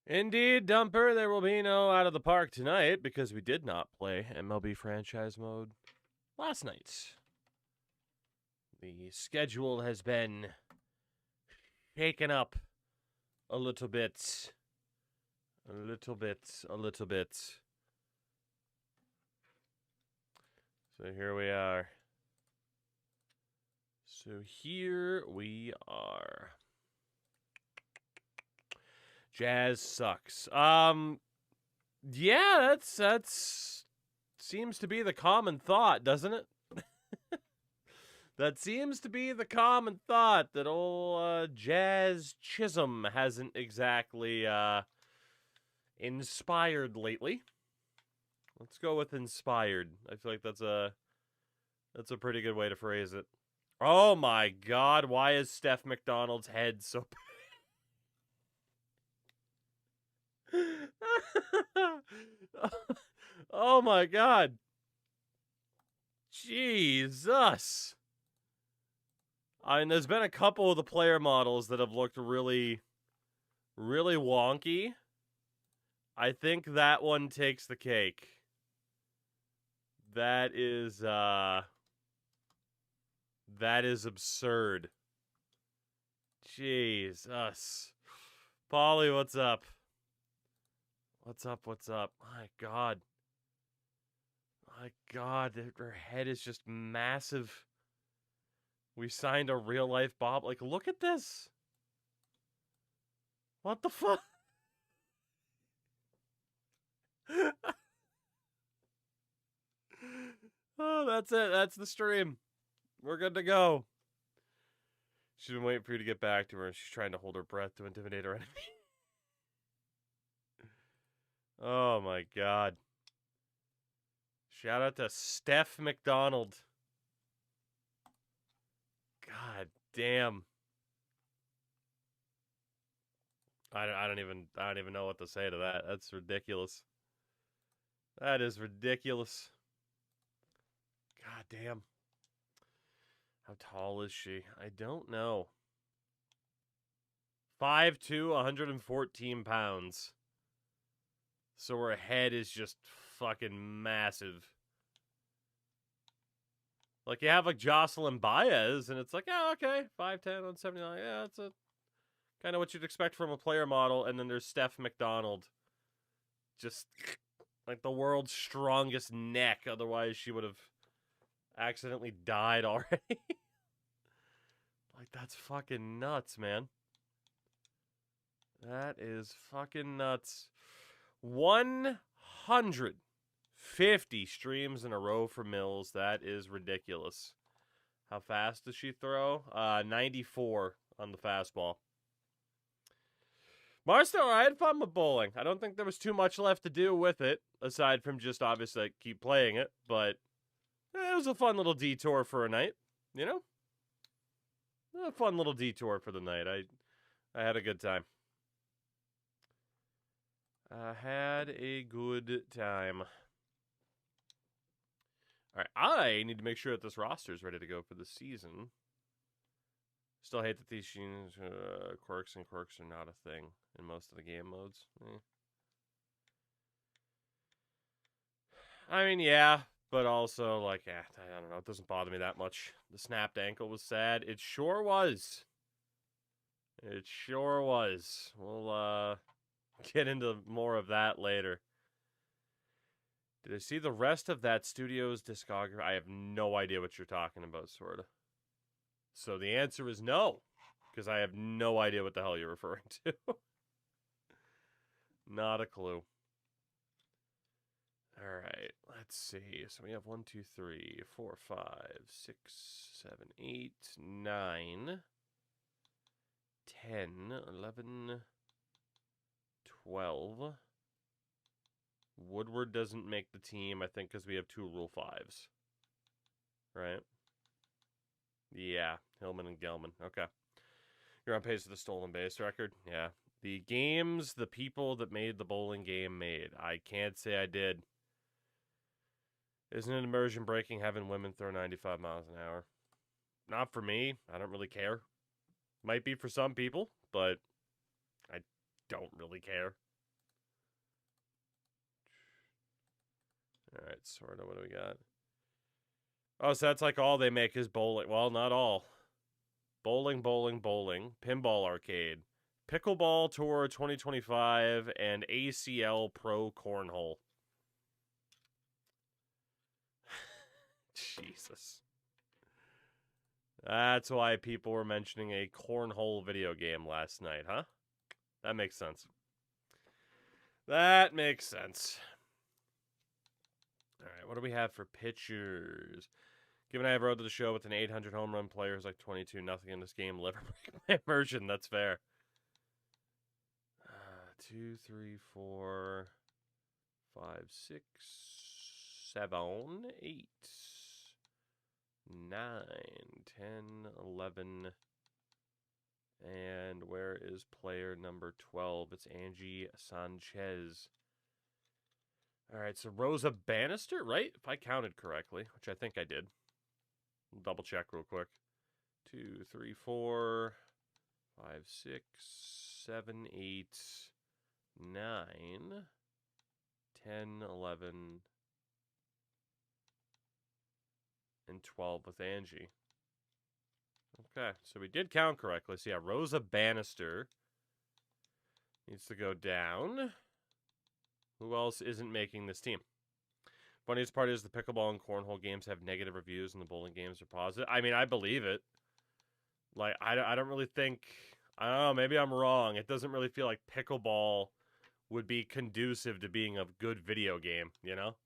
Indeed, Dumper, there will be no out of the park tonight because we did not play MLB franchise mode last night. The schedule has been shaken up a little bit. A little bit. So here we are. Jazz sucks. Yeah, that's seems to be the common thought, doesn't it? That seems to be the common thought that old Jazz Chisholm hasn't exactly inspired lately. Let's go with inspired. I feel like that's a pretty good way to phrase it. Oh my God! Why is Steph McDonald's head so? Oh my God! Jesus! I mean, there's been a couple of the player models that have looked really, really wonky. I think that one takes the cake. That is absurd. Jesus. Polly, what's up? What's up? My God. Her head is just massive. We signed a real life Bob. Like, look at this. What the fuck? Oh, that's it. That's the stream. We're good to go. She's been waiting for you to get back to her. She's trying to hold her breath to intimidate her enemy. Oh my God. Shout out to Steph McDonald. God damn. I don't even know what to say to that. That's ridiculous. That is ridiculous. God damn. How tall is she? I don't know. 5'2", 114 pounds. So her head is just fucking massive. Like, you have like Jocelyn Baez, and it's like, yeah, okay, 5'10", 179. Yeah, that's a kind of what you'd expect from a player model. And then there's Steph McDonald. Just like the world's strongest neck. Otherwise, she would have accidentally died already. Like, that's fucking nuts, man. That is fucking nuts. 150 streams in a row for Mills. That is ridiculous. How fast does she throw? 94 on the fastball. Marstow, I had fun with bowling. I don't think there was too much left to do with it, aside from just obviously like, keep playing it. But it was a fun little detour for a night, you know? A fun little detour for the night. I had a good time. I had a good time. All right, I need to make sure that this roster is ready to go for the season. Still hate that these quirks are not a thing in most of the game modes. I mean, yeah, but also, like, I don't know. It doesn't bother me that much. The snapped ankle was sad. It sure was. It sure was. We'll get into more of that later. Did I see the rest of that studio's discography? I have no idea what you're talking about, sort of. So the answer is no, because I have no idea what the hell you're referring to. Not a clue. All right, let's see. So we have 1, 2, 3, 4, 5, 6, 7, 8, 9, 10, 11, 12. Woodward doesn't make the team, I think, because we have 2 Rule 5s. Right? Yeah, Hillman and Gelman. Okay. You're on pace for the stolen base record? Yeah. The games the people that made the bowling game made. I can't say I did. Isn't it immersion breaking having women throw 95 miles an hour? Not for me. I don't really care. Might be for some people, but I don't really care. All right, sort of. What do we got? Oh, so that's like all they make is bowling. Well, not all. Bowling, Pinball Arcade, Pickleball Tour 2025, and ACL Pro Cornhole. Jesus. That's why people were mentioning a cornhole video game last night, huh? That makes sense. That makes sense. All right, what do we have for pitchers? Given I have rode to the show with an 800 home run player who's like 22, nothing in this game will ever break my immersion. That's fair. 2, 3, 4, 5, 6, 7, 8, 9, 10, 11. And where is player number 12? It's Angie Sanchez. All right, so Rosa Bannister, right? If I counted correctly, which I think I did. Double check real quick. 2, 3, 4, 5, 6, 7, 8, 9, 10, 11, and 12 with Angie. Okay, so we did count correctly. So yeah, Rosa Bannister needs to go down. Who else isn't making this team? Funniest part is the pickleball and cornhole games have negative reviews and the bowling games are positive. I mean, I believe it. Like, I don't really think... I don't know, maybe I'm wrong. It doesn't really feel like pickleball would be conducive to being a good video game, you know?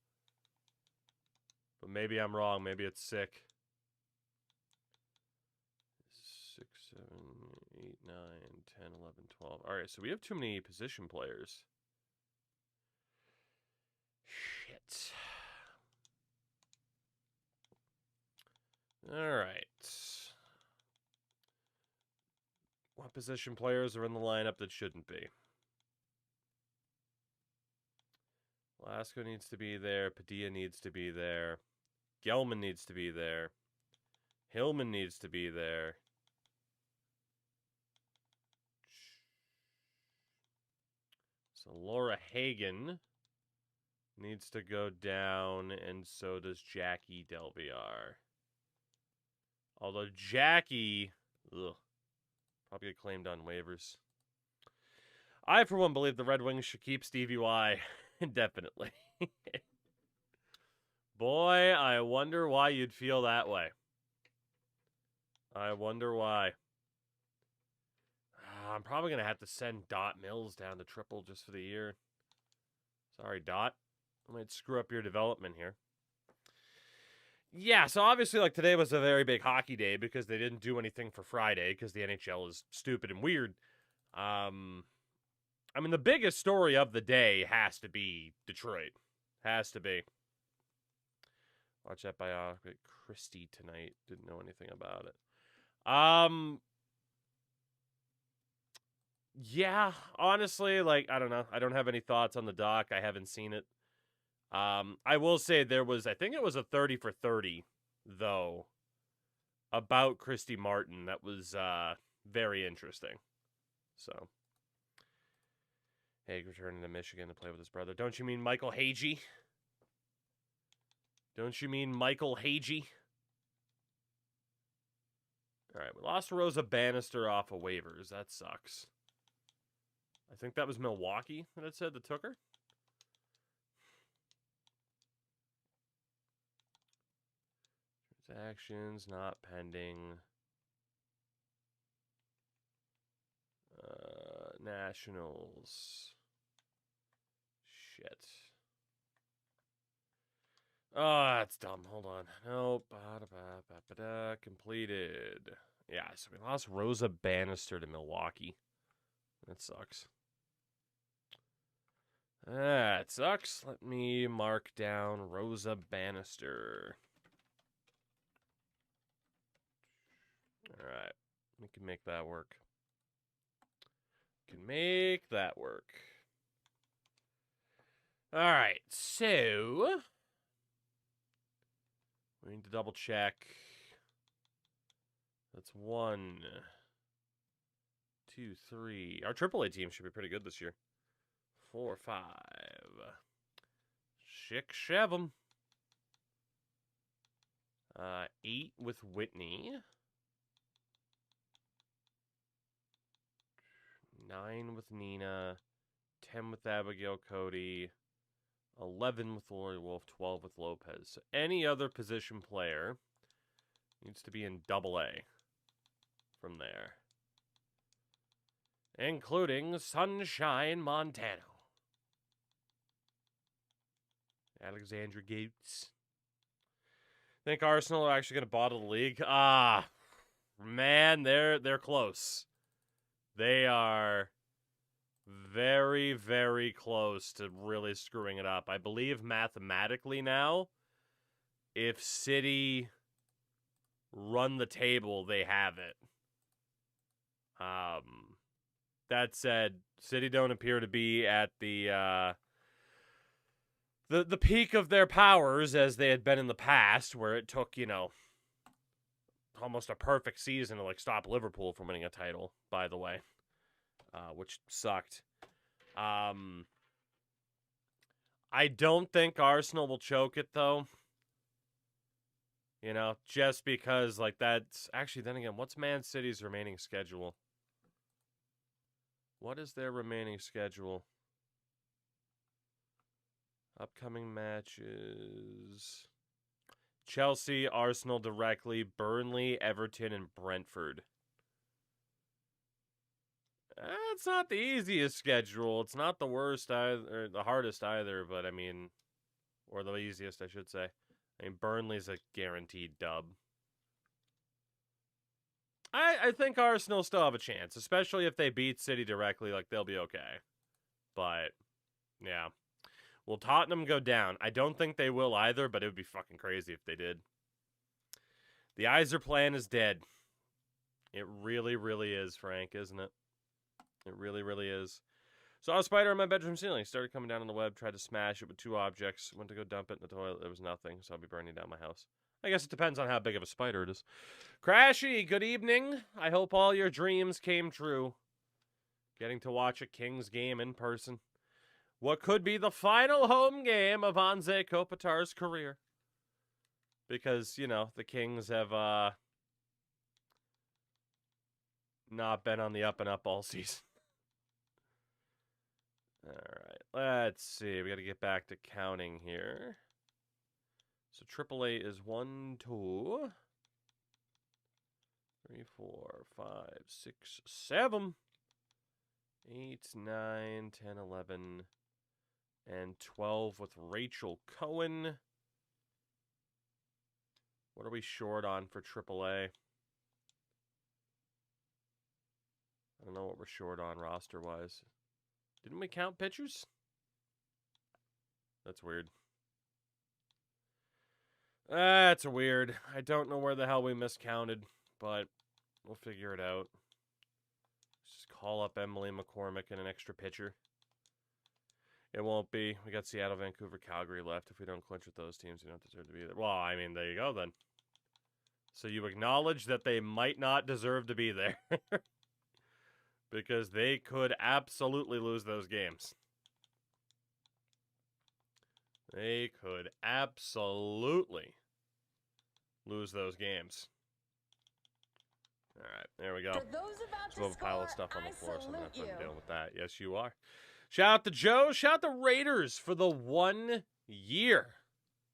But maybe I'm wrong. Maybe it's sick. 6, 7, 8, 9, 10, 11, 12. All right, so we have too many position players. Shit. All right. What position players are in the lineup that shouldn't be? Lasko needs to be there. Padilla needs to be there. Gelman needs to be there. Hillman needs to be there. So Laura Hagen needs to go down, and so does Jackie Delviar. Although Jackie, probably get claimed on waivers. I, for one, believe the Red Wings should keep Stevie Y indefinitely. Boy, I wonder why you'd feel that way. I wonder why. I'm probably going to have to send Dot Mills down to triple just for the year. Sorry, Dot. I might screw up your development here. Yeah, so obviously, like, today was a very big hockey day because they didn't do anything for Friday because the NHL is stupid and weird. I mean, the biggest story of the day has to be Detroit. Has to be. Watch that biopic, Christie, tonight. Didn't know anything about it. Yeah, honestly, like, I don't know. I don't have any thoughts on the doc. I haven't seen it. I will say there was, I think it was a 30 for 30, though, about Christy Martin. That was very interesting. So, Haig returning to Michigan to play with his brother. Don't you mean Michael Hagee? Don't you mean Michael Hagee? All right, we lost Rosa Bannister off of waivers. That sucks. I think that was Milwaukee that it said that took her. Transactions not pending. Nationals. Shit. Oh, that's dumb. Hold on. Nope. Completed. Yeah, so we lost Rosa Bannister to Milwaukee. That sucks. That sucks. Let me mark down Rosa Bannister. All right. We can make that work. Can make that work. All right. So we need to double check. That's 1, 2, 3. Our AAA team should be pretty good this year. 4, 5. 6-7. 8 with Whitney. 9 with Nina. 10 with Abigail Cody. 11 with Lori Wolf. 12 with Lopez. So any other position player needs to be in AA from there. Including Sunshine Montano. Alexandra Gates. Think Arsenal are actually going to bottle the league? Man, they're close. They are very, very close to really screwing it up. I believe mathematically now, if City run the table, they have it. That said, City don't appear to be at the peak of their powers as they had been in the past, where it took, almost a perfect season to stop Liverpool from winning a title, by the way, which sucked. I don't think Arsenal will choke it, though. Just because, that's... Actually, then again, what's Man City's remaining schedule? What is their remaining schedule? Upcoming matches... Chelsea, Arsenal directly, Burnley, Everton, and Brentford. It's not the easiest schedule. It's not the worst either, or the hardest either, but or the easiest, I should say. Burnley's a guaranteed dub. I think Arsenal still have a chance, especially if they beat City directly. They'll be okay. But, yeah. Will Tottenham go down? I don't think they will either, but it would be fucking crazy if they did. The Iser plan is dead. It really, really is, Frank, isn't it? It really, really is. Saw a spider on my bedroom ceiling. Started coming down on the web. Tried to smash it with 2 objects. Went to go dump it in the toilet. There was nothing, so I'll be burning down my house. I guess it depends on how big of a spider it is. Crashy, good evening. I hope all your dreams came true. Getting to watch a Kings game in person. What could be the final home game of Anze Kopitar's career. Because, the Kings have not been on the up and up all season. All right, let's see. We got to get back to counting here. So AAA is 1, 2, 3, 4, 5, 6, 7, 8, 9, 10, 11, and 12 with Rachel Cohen. What are we short on for AAA? I don't know what we're short on roster-wise. Didn't we count pitchers? That's weird. That's weird. I don't know where the hell we miscounted, but we'll figure it out. Just call up Emily McCormick and an extra pitcher. It won't be. We got Seattle, Vancouver, Calgary left. If we don't clinch with those teams, we don't deserve to be there. Well, there you go then. So you acknowledge that they might not deserve to be there. Because they could absolutely lose those games. They could absolutely lose those games. All right, there we go. For those about So we have a to pile of score, stuff on the floor, so I'm going to have to deal you. with that. Yes, you are. Shout out to Joe. Shout out to Raiders for the 1 year.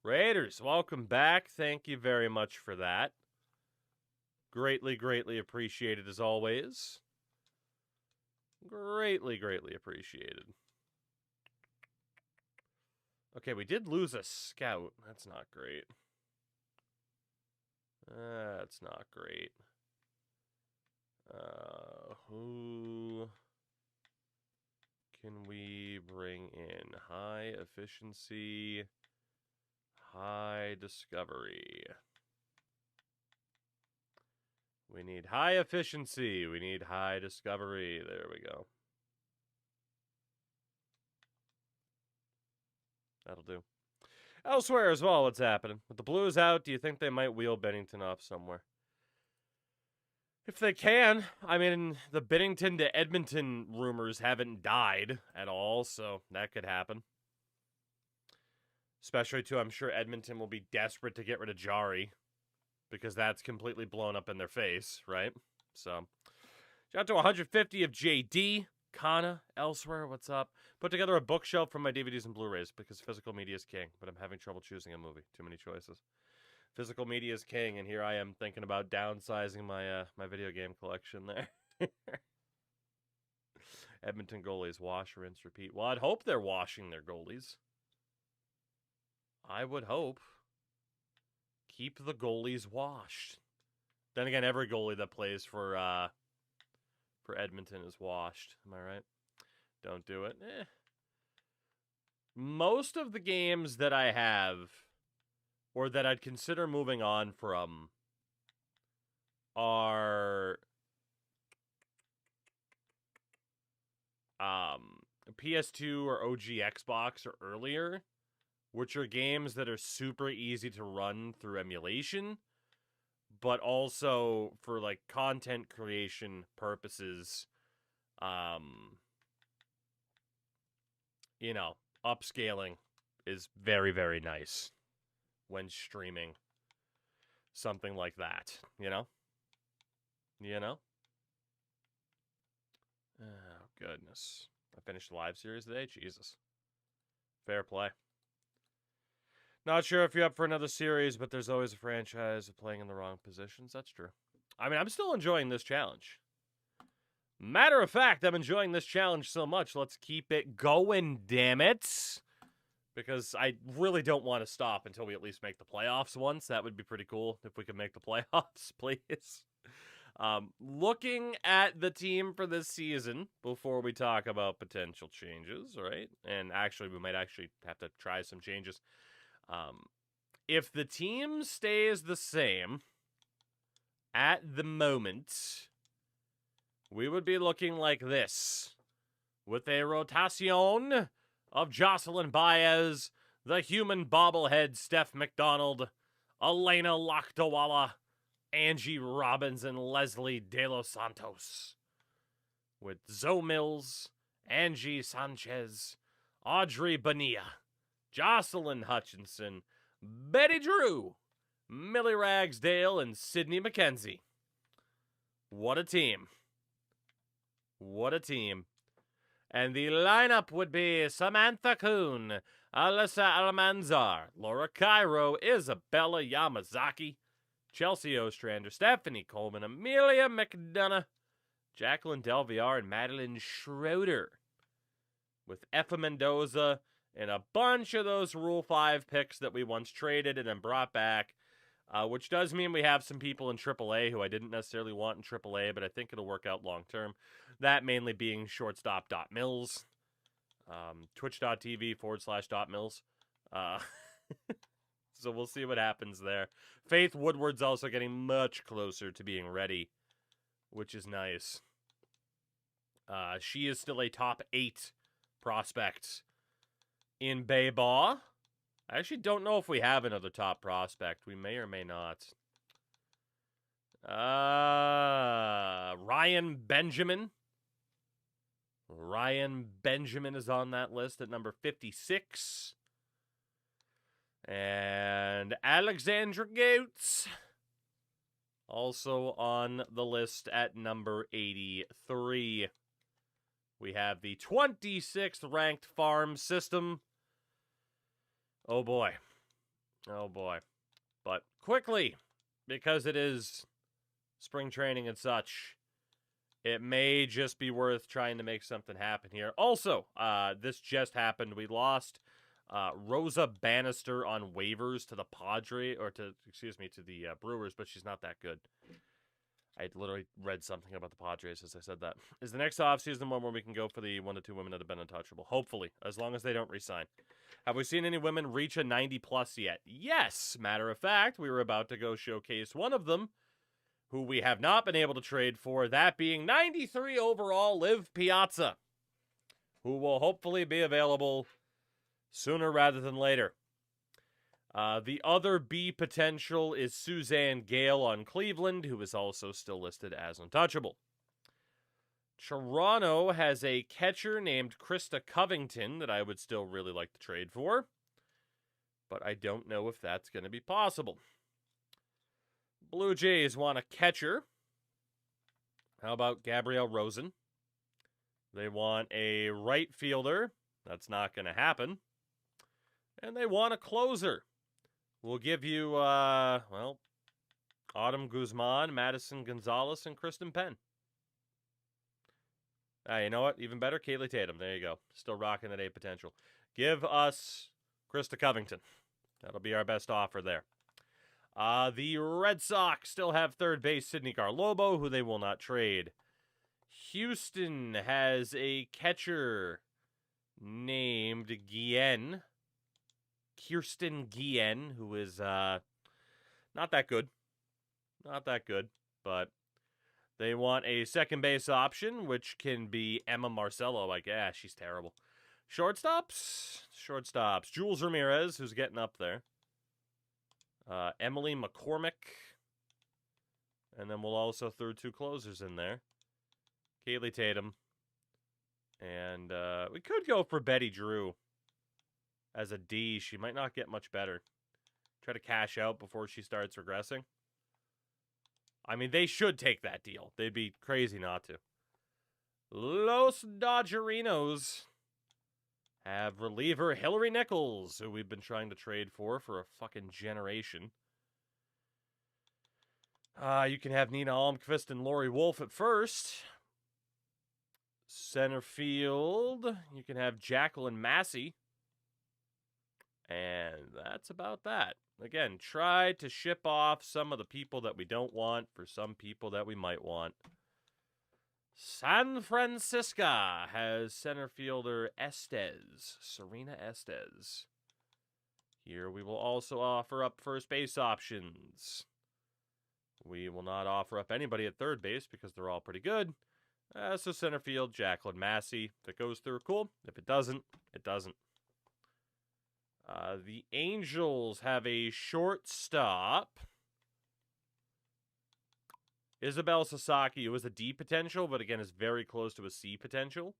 Raiders, welcome back. Thank you very much for that. Greatly, greatly appreciated as always. Greatly, greatly appreciated. Okay, we did lose a scout. That's not great. That's not great. Who can we bring in? High efficiency, high discovery. We need high efficiency. We need high discovery. There we go. That'll do. Elsewhere as well, what's happening? With the Blues out, do you think they might wheel Bennington off somewhere? If they can. The Bennington to Edmonton rumors haven't died at all, so that could happen. Especially, too, I'm sure Edmonton will be desperate to get rid of Jari because that's completely blown up in their face, right? So, shout out to 150 of JD. Kana, elsewhere, what's up? Put together a bookshelf from my DVDs and Blu-rays because physical media is king, but I'm having trouble choosing a movie. Too many choices. Physical media is king, and here I am thinking about downsizing my my video game collection there. Edmonton goalies, wash, rinse, repeat. Well, I'd hope they're washing their goalies. I would hope. Keep the goalies washed. Then again, every goalie that plays for Edmonton is washed. Am I right? Don't do it. Most of the games that I have, or that I'd consider moving on from, are PS2 or OG Xbox or earlier, which are games that are super easy to run through emulation, but also for like content creation purposes, you know, upscaling is very, very nice when streaming something like that, you know? You know? Oh, goodness. I finished the live series today? Jesus. Fair play. Not sure if you're up for another series, but there's always a franchise of playing in the wrong positions. That's true. I mean, I'm still enjoying this challenge. Matter of fact, I'm enjoying this challenge so much, let's keep it going, damn it. Because I really don't want to stop until we at least make the playoffs once. That would be pretty cool if we could make the playoffs, please. Looking at the team for this season before we talk about potential changes, right? And actually, we might actually have to try some changes. If the team stays the same at the moment, we would be looking like this. With a rotation of Jocelyn Baez, the human bobblehead Steph McDonald, Elena Lakdawala, Angie Robbins, and Leslie De Los Santos. With Zoe Mills, Angie Sanchez, Audrey Bonilla, Jocelyn Hutchinson, Betty Drew, Millie Ragsdale, and Sydney McKenzie. What a team. What a team. And the lineup would be Samantha Kuhn, Alyssa Almanzar, Laura Cairo, Isabella Yamazaki, Chelsea Ostrander, Stephanie Coleman, Amelia McDonough, Jacqueline Delviar, and Madeline Schroeder. With Effa Mendoza and a bunch of those Rule 5 picks that we once traded and then brought back, which does mean we have some people in AAA who I didn't necessarily want in AAA, but I think it'll work out long term. That mainly being shortstop Dot Mills, twitch.tv/Dot Mills. So we'll see what happens there. Faith Woodward's also getting much closer to being ready, which is nice. She is still a top 8 prospect in Baseball. I actually don't know if we have another top prospect. We may or may not. Ryan Benjamin. Ryan Benjamin is on that list at number 56. And Alexandra Gates, also on the list at number 83. We have the 26th ranked farm system. Oh boy. Oh boy. But quickly, because it is spring training and such, it may just be worth trying to make something happen here. Also, this just happened. We lost Rosa Bannister on waivers to the to the Brewers, but she's not that good. I literally read something about the Padres as I said that. Is the next offseason one where we can go for the 1 to 2 women that have been untouchable? Hopefully, as long as they don't resign. Have we seen any women reach a 90+ yet? Yes! Matter of fact, we were about to go showcase one of them, who we have not been able to trade for, that being 93 overall Liv Piazza, who will hopefully be available sooner rather than later. The other B potential is Suzanne Gale on Cleveland, who is also still listed as untouchable. Toronto has a catcher named Krista Covington that I would still really like to trade for. But I don't know if that's going to be possible. Blue Jays want a catcher. How about Gabriel Rosen? They want a right fielder. That's not going to happen. And they want a closer. We'll give you, well, Autumn Guzman, Madison Gonzalez, and Kristen Penn. You know what? Even better, Kaylee Tatum. There you go. Still rocking at A potential. Give us Krista Covington. That'll be our best offer there. The Red Sox still have third base Sidney Garlobo, who they will not trade. Houston has a catcher named Kirsten Guillen, who is not that good. Not that good, but they want a second base option, which can be Emma Marcelo. Like, yeah, she's terrible. Shortstops. Jules Ramirez, who's getting up there. Emily McCormick. And then we'll also throw 2 closers in there. Kaylee Tatum. And we could go for Betty Drew as a D. She might not get much better. Try to cash out before she starts regressing. I mean, they should take that deal. They'd be crazy not to. Los Dodgerinos have reliever Hillary Nichols, who we've been trying to trade for a fucking generation. You can have Nina Almqvist and Lori Wolf at first. Center field, you can have Jacqueline Massey. And that's about that. Again, try to ship off some of the people that we don't want for some people that we might want. San Francisco has center fielder Serena Estes. Here we will also offer up first base options. We will not offer up anybody at third base because they're all pretty good. So center field, Jacqueline Massey. If it goes through, cool. If it doesn't, it doesn't. The Angels have a shortstop. Isabel Sasaki, who is a D potential, but again is very close to a C potential.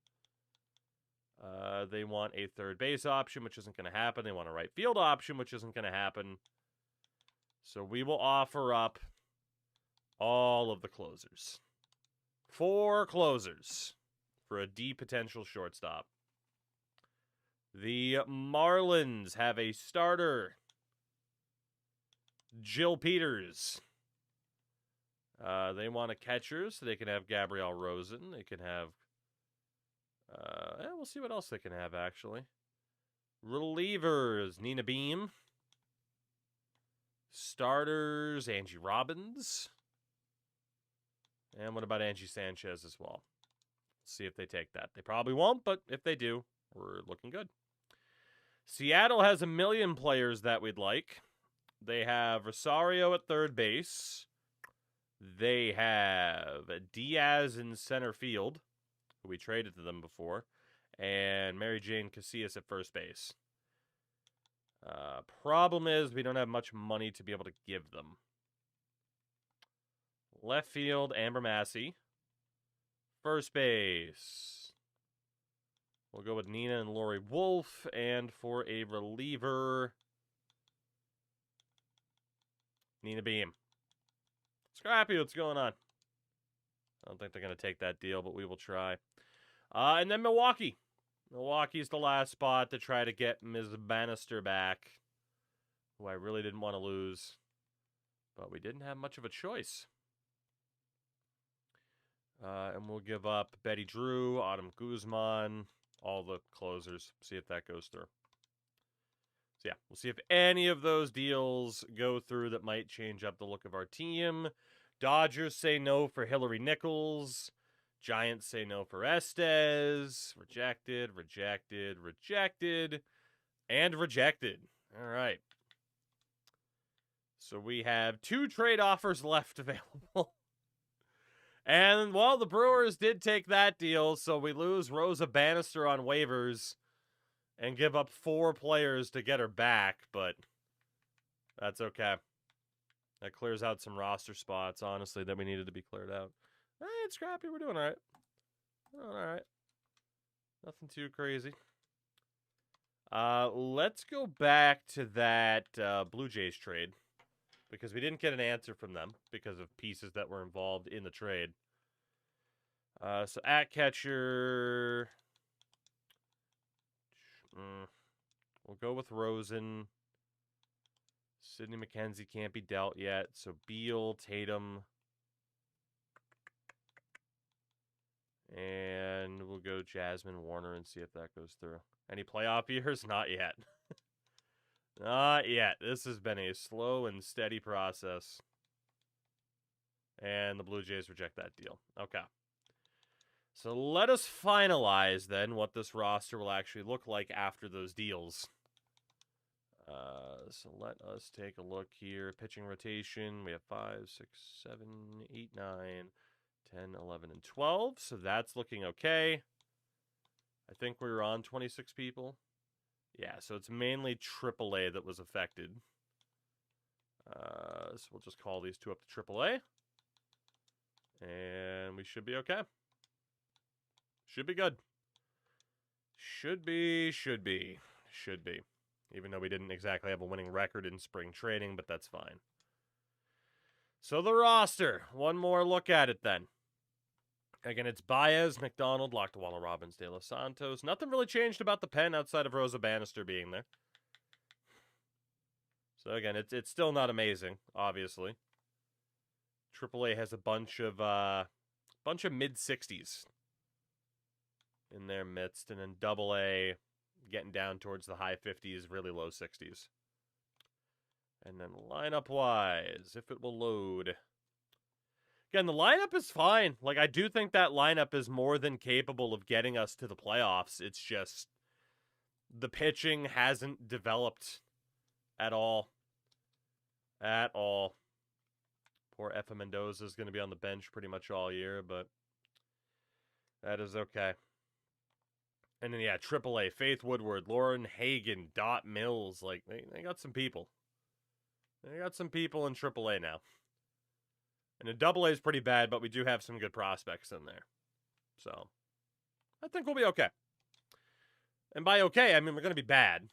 They want a third base option, which isn't going to happen. They want a right field option, which isn't going to happen. So we will offer up all of the closers. 4 closers for a D potential shortstop. The Marlins have a starter, Jill Peters. They want a catcher, so they can have Gabrielle Rosen. They can have, we'll see what else they can have, actually. Relievers, Nina Beam. Starters, Angie Robbins. And what about Angie Sanchez as well? See if they take that. They probably won't, but if they do, we're looking good. Seattle has 1 million players that we'd like. They have Rosario at third base. They have Diaz in center field, who we traded to them before, and Mary Jane Casillas at first base. Problem is we don't have much money to be able to give them. Left field, Amber Massey. First base, we'll go with Nina and Lori Wolf. And for a reliever, Nina Beam. Scrappy, what's going on? I don't think they're going to take that deal, but we will try. And then Milwaukee. Milwaukee's the last spot to try to get Ms. Bannister back, who I really didn't want to lose. But we didn't have much of a choice. And we'll give up Betty Drew, Autumn Guzman, all the closers. See if that goes through. So yeah, we'll see if any of those deals go through that might change up the look of our team. Dodgers say no for Hillary Nichols. Giants say no for Estes. Rejected, rejected, rejected, and rejected. All right. So we have 2 trade offers left available. And, well, the Brewers did take that deal, so we lose Rosa Bannister on waivers and give up 4 players to get her back, but that's okay. That clears out some roster spots, honestly, that we needed to be cleared out. Hey, it's Scrappy. We're doing all right. We're doing all right. Nothing too crazy. Let's go back to that Blue Jays trade, because we didn't get an answer from them because of pieces that were involved in the trade. So at catcher, we'll go with Rosen. Sidney McKenzie can't be dealt yet, so Beal, Tatum, and we'll go Jasmine Warner and see if that goes through. Any playoff years? Not yet. Not yet. This has been a slow and steady process. And the Blue Jays reject that deal. Okay. So let us finalize then what this roster will actually look like after those deals. So let us take a look here. Pitching rotation. We have 5, 6, 7, 8, 9, 10, 11, and 12. So that's looking okay. I think we were on 26 people. Yeah, so it's mainly AAA that was affected. So we'll just call these two up to AAA. And we should be okay. Should be good. Should be. Even though we didn't exactly have a winning record in spring training, but that's fine. So the roster. One more look at it then. Again, it's Baez, McDonald, Loctawalla, Robbins, De Los Santos. Nothing really changed about the pen outside of Rosa Bannister being there. So again, it's still not amazing, obviously. AAA has a bunch of mid-60s in their midst, and then AA getting down towards the high 50s, really low 60s. And then lineup-wise, if it will load. Again, the lineup is fine. Like, I do think that lineup is more than capable of getting us to the playoffs. It's just the pitching hasn't developed at all. At all. Poor Effa Mendoza is going to be on the bench pretty much all year, but that is okay. And then, yeah, AAA, Faith Woodward, Lauren Hagen, Dot Mills. Like, they got some people. They got some people in AAA now. And in AA is pretty bad, but we do have some good prospects in there. So, I think we'll be okay. And by okay, I mean we're going to be bad.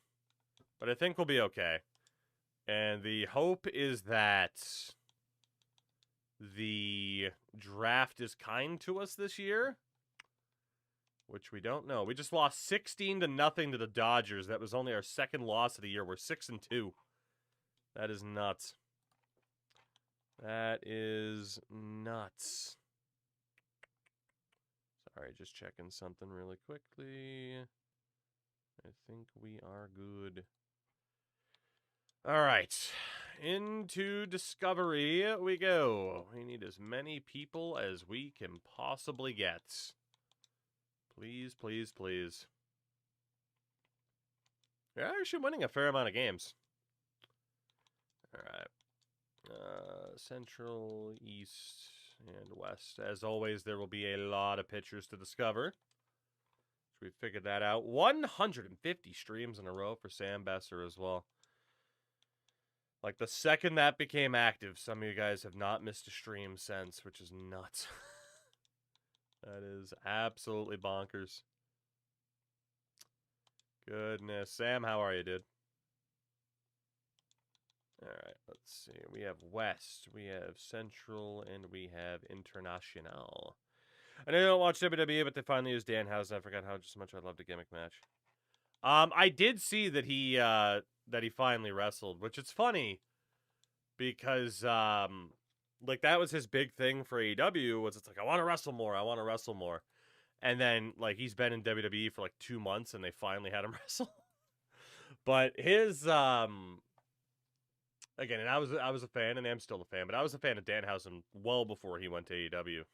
But I think we'll be okay. And the hope is that the draft is kind to us this year. Which we don't know. We just lost 16-0 to the Dodgers. That was only our second loss of the year. We're 6-2. That is nuts. That is nuts. Sorry, just checking something really quickly. I think we are good. All right. Into Discovery we go. We need as many people as we can possibly get. Please, please, please. We're actually winning a fair amount of games. All right. Central, East, and West. As always, there will be a lot of pitchers to discover. We figured that out. 150 streams in a row for Sam Besser as well. Like, the second that became active, some of you guys have not missed a stream since, which is nuts. That is absolutely bonkers. Goodness. Sam, how are you, dude? Alright, let's see. We have West, we have Central, and we have International. I know you don't watch WWE, but they finally used Danhausen. I forgot how much I loved a gimmick match. I did see that he finally wrestled, which it's funny because like that was his big thing for AEW was it's like I want to wrestle more. And then like he's been in WWE for like 2 months and they finally had him wrestle. But his again, and I was a fan and I'm still a fan, but I was a fan of Danhausen well before he went to AEW.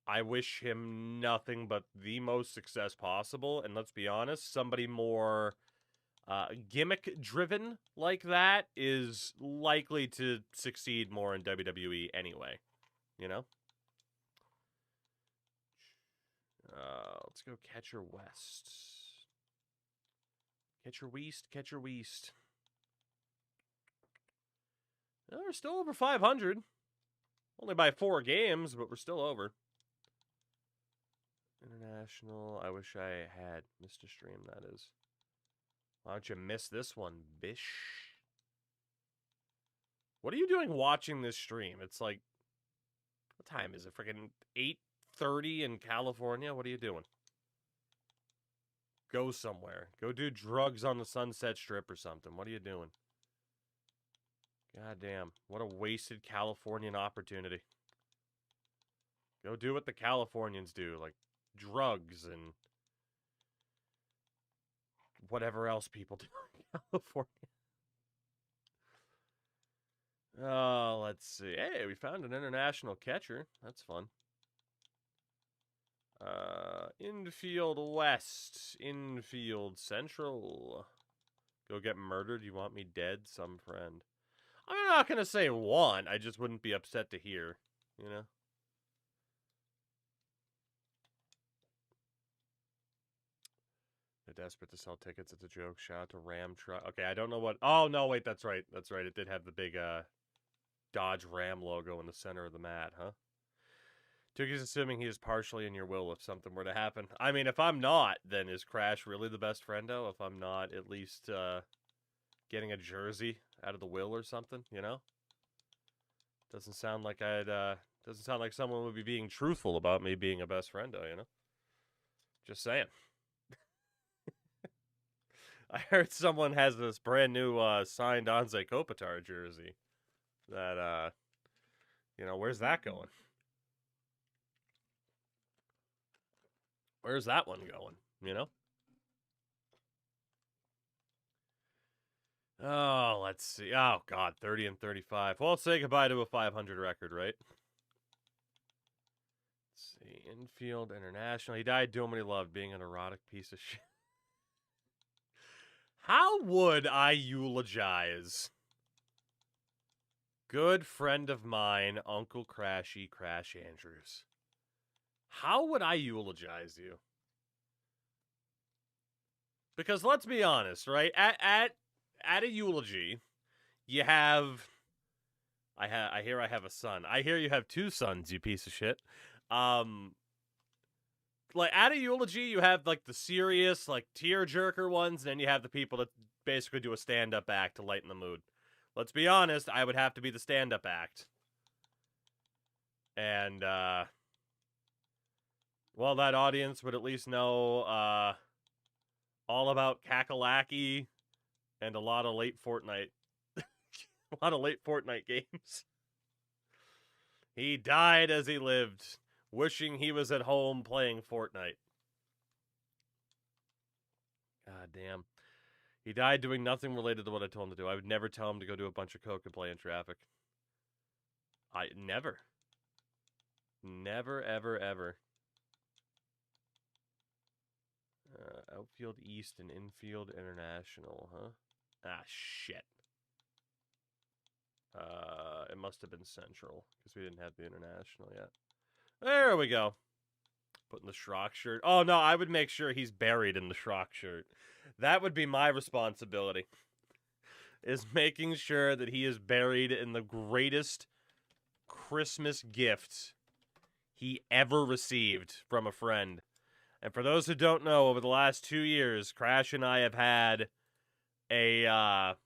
I wish him nothing but the most success possible. And let's be honest, somebody more gimmick-driven like that is likely to succeed more in WWE anyway. You know? Let's go Catcher West. Catcher West. Well, we're still over 500. Only by 4 games, but we're still over. International. I wish I had missed a stream, that is. Why don't you miss this one, bish? What are you doing watching this stream? It's like, what time is it? Freaking 8:30 in California? What are you doing? Go somewhere. Go do drugs on the Sunset Strip or something. What are you doing? God damn. What a wasted Californian opportunity. Go do what the Californians do. Like, drugs and whatever else people do in California. Oh, let's see. Hey, we found an international catcher. That's fun. Infield West. Infield Central. Go get murdered. You want me dead? Some friend. I'm not going to say want. I just wouldn't be upset to hear. You know? They're desperate to sell tickets. It's a joke. Shout out to Ram Truck. Okay, I don't know what... Oh, no, wait, that's right. That's right. It did have the big Dodge Ram logo in the center of the mat, huh? Tuki's assuming he is partially in your will if something were to happen. I mean, if I'm not, then is Crash really the best friendo? If I'm not, at least getting a jersey out of the will or something, you know? Doesn't sound like doesn't sound like someone would be being truthful about me being a best friendo, you know? Just saying. I heard someone has this brand new signed Anze Kopitar jersey. That, you know, where's that going? Where's that one going, you know? Oh, let's see. Oh, God, 30 and 35. Well, say goodbye to a 500 record, right? Let's see. Infield International. He died doing what he loved, being an erotic piece of shit. How would I eulogize good friend of mine, Uncle Crashy, Crash Andrews? How would I eulogize you? Because let's be honest, right? At a eulogy, you have... I hear I have a son. I hear you have two sons, you piece of shit. Like, at a eulogy, you have, like, the serious, like, tear-jerker ones, and then you have the people that basically do a stand-up act to lighten the mood. Let's be honest, I would have to be the stand-up act. And, well, that audience would at least know, all about Kakalaki and a lot of late Fortnite. A lot of late Fortnite games. He died as he lived, wishing he was at home playing Fortnite. God damn. He died doing nothing related to what I told him to do. I would never tell him to go do a bunch of coke and play in traffic. Never. Never, ever, ever. Outfield East and Infield International, huh? Ah, shit. It must have been Central, because we didn't have the International yet. There we go. Putting the Schrock shirt. Oh, no, I would make sure he's buried in the Schrock shirt. That would be my responsibility. Is making sure that he is buried in the greatest Christmas gift he ever received from a friend. And for those who don't know, over the last 2 years, Crash and I have had a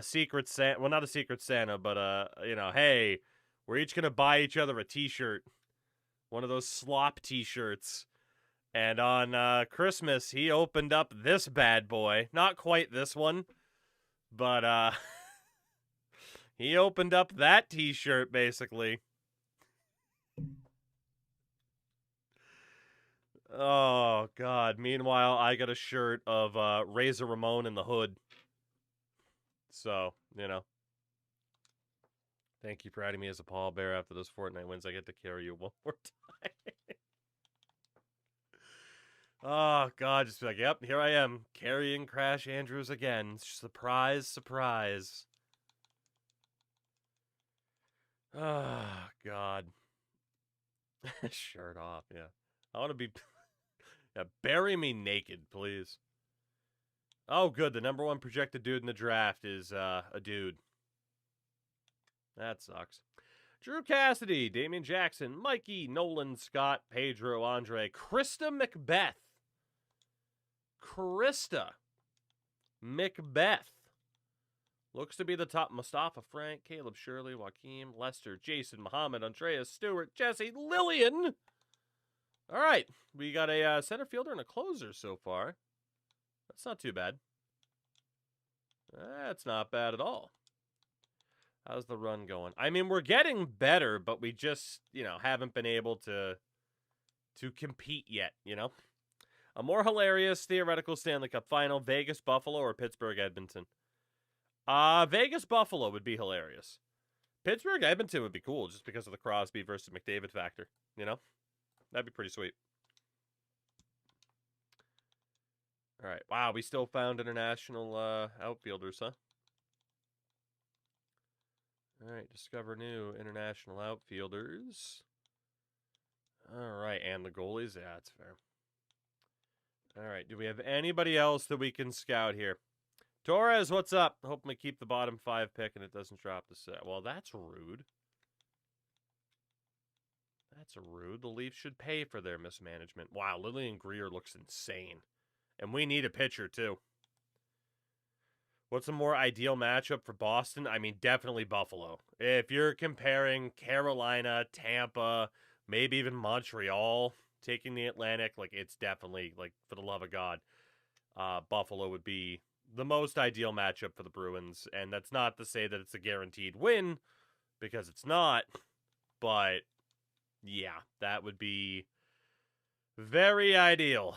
secret Santa. Well, not a secret Santa, but you know, hey, we're each gonna buy each other a T-shirt, one of those slop T-shirts. And on Christmas, he opened up this bad boy. Not quite this one, but he opened up that T-shirt basically. Oh, God. Meanwhile, I got a shirt of Razor Ramon in the hood. So, you know. Thank you for adding me as a pallbearer after those Fortnite wins. I get to carry you one more time. Oh, God. Just be like, yep, here I am. Carrying Crash Andrews again. Surprise, surprise. Oh, God. Shirt off, yeah. I want to be... Yeah, bury me naked, please. Oh, good. The number one projected dude in the draft is a dude. That sucks. Drew Cassidy, Damian Jackson, Mikey, Nolan, Scott, Pedro, Andre, Krista Macbeth. Krista Macbeth. Looks to be the top. Mustafa, Frank, Caleb, Shirley, Joaquin, Lester, Jason, Muhammad, Andreas, Stewart, Jesse, Lillian. All right. We got a center fielder and a closer so far. That's not too bad. That's not bad at all. How's the run going? I mean, we're getting better, but we just, haven't been able to compete yet, A more hilarious theoretical Stanley Cup final, Vegas, Buffalo, or Pittsburgh, Edmonton? Vegas, Buffalo would be hilarious. Pittsburgh, Edmonton would be cool just because of the Crosby versus McDavid factor, That'd be pretty sweet. All right. Wow, we still found international outfielders, huh? All right, discover new international outfielders. All right, and the goalies? Yeah, that's fair. All right, do we have anybody else that we can scout here? Torres, what's up? Hoping we keep the bottom 5 pick and it doesn't drop the set. Well, that's rude. That's rude. The Leafs should pay for their mismanagement. Wow, Lillian Greer looks insane. And we need a pitcher, too. What's a more ideal matchup for Boston? I mean, definitely Buffalo. If you're comparing Carolina, Tampa, maybe even Montreal taking the Atlantic, it's definitely, for the love of God, Buffalo would be the most ideal matchup for the Bruins. And that's not to say that it's a guaranteed win, because it's not. But, yeah, that would be very ideal.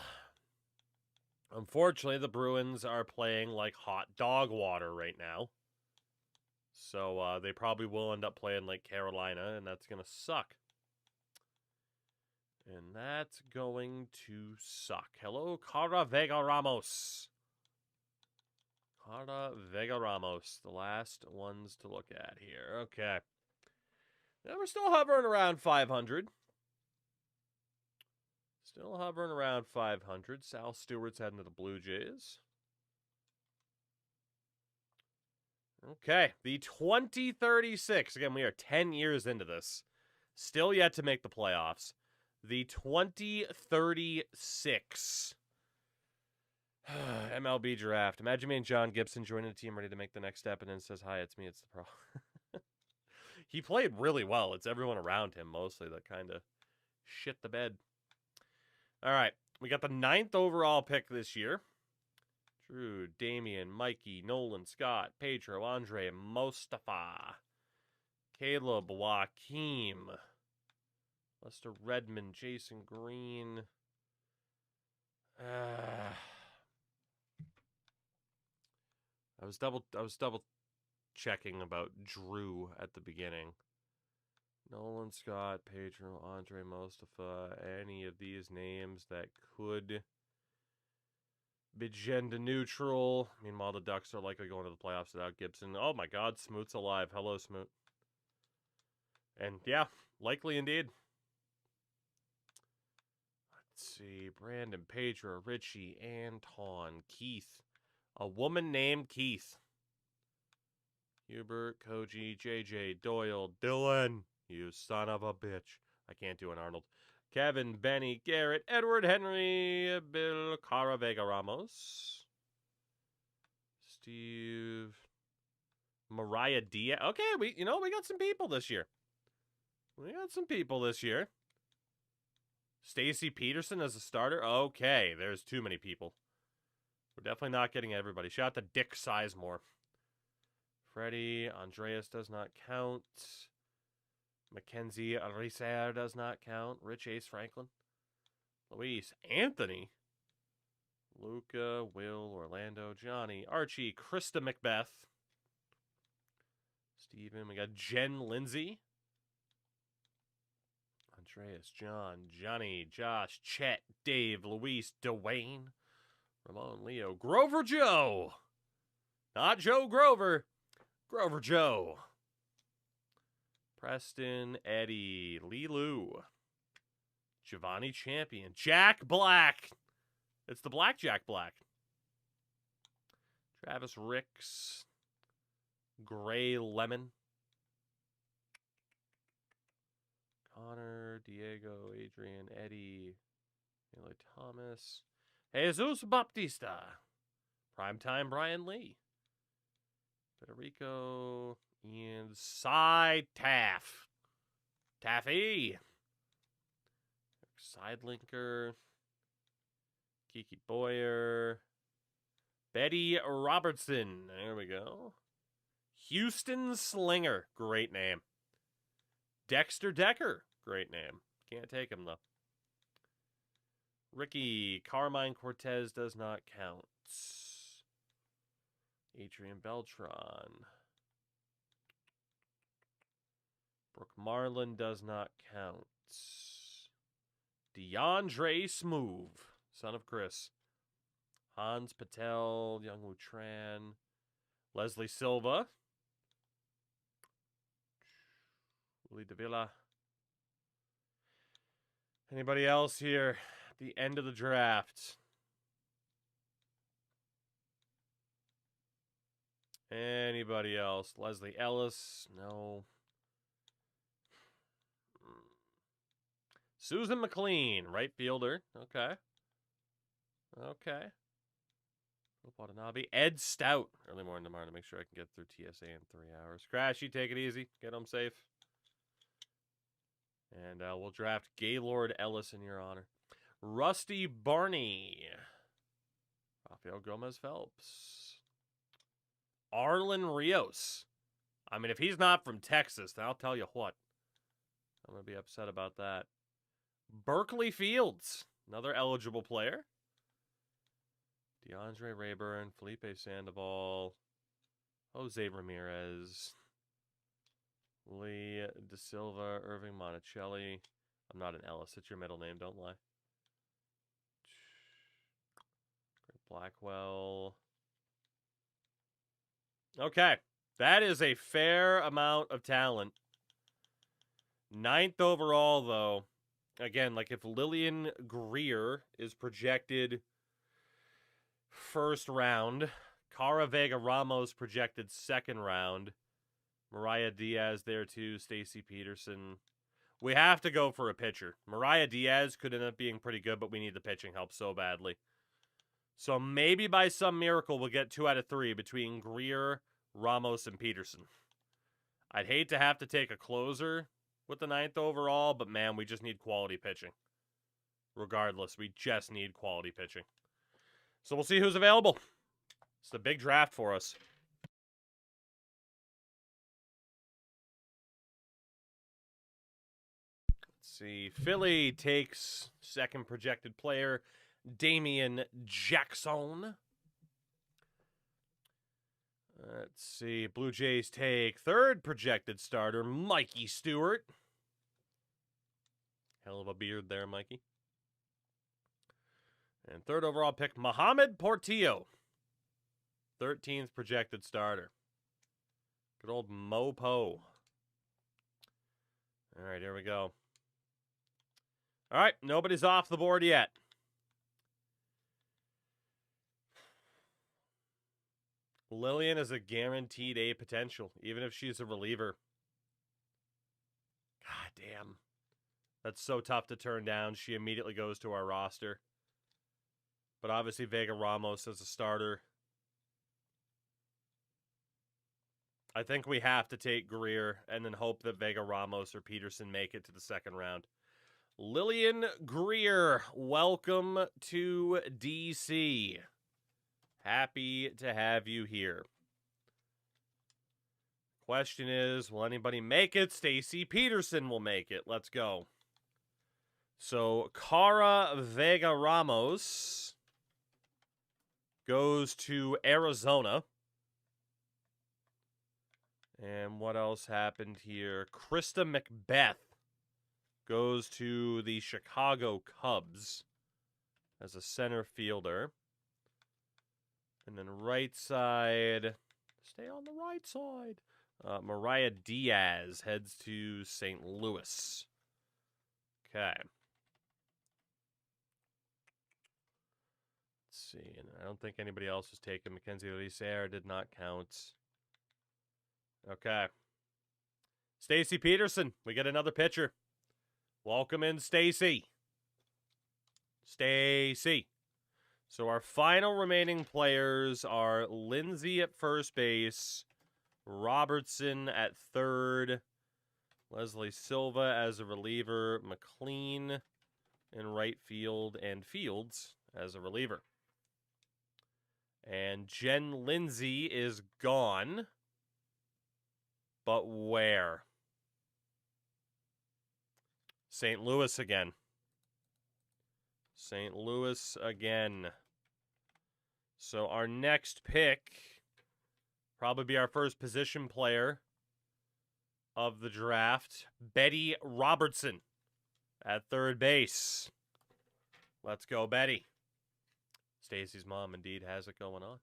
Unfortunately, the Bruins are playing like hot dog water right now. So they probably will end up playing like Carolina, and that's going to suck. And that's going to suck. Hello, Cara Vega Ramos. Cara Vega Ramos, the last ones to look at here. Okay. Now we're still hovering around 500. Still hovering around 500. Sal Stewart's heading to the Blue Jays. Okay, the 2036. Again, we are 10 years into this. Still yet to make the playoffs. The 2036 MLB draft. Imagine me and John Gibson joining the team ready to make the next step and then says, hi, it's me, it's the pro. He played really well. It's everyone around him mostly that kind of shit the bed. All right, we got the 9th overall pick this year. Drew, Damian, Mikey, Nolan, Scott, Pedro, Andre, Mostafa, Caleb, Joaquim, Lester Redmond, Jason Green. I was double checking about Drew at the beginning. Nolan, Scott, Pedro, Andre, Mostafa, any of these names that could be gender neutral. Meanwhile, the Ducks are likely going to the playoffs without Gibson. Oh my God, Smoot's alive. Hello, Smoot. And yeah, likely indeed. Let's see. Brandon, Pedro, Richie, Anton, Keith. A woman named Keith. Hubert, Koji, JJ, Doyle, Dylan. You son of a bitch. I can't do an Arnold. Kevin, Benny, Garrett, Edward, Henry, Bill, Cara Vega Ramos. Steve, Mariah Diaz. Okay, we got some people this year. Stacy Peterson as a starter. Okay, there's too many people. We're definitely not getting everybody. Shout out to Dick Sizemore. Freddie, Andreas does not count. Mackenzie Arisair does not count. Rich Ace Franklin. Luis Anthony. Luca, Will, Orlando, Johnny, Archie, Krista Macbeth. Steven, we got Jen Lindsay. Andreas, John, Johnny, Josh, Chet, Dave, Luis, Dwayne, Ramon, Leo, Grover Joe. Not Joe Grover. Grover Joe. Preston, Eddie, Lee Lou, Giovanni Champion, Jack Black. It's the Jack Black. Travis Ricks, Gray Lemon. Adrian, Eddie, Eli Thomas, Jesus Baptista, Primetime Brian Lee, Federico, Ian, Cy Taff, Taffy, Sidelinker, Kiki Boyer, Betty Robertson. There we go. Houston Slinger. Great name. Dexter Decker. Great name. Can't take him, though. Ricky. Carmine Cortez does not count. Adrian Beltran. Brooke Marlin does not count. DeAndre Smoove. Son of Chris. Hans Patel. Youngwoo Tran. Leslie Silva. Willie Davila. Anybody else here at the end of the draft? Anybody else? Leslie Ellis? No. Susan McLean, right fielder. Okay. Okay. Watanabe. Ed Stout. Early morning tomorrow to make sure I can get through TSA in 3 hours. Crashy, take it easy. Get home safe. And we'll draft Gaylord Ellis in your honor. Rusty Barney. Rafael Gomez Phelps. Arlen Rios. I mean, if he's not from Texas, then I'll tell you what. I'm going to be upset about that. Berkeley Fields. Another eligible player. DeAndre Rayburn, Felipe Sandoval, Jose Ramirez, Lee De Silva, Irving Monticelli. I'm not an Ellis. It's your middle name. Don't lie. Blackwell. Okay. That is a fair amount of talent. 9th overall, though. Again, like if Lillian Greer is projected first round, Cara Vega Ramos projected second round, Mariah Diaz there too, Stacy Peterson. We have to go for a pitcher. Mariah Diaz could end up being pretty good, but we need the pitching help so badly. So maybe by some miracle we'll get 2 out of 3 between Greer, Ramos, and Peterson. I'd hate to have to take a closer with the 9th overall, but man, we just need quality pitching. Regardless, we just need quality pitching. So we'll see who's available. It's a big draft for us. Let's see. Philly takes second projected player, Damian Jackson. Let's see. Blue Jays take third projected starter, Mikey Stewart. Hell of a beard there, Mikey. And third overall pick, Mohamed Portillo. 13th projected starter. Good old Mopo. All right, here we go. All right, nobody's off the board yet. Lillian is a guaranteed A potential, even if she's a reliever. God damn. That's so tough to turn down. She immediately goes to our roster. But obviously Vega Ramos as a starter. I think we have to take Greer and then hope that Vega Ramos or Peterson make it to the second round. Lillian Greer, welcome to DC. Happy to have you here. Question is, will anybody make it? Stacy Peterson will make it. Let's go. So, Cara Vega Ramos goes to Arizona. And what else happened here? Krista Macbeth goes to the Chicago Cubs as a center fielder. And then right side, stay on the right side. Mariah Diaz heads to St. Louis. Okay. Let's see. And I don't think anybody else was taken. Mackenzie Olisaire did not count. Okay. Stacy Peterson. We get another pitcher. Welcome in, Stacy. Stacy. So our final remaining players are Lindsay at first base, Robertson at third, Leslie Silva as a reliever, McLean in right field, and Fields as a reliever. And Jen Lindsay is gone. But where? St. Louis again. St. Louis again. So our next pick, probably be our first position player of the draft, Betty Robertson at third base. Let's go, Betty. Stacy's mom indeed has it going on.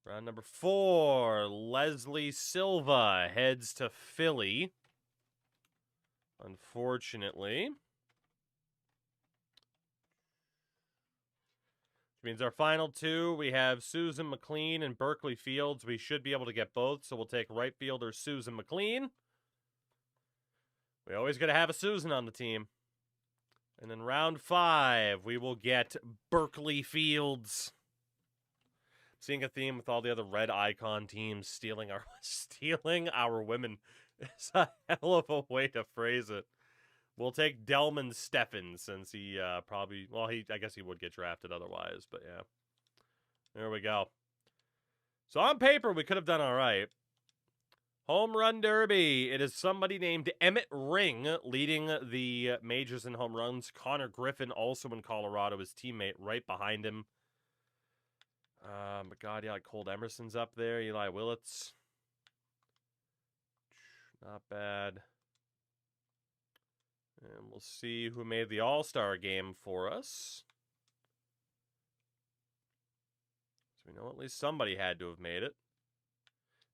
Round number 4, Leslie Silva heads to Philly. Unfortunately. Which means our final 2, we have Susan McLean and Berkeley Fields. We should be able to get both, so we'll take right fielder Susan McLean. We always got to have a Susan on the team. And then round 5, we will get Berkeley Fields. Seeing a theme with all the other red icon teams stealing our women. It's a hell of a way to phrase it. We'll take Delman Steffen since he probably... Well, I guess he would get drafted otherwise, but yeah. There we go. So on paper, we could have done all right. Home Run Derby. It is somebody named Emmett Ring leading the majors in home runs. Connor Griffin, also in Colorado, his teammate, right behind him. But God, yeah, like Colt Emerson's up there. Eli Willits. Not bad. And we'll see who made the All-Star game for us. So we know at least somebody had to have made it.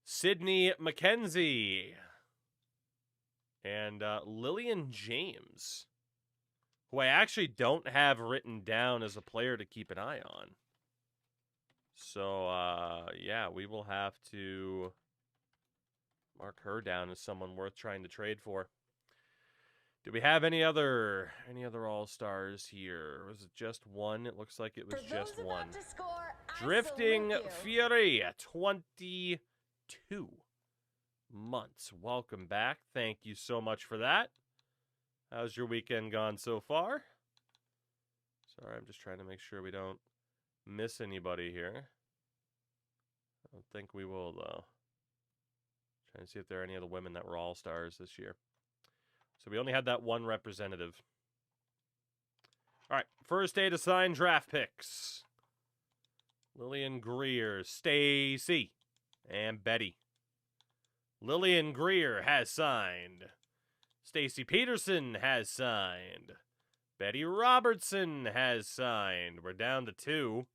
Sydney McKenzie. And Lillian James, who I actually don't have written down as a player to keep an eye on. So, yeah, we will have to mark her down as someone worth trying to trade for. Do we have any other All-Stars here? Or was it just one? It looks like it was just one. Drifting Fury, 22 months. Welcome back. Thank you so much for that. How's your weekend gone so far? Sorry, I'm just trying to make sure we don't miss anybody here. I don't think we will, though. Trying to see if there are any other women that were All-Stars this year. So we only had that one representative. All right, first day to sign draft picks. Lillian Greer, Stacy, and Betty. Lillian Greer has signed. Stacy Peterson has signed. Betty Robertson has signed. We're down to 2.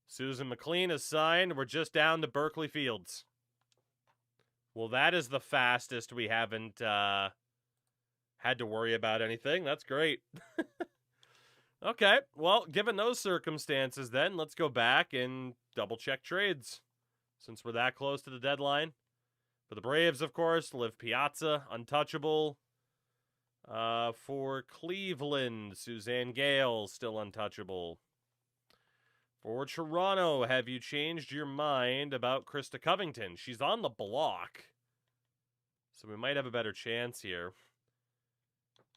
Susan McLean has signed. We're just down to Berkeley Fields. Well, that is the fastest we haven't had to worry about anything. That's great. Okay, well, given those circumstances then, let's go back and double-check trades, since we're that close to the deadline. For the Braves, of course, Liv Piazza, untouchable. For Cleveland, Suzanne Gale, still untouchable. For Toronto, have you changed your mind about Krista Covington? She's on the block, so we might have a better chance here.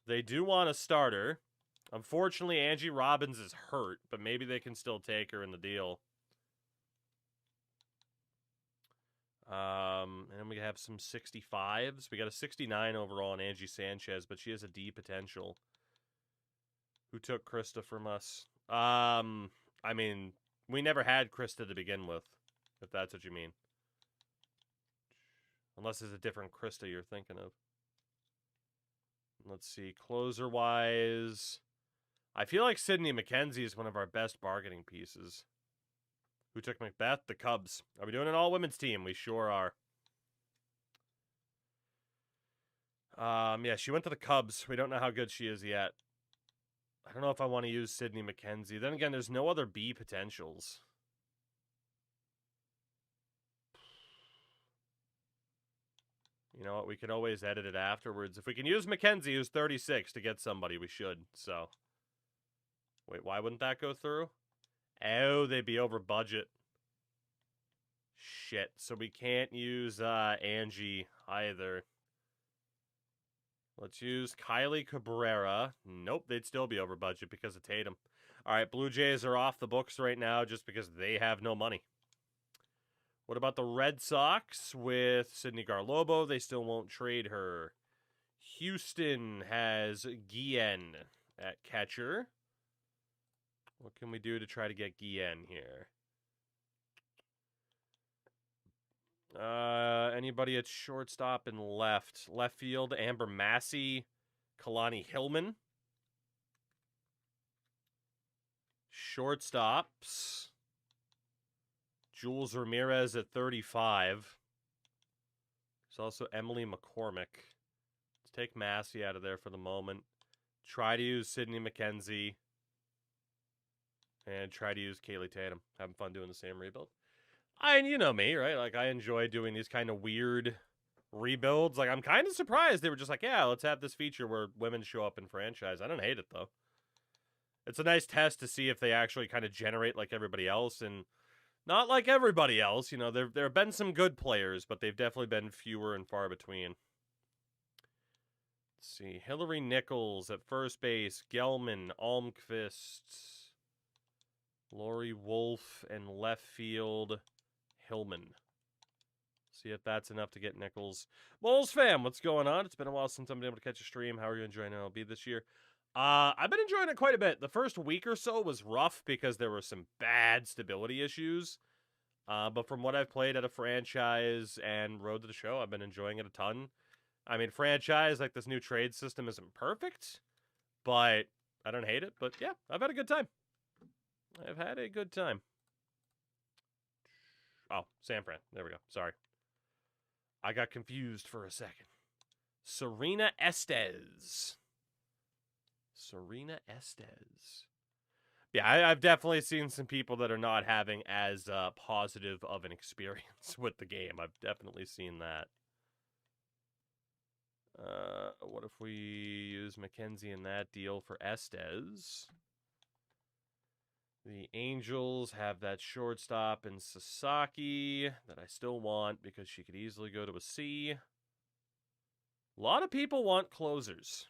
They do want a starter. Unfortunately, Angie Robbins is hurt, but maybe they can still take her in the deal. And we have some 65s. We got a 69 overall on Angie Sanchez, but she has a D potential. Who took Krista from us? I mean, we never had Krista to begin with, if that's what you mean. Unless it's a different Krista you're thinking of. Let's see, closer-wise, I feel like Sydney McKenzie is one of our best bargaining pieces. Who took Macbeth? The Cubs. Are we doing an all-women's team? We sure are. Yeah, she went to the Cubs. We don't know how good she is yet. I don't know if I want to use Sydney McKenzie. Then again, there's no other B potentials. You know what? We can always edit it afterwards. If we can use McKenzie, who's 36, to get somebody, we should. So, wait, why wouldn't that go through? Oh, they'd be over budget. Shit. So we can't use Angie either. Let's use Kylie Cabrera. Nope, they'd still be over budget because of Tatum. All right, Blue Jays are off the books right now just because they have no money. What about the Red Sox with Sydney Garlobo? They still won't trade her. Houston has Guillen at catcher. What can we do to try to get Guillen here? Anybody at shortstop and left? Left field, Amber Massey, Kalani Hillman. Shortstops, Jules Ramirez at 35. There's also Emily McCormick. Let's take Massey out of there for the moment. Try to use Sydney McKenzie. And try to use Kaylee Tatum. Having fun doing the same rebuild. And you know me, right? Like, I enjoy doing these kind of weird rebuilds. Like, I'm kind of surprised they were just like, yeah, let's have this feature where women show up in franchise. I don't hate it, though. It's a nice test to see if they actually kind of generate like everybody else. And not like everybody else. You know, there have been some good players, but they've definitely been fewer and far between. Let's see. Hillary Nichols at first base. Gelman, Almquist, Lori Wolf, and left field, Hillman. See if that's enough to get Nichols. Moles fam, what's going on? It's been a while since I've been able to catch a stream. How are you enjoying MLB this year? I've been enjoying it quite a bit. The first week or so was rough because there were some bad stability issues. But from what I've played at a franchise and Road to the Show, I've been enjoying it a ton. I mean, franchise, like this new trade system isn't perfect, but I don't hate it. But yeah, I've had a good time. I've had a good time. Oh, San Fran. There we go. Sorry. I got confused for a second. Serena Estes. Serena Estes. Yeah, I've definitely seen some people that are not having as positive of an experience with the game. I've definitely seen that. What if we use McKenzie in that deal for Estes? The Angels have that shortstop in Sasaki that I still want because she could easily go to a C. A lot of people want closers.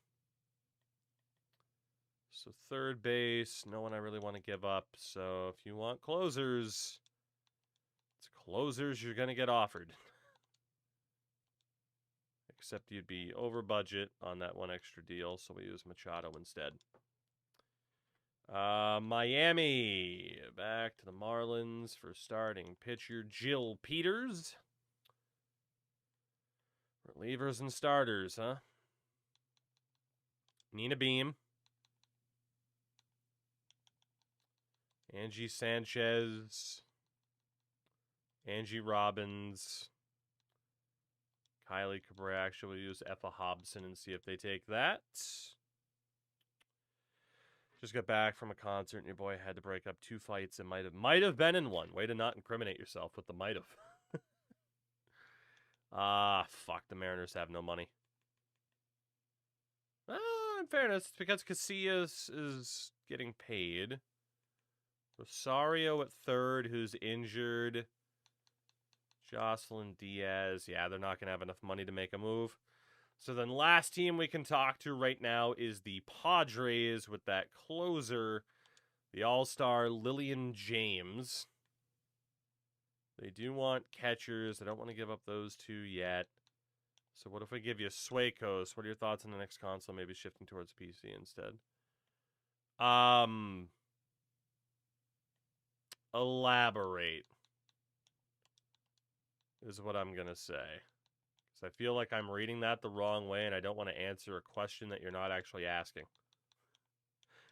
So third base, no one I really want to give up. So if you want closers, it's closers you're going to get offered. Except you'd be over budget on that one extra deal, so we use Machado instead. Miami, back to the Marlins for starting pitcher Jill Peters. Relievers and starters, huh? Nina Beam. Angie Sanchez. Angie Robbins. Kylie Cabrera. Actually, we'll use Effa Hobson and see if they take that. Just got back from a concert and your boy had to break up 2 fights and might have been in one. Way to not incriminate yourself with the might have. Fuck. The Mariners have no money. In fairness, it's because Casillas is getting paid. Rosario at third, who's injured. Jocelyn Diaz. Yeah, they're not going to have enough money to make a move. So then last team we can talk to right now is the Padres with that closer, the all-star Lillian James. They do want catchers. I don't want to give up those 2 yet. So what if we give you Suecos? What are your thoughts on the next console? Maybe shifting towards PC instead. Elaborate is what I'm going to say. Because I feel like I'm reading that the wrong way, and I don't want to answer a question that you're not actually asking.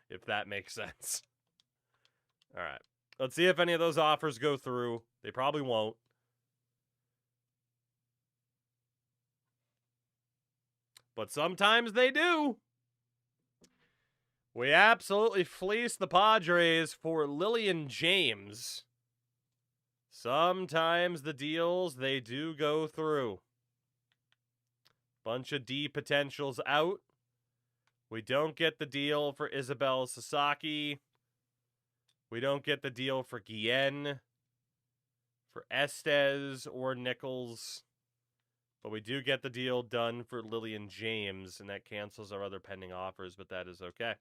If that makes sense. All right. Let's see if any of those offers go through. They probably won't. But sometimes they do. We absolutely fleeced the Padres for Lillian James. Sometimes the deals, they do go through. Bunch of D potentials out. We don't get the deal for Isabel Sasaki. We don't get the deal for Guillen, for Estes or Nichols. But we do get the deal done for Lillian James, and that cancels our other pending offers, but that is okay.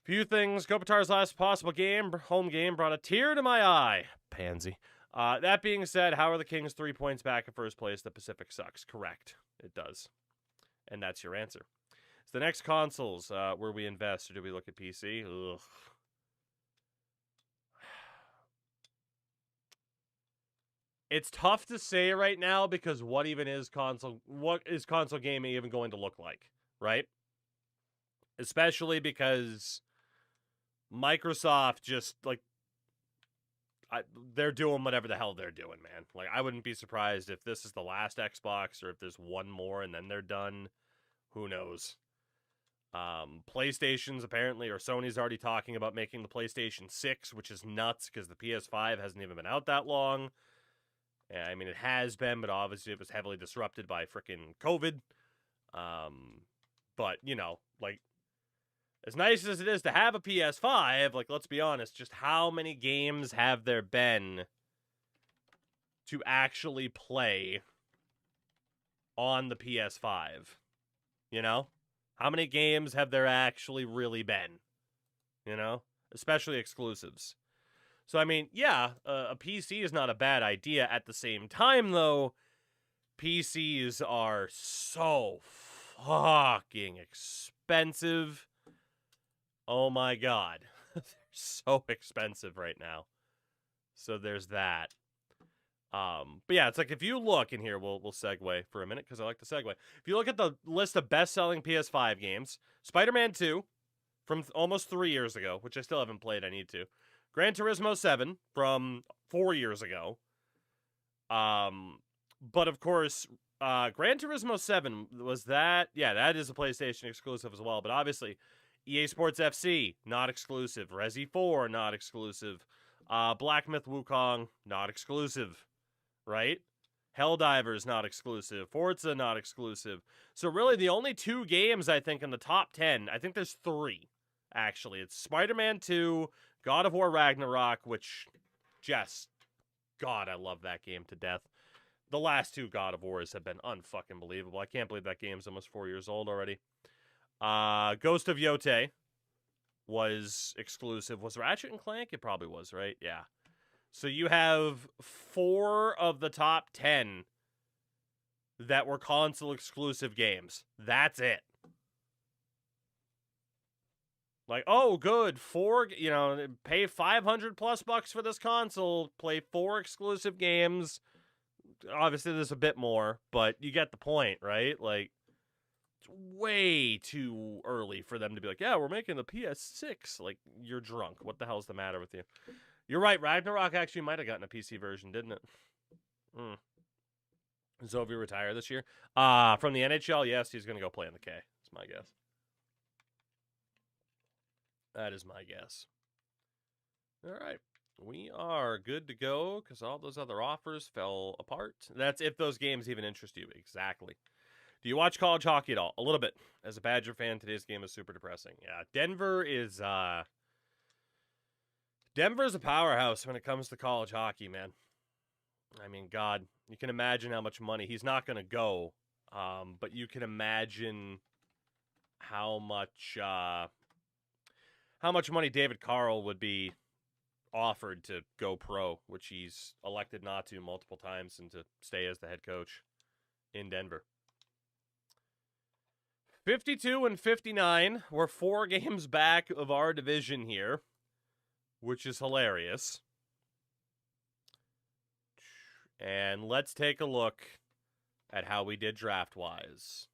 Few things. Kopitar's last possible game, home game, brought a tear to my eye. Pansy. That being said, how are the Kings 3 points back in first place? The Pacific sucks. Correct. It does. And that's your answer. So the next consoles, where we invest, or do we look at PC? Ugh. It's tough to say right now because what is console gaming even going to look like, right? Especially because Microsoft just, like, they're doing whatever the hell they're doing, man. Like, I wouldn't be surprised if this is the last Xbox or if there's one more and then they're done. Who knows? PlayStation's apparently, or Sony's already talking about making the PlayStation 6, which is nuts because the PS5 hasn't even been out that long. Yeah, I mean, it has been, but obviously it was heavily disrupted by freaking COVID. But, you know, like, as nice as it is to have a PS5, like, let's be honest, just how many games have there been to actually play on the PS5? You know? How many games have there actually really been? You know? Especially exclusives. So, I mean, yeah, a PC is not a bad idea. At the same time, though, PCs are so fucking expensive. Oh my god. They're so expensive right now. So there's that. But yeah, it's like if you look in here, we'll segue for a minute because I like to segue. If you look at the list of best-selling PS5 games, Spider-Man 2 from almost 3 years ago, which I still haven't played, I need to. Gran Turismo 7 from 4 years ago. But of course, Gran Turismo 7 was that... Yeah, that is a PlayStation exclusive as well. But obviously, EA Sports FC, not exclusive. Resi 4, not exclusive. Black Myth Wukong, not exclusive. Right? Helldivers, not exclusive. Forza, not exclusive. So really, the only 2 games, I think, in the top 10... I think there's 3, actually. It's Spider-Man 2... God of War Ragnarok, which, just, God, I love that game to death. The last 2 God of Wars have been unfucking believable. I can't believe that game's almost 4 years old already. Ghost of Yotei was exclusive. Was Ratchet and Clank? It probably was, right? Yeah. So you have 4 of the top 10 that were console exclusive games. That's it. Like, oh, good, 4, you know, pay $500+ for this console, play 4 exclusive games. Obviously, there's a bit more, but you get the point, right? Like, it's way too early for them to be like, yeah, we're making the PS6. Like, you're drunk. What the hell's the matter with you? You're right, Ragnarok actually might have gotten a PC version, didn't it? Zovi retire this year? From the NHL, yes, he's going to go play in the K. That's my guess. That is my guess. All right. We are good to go because all those other offers fell apart. That's if those games even interest you. Exactly. Do you watch college hockey at all? A little bit. As a Badger fan, today's game is super depressing. Yeah, Denver's a powerhouse when it comes to college hockey, man. I mean, God, you can imagine how much money. He's not going to go, but you can imagine how much money David Carl would be offered to go pro, which he's elected not to multiple times, and to stay as the head coach in Denver. 52 and 59. We're 4 games back of our division here, which is hilarious. And let's take a look at how we did draft-wise.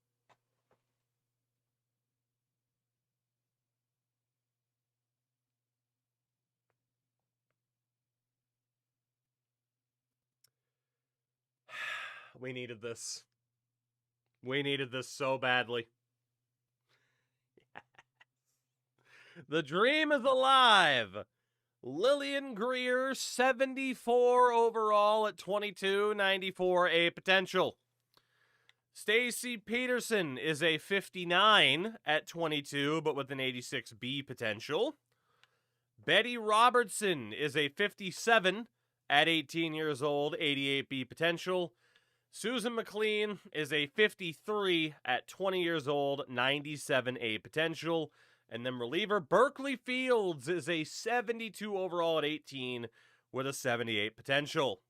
We needed this. We needed this so badly. The dream is alive. Lillian Greer, 74 overall at 22, 94 A potential. Stacy Peterson is a 59 at 22, but with an 86B potential. Betty Robertson is a 57 at 18 years old, 88B potential. Susan McLean is a 53 at 20 years old, 97A potential. And then reliever Berkeley Fields is a 72 overall at 18 with a 78 potential.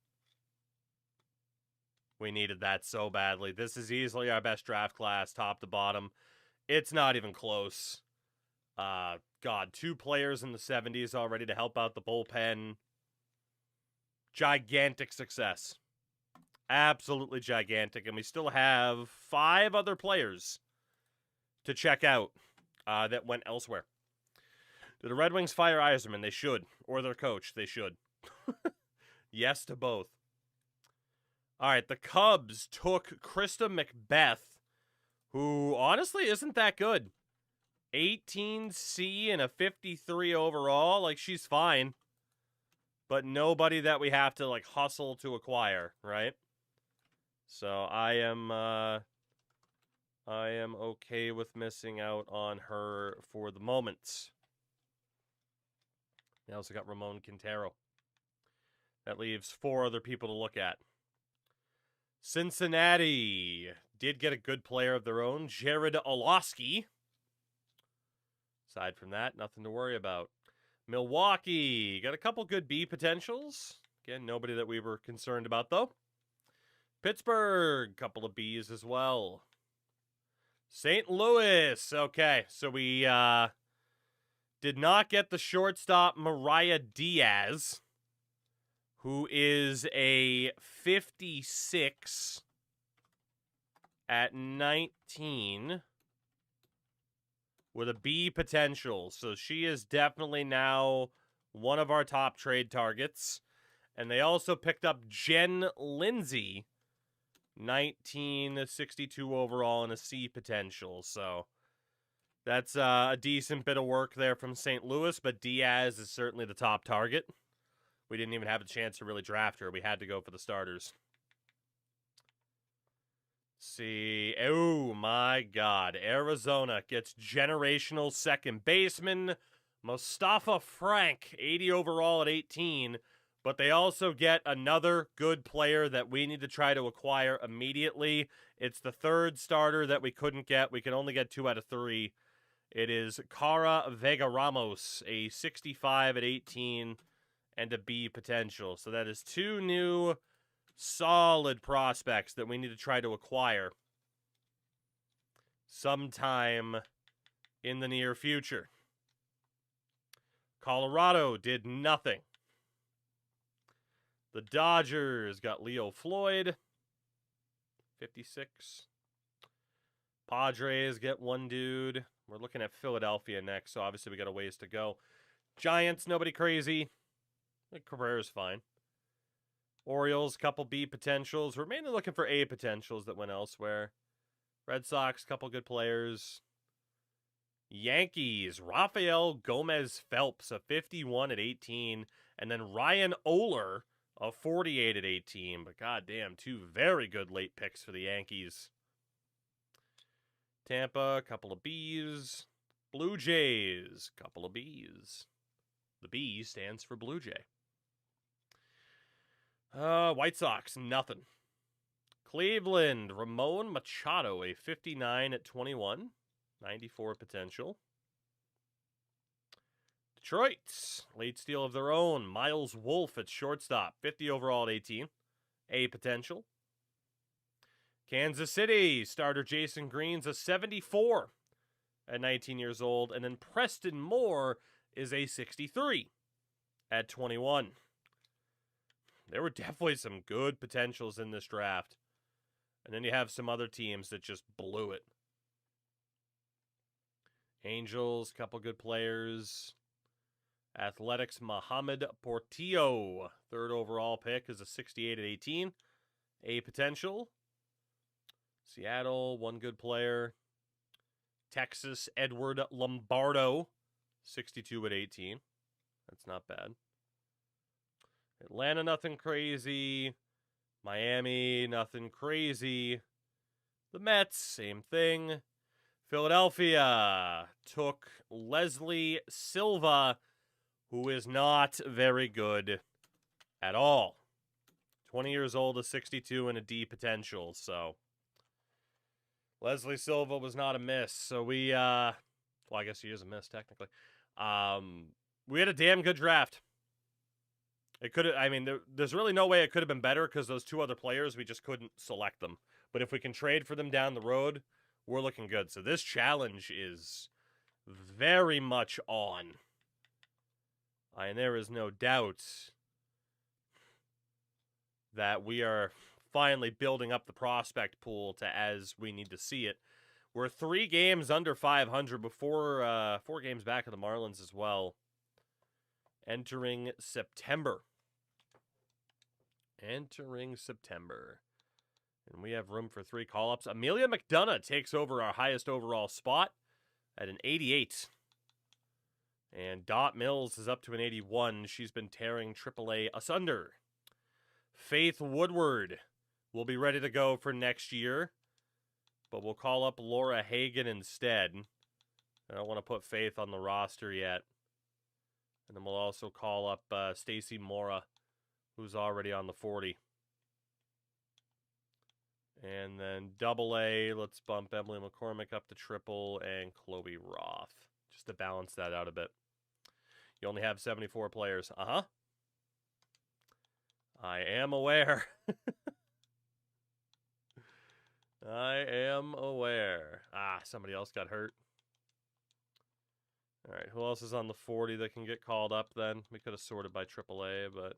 We needed that so badly. This is easily our best draft class, top to bottom. It's not even close. God, 2 players in the 70s already to help out the bullpen. Gigantic success. Absolutely gigantic. And we still have 5 other players to check out that went elsewhere. Did the Red Wings fire Yzerman? They should. Or their coach? They should. Yes to both. All right, the Cubs took Krista Macbeth, who honestly isn't that good. 18C and a 53 overall. Like, she's fine. But nobody that we have to, like, hustle to acquire, right? So I am okay with missing out on her for the moment. We also got Ramon Quintero. That leaves 4 other people to look at. Cincinnati did get a good player of their own, Jared Olowski. Aside from that, nothing to worry about. Milwaukee got a couple good B potentials. Again, nobody that we were concerned about, though. Pittsburgh, couple of Bs as well. St. Louis, okay, so we did not get the shortstop Mariah Diaz, who is a 56 at 19 with a B potential. So she is definitely now one of our top trade targets. And they also picked up Jen Lindsay, 1962 overall and a C potential. So that's a decent bit of work there from St. Louis, but Diaz is certainly the top target. We didn't even have a chance to really draft her. We had to go for the starters. See, oh my God. Arizona gets generational second baseman Mustafa Frank, 80 overall at 18. But they also get another good player that we need to try to acquire immediately. It's the 3rd starter that we couldn't get. We can only get 2 out of 3. It is Cara Vega Ramos, a 65 at 18 and a B potential. So that is 2 new solid prospects that we need to try to acquire sometime in the near future. Colorado did nothing. The Dodgers got Leo Floyd, 56. Padres get 1 dude. We're looking at Philadelphia next, so obviously we got a ways to go. Giants, nobody crazy. I think Cabrera's fine. Orioles, couple B potentials. We're mainly looking for A potentials that went elsewhere. Red Sox, couple good players. Yankees, Rafael Gomez Phelps, a 51 at 18. And then Ryan Oler, a 48 at 18. But goddamn, 2 very good late picks for the Yankees. Tampa, couple of Bs. Blue Jays, couple of Bs. The B stands for Blue Jay. White Sox, nothing. Cleveland, Ramon Machado, a 59 at 21. 94 potential. Detroit, late steal of their own. Miles Wolf at shortstop, 50 overall at 18. A potential. Kansas City, starter Jason Green's a 74 at 19 years old. And then Preston Moore is a 63 at 21. There were definitely some good potentials in this draft. And then you have some other teams that just blew it. Angels, couple good players. Athletics, Mohamed Portillo, 3rd overall pick, is a 68 at 18. A potential. Seattle, 1 good player. Texas, Edward Lombardo, 62 at 18. That's not bad. Atlanta, nothing crazy. Miami, nothing crazy. The Mets, same thing. Philadelphia took Leslie Silva, who is not very good at all. 20 years old, a 62, and a D potential, so Leslie Silva was not a miss. So we, well, I guess he is a miss, technically. We had a damn good draft. It could have, I mean, there's really no way it could have been better because those two other players, we just couldn't select them. But if we can trade for them down the road, we're looking good. So this challenge is very much on. And there is no doubt that we are finally building up the prospect pool to as we need to see it. We're 3 games under 500 before 4 games back of the Marlins as well. Entering September. And we have room for 3 call-ups. Amelia McDonough takes over our highest overall spot at an 88. And Dot Mills is up to an 81. She's been tearing AAA asunder. Faith Woodward will be ready to go for next year. But we'll call up Laura Hagan instead. I don't want to put Faith on the roster yet. And then we'll also call up Stacy Mora, who's already on the 40. And then AA, let's bump Emily McCormick up to triple and Chloe Roth, just to balance that out a bit. You only have 74 players. I am aware. I am aware. Somebody else got hurt. All right, who else is on the 40 that can get called up then? We could have sorted by AAA, but...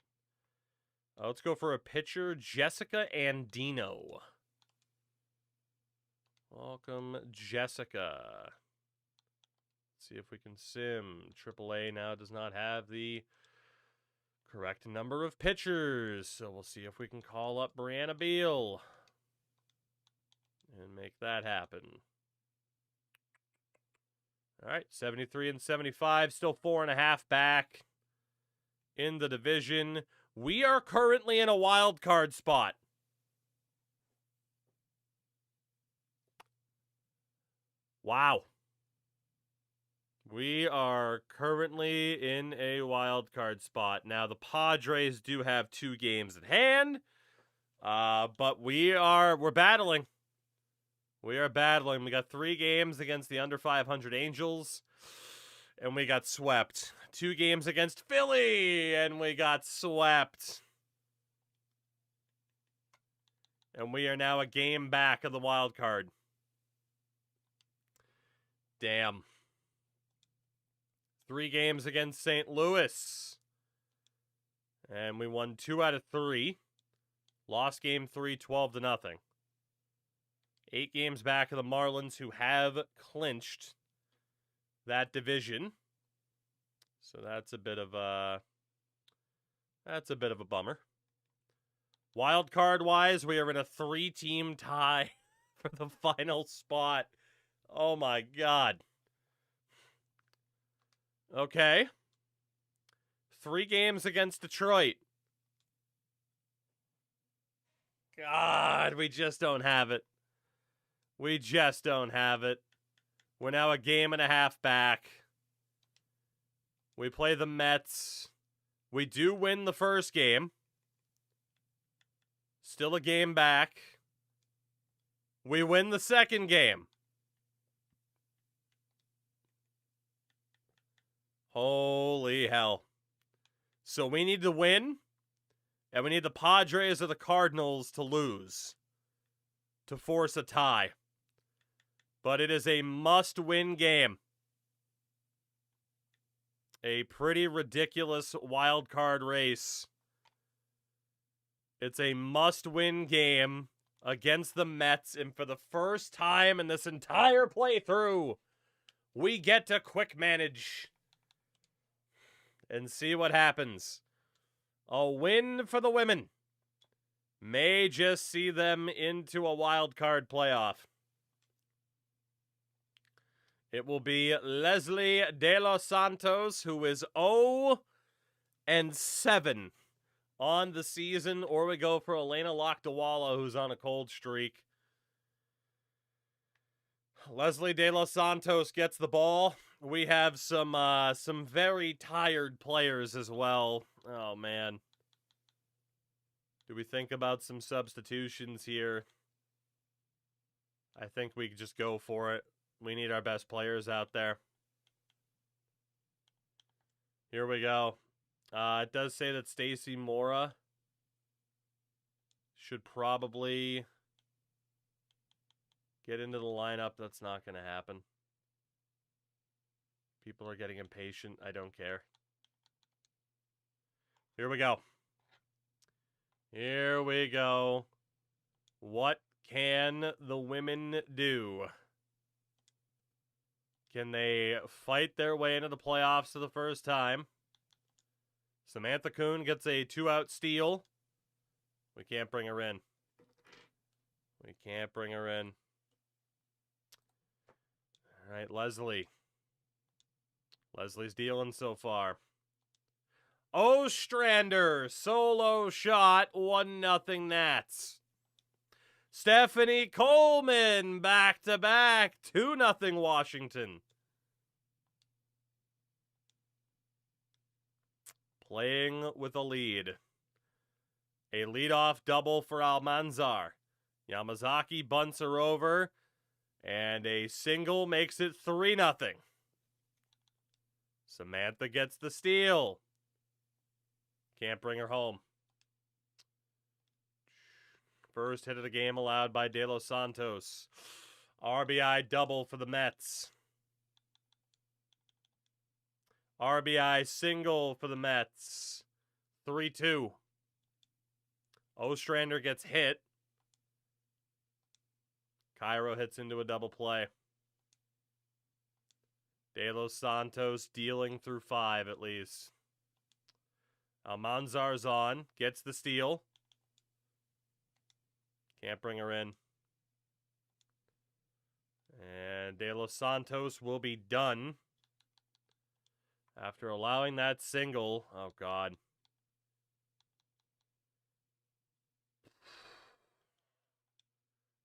let's go for a pitcher, Jessica Andino. Welcome, Jessica. Let's see if we can sim. AAA now does not have the correct number of pitchers, so we'll see if we can call up Brianna Beal and make that happen. All right, 73 and 75, still 4.5 back in the division. We are currently in a wild card spot. Wow. We are currently in a wild card spot. Now, the Padres do have 2 games at hand, but we're battling. We are battling. We got 3 games against the under 500 Angels, and we got swept. 2 games against Philly, and we got swept. And we are now a game back of the wild card. Damn. 3 games against St. Louis. And we won 2 out of 3. Lost game 3, 12-0. 8 games back of the Marlins, who have clinched that division. So that's a bit of a bummer. Wild card wise, we are in a 3-team tie for the final spot. Oh my God. Okay. 3 games against Detroit. God, we just don't have it. We just don't have it. We're now a game and a half back. We play the Mets. We do win the first game. Still a game back. We win the second game. Holy hell. So we need to win, and we need the Padres or the Cardinals to lose to force a tie. But it is a must-win game. A pretty ridiculous wild card race. It's a must-win game against the Mets, and for the first time in this entire playthrough, we get to quick manage and see what happens. A win for the women may just see them into a wild card playoff. It will be Leslie De Los Santos, who is 0-7 on the season, or we go for Elena Lakdawala, who's on a cold streak. Leslie De Los Santos gets the ball. We have some very tired players as well. Oh, man. Do we think about some substitutions here? I think we could just go for it. We need our best players out there. Here we go. It does say that Stacy Mora should probably get into the lineup. That's not going to happen. People are getting impatient. I don't care. Here we go. Here we go. What can the women do? Can they fight their way into the playoffs for the first time? Samantha Kuhn gets a 2-out steal. We can't bring her in. We can't bring her in. All right, Leslie. Leslie's dealing so far. Ostrander, solo shot, 1-0 Nats. Stephanie Coleman, back-to-back, 2-0 Washington. Playing with a lead. A leadoff double for Almanzar. Yamazaki bunts her over, and a single makes it 3-0. Samantha gets the steal. Can't bring her home. First hit of the game allowed by De Los Santos. RBI double for the Mets. RBI single for the Mets. 3-2. Ostrander gets hit. Cairo hits into a double play. De Los Santos dealing through 5 at least. Almanzar's on. Gets the steal. Can't bring her in. And De Los Santos will be done after allowing that single. Oh, God.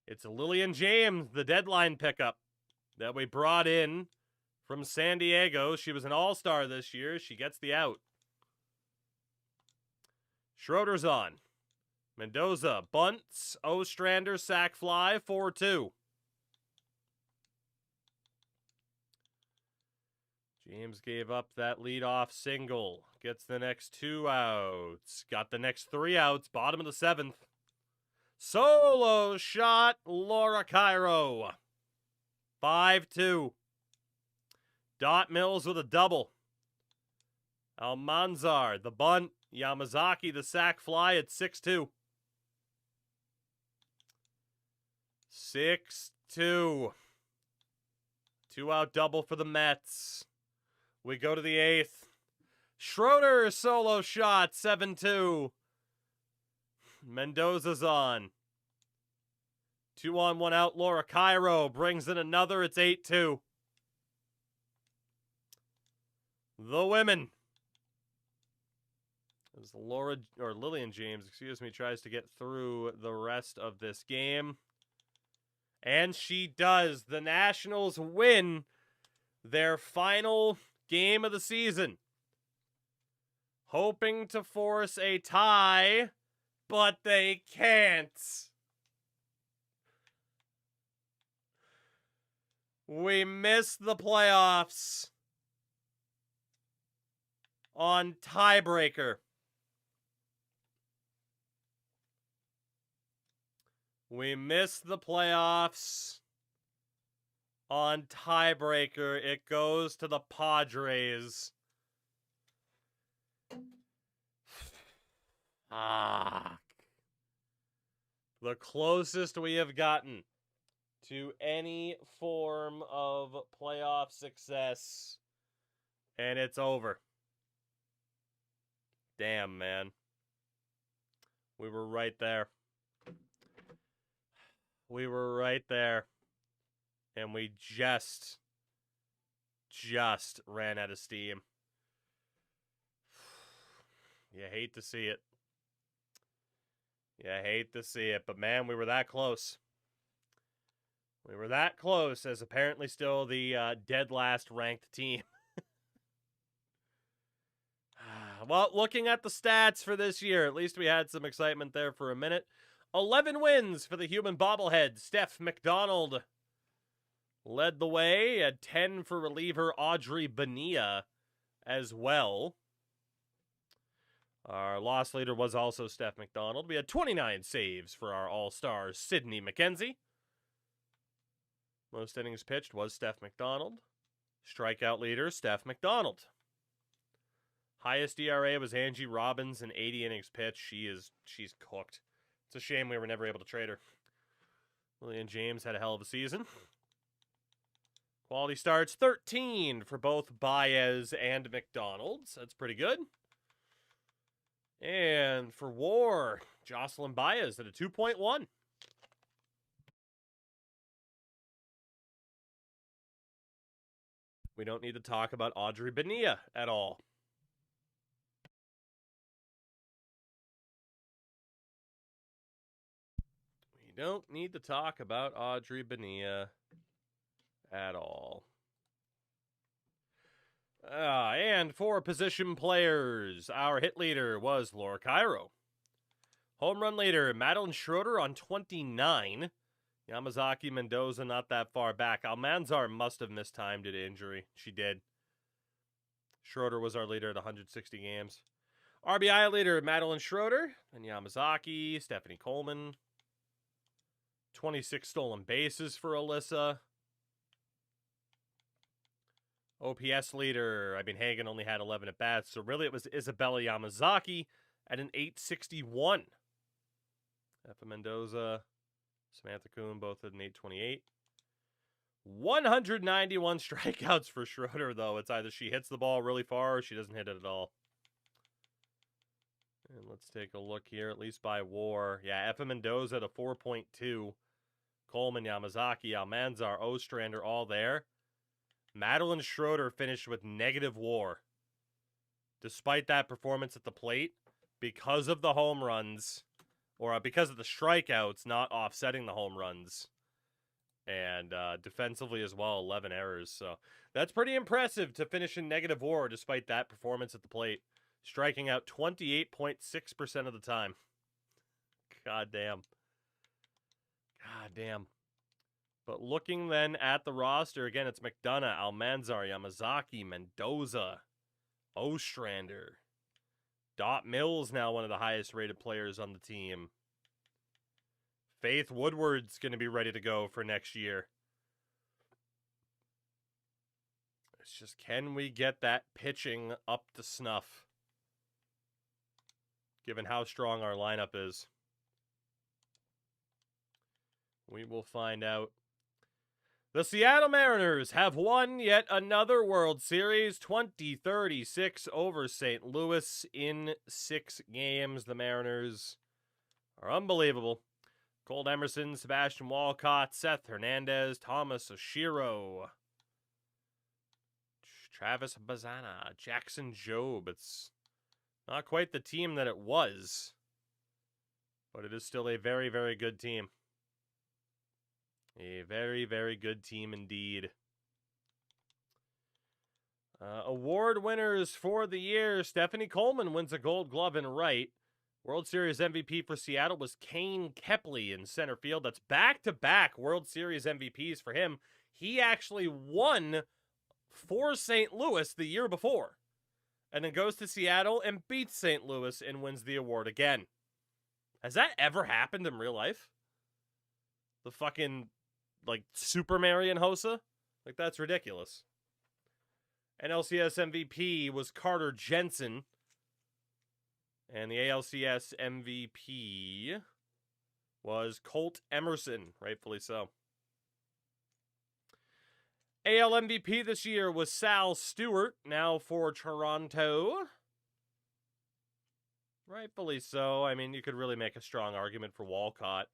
It's Lillian James, the deadline pickup that we brought in from San Diego. She was an all-star this year. She gets the out. Schroeder's on. Mendoza bunts. Ostrander sac fly. 4-2. James gave up that leadoff single. Gets the next 2 outs. Got the next 3 outs. Bottom of the 7th. Solo shot. Laura Cairo. 5-2. Dot Mills with a double. Almanzar, the bunt. Yamazaki, the sac fly at 6-2. 6-2. 2-out double for the Mets. We go to the 8th. Schroeder, solo shot, 7-2. Mendoza's on. 2 on, 1 out. Laura Cairo brings in another. It's 8-2. The women. As Lillian James, tries to get through the rest of this game. And she does. The Nationals win their final game of the season. Hoping to force a tie, but they can't. We missed the playoffs on tiebreaker. We missed the playoffs on tiebreaker. It goes to the Padres. The closest we have gotten to any form of playoff success, and it's over. Damn, man. We were right there. We were right there. And we just ran out of steam. You hate to see it. You hate to see it. But, man, we were that close. We were that close as apparently still the dead last ranked team. Well, looking at the stats for this year, at least we had some excitement there for a minute. 11 wins for the human bobblehead. Steph McDonald led the way at 10 for reliever Audrey Bonilla as well. Our loss leader was also Steph McDonald. We had 29 saves for our all-star Sydney McKenzie. Most innings pitched was Steph McDonald. Strikeout leader, Steph McDonald. Highest ERA was Angie Robbins in 80 innings pitched. She's cooked. It's a shame we were never able to trade her. Lillian James had a hell of a season. Quality starts, 13 for both Baez and McDonald's. That's pretty good. And for WAR, Jocelyn Baez at a 2.1. We don't need to talk about Audrey Bonilla at all. We don't need to talk about Audrey Bonilla at all. And for position players, our hit leader was Laura Cairo. Home run leader, Madeline Schroeder on 29. Yamazaki Mendoza not that far back. Almanzar must have missed time due to injury. She did. Schroeder was our leader at 160 games. RBI leader, Madeline Schroeder. And Yamazaki, Stephanie Coleman. 26 stolen bases for Alyssa. OPS leader, Hagen only had 11 at-bats, so really it was Isabella Yamazaki at an 861. Effa Mendoza, Samantha Kuhn both at an 828. 191 strikeouts for Schroeder, though. It's either she hits the ball really far or she doesn't hit it at all. And let's take a look here, at least by WAR. Yeah, Effa Mendoza at a 4.2. Coleman, Yamazaki, Almanzar, Ostrander, all there. Madeline Schroeder finished with negative WAR. Despite that performance at the plate, because of the home runs, or because of the strikeouts not offsetting the home runs, and defensively as well, 11 errors. So that's pretty impressive to finish in negative WAR despite that performance at the plate. Striking out 28.6% of the time. God damn. God damn. But looking then at the roster, again, it's McDonough, Almanzar, Yamazaki, Mendoza, Ostrander. Dot Mills now one of the highest rated players on the team. Faith Woodward's going to be ready to go for next year. It's just, can we get that pitching up to snuff? Given how strong our lineup is. We will find out. The Seattle Mariners have won yet another World Series, 20-36 over St. Louis in 6 games. The Mariners are unbelievable. Cole Emerson, Sebastian Walcott, Seth Hernandez, Thomas Oshiro, Travis Bazana, Jackson Jobe. It's not quite the team that it was, but it is still a very, very good team. A very, very good team indeed. Award winners for the year. Stephanie Coleman wins a Gold Glove in right. World Series MVP for Seattle was Kane Kepley in center field. That's back-to-back World Series MVPs for him. He actually won for St. Louis the year before. And then goes to Seattle and beats St. Louis and wins the award again. Has that ever happened in real life? The fucking, Super Marion Hossa? That's ridiculous. NLCS MVP was Carter Jensen. And the ALCS MVP was Colt Emerson, rightfully so. AL MVP this year was Sal Stewart, now for Toronto. Rightfully so. You could really make a strong argument for Walcott.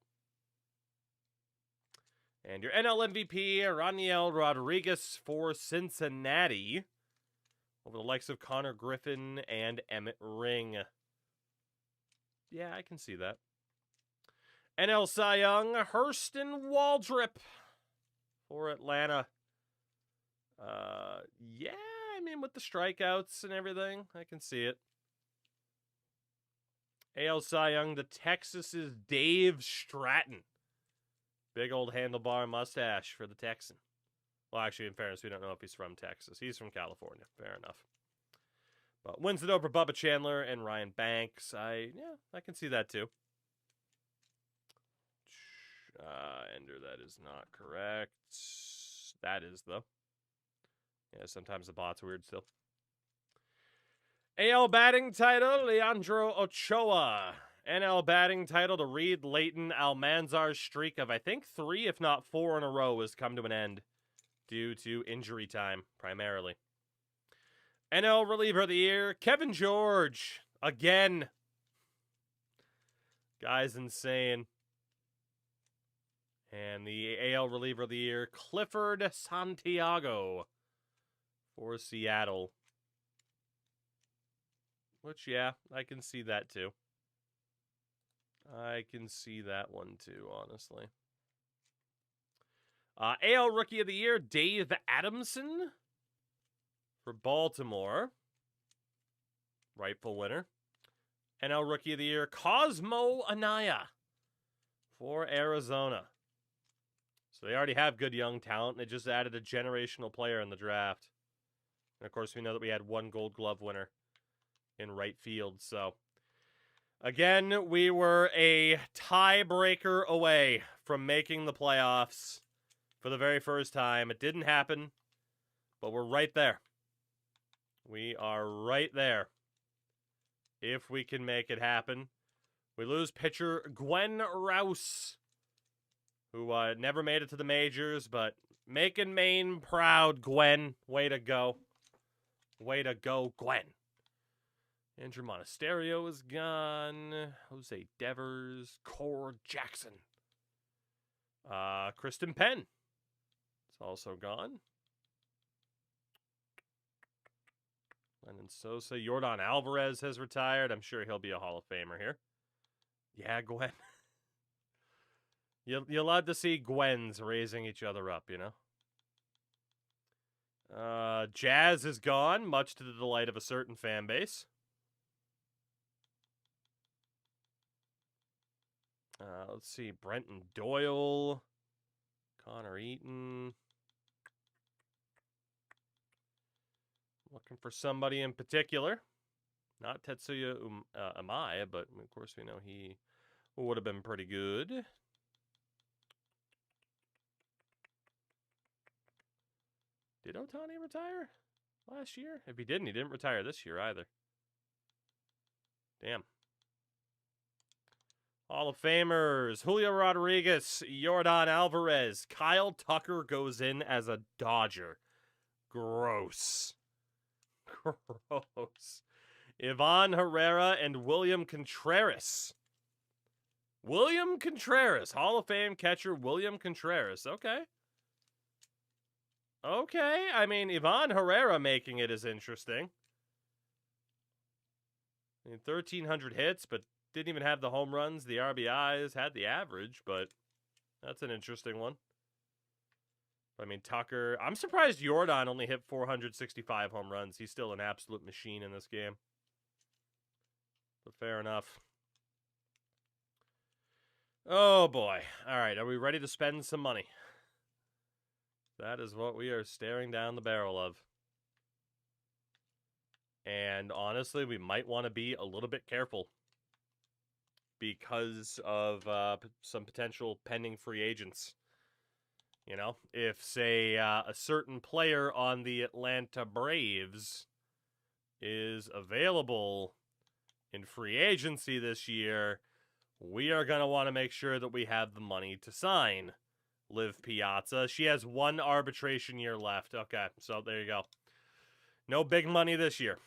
And your NL MVP, Raniel Rodriguez for Cincinnati, over the likes of Connor Griffin and Emmett Ring. Yeah, I can see that. NL Cy Young, Hurston Waldrop. for Atlanta. Yeah, I mean, with the strikeouts and everything, I can see it. AL Cy Young, the Texas's Dave Stratton. Big old handlebar mustache for the Texan. Well, actually, in fairness, we don't know if he's from Texas. He's from California. Fair enough. But wins it over Bubba Chandler and Ryan Banks. I can see that too. Ender, that is not correct. That is, though. Yeah, sometimes the bot's weird still. AL batting title, Leandro Ochoa. NL batting title to Reed Leighton Almanzar's streak of, I think, 3, if not 4 in a row has come to an end due to injury time, primarily. NL reliever of the year, Kevin George. Again. Guy's insane. And the AL reliever of the year, Clifford Santiago for Seattle. Which, yeah, I can see that too. I can see that one too, honestly. AL Rookie of the Year, Dave Adamson for Baltimore. Rightful winner. NL Rookie of the Year, Cosmo Anaya for Arizona. So they already have good young talent. They just added a generational player in the draft. And, of course, we know that we had one Gold Glove winner in right field. So, again, we were a tiebreaker away from making the playoffs for the very first time. It didn't happen, but we're right there. We are right there. If we can make it happen. We lose pitcher Gwen Rouse, who never made it to the majors, but making Maine proud, Gwen. Way to go. Way to go, Gwen. Andrew Monasterio is gone. Jose Devers. Core Jackson. Kristen Penn is also gone. Lennon Sosa. Yordan Alvarez has retired. I'm sure he'll be a Hall of Famer here. Yeah, Gwen. You're allowed to see Gwens raising each other up, you know? Jazz is gone, much to the delight of a certain fan base. Let's see. Brenton Doyle. Connor Eaton. Looking for somebody in particular. Not Tetsuya Amai, but of course we know he would have been pretty good. Did Ohtani retire last year? If he didn't retire this year either. Damn. Hall of Famers. Julio Rodriguez, Yordan Alvarez. Kyle Tucker goes in as a Dodger. Gross. Gross. Ivan Herrera and William Contreras. William Contreras. Hall of Fame catcher William Contreras. Okay. Okay. I mean, Ivan Herrera making it is interesting. I mean, 1,300 hits, but didn't even have the home runs, the RBIs, had the average, but that's an interesting one. I mean, Tucker, I'm surprised Yordan only hit 465 home runs. He's still an absolute machine in this game. But fair enough. Oh, boy. All right, are we ready to spend some money? That is what we are staring down the barrel of. And honestly, we might want to be a little bit careful because of some potential pending free agents. You know, if, say, a certain player on the Atlanta Braves is available in free agency this year, we are going to want to make sure that we have the money to sign Liv Piazza. She has one arbitration year left. Okay, so there you go. No big money this year.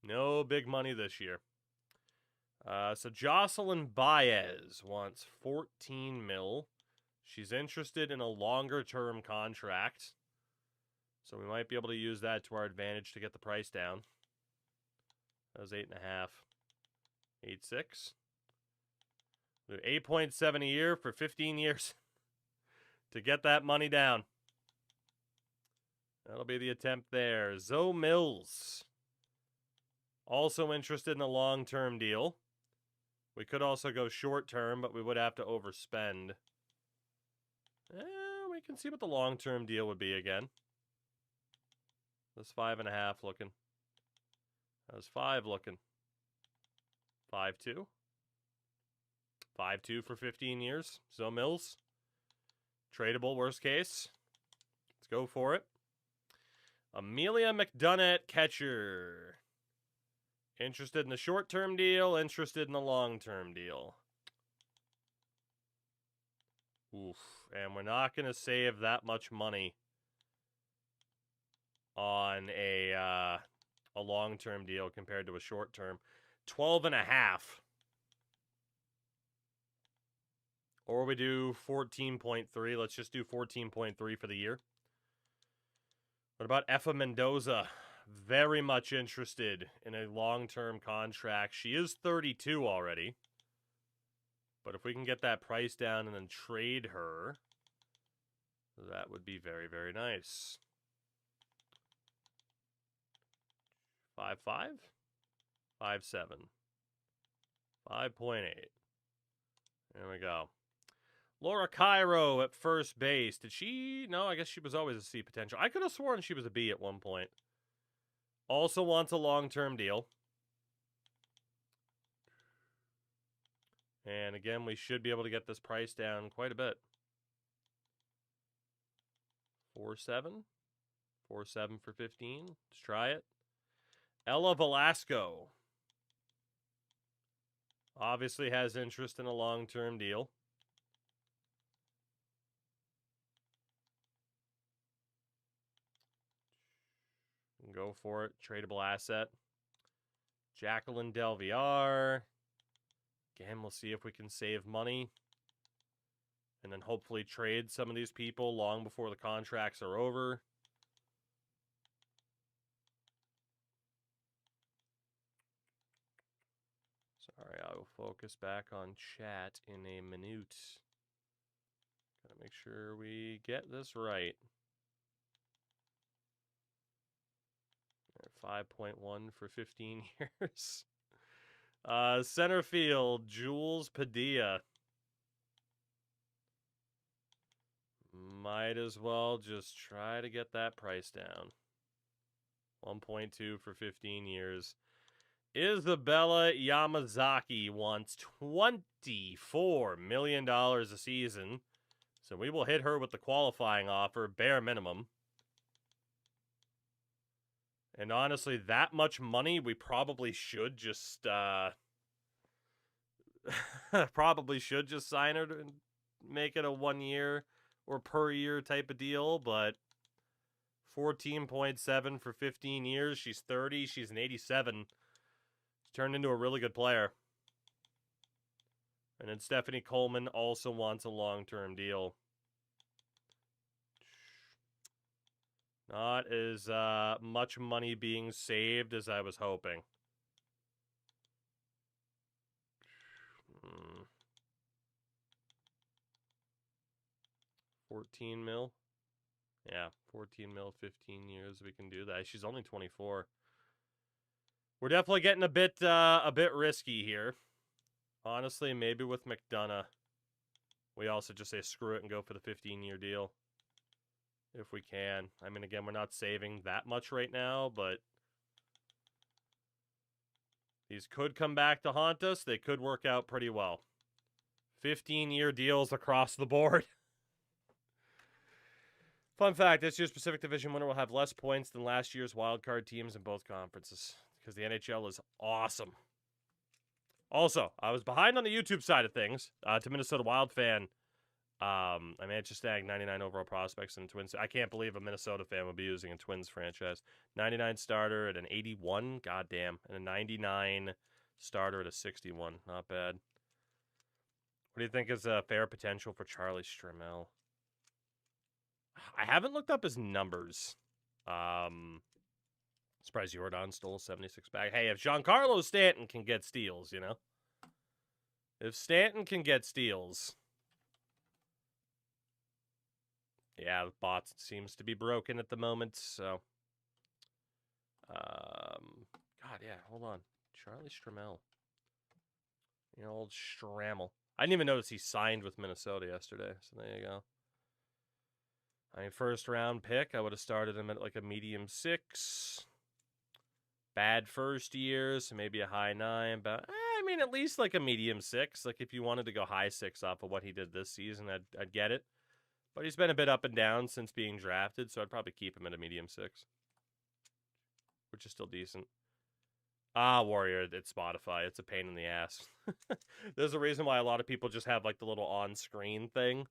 No big money this year. So Jocelyn Baez wants $14 million. She's interested in a longer-term contract. So we might be able to use that to our advantage to get the price down. That was 8.5. 8.6. 8.7 a year for 15 years. to get that money down. That'll be the attempt there. Zoe Mills. Also interested in a long-term deal. We could also go short-term, but we would have to overspend. We can see what the long-term deal would be again. That's 5.5 looking. That was 5 looking. 5.2. 5.2 for 15 years. Zoe Mills. Tradable, worst case. Let's go for it. Amelia McDonough at catcher. Interested in the short-term deal, interested in the long-term deal. Oof. And we're not going to save that much money on a long-term deal compared to a short-term. 12.5. Or we do 14.3. Let's just do 14.3 for the year. What about Effa Mendoza? Very much interested in a long-term contract. She is 32 already. But if we can get that price down and then trade her, that would be very, very nice. 5.5? 5.7. 5.8. There we go. Laura Cairo at first base. Did she? No, I guess she was always a C potential. I could have sworn she was a B at one point. Also wants a long-term deal. And again, we should be able to get this price down quite a bit. 4.7. 4.7 for 15. Let's try it. Ella Velasco. Obviously has interest in a long-term deal. Go for it. Tradable asset. Jacqueline Del Villar. Again, we'll see if we can save money. And then hopefully trade some of these people long before the contracts are over. Sorry, I will focus back on chat in a minute. Gotta make sure we get this right. 5.1 for 15 years. Center field, Jules Padilla. Might as well just try to get that price down. 1.2 for 15 years. Isabella Yamazaki wants $24 million a season. So we will hit her with the qualifying offer, bare minimum. And honestly, that much money, we probably should just sign her and make it a 1 year or per year type of deal. But 14.7 for 15 years. She's 30. She's an 87. She's turned into a really good player. And then Stephanie Coleman also wants a long-term deal. Not as much money being saved as I was hoping. 14 mil? Yeah, 14 mil, 15 years, we can do that. She's only 24. We're definitely getting a bit risky here. Honestly, maybe with McDonough, we also just say screw it and go for the 15-year deal. If we can. I mean, again, we're not saving that much right now, but these could come back to haunt us. They could work out pretty well. 15-year deals across the board. Fun fact, this year's Pacific Division winner will have less points than last year's wildcard teams in both conferences because the NHL is awesome. Also, I was behind on the YouTube side of things. To Minnesota Wild fan, I managed to snag 99 overall prospects in Twins. I can't believe a Minnesota fan would be using a Twins franchise. 99 starter at an 81, goddamn, and a 99 starter at a 61. Not bad. What do you think is a fair potential for Charlie Stramel? I haven't looked up his numbers. Surprised Jordan stole 76 back. Hey, if Giancarlo Stanton can get steals, you know? If Stanton can get steals, Yeah, the bot seems to be broken at the moment, so. God, yeah, hold on. Charlie Stramel. You know, old Strammel. I didn't even notice he signed with Minnesota yesterday, so there you go. I mean, first round pick, I would have started him at like a medium 6. Bad first year, so maybe a high 9, but I mean, at least like a medium 6. Like if you wanted to go high 6 off of what he did this season, I'd get it. But he's been a bit up and down since being drafted, so I'd probably keep him at a medium 6, which is still decent. Warrior, it's Spotify. It's a pain in the ass. There's a reason why a lot of people just have like the little on-screen thing.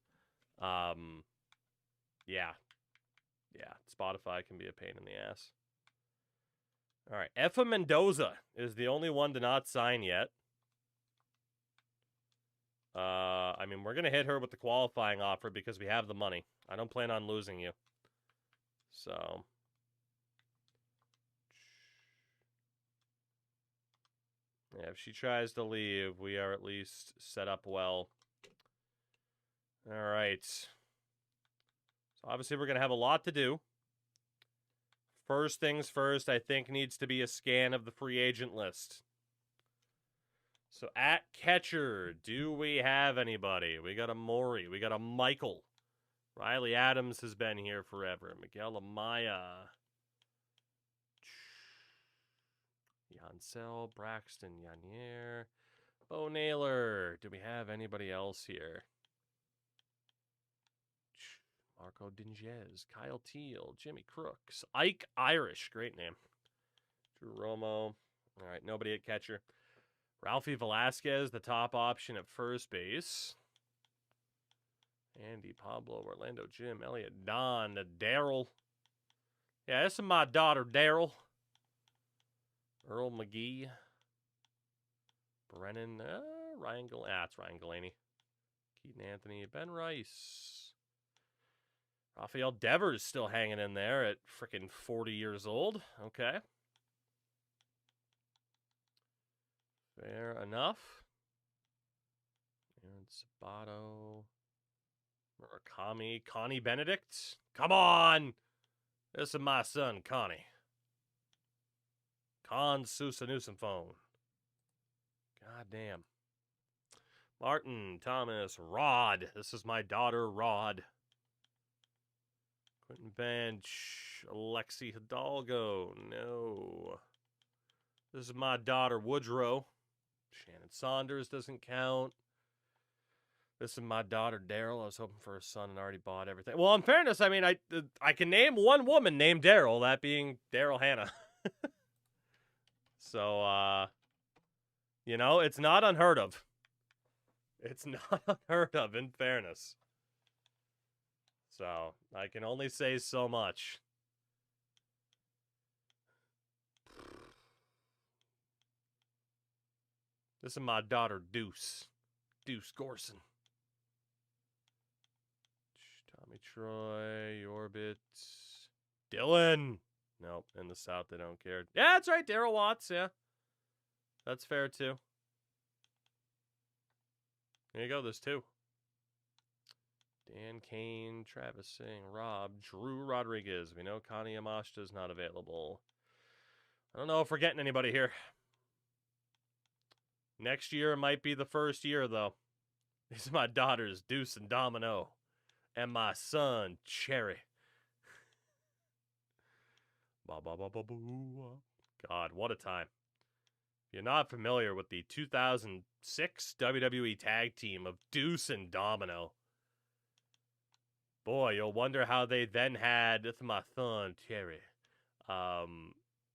Yeah. Spotify can be a pain in the ass. All right, Effa Mendoza is the only one to not sign yet. I mean, we're gonna hit her with the qualifying offer because we have the money. I don't plan on losing you. So. Yeah, if she tries to leave, we are at least set up well. All right. So obviously we're going to have a lot to do. First things first, I think needs to be a scan of the free agent list. So at catcher, do we have anybody? We got a Maury. We got a Michael. Riley Adams has been here forever. Miguel Amaya. Yancel, Braxton Yanier. Bo Naylor. Do we have anybody else here? Marco Dinges, Kyle Teal, Jimmy Crooks, Ike Irish, great name. Drew Romo. All right, nobody at catcher. Ralphie Velasquez, the top option at first base. Andy, Pablo, Orlando, Jim, Elliott, Don, Daryl. Yeah, this is my daughter, Daryl. Earl McGee. Brennan, Ryan Galaney. It's Ryan Galaney. Keaton Anthony, Ben Rice. Rafael Devers still hanging in there at freaking 40 years old. Okay. Fair enough. Aaron Sabato. Murakami. Connie Benedict. Come on! This is my son, Connie. Con Susanusen phone. God damn. Martin, Thomas, Rod. This is my daughter, Rod. Quentin Bench, Alexi Hidalgo. No. This is my daughter, Woodrow. Shannon Saunders doesn't count. This is my daughter, Daryl. I was hoping for a son and already bought everything. Well, in fairness, I mean, I can name one woman named Daryl, that being Daryl Hannah. So, you know, it's not unheard of. It's not unheard of, in fairness. So, I can only say so much. This is my daughter, Deuce. Deuce Gorson. Tommy Troy, Orbit. Dylan. Nope, in the South they don't care. Yeah, that's right, Daryl Watts, yeah. That's fair, too. There you go, there's 2. Dan Kane, Travis Singh, Rob, Drew Rodriguez. We know Connie Yamashita's not available. I don't know if we're getting anybody here. Next year might be the first year, though. These are my daughters, Deuce and Domino. And my son, Cherry. God, what a time. If you're not familiar with the 2006 WWE Tag Team of Deuce and Domino, boy, you'll wonder how they then had my son, Cherry.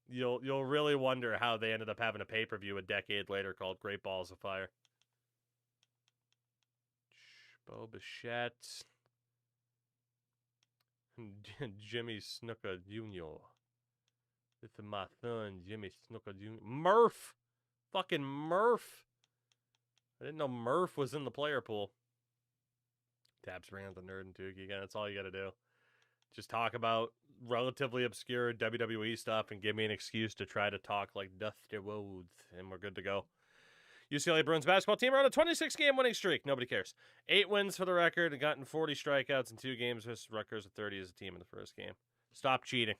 You'll really wonder how they ended up having a pay-per-view a decade later called Great Balls of Fire. Bo Bichette. Jimmy Snuka Jr. This is my son, Jimmy Snuka Jr. Murph! Fucking Murph! I didn't know Murph was in the player pool. Taps bring out the nerd and Dookie again. That's all you gotta do. Just talk about relatively obscure WWE stuff and give me an excuse to try to talk like Dusty Rhodes, and we're good to go. UCLA Bruins basketball team are on a 26-game winning streak. Nobody cares. 8 wins for the record and gotten 40 strikeouts in 2 games versus Rutgers at 30 as a team in the first game. Stop cheating.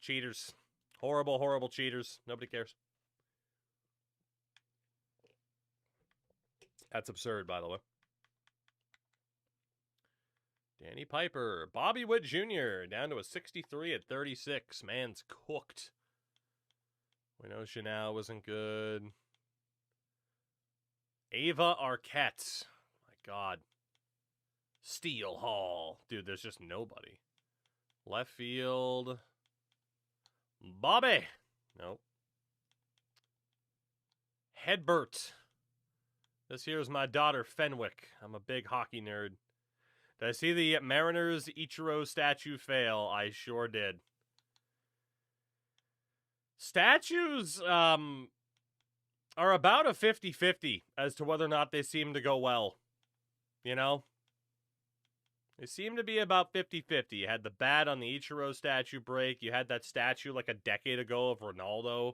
Cheaters. Horrible, horrible cheaters. Nobody cares. That's absurd, by the way. Danny Piper. Bobby Witt Jr. down to a 63 at 36. Man's cooked. We know Chanel wasn't good. Ava Arquette. My God. Steel Hall. Dude, there's just nobody. Left field. Bobby. Nope. Hedbert. This here's my daughter, Fenwick. I'm a big hockey nerd. Did I see the Mariners Ichiro statue fail? I sure did. Statues are about a 50-50 as to whether or not they seem to go well. You know? They seem to be about 50-50. You had the bat on the Ichiro statue break. You had that statue like a decade ago of Ronaldo,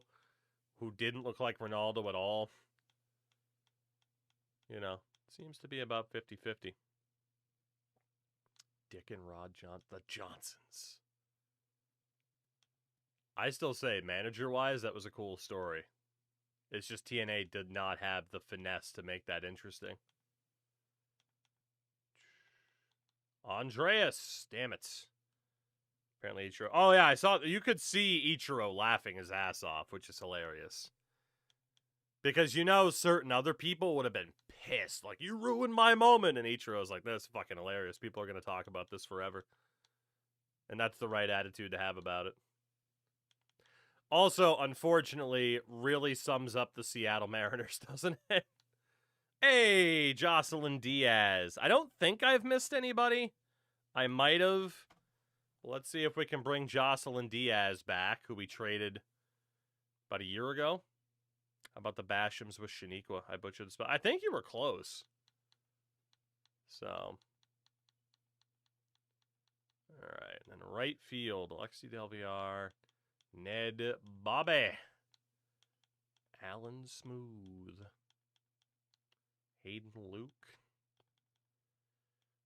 who didn't look like Ronaldo at all. You know, seems to be about 50-50. Dick and Rod the Johnsons. I still say, manager-wise, that was a cool story. It's just TNA did not have the finesse to make that interesting. Andreas. Damn it. Apparently Ichiro. Oh, yeah, I saw. You could see Ichiro laughing his ass off, which is hilarious. Because, you know, certain other people would have been pissed. Like, you ruined my moment. And Ichiro's like, that's fucking hilarious. People are going to talk about this forever. And that's the right attitude to have about it. Also, unfortunately, really sums up the Seattle Mariners, doesn't it? Hey, Jocelyn Diaz. I don't think I've missed anybody. I might have. Let's see if we can bring Jocelyn Diaz back, who we traded about a year ago. How about the Bashams with Shaniqua? I butchered the spell. I think you were close. So. All right. And then right field, Alexi Delviar, Ned Bobby, Alan Smooth, Hayden Luke,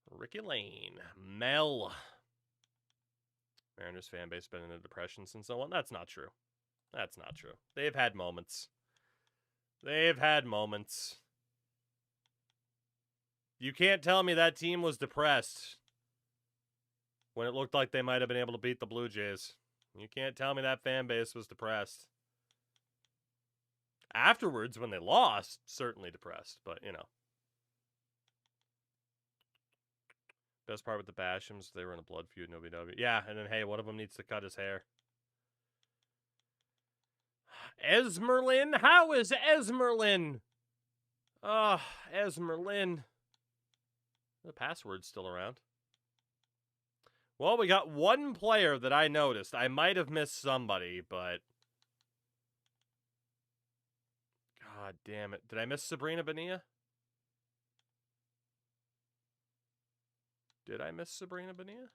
Ricky Lane, Mel. Mariners fan base been in a depression since so on. That's not true. That's not true. They've had moments. They've had moments. You can't tell me that team was depressed when it looked like they might have been able to beat the Blue Jays. You can't tell me that fan base was depressed. Afterwards, when they lost, certainly depressed, but, you know. Best part with the Bashams, they were in a blood feud in OVW. Yeah, and then, hey, one of them needs to cut his hair. Esmerlin? How is Esmerlin? Oh, Esmerlin. The password's still around. Well, we got one player that I noticed. I might have missed somebody, but... God damn it. Did I miss Sabrina Bonilla? Did I miss Sabrina Bonilla?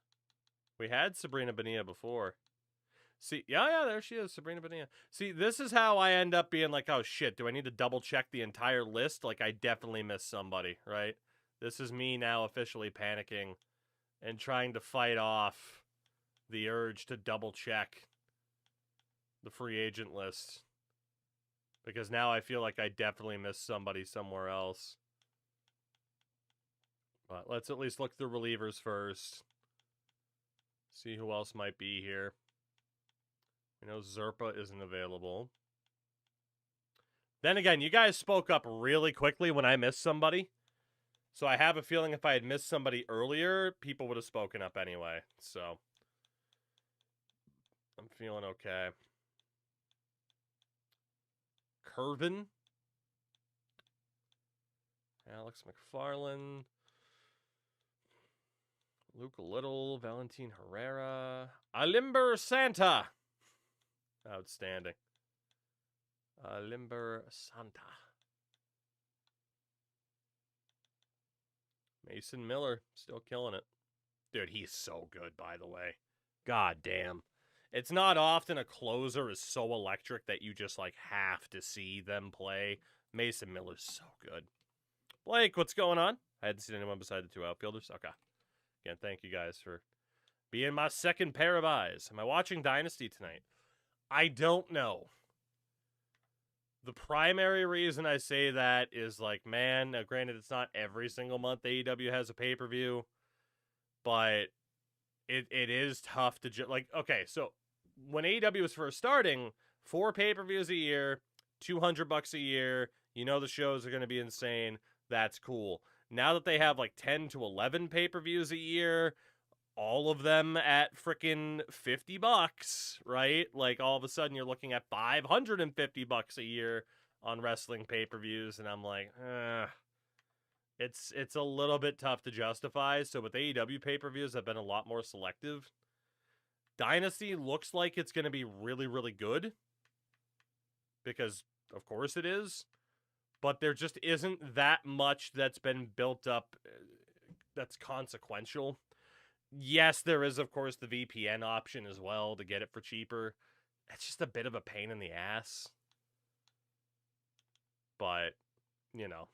We had Sabrina Bonilla before. See, yeah, there she is, Sabrina Bonilla. See, this is how I end up being like, oh shit, do I need to double check the entire list? Like, I definitely missed somebody, right? This is me now officially panicking and trying to fight off the urge to double check the free agent list. Because now I feel like I definitely missed somebody somewhere else. But let's at least look through relievers first. See who else might be here. I know Zerpa isn't available. Then again, you guys spoke up really quickly when I missed somebody. So I have a feeling if I had missed somebody earlier, people would have spoken up anyway. So I'm feeling okay. Curvin. Alex McFarland. Luke Little. Valentin Herrera. Alimber Santa. Outstanding. Alimber Santa. Mason Miller. Still killing it. Dude, he's so good, by the way. God damn. It's not often a closer is so electric that you just, like, have to see them play. Mason Miller's so good. Blake, what's going on? I hadn't seen anyone beside the two outfielders. Okay. Again, thank you guys for being my second pair of eyes. Am I watching Dynasty tonight? I don't know. The primary reason I say that is like, man, now granted, it's not every single month AEW has a pay-per-view, but it is tough to like, okay, so when AEW was first starting, 4 pay-per-views a year, $200 a year, you know the shows are going to be insane. That's cool. Now that they have like 10 to 11 pay-per-views a year, all of them at freaking $50, right? Like all of a sudden you're looking at $550 a year on wrestling pay-per-views, and I'm like, it's a little bit tough to justify. So with AEW pay-per-views, I've been a lot more selective. Dynasty looks like it's going to be really, really good because, of course, it is. But there just isn't that much that's been built up that's consequential. Yes, there is, of course, the VPN option as well to get it for cheaper. It's just a bit of a pain in the ass. But, you know.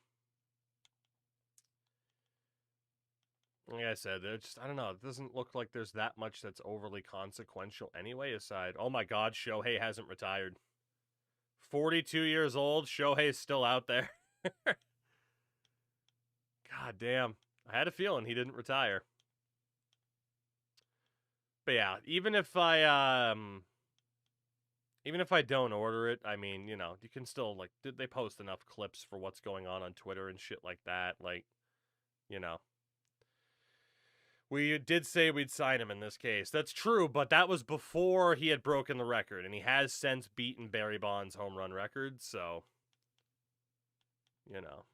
Like I said, I don't know. It doesn't look like there's that much that's overly consequential anyway, aside. Oh my God, Shohei hasn't retired. 42 years old, Shohei's still out there. God damn. I had a feeling he didn't retire. But yeah, even if I don't order it, I mean, you know, you can still, like, they post enough clips for what's going on Twitter and shit like that. Like, you know. We did say we'd sign him in this case. That's true, but that was before he had broken the record, and he has since beaten Barry Bonds' home run record, so, you know.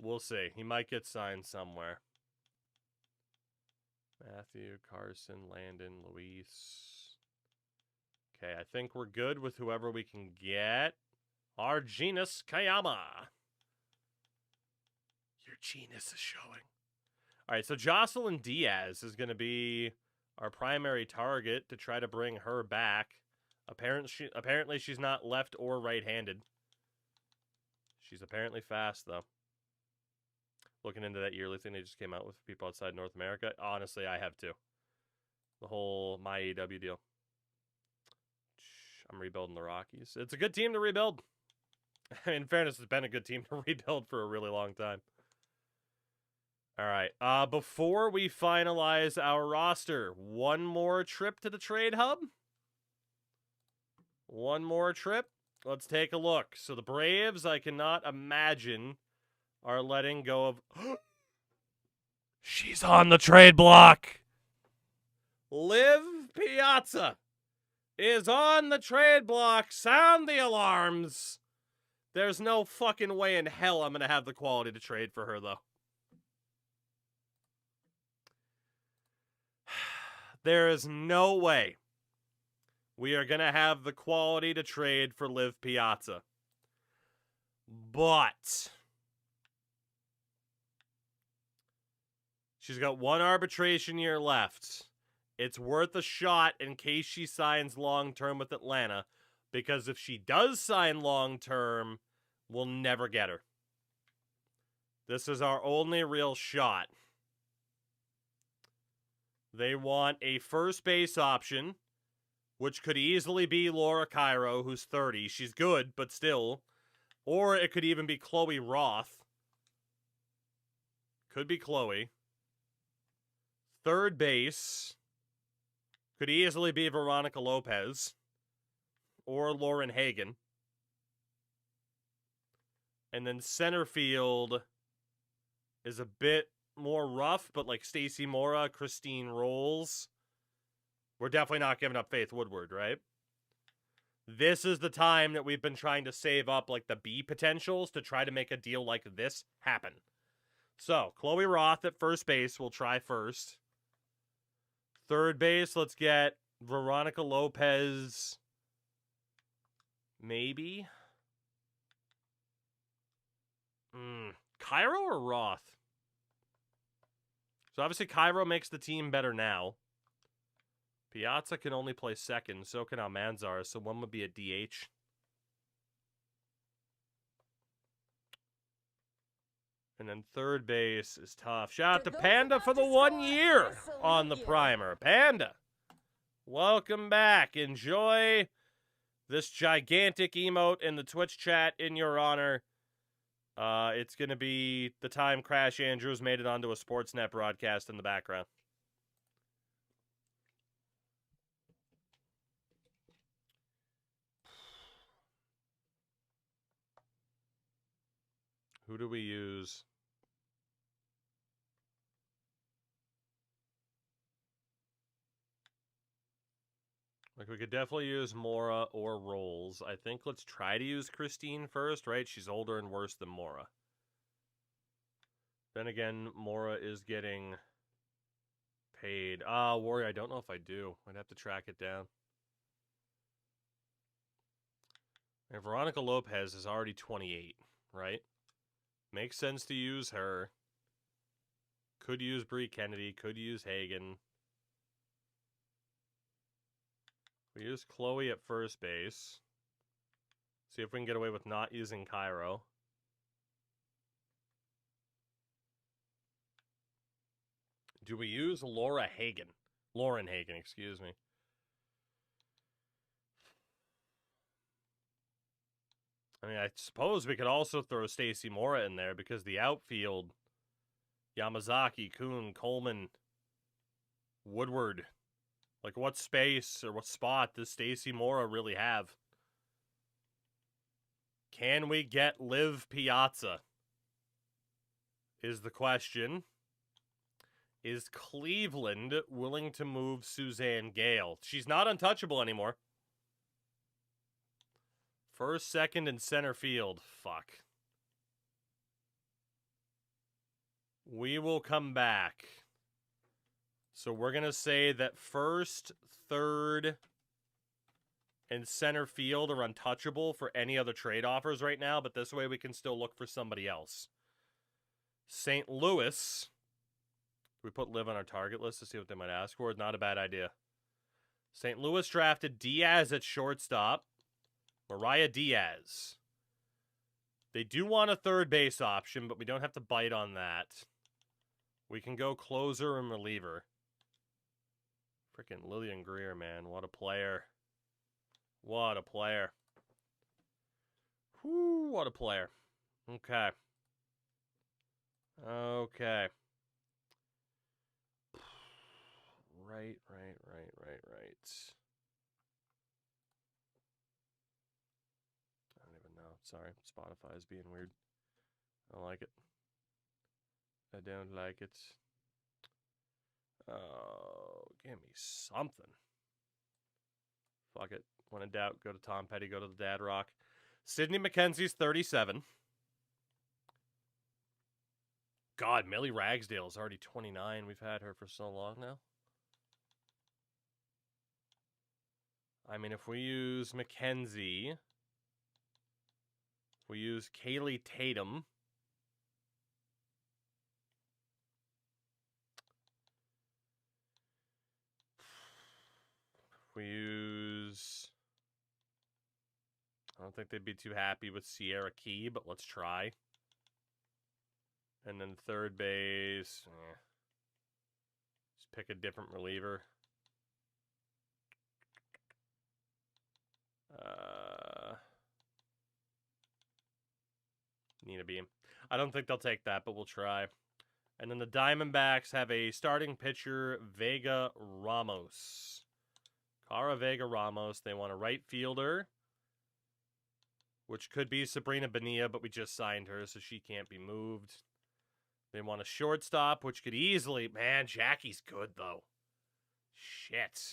We'll see. He might get signed somewhere. Matthew, Carson, Landon, Luis. Okay, I think we're good with whoever we can get. Our Genus Kayama. Your genius is showing. All right, so Jocelyn Diaz is going to be our primary target to try to bring her back. Apparently, she's not left or right-handed. She's apparently fast, though. Looking into that yearly thing they just came out with people outside North America. Honestly, I have too. The whole My AEW deal. I'm rebuilding the Rockies. It's a good team to rebuild. In fairness, it's been a good team to rebuild for a really long time. All right. Before we finalize our roster, one more trip to the trade hub. One more trip. Let's take a look. So the Braves, I cannot imagine, are letting go of... She's on the trade block. Liv Piazza is on the trade block. Sound the alarms. There's no fucking way in hell I'm going to have the quality to trade for her, though. There is no way we are going to have the quality to trade for Liv Piazza. But she's got one arbitration year left. It's worth a shot in case she signs long-term with Atlanta, because if she does sign long-term, we'll never get her. This is our only real shot. They want a first base option, which could easily be Laura Cairo, who's 30. She's good, but still. Or it could even be Chloe Roth. Could be Chloe. Third base could easily be Veronica Lopez or Lauren Hagen. And then center field is a bit more rough, but like Stacey Mora, Christine Rolls. We're definitely not giving up Faith Woodward, right? This is the time that we've been trying to save up like the B potentials to try to make a deal like this happen. So, Chloe Roth at first base, we'll try first. Third base, let's get Veronica Lopez. Maybe. Cairo or Roth? So obviously Cairo makes the team better now. Piazza can only play second, so can Almanzar, so one would be a DH. And then third base is tough. Shout out to Panda for the 1 year on the primer. Panda, welcome back. Enjoy this gigantic emote in the Twitch chat in your honor. It's going to be the time Crash Andrews made it onto a Sportsnet broadcast in the background. Who do we use? Like, we could definitely use Mora or Rolls. I think let's try to use Christine first, right? She's older and worse than Mora. Then again, Mora is getting paid. Warrior, I don't know if I do. I'd have to track it down. And Veronica Lopez is already 28, right? Makes sense to use her. Could use Bree Kennedy. Could use Hagen. We use Chloe at first base. See if we can get away with not using Cairo. Do we use Lauren Hagen, excuse me. I mean, I suppose we could also throw Stacy Mora in there because the outfield, Yamazaki, Kuhn, Coleman, Woodward. Like, what space or what spot does Stacy Mora really have? Can we get Liv Piazza? Is the question. Is Cleveland willing to move Suzanne Gale? She's not untouchable anymore. First, second, and center field. Fuck. We will come back. So we're going to say that first, third, and center field are untouchable for any other trade offers right now, but this way we can still look for somebody else. St. Louis. We put Liv on our target list to see what they might ask for. Not a bad idea. St. Louis drafted Diaz at shortstop. Mariah Diaz. They do want a third base option, but we don't have to bite on that. We can go closer and reliever. Freaking Lillian Greer, man. What a player. What a player. Whew, what a player. Okay. Okay. Right. I don't even know. Sorry. Spotify is being weird. I don't like it. I don't like it. Oh, give me something. Fuck it. When in doubt, go to Tom Petty, go to the Dad Rock. Sydney McKenzie's 37. God, Millie Ragsdale is already 29. We've had her for so long now. I mean, if we use McKenzie, we use Kaylee Tatum. We use... I don't think they'd be too happy with Sierra Key, but let's try. And then third base... Just pick a different reliever. Nina Beam. I don't think they'll take that, but we'll try. And then the Diamondbacks have a starting pitcher, Vega Ramos. Cara Vega Ramos. They want a right fielder, which could be Sabrina Bonilla, but we just signed her, so she can't be moved. They want a shortstop, which could easily... Man, Jackie's good, though. Shit.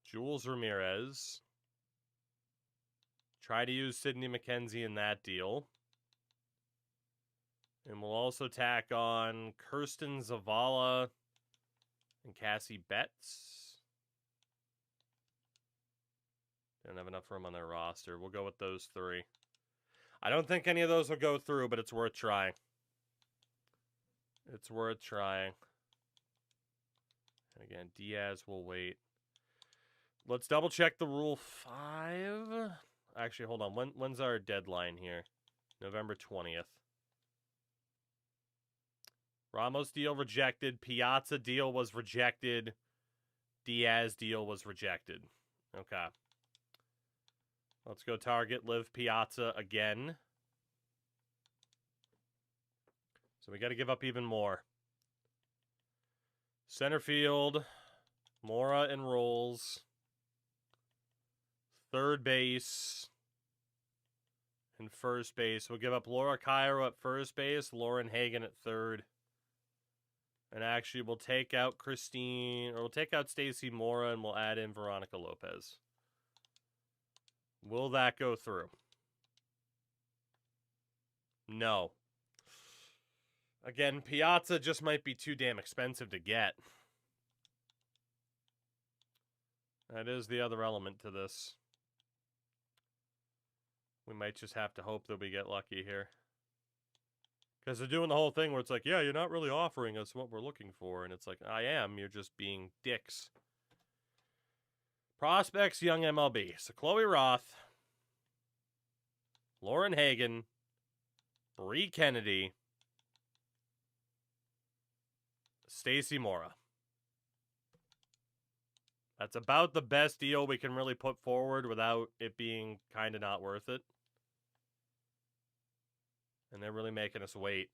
Jules Ramirez. Try to use Sydney McKenzie in that deal. And we'll also tack on Kirsten Zavala and Cassie Betts. They don't have enough room on their roster. We'll go with those three. I don't think any of those will go through, but it's worth trying. It's worth trying. And again, Diaz will wait. let's double check the Rule 5. Actually, hold on. When's our deadline here? November 20th. Ramos deal rejected. Piazza deal was rejected. Diaz deal was rejected. Okay. Let's go target Liv Piazza again. So we got to give up even more. Center field. Mora and Rolls. Third base. And first base. We'll give up Laura Cairo at first base. Lauren Hagen at third. And actually, we'll take out Christine, or we'll take out Stacy Mora, and we'll add in Veronica Lopez. Will that go through? No. Again, Piazza just might be too damn expensive to get. That is the other element to this. We might just have to hope that we get lucky here. Because they're doing the whole thing where it's like, yeah, you're not really offering us what we're looking for. And it's like, I am. You're just being dicks. Prospects, young MLB. So Chloe Roth, Lauren Hagen, Bree Kennedy, Stacy Mora. That's about the best deal we can really put forward without it being kind of not worth it. And they're really making us wait.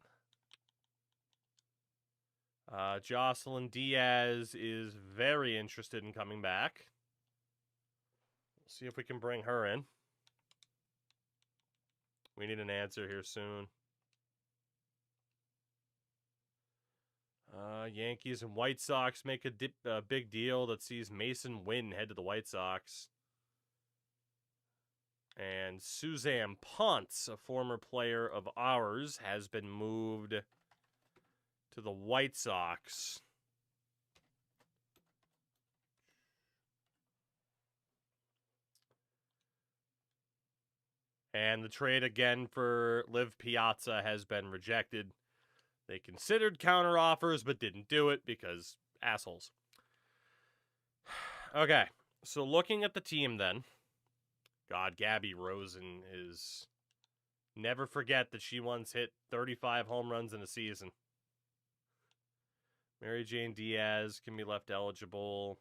Jocelyn Diaz is very interested in coming back. We'll see if we can bring her in. We need an answer here soon. Yankees and White Sox make a big deal that sees Mason Wynn head to the White Sox. And Suzanne Ponce, a former player of ours, has been moved to the White Sox. And the trade again for Liv Piazza has been rejected. They considered counteroffers but didn't do it because assholes. Okay, so looking at the team then. God, Gabby Rosen is... Never forget that she once hit 35 home runs in a season. Mary Jane Diaz can be left eligible.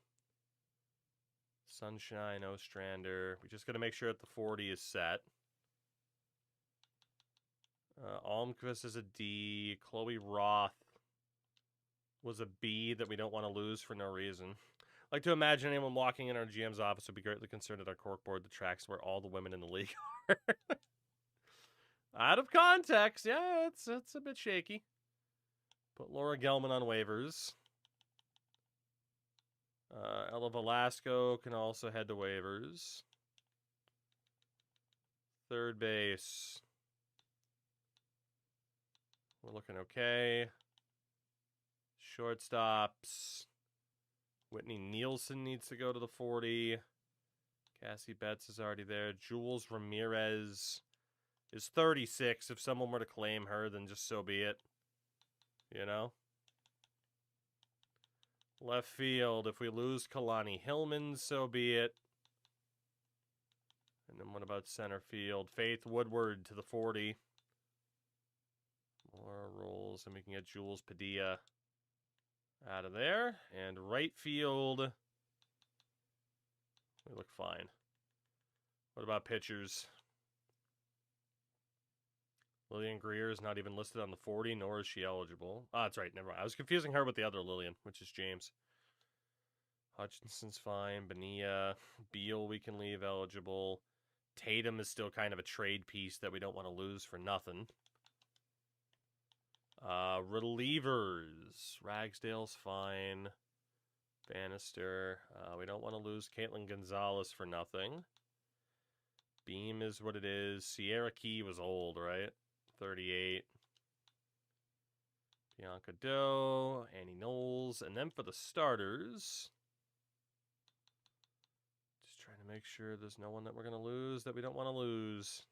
Sunshine Ostrander. We just got to make sure that the 40 is set. Almquist is a D. Chloe Roth was a B that we don't want to lose for no reason. I like to imagine anyone walking in our GM's office would be greatly concerned at our corkboard that tracks where all the women in the league are. Out of context, yeah, it's a bit shaky. Put Laura Gelman on waivers. Ella Velasco can also head to waivers. Third base. We're looking okay. Shortstops. Whitney Nielsen needs to go to the 40. Cassie Betts is already there. Jules Ramirez is 36. If someone were to claim her, then just so be it. You know? Left field. If we lose Kalani Hillman, so be it. And then what about center field? Faith Woodward to the 40. More rolls, and we can get Jules Padilla out of there. And right field, we look fine. What about pitchers? Lillian Greer is not even listed on the 40, nor is she eligible. Oh, that's right, never mind. I was confusing her with the other Lillian, which is James. Hutchinson's fine. Bonilla. Beal we can leave eligible. Tatum is still kind of a trade piece that we don't want to lose for nothing. Relievers. Ragsdale's fine. Bannister. We don't want to lose Caitlin Gonzalez for nothing. Beam is what it is. Sierra Key was old, right? 38. Bianca Doe. Annie Knowles. And then for the starters... Just trying to make sure there's no one that we're going to lose that we don't want to lose.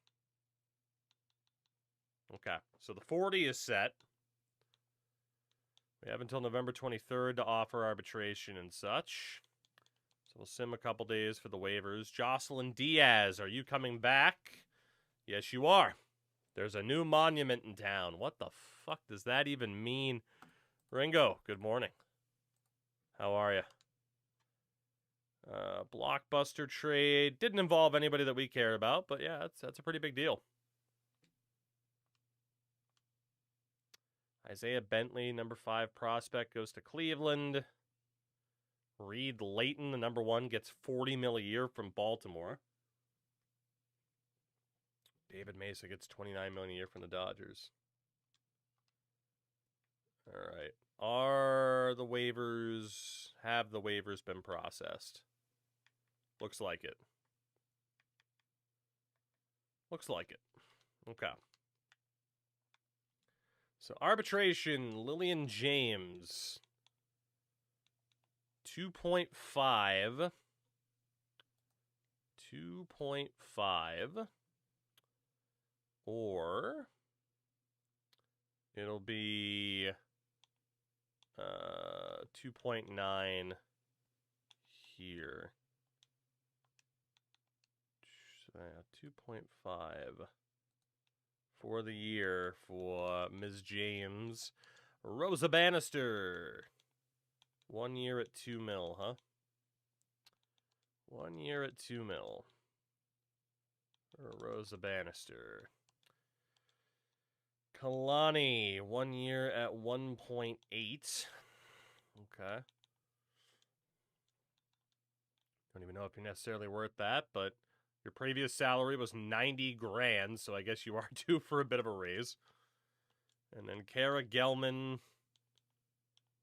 Okay, so the 40 is set. We have until November 23rd to offer arbitration and such. So we'll sim a couple days for the waivers. Jocelyn Diaz, are you coming back? Yes, you are. There's a new monument in town. What the fuck does that even mean? Ringo, good morning. How are you? Blockbuster trade. Didn't involve anybody that we care about, but yeah, that's a pretty big deal. Isaiah Bentley, number 5 prospect, goes to Cleveland. Reed Layton, the number 1, gets $40 million a year from Baltimore. David Mesa gets $29 million a year from the Dodgers. All right. Have the waivers been processed? Looks like it. Looks like it. Okay. So arbitration, Lillian James. 2.5. 2.5. Or it'll be 2.9 here. So, 2.5 for the year for Ms. James. Rosa Bannister. 1 year at $2 million, huh? 1 year at $2 million. Rosa Bannister. Kalani, 1 year at 1.8. Okay. Don't even know if you're necessarily worth that, but your previous salary was $90,000, so I guess you are due for a bit of a raise. And then Kara Gelman,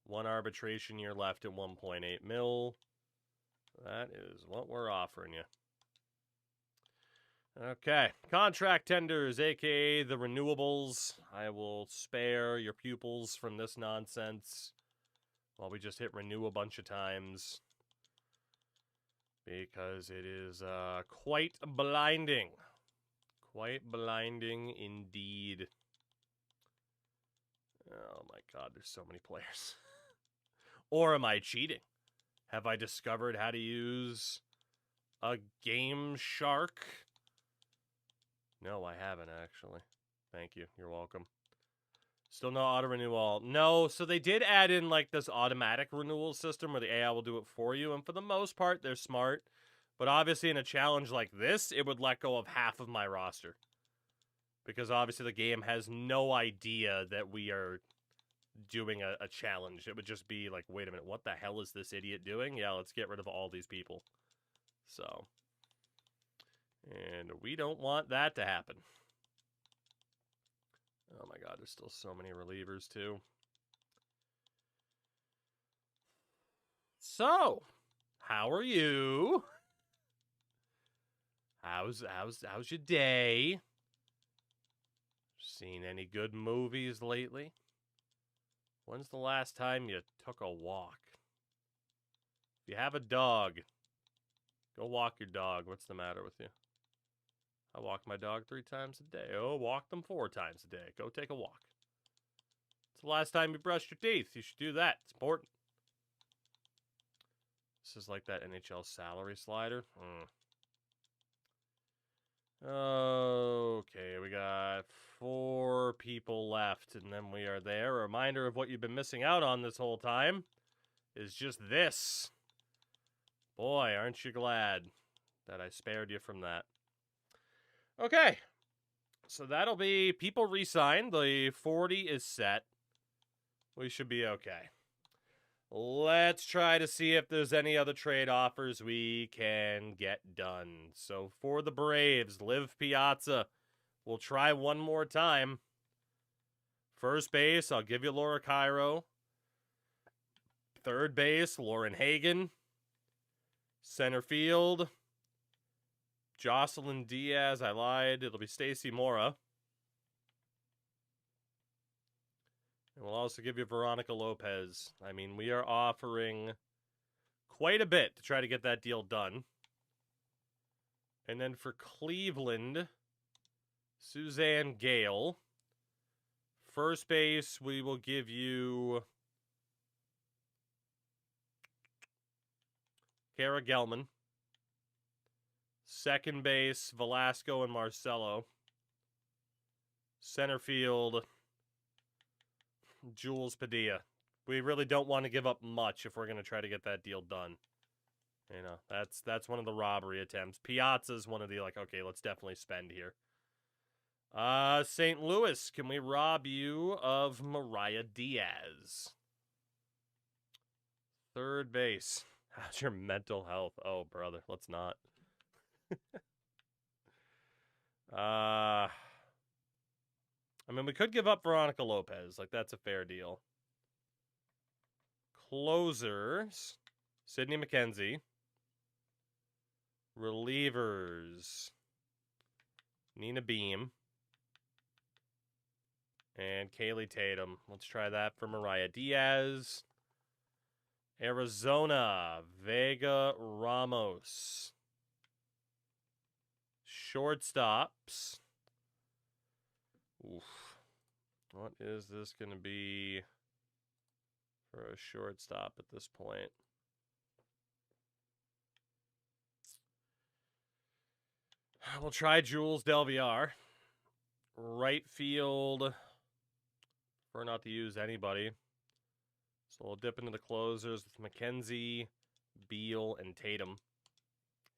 1 arbitration year left at 1.8 million. That is what we're offering you. Okay, contract tenders, aka the renewables. I will spare your pupils from this nonsense while we just hit renew a bunch of times, because it is quite blinding. Quite blinding indeed. Oh my god, there's so many players. Or am I cheating? Have I discovered how to use a Game Shark? No, I haven't, actually. Thank you. You're welcome. Still no auto-renewal. No, so they did add in, like, this automatic renewal system where the AI will do it for you, and for the most part, they're smart. But obviously, in a challenge like this, it would let go of half of my roster. Because obviously the game has no idea that we are doing a challenge. It would just be like, wait a minute, what the hell is this idiot doing? Yeah, let's get rid of all these people. So, and we don't want that to happen. Oh my god, there's still so many relievers too. So, how are you? How's your day? Seen any good movies lately? When's the last time you took a walk? If you have a dog, go walk your dog. What's the matter with you? I walk my dog 3 times a day. Oh, walk them 4 times a day. Go take a walk. It's the last time you brushed your teeth. You should do that. It's important. This is like that NHL salary slider. Okay, we got 4 people left, and then we are there. A reminder of what you've been missing out on this whole time is just this. Boy, aren't you glad that I spared you from that. Okay, so that'll be people re-signed. The 40 is set. We should be okay. Let's try to see if there's any other trade offers we can get done. So for the Braves, Liv Piazza. We'll try one more time. First base, I'll give you Laura Cairo. Third base, Lauren Hagen. Center field, Jocelyn Diaz. I lied. It'll be Stacy Mora. And we'll also give you Veronica Lopez. I mean, we are offering quite a bit to try to get that deal done. And then for Cleveland, Suzanne Gale. First base, we will give you Kara Gelman. Second base, Velasco and Marcelo. Center field, Jules Padilla. We really don't want to give up much if we're going to try to get that deal done. You know, that's one of the robbery attempts. Piazza's one of the, like, okay, let's definitely spend here. St. Louis, can we rob you of Mariah Diaz? Third base. How's your mental health? Oh, brother, let's not. I mean, we could give up Veronica Lopez. Like, that's a fair deal. Closers. Sydney McKenzie. Relievers. Nina Beam. And Kaylee Tatum. Let's try that for Mariah Diaz. Arizona. Vega Ramos. Shortstops. Oof. What is this going to be for a shortstop at this point? We'll try Jules Delviar. Right field. Prefer not to use anybody. So we'll dip into the closers with McKenzie, Beal, and Tatum.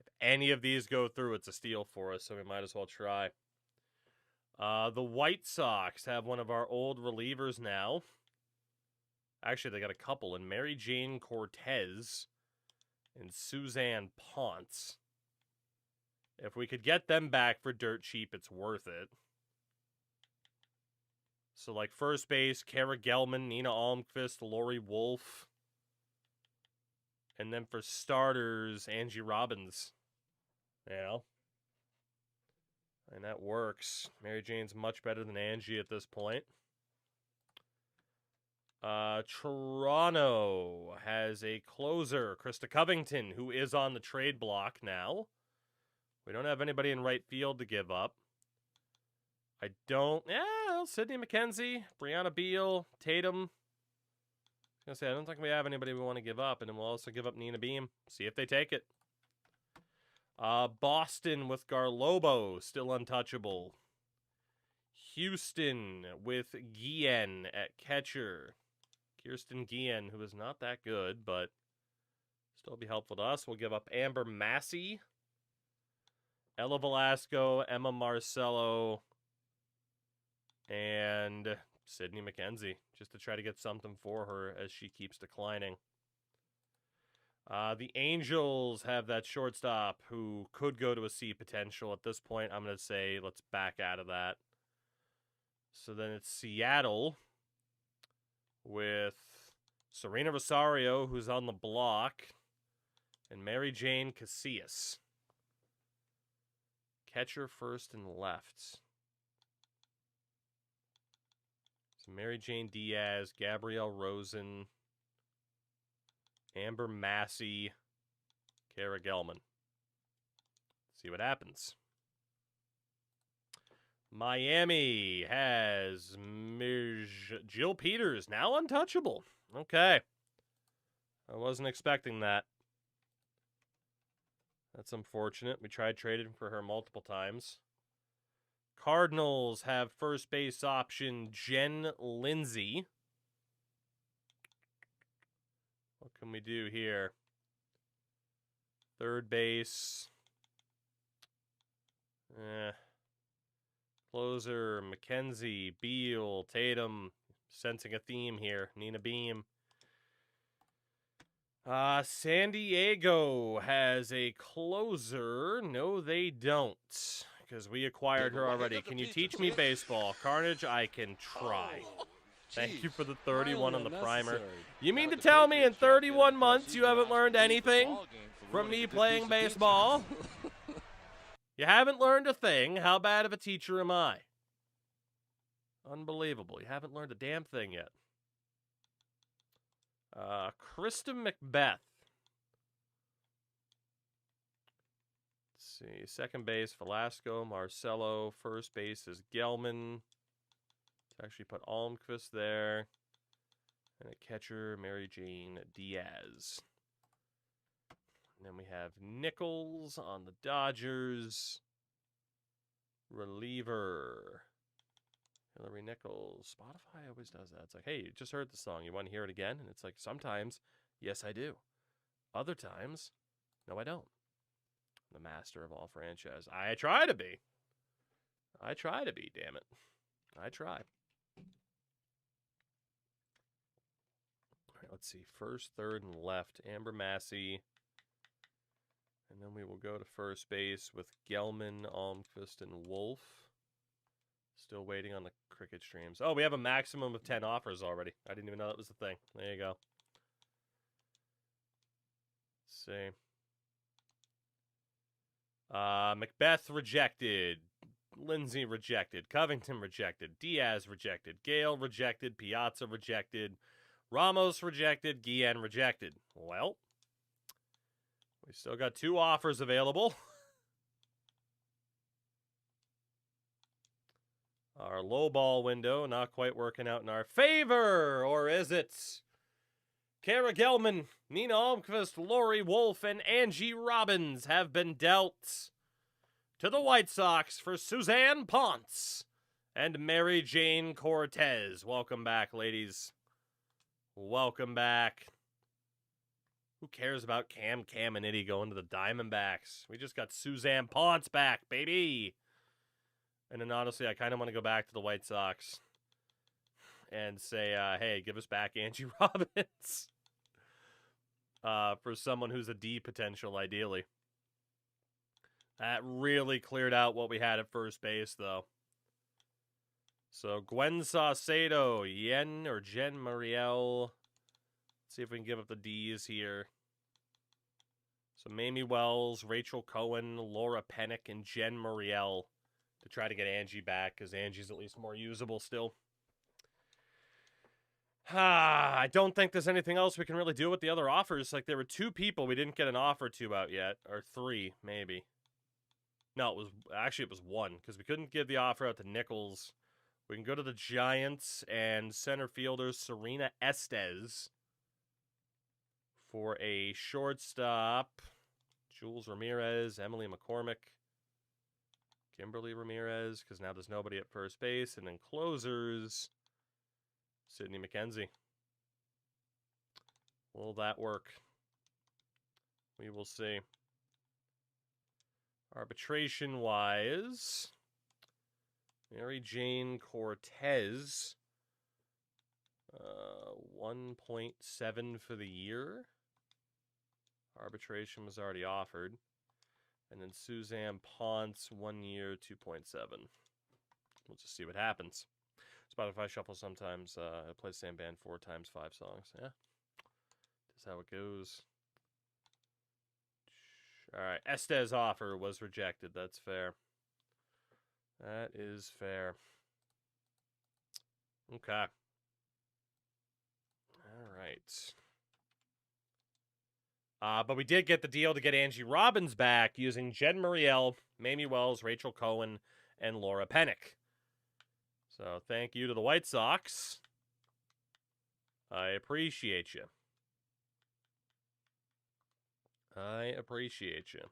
If any of these go through, it's a steal for us, so we might as well try. The White Sox have one of our old relievers now. Actually, they got a couple, in Mary Jane Cortez and Suzanne Ponce. If we could get them back for dirt cheap, it's worth it. So, like, first base, Kara Gelman, Nina Almqvist, Lori Wolf. And then for starters, Angie Robbins. You know? And that works. Mary Jane's much better than Angie at this point. Toronto has a closer, Krista Covington, who is on the trade block now. We don't have anybody in right field to give up. Sydney McKenzie, Brianna Beal, Tatum. I was gonna say, I don't think we have anybody we want to give up, and then we'll also give up Nina Beam. See if they take it. Boston with Garlobo, still untouchable. Houston with Guillen at catcher. Kirsten Guillen, who is not that good, but still be helpful to us. We'll give up Amber Massey, Ella Velasco, Emma Marcello, and Sydney McKenzie, just to try to get something for her as she keeps declining. The Angels have that shortstop who could go to a C potential. At this point, I'm going to say let's back out of that. So then it's Seattle with Serena Rosario, who's on the block, and Mary Jane Casillas. Catcher first and left. So Mary Jane Diaz, Gabrielle Rosen, Amber Massey, Kara Gelman. See what happens. Miami has Jill Peters, now untouchable. Okay. I wasn't expecting that. That's unfortunate. We tried trading for her multiple times. Cardinals have first base option Jen Lindsay. What can we do here? Third base. Closer, McKenzie, Beal, Tatum. Sensing a theme here. Nina Beam. San Diego has a closer. No, they don't. Because we acquired her already. Can you teach me baseball? Carnage, I can try. Thank you for the 31 on the primer. You mean to tell me in 31 months you haven't learned anything from me playing baseball? You haven't learned a thing. How bad of a teacher am I? Unbelievable. You haven't learned a damn thing yet. Krista Macbeth. Let's see. Second base, Velasco, Marcelo. First base is Gelman. Let's actually put Almqvist there. And a catcher, Mary Jane Diaz. And then we have Nichols on the Dodgers. Reliever. Hillary Nichols. Spotify always does that. It's like, hey, you just heard the song. You want to hear it again? And it's like, sometimes, yes, I do. Other times, no, I don't. The master of all franchise. I try to be. I try to be, damn it. I try. All right, let's see. First, third, and left. Amber Massey. And then we will go to first base with Gelman, Almquist, and Wolf. Still waiting on the cricket streams. Oh, we have a maximum of 10 offers already. I didn't even know that was the thing. There you go. Let's see. Macbeth rejected. Lindsay rejected. Covington rejected. Diaz rejected. Gale rejected. Piazza rejected. Ramos rejected. Guillen rejected. Well, we still got 2 offers available. Our low ball window not quite working out in our favor, or is it? Kara Gelman, Nina Almquist, Lori Wolf, and Angie Robbins have been dealt to the White Sox for Suzanne Ponce and Mary Jane Cortez. Welcome back, ladies. Welcome back. Who cares about Cam Caminiti going to the Diamondbacks? We just got Suzanne Ponce back, baby. And then honestly, I kind of want to go back to the White Sox and say, hey, give us back Angie Robbins for someone who's a D potential, ideally. That really cleared out what we had at first base, though. So Gwen Saucedo, Jen Muriel. Let's see if we can give up the D's here. So Mamie Wells, Rachel Cohen, Laura Pennick, and Jen Muriel to try to get Angie back, because Angie's at least more usable still. I don't think there's anything else we can really do with the other offers. Like, there were 2 people we didn't get an offer to out yet. Or 3, maybe. No, it was 1, because we couldn't give the offer out to Nichols. We can go to the Giants and center fielder Serena Estes for a shortstop. Jules Ramirez, Emily McCormick, Kimberly Ramirez, because now there's nobody at first base. And then closers, Sydney McKenzie. Will that work? We will see. Arbitration-wise, Mary Jane Cortez, 1.7 for the year. Arbitration was already offered. And then Suzanne Ponce, 1 year, 2.7. We'll just see what happens. Spotify Shuffle sometimes plays the same band 4 times 5 songs. Yeah, that's how it goes. All right, Estes' offer was rejected. That's fair. That is fair. Okay. All right. But we did get the deal to get Angie Robbins back using Jen Muriel, Mamie Wells, Rachel Cohen, and Laura Pennick. So thank you to the White Sox. I appreciate you. I appreciate you.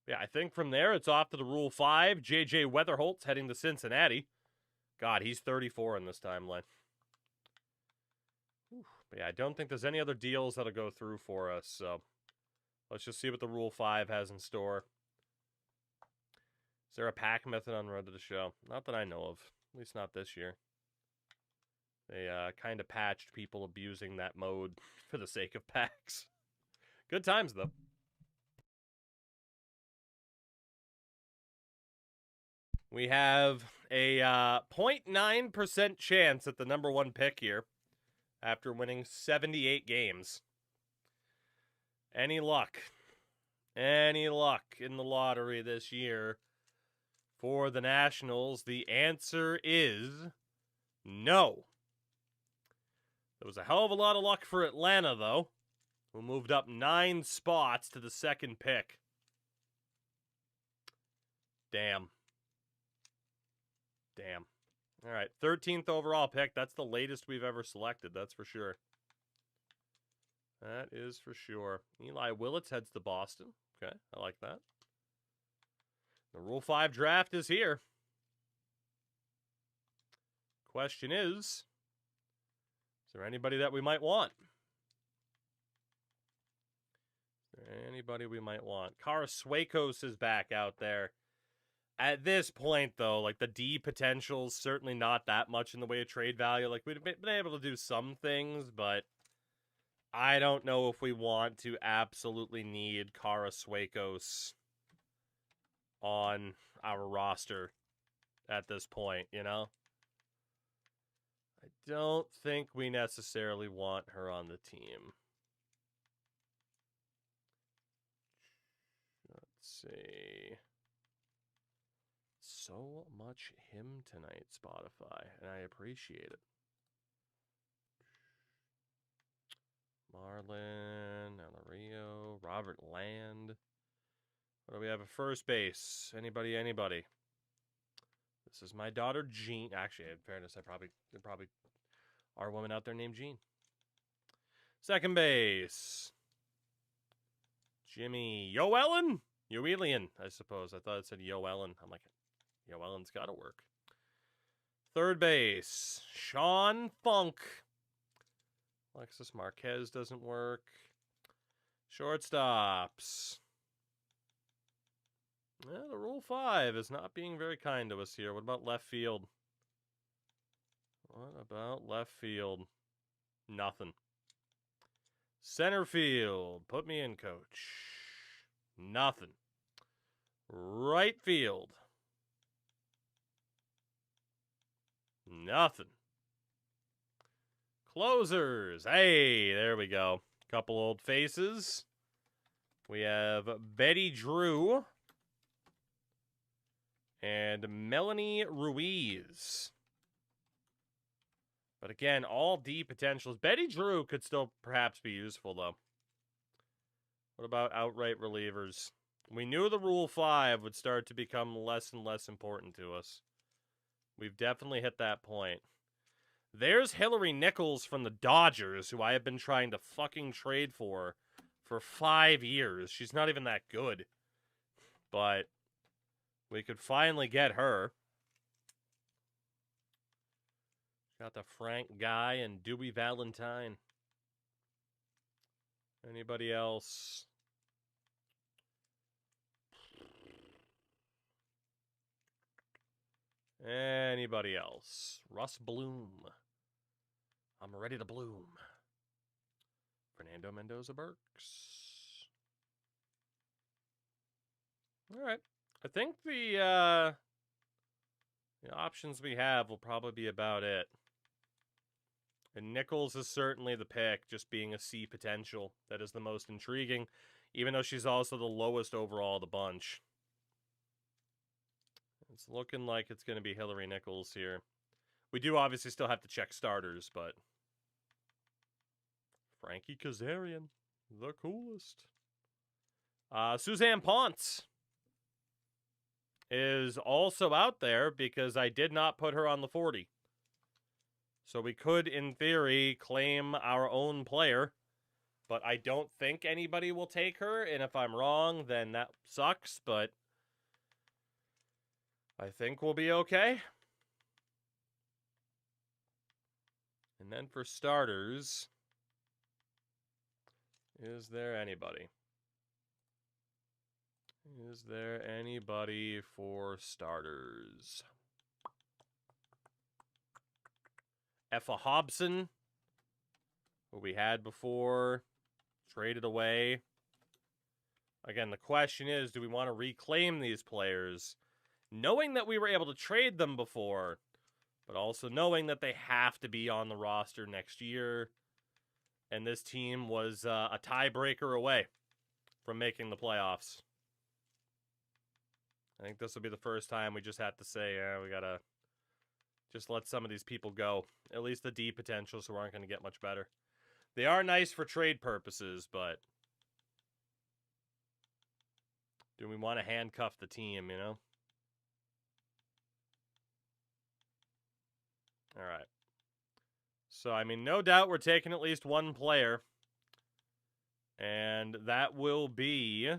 Yeah, I think from there it's off to the Rule 5. J.J. Weatherholt's heading to Cincinnati. God, he's 34 in this timeline. But yeah, I don't think there's any other deals that'll go through for us, so let's just see what the Rule 5 has in store. Is there a pack method on Road to the Show? Not that I know of. At least not this year. They kind of patched people abusing that mode for the sake of packs. Good times, though. We have a 0.9% chance at the number 1 pick here after winning 78 games. Any luck? Any luck in the lottery this year for the Nationals? The answer is no. There was a hell of a lot of luck for Atlanta, though, who moved up 9 spots to the 2nd pick. Damn. Damn. All right, 13th overall pick. That's the latest we've ever selected, that's for sure. That is for sure. Eli Willits heads to Boston. Okay, I like that. The Rule 5 draft is here. Question is there anybody that we might want? Is there anybody we might want? Karasuakos is back out there. At this point, though, like, the D potential's certainly not that much in the way of trade value. Like, we've been able to do some things, but I don't know if we want to absolutely need Karasuakos on our roster at this point, you know? I don't think we necessarily want her on the team. Let's see. So much him tonight, Spotify, and I appreciate it. Marlon, Alario, Robert Land. What do we have at first base? Anybody? This is my daughter, Jean. Actually, in fairness, there probably are a woman out there named Jean. Second base. Jimmy Yoellen? Yoelian, I suppose. I thought it said Yoellen. I'm like, Yoellen's got to work. Third base. Sean Funk. Alexis Marquez doesn't work. Shortstops. Yeah, the Rule 5 is not being very kind to us here. What about left field? Nothing. Center field. Put me in, coach. Nothing. Right field. Nothing. Closers. Hey, there we go. Couple old faces. We have Betty Drew and Melanie Ruiz. But again, all D potentials. Betty Drew could still perhaps be useful, though. What about outright relievers? We knew the Rule 5 would start to become less and less important to us. We've definitely hit that point. There's Hillary Nichols from the Dodgers, who I have been trying to fucking trade for 5 years. She's not even that good. But we could finally get her. Got the Frank Guy and Dewey Valentine. Anybody else? Anybody else? Russ Bloom. I'm ready to bloom. Fernando Mendoza Burks. All right. I think the options we have will probably be about it. And Nichols is certainly the pick, just being a C potential. That is the most intriguing, even though she's also the lowest overall of the bunch. It's looking like it's going to be Hillary Nichols here. We do obviously still have to check starters, but Frankie Kazarian, the coolest. Suzanne Ponce is also out there because I did not put her on the 40. So we could, in theory, claim our own player, but I don't think anybody will take her, and if I'm wrong, then that sucks, but I think we'll be okay. And then for starters, is there anybody? Is there anybody for starters? Effa Hobson, who we had before, traded away. Again, the question is, do we want to reclaim these players, knowing that we were able to trade them before, but also knowing that they have to be on the roster next year, and this team was a tiebreaker away from making the playoffs. I think this will be the first time we just have to say, we got to just let some of these people go. At least the D potentials who aren't going to get much better. They are nice for trade purposes, but do we want to handcuff the team, you know? All right. So, I mean, no doubt we're taking at least one player. And that will be...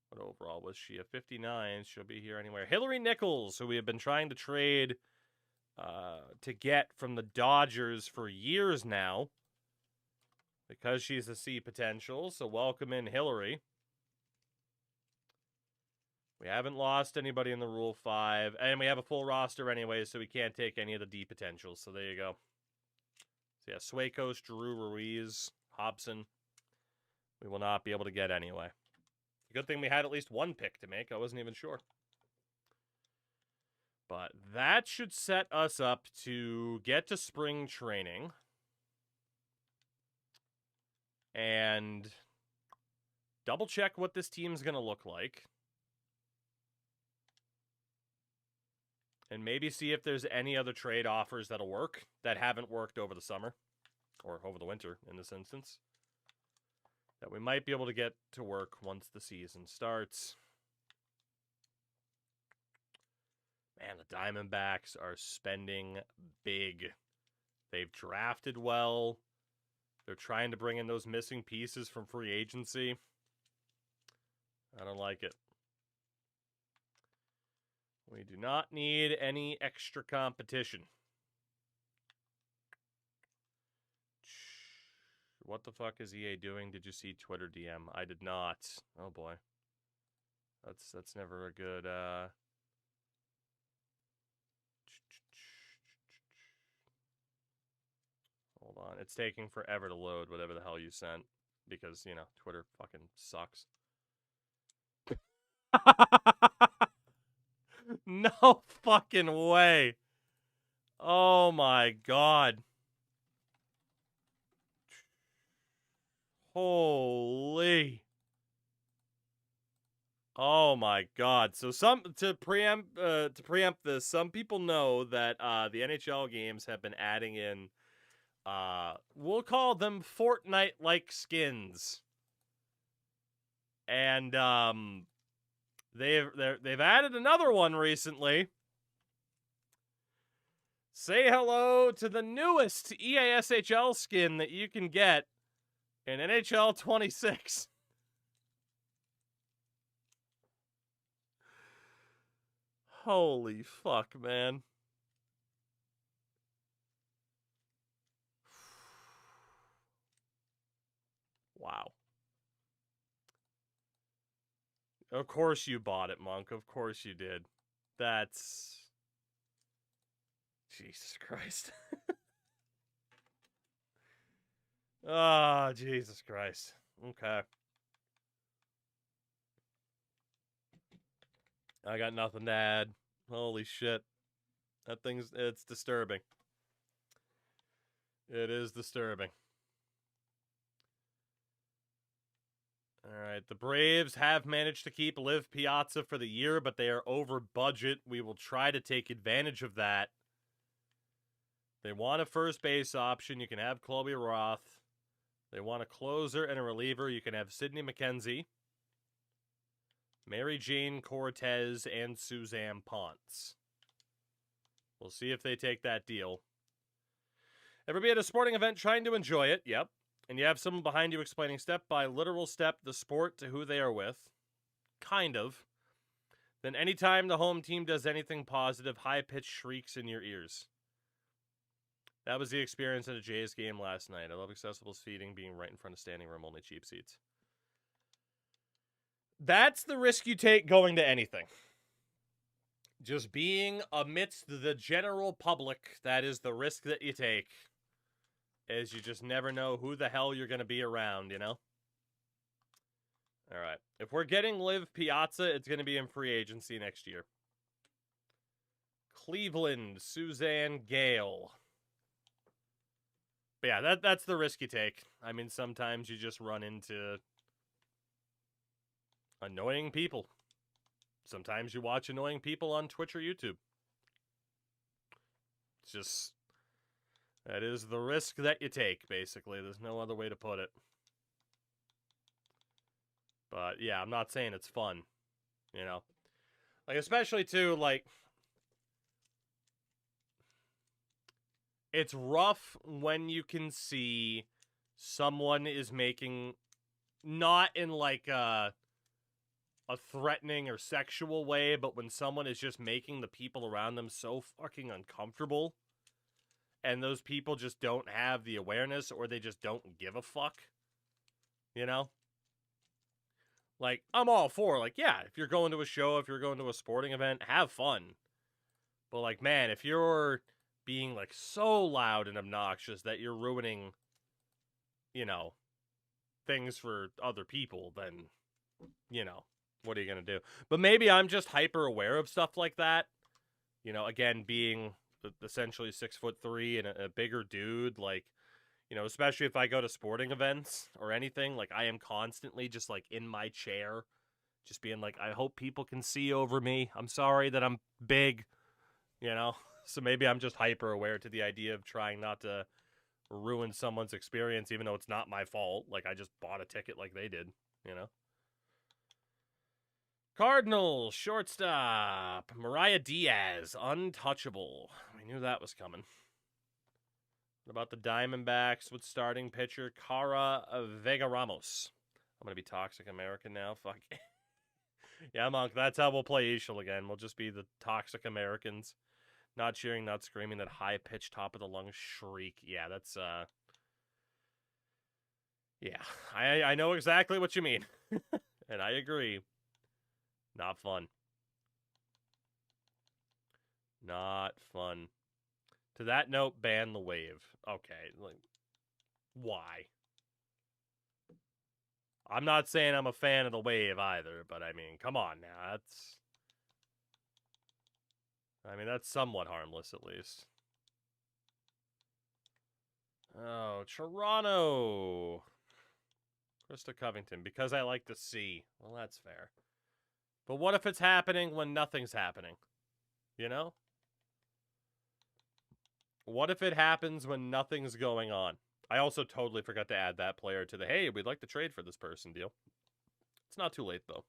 What overall was she? A 59. She'll be here anywhere. Hillary Nichols, who we have been trying to trade to get from the Dodgers for years now. Because she's a C potential. So welcome in Hillary. We haven't lost anybody in the Rule 5. And we have a full roster anyway, so we can't take any of the D potentials. So there you go. So yeah, Swaycoast, Drew Ruiz, Hobson. We will not be able to get anyway. Good thing we had at least one pick to make. I wasn't even sure. But that should set us up to get to spring training. And double check what this team's going to look like. And maybe see if there's any other trade offers that'll work that haven't worked over the summer. Or over the winter, in this instance. That we might be able to get to work once the season starts. Man, the Diamondbacks are spending big. They've drafted well. They're trying to bring in those missing pieces from free agency. I don't like it. We do not need any extra competition. What the fuck is EA doing? Did you see Twitter DM? I did not. Oh boy. That's never a good Hold on. It's taking forever to load whatever the hell you sent because, you know, Twitter fucking sucks. No fucking way. Oh my god. Holy. Oh my god. So to preempt this, some people know that the NHL games have been adding in we'll call them Fortnite-like skins. And they've added another one recently. Say hello to the newest EASHL skin that you can get in NHL 26. Holy fuck, man. Wow. Of course you bought it, Monk. Of course you did. That's... Jesus Christ. Oh, Jesus Christ. Okay. I got nothing to add. Holy shit. It's disturbing. It is disturbing. Alright, the Braves have managed to keep Liv Piazza for the year, but they are over budget. We will try to take advantage of that. They want a first base option. You can have Chloe Roth. They want a closer and a reliever. You can have Sydney McKenzie, Mary Jane Cortez, and Suzanne Ponce. We'll see if they take that deal. Everybody at a sporting event trying to enjoy it. Yep. And you have someone behind you explaining step by literal step the sport to who they are with. Kind of. Then anytime the home team does anything positive, high-pitched shrieks in your ears. That was the experience at a Jays game last night. I love accessible seating, being right in front of standing room, only cheap seats. That's the risk you take going to anything. Just being amidst the general public, that is the risk that you take. Is you just never know who the hell you're going to be around, you know? All right. If we're getting Liv Piazza, it's going to be in free agency next year. Cleveland, Suzanne Gale. But yeah, that's the risk you take. I mean, sometimes you just run into annoying people. Sometimes you watch annoying people on Twitch or YouTube. It's just... that is the risk that you take, basically. There's no other way to put it. But, yeah, I'm not saying it's fun. You know? Like, especially, too, like... it's rough when you can see someone is making not in like a threatening or sexual way, but when someone is just making the people around them so fucking uncomfortable, and those people just don't have the awareness, or they just don't give a fuck, you know? Like, I'm all for, like, yeah, if you're going to a show, if you're going to a sporting event, have fun. But, like, man, if you're being, like, so loud and obnoxious that you're ruining, you know, things for other people, then, you know, what are you going to do? But maybe I'm just hyper aware of stuff like that. You know, again, being essentially 6'3" and a bigger dude, like, you know, especially if I go to sporting events or anything, like, I am constantly just, like, in my chair, just being like, I hope people can see over me. I'm sorry that I'm big, you know? So maybe I'm just hyper aware to the idea of trying not to ruin someone's experience, even though it's not my fault. Like, I just bought a ticket like they did, you know? Cardinals, shortstop, Mariah Diaz, untouchable. We knew that was coming. What about the Diamondbacks with starting pitcher Cara Vega Ramos? I'm going to be Toxic American now. Fuck. Yeah, Monk, that's how we'll play Ishel again. We'll just be the Toxic Americans. Not cheering, not screaming, that high-pitched top-of-the-lungs shriek. Yeah, that's, yeah, I know exactly what you mean. And I agree. Not fun. Not fun. To that note, ban the wave. Okay, like, why? I'm not saying I'm a fan of the wave either, but I mean, come on now. That's somewhat harmless at least. Oh, Toronto. Krista Covington, because I like to see. Well, that's fair. But what if it's happening when nothing's happening? You know? What if it happens when nothing's going on? I also totally forgot to add that player to the, hey, we'd like to trade for this person deal. It's not too late, though.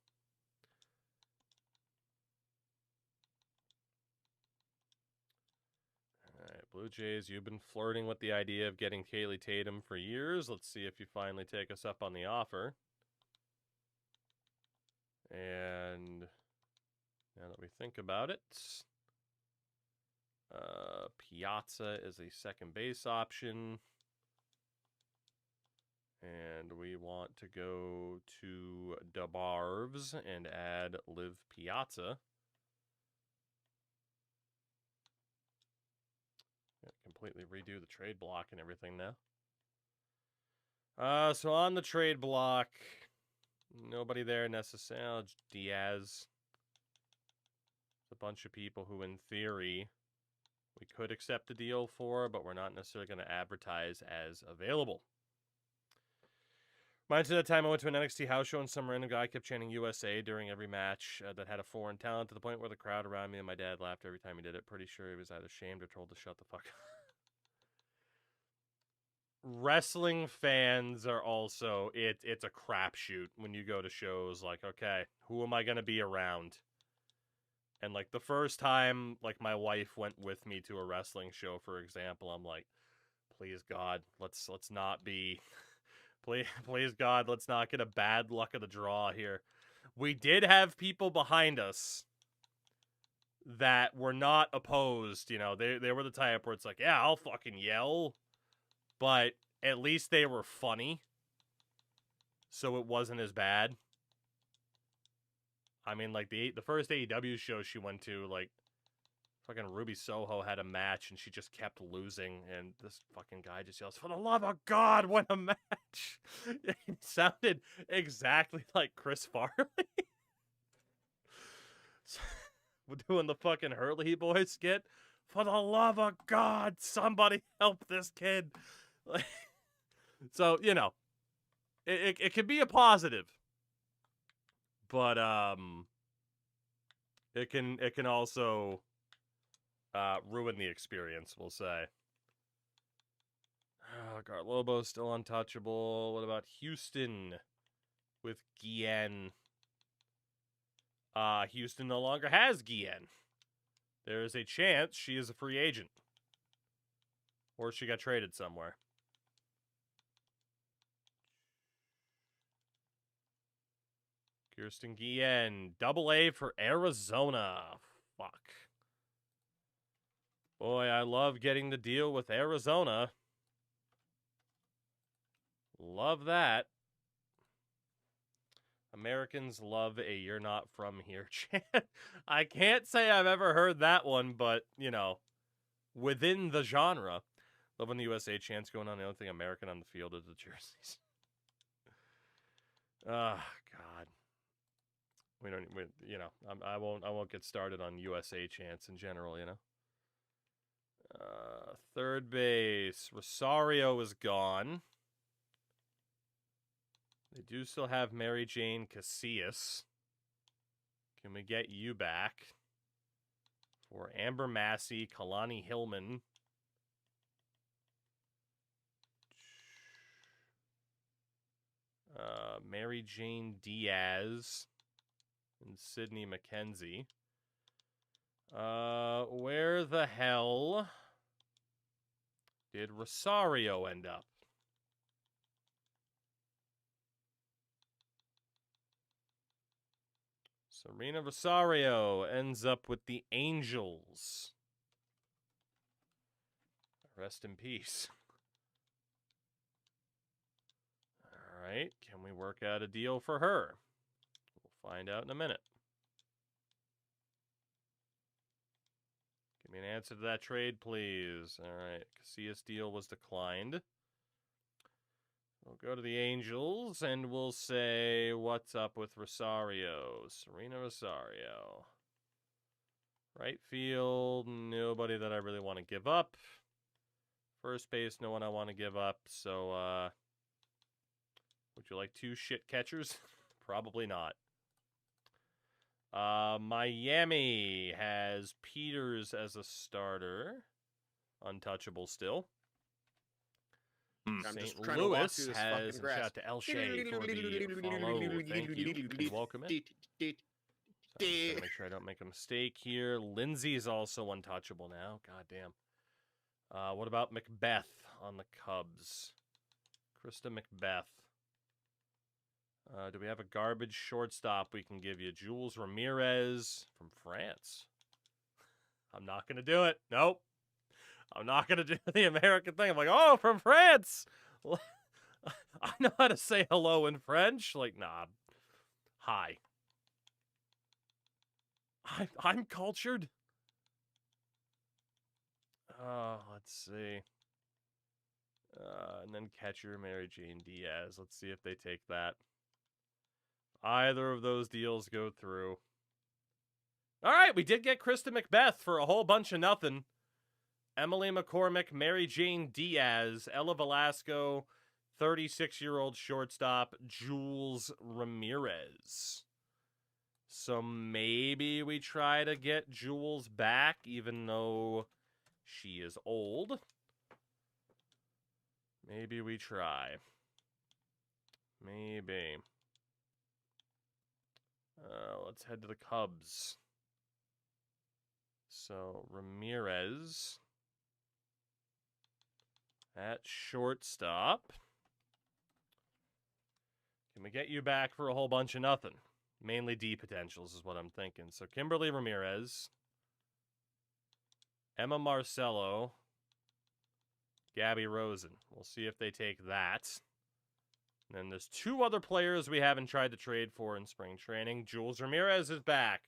All right, Blue Jays, you've been flirting with the idea of getting Kaylee Tatum for years. Let's see if you finally take us up on the offer. And now that we think about it, Piazza is a second base option. And we want to go to DeBarves and add Liv Piazza. Completely redo the trade block and everything now. So on the trade block, nobody there necessarily. Diaz. A bunch of people who, in theory, we could accept the deal for, but we're not necessarily going to advertise as available. Reminds me of that time I went to an NXT house show and some random guy kept chanting USA during every match that had a foreign talent, to the point where the crowd around me and my dad laughed every time he did it. Pretty sure he was either shamed or told to shut the fuck up. Wrestling fans are also, it's a crapshoot when you go to shows. Like, okay, who am I going to be around? And, like, the first time, like, my wife went with me to a wrestling show, for example, I'm like, please, God, let's not be... Please, God, let's not get a bad luck of the draw here. We did have people behind us that were not opposed. You know, they were the type where it's like, yeah, I'll fucking yell. But at least they were funny. So it wasn't as bad. I mean, like, the first AEW show she went to, like, fucking Ruby Soho had a match and she just kept losing, and this fucking guy just yells, "For the love of God, win a match!" It sounded exactly like Chris Farley. We're doing the fucking Hurley Boys skit. For the love of God, somebody help this kid. So, you know, it can be a positive, but it can also ruin the experience, we'll say. Garlobo still untouchable. What about Houston with Guillen? Houston no longer has Guillen. There is a chance she is a free agent. Or she got traded somewhere. Kirsten Guillen, AA for Arizona. Fuck. Boy, I love getting to deal with Arizona. Love that. Americans love a "you're not from here" chant. I can't say I've ever heard that one, but, you know, within the genre. Love when the USA chant's going on. The only thing American on the field is the jerseys. Oh, God. I won't get started on USA chants in general, you know. Third base. Rosario is gone. They do still have Mary Jane Casillas. Can we get you back? For Amber Massey, Kalani Hillman. Mary Jane Diaz. And Sydney McKenzie. Where the hell did Rosario end up? Serena Rosario ends up with the Angels. Rest in peace. All right, can we work out a deal for her? We'll find out in a minute. Give me an answer to that trade, please. All right, Casillas deal was declined. We'll go to the Angels, and we'll say, what's up with Rosario? Serena Rosario. Right field, nobody that I really want to give up. First base, no one I want to give up. So, would you like 2 shit catchers? Probably not. Miami has Peters as a starter. Untouchable still. St. Louis has, and shout out to El Shea for the follow. Thank you. And welcome in. So I'm just gonna make sure I don't make a mistake here. Lindsay's also untouchable now. God damn. What about Macbeth on the Cubs? Krista Macbeth. Do we have a garbage shortstop we can give you? Jules Ramirez from France. I'm not going to do it. Nope. I'm not going to do the American thing. I'm like, oh, from France. I know how to say hello in French. Like, nah. Hi. I'm cultured. Let's see. And then catcher Mary Jane Diaz. Let's see if they take that. Either of those deals go through. All right, we did get Krista Macbeth for a whole bunch of nothing. Emily McCormick, Mary Jane Diaz, Ella Velasco, 36-year-old shortstop, Jules Ramirez. So maybe we try to get Jules back, even though she is old. Maybe we try. Maybe. Let's head to the Cubs. So, Ramirez at shortstop. Can we get you back for a whole bunch of nothing? Mainly D potentials is what I'm thinking. So, Kimberly Ramirez, Emma Marcello, Gabby Rosen. We'll see if they take that. And then there's 2 other players we haven't tried to trade for in spring training. Jules Ramirez is back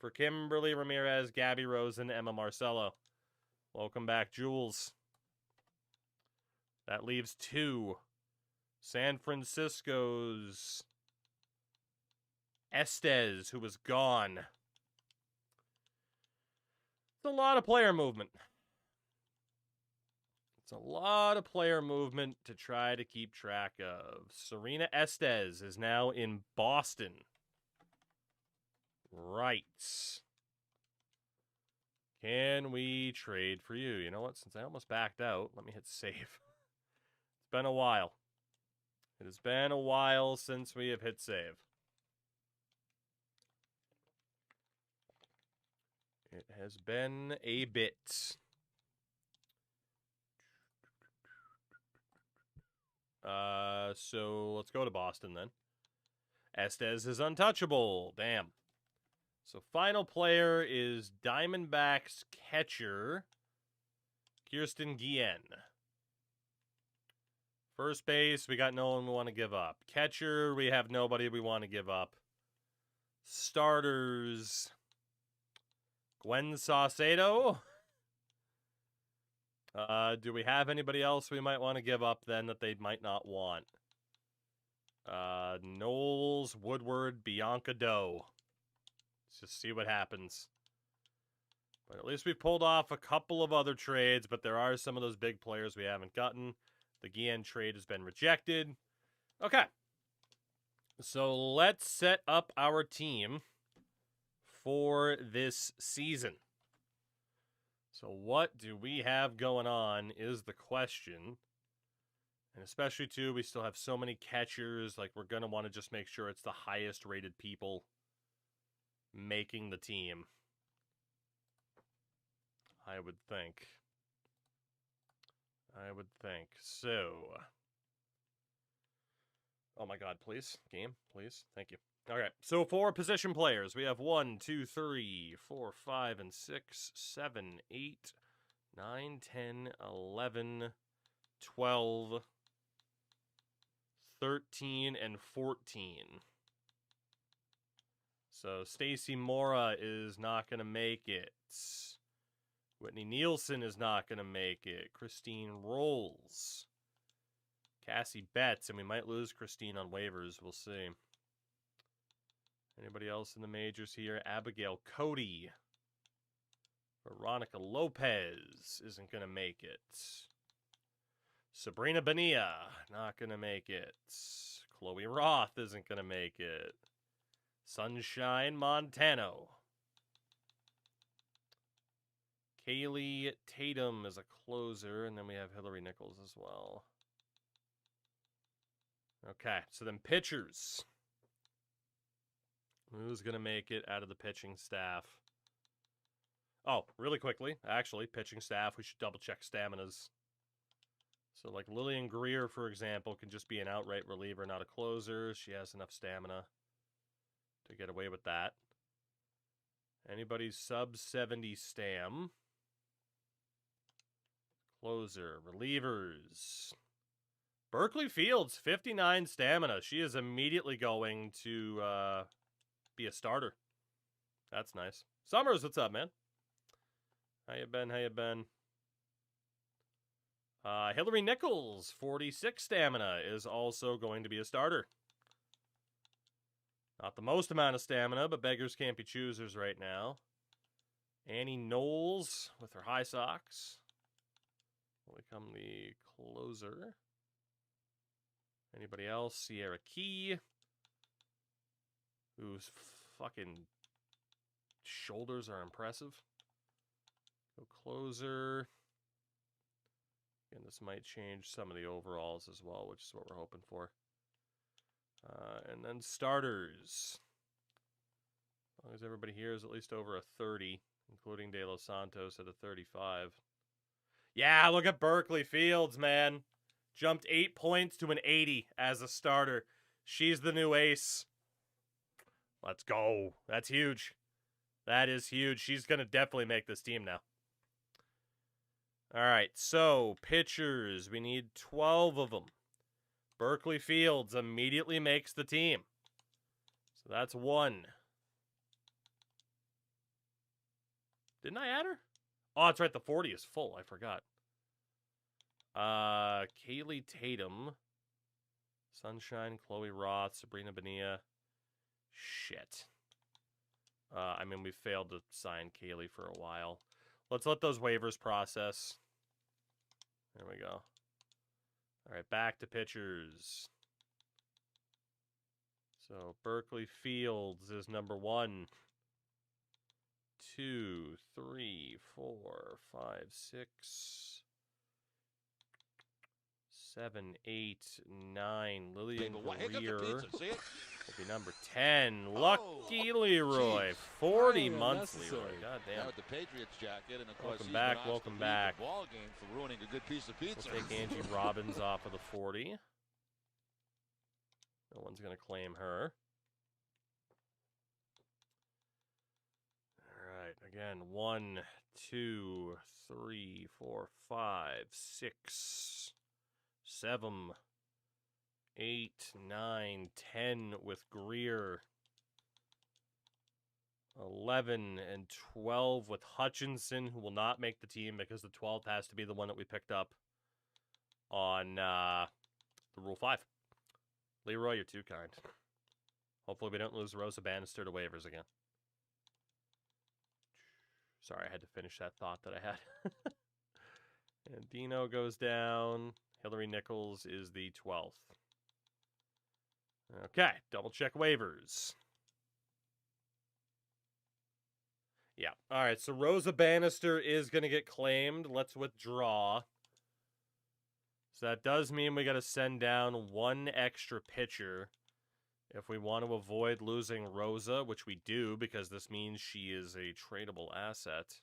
for Kimberly Ramirez, Gabby Rosen, Emma Marcello. Welcome back, Jules. That leaves 2. San Francisco's Estes, who was gone. It's a lot of player movement. It's a lot of player movement to try to keep track of. Serena Estes is now in Boston. Right. Can we trade for you? You know what? Since I almost backed out, let me hit save. It's been a while. It has been a while since we have hit save. It has been a bit. So let's go to Boston then. Estes is untouchable. Damn. So final player is Diamondbacks catcher, Kirsten Guillen. First base, we got no one we want to give up. Catcher, we have nobody we want to give up. Starters, Gwen Saucedo. Do we have anybody else we might want to give up then that they might not want? Knowles, Woodward, Bianca Doe. Let's just see what happens. But at least we pulled off a couple of other trades, but there are some of those big players we haven't gotten. The Guillen trade has been rejected. Okay. So let's set up our team for this season. So what do we have going on is the question. And especially, too, we still have so many catchers. Like, we're going to want to just make sure it's the highest rated people making the team. I would think. So. Oh my god, please. Game, please. Thank you. Okay, so for position players, we have 1, 2, 3, 4, 5, and 6, 7, 8, 9, 10, 11, 12, 13, and 14. So Stacy Mora is not going to make it. Whitney Nielsen is not going to make it. Christine Rolls. Cassie Betts, and we might lose Christine on waivers. We'll see. Anybody else in the majors here? Abigail Cody. Veronica Lopez isn't going to make it. Sabrina Bonilla, not going to make it. Chloe Roth isn't going to make it. Sunshine Montano. Kaylee Tatum is a closer, and then we have Hillary Nichols as well. Okay, so then pitchers. Who's going to make it out of the pitching staff? Oh, really quickly, actually, pitching staff, we should double-check staminas. So, like, Lillian Greer, for example, can just be an outright reliever, not a closer. She has enough stamina to get away with that. Anybody sub 70 stam? Closer, relievers. Berkeley Fields, 59 stamina. She is immediately going to be a starter. That's nice. Summers, what's up, man? How you been? Hillary Nichols, 46 stamina, is also going to be a starter. Not the most amount of stamina, but beggars can't be choosers right now. Annie Knowles with her high socks will become the closer. Anybody else? Sierra Key, whose fucking shoulders are impressive. Go closer. Again, this might change some of the overalls as well, which is what we're hoping for. And then starters. As long as everybody here is at least over a 30, including De Los Santos at a 35. Yeah, look at Berkeley Fields, man. Jumped 8 points to an 80 as a starter. She's the new ace. Let's go. That's huge. That is huge. She's going to definitely make this team now. All right, so pitchers. We need 12 of them. Berkeley Fields immediately makes the team. So that's 1. Didn't I add her? Oh, that's right. The 40 is full. I forgot. Kaylee Tatum. Sunshine, Chloe Roth, Sabrina Bonilla. Shit. I mean, we failed to sign Kaylee for a while. Let's let those waivers process. There we go. All right, back to pitchers. So, Berkeley Fields is number 1. 2, 3, 4, 5, 6, 7, 8, 9. Lillian Greer will be number 10. Lucky Leroy. 40 months, Leroy. God damn. With the Patriots jacket, and of course, Welcome back. Ball game for ruining a good piece of pizza. We'll take Angie Robbins off of the 40. No one's going to claim her. right. Again, 1, 2, 3, 4, 5, 6, 7, 8, 9, 10 with Greer. 11 and 12 with Hutchinson, who will not make the team because the 12 has to be the one that we picked up on the Rule 5. Leroy, you're too kind. Hopefully we don't lose Rosa Bannister to waivers again. Sorry, I had to finish that thought that I had. And Dino goes down. Hillary Nichols is the 12th. Okay, double check waivers. Yeah. All right, so Rosa Bannister is going to get claimed. Let's withdraw. So that does mean we got to send down one extra pitcher if we want to avoid losing Rosa, which we do because this means she is a tradable asset.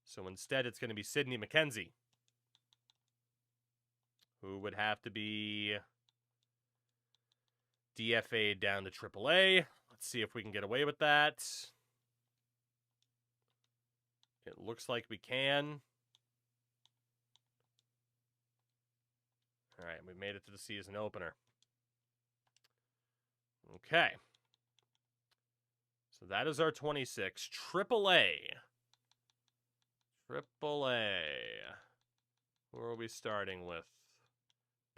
So instead, it's going to be Sydney McKenzie, who would have to be DFA'd down to AAA. Let's see if we can get away with that. It looks like we can. All right, we made it to the season opener. Okay. So that is our 26. AAA. AAA. Who are we starting with?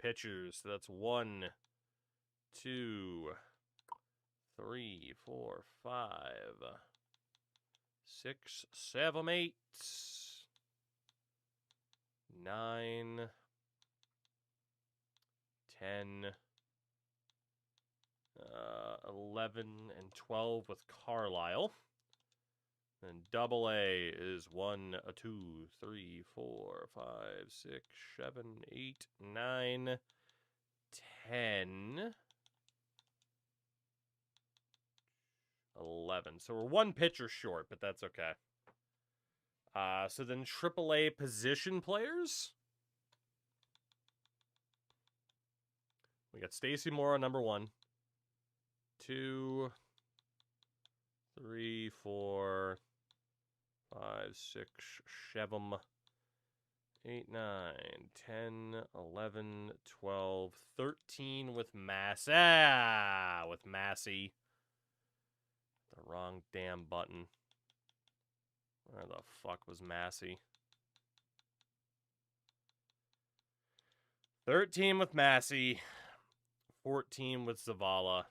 Pitchers. So that's 1, 2, 3, 4, 5, 6, 7, 8, 9, 10, 11, and 12 with Carlisle. Then double A is 1, 2, 3, 4, 5, 6, 7, 8, 9, 10, 11. So we're one pitcher short, but that's okay. So then AAA position players. We got Stacy Moore on number 1. 2, 3, 4, 5, 6, 7, 8, 9, 10, 11, 12, 13 with Mass. With Massey. The wrong damn button. Where the fuck was Massey? 13 with Massey. 14 with Zavala.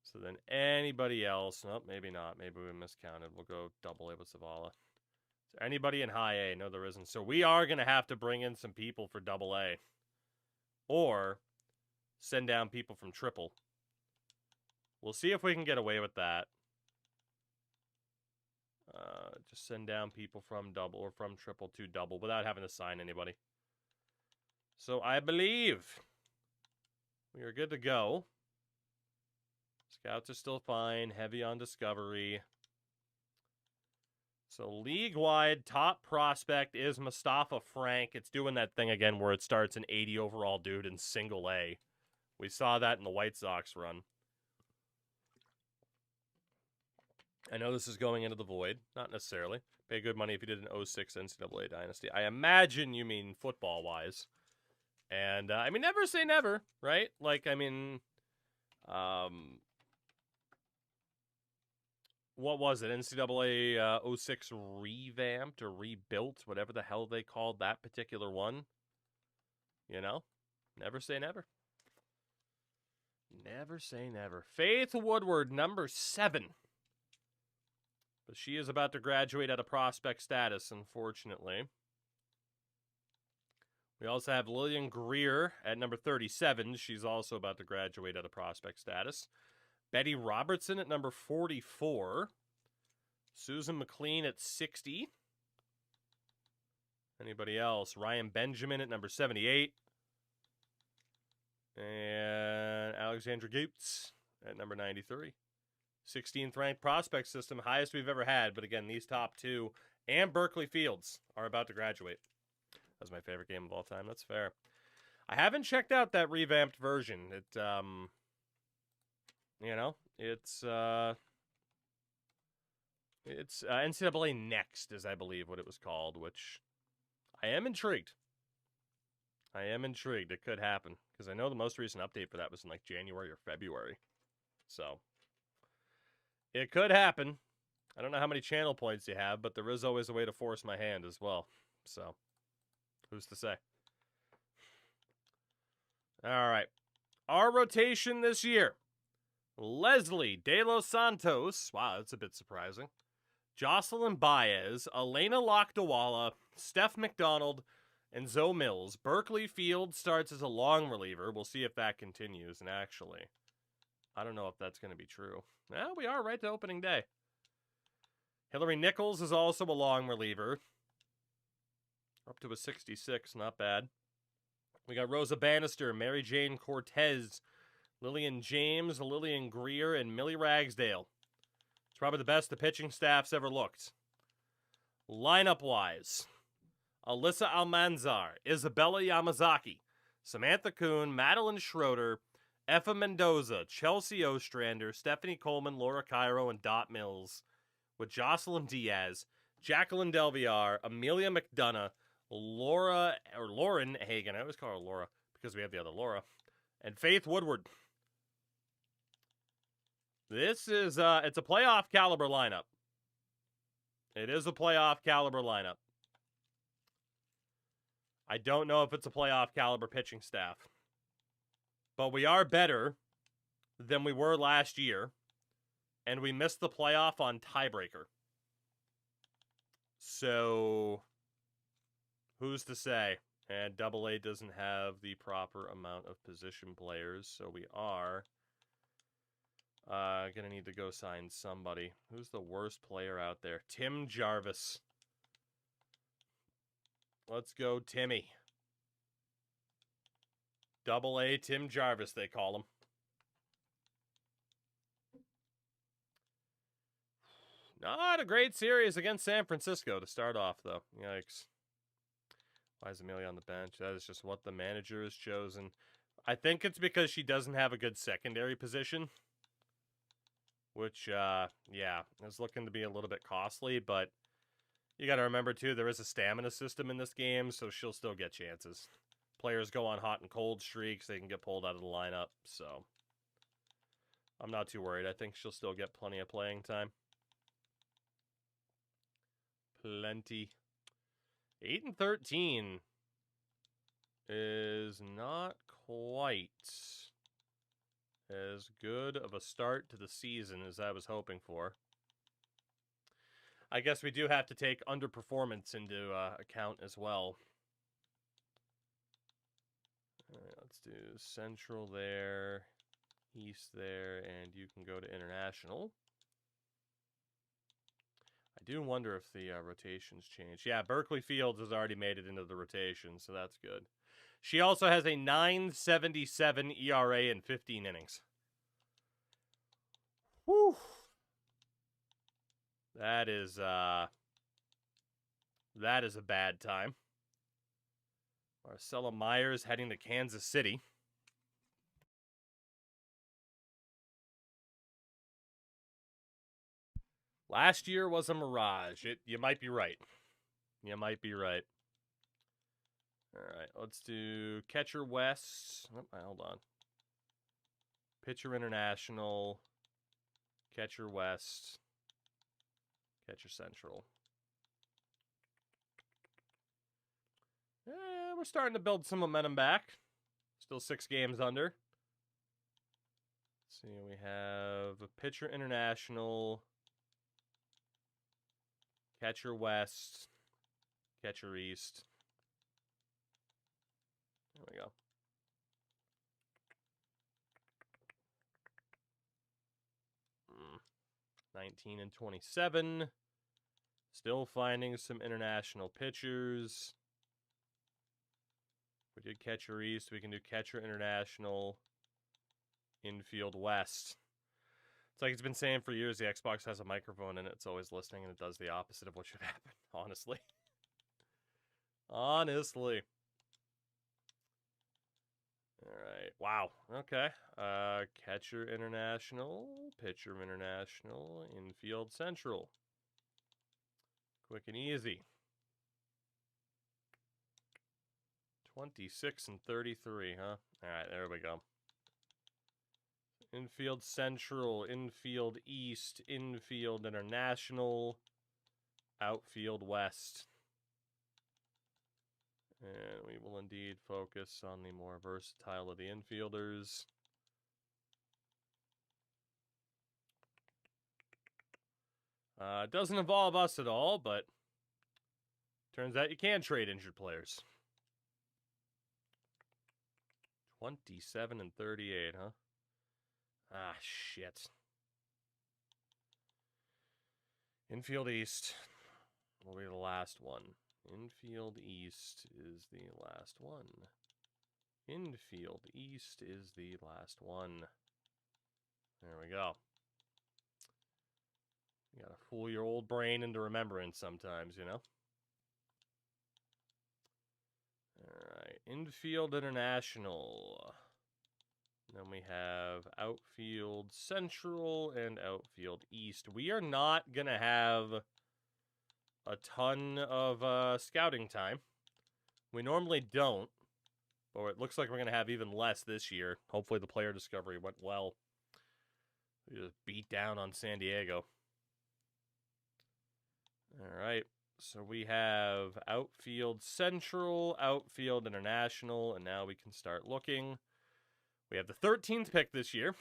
So then anybody else, nope, maybe not. Maybe we miscounted. We'll go double A with Zavala. Is there anybody in high A? No, there isn't. So we are going to have to bring in some people for double A. Or send down people from triple. We'll see if we can get away with that. Just send down people from double or from triple to double without having to sign anybody. So I believe we are good to go. Scouts are still fine. Heavy on discovery. So league-wide, top prospect is Mustafa Frank. It's doing that thing again where it starts an 80 overall dude in single A. We saw that in the White Sox run. I know this is going into the void. Not necessarily. Pay good money if you did an 06 NCAA Dynasty. I imagine you mean football-wise. And, I mean, never say never, right? Like, I mean, what was it? NCAA 06 revamped or rebuilt, whatever the hell they called that particular one. You know? Never say never. Never say never. Faith Woodward, number 7. But she is about to graduate out of prospect status, unfortunately. We also have Lillian Greer at number 37. She's also about to graduate out of prospect status. Betty Robertson at number 44. Susan McLean at 60. Anybody else? Ryan Benjamin at number 78. And Alexandra Gates at number 93. 16th ranked prospect system, highest we've ever had. But again, these top two and Berkeley Fields are about to graduate. That's my favorite game of all time. That's fair. I haven't checked out that revamped version. It, you know, it's, It's NCAA Next, is I believe what it was called, which I am intrigued. I am intrigued. It could happen because I know the most recent update for that was in like January or February. So it could happen. I don't know how many channel points you have, but there is always a way to force my hand as well. So who's to say? All right. Our rotation this year. Leslie De Los Santos. Wow, that's a bit surprising. Jocelyn Baez, Elena Lakdawala, Steph McDonald, and Zoe Mills. Berkeley Field starts as a long reliever. We'll see if that continues. And actually, I don't know if that's going to be true. Well, we are right to opening day. Hillary Nichols is also a long reliever. Up to a 66, not bad. We got Rosa Bannister, Mary Jane Cortez, Lillian James, Lillian Greer, and Millie Ragsdale. It's probably the best the pitching staff's ever looked. Lineup-wise, Alyssa Almanzar, Isabella Yamazaki, Samantha Kuhn, Madeline Schroeder, Effa Mendoza, Chelsea Ostrander, Stephanie Coleman, Laura Cairo, and Dot Mills, with Jocelyn Diaz, Jacqueline Delviar, Amelia McDonough, Lauren Hagen, I always call her Laura because we have the other Laura, and Faith Woodward. This is, it's a playoff caliber lineup. It is a playoff caliber lineup. I don't know if it's a playoff caliber pitching staff. But we are better than we were last year. And we missed the playoff on tiebreaker. So, who's to say? And AA doesn't have the proper amount of position players. So we are going to need to go sign somebody. Who's the worst player out there? Tim Jarvis. Let's go, Timmy. AA Tim Jarvis, they call him. Not a great series against San Francisco to start off, though. Yikes. Why is Amelia on the bench? That is just what the manager has chosen. I think it's because she doesn't have a good secondary position. Which, yeah, is looking to be a little bit costly. But you got to remember, too, there is a stamina system in this game, so she'll still get chances. Players go on hot and cold streaks. They can get pulled out of the lineup. So I'm not too worried. I think she'll still get plenty of playing time. Plenty. 8-13 is not quite as good of a start to the season as I was hoping for. I guess we do have to take underperformance into account as well. All right, let's do Central there, East there, and you can go to International. I do wonder if the rotations changed. Yeah, Berkeley Fields has already made it into the rotation, so that's good. She also has a 9.77 ERA in 15 innings. Whew. That is a bad time. Marcella Myers heading to Kansas City. Last year was a mirage. You might be right. You might be right. All right, let's do Catcher West. Oh, hold on. Pitcher International. Catcher West. Catcher Central. We're starting to build some momentum back. Still 6 games under. Let's see, we have a Pitcher International. Catcher West. Catcher East. There we go. Mm. 19-27. Still finding some international pitchers. We did Catcher East. We can do Catcher International. Infield West. It's like it's been saying for years, the Xbox has a microphone and it's always listening, and it does the opposite of what should happen, honestly. Honestly. All right. Wow. Okay. Catcher International, Pitcher International, Infield Central. Quick and easy. 26 and 33, huh? All right, there we go. Infield Central, Infield East, Infield International, Outfield West. And we will indeed focus on the more versatile of the infielders. It doesn't involve us at all, but turns out you can trade injured players. 27 and 38, huh? Ah, shit. Infield East will be the last one. Infield East is the last one. Infield East is the last one. There we go. You gotta fool your old brain into remembrance sometimes, you know? Alright, Infield International. Then we have Outfield Central and Outfield East. We are not gonna have a ton of scouting time. We normally don't, but it looks like we're gonna have even less this year. Hopefully the player discovery went well. We just beat down on San Diego. Alright, so we have Outfield Central, Outfield International, and now we can start looking. We have the 13th pick this year.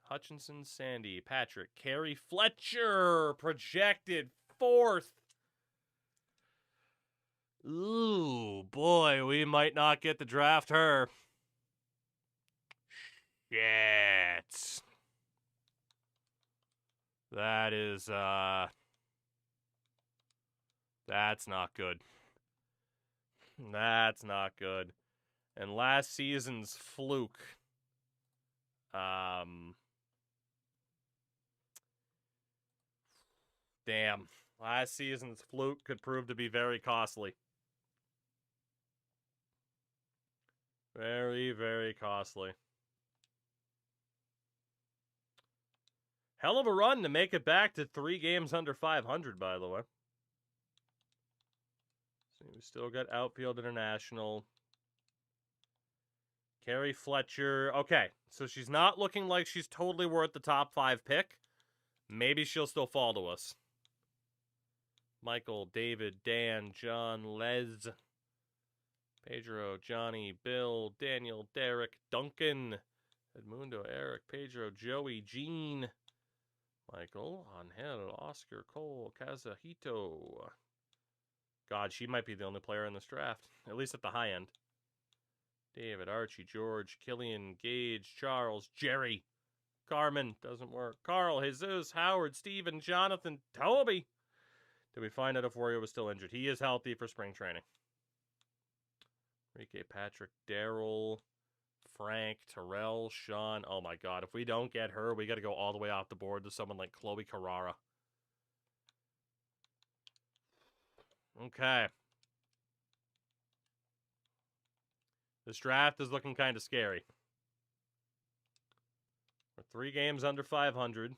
Hutchinson, Sandy, Patrick, Carey, Fletcher, projected 4th. Ooh, boy, we might not get to draft her. Shit. That is, that's not good. That's not good. And last season's fluke. Damn. Last season's fluke could prove to be very costly. Very, very costly. Hell of a run to make it back to 3 games under 500, by the way. So we still got Outfield International. Carey Fletcher. Okay, so she's not looking like she's totally worth the top 5 pick. Maybe she'll still fall to us. Michael, David, Dan, John, Les, Pedro, Johnny, Bill, Daniel, Derek, Duncan, Edmundo, Eric, Pedro, Joey, Gene, Michael, Angel, Oscar, Cole, Kazuhito. God, she might be the only player in this draft, at least at the high end. David, Archie, George, Killian, Gage, Charles, Jerry, Carmen, doesn't work. Carl, Jesus, Howard, Steven, Jonathan, Toby. Did we find out if Warrior was still injured? He is healthy for spring training. Enrique, Patrick, Daryl, Frank, Terrell, Sean. Oh my God, if we don't get her, we got to go all the way off the board to someone like Chloe Carrara. Okay. This draft is looking kind of scary. We're 3 games under 500.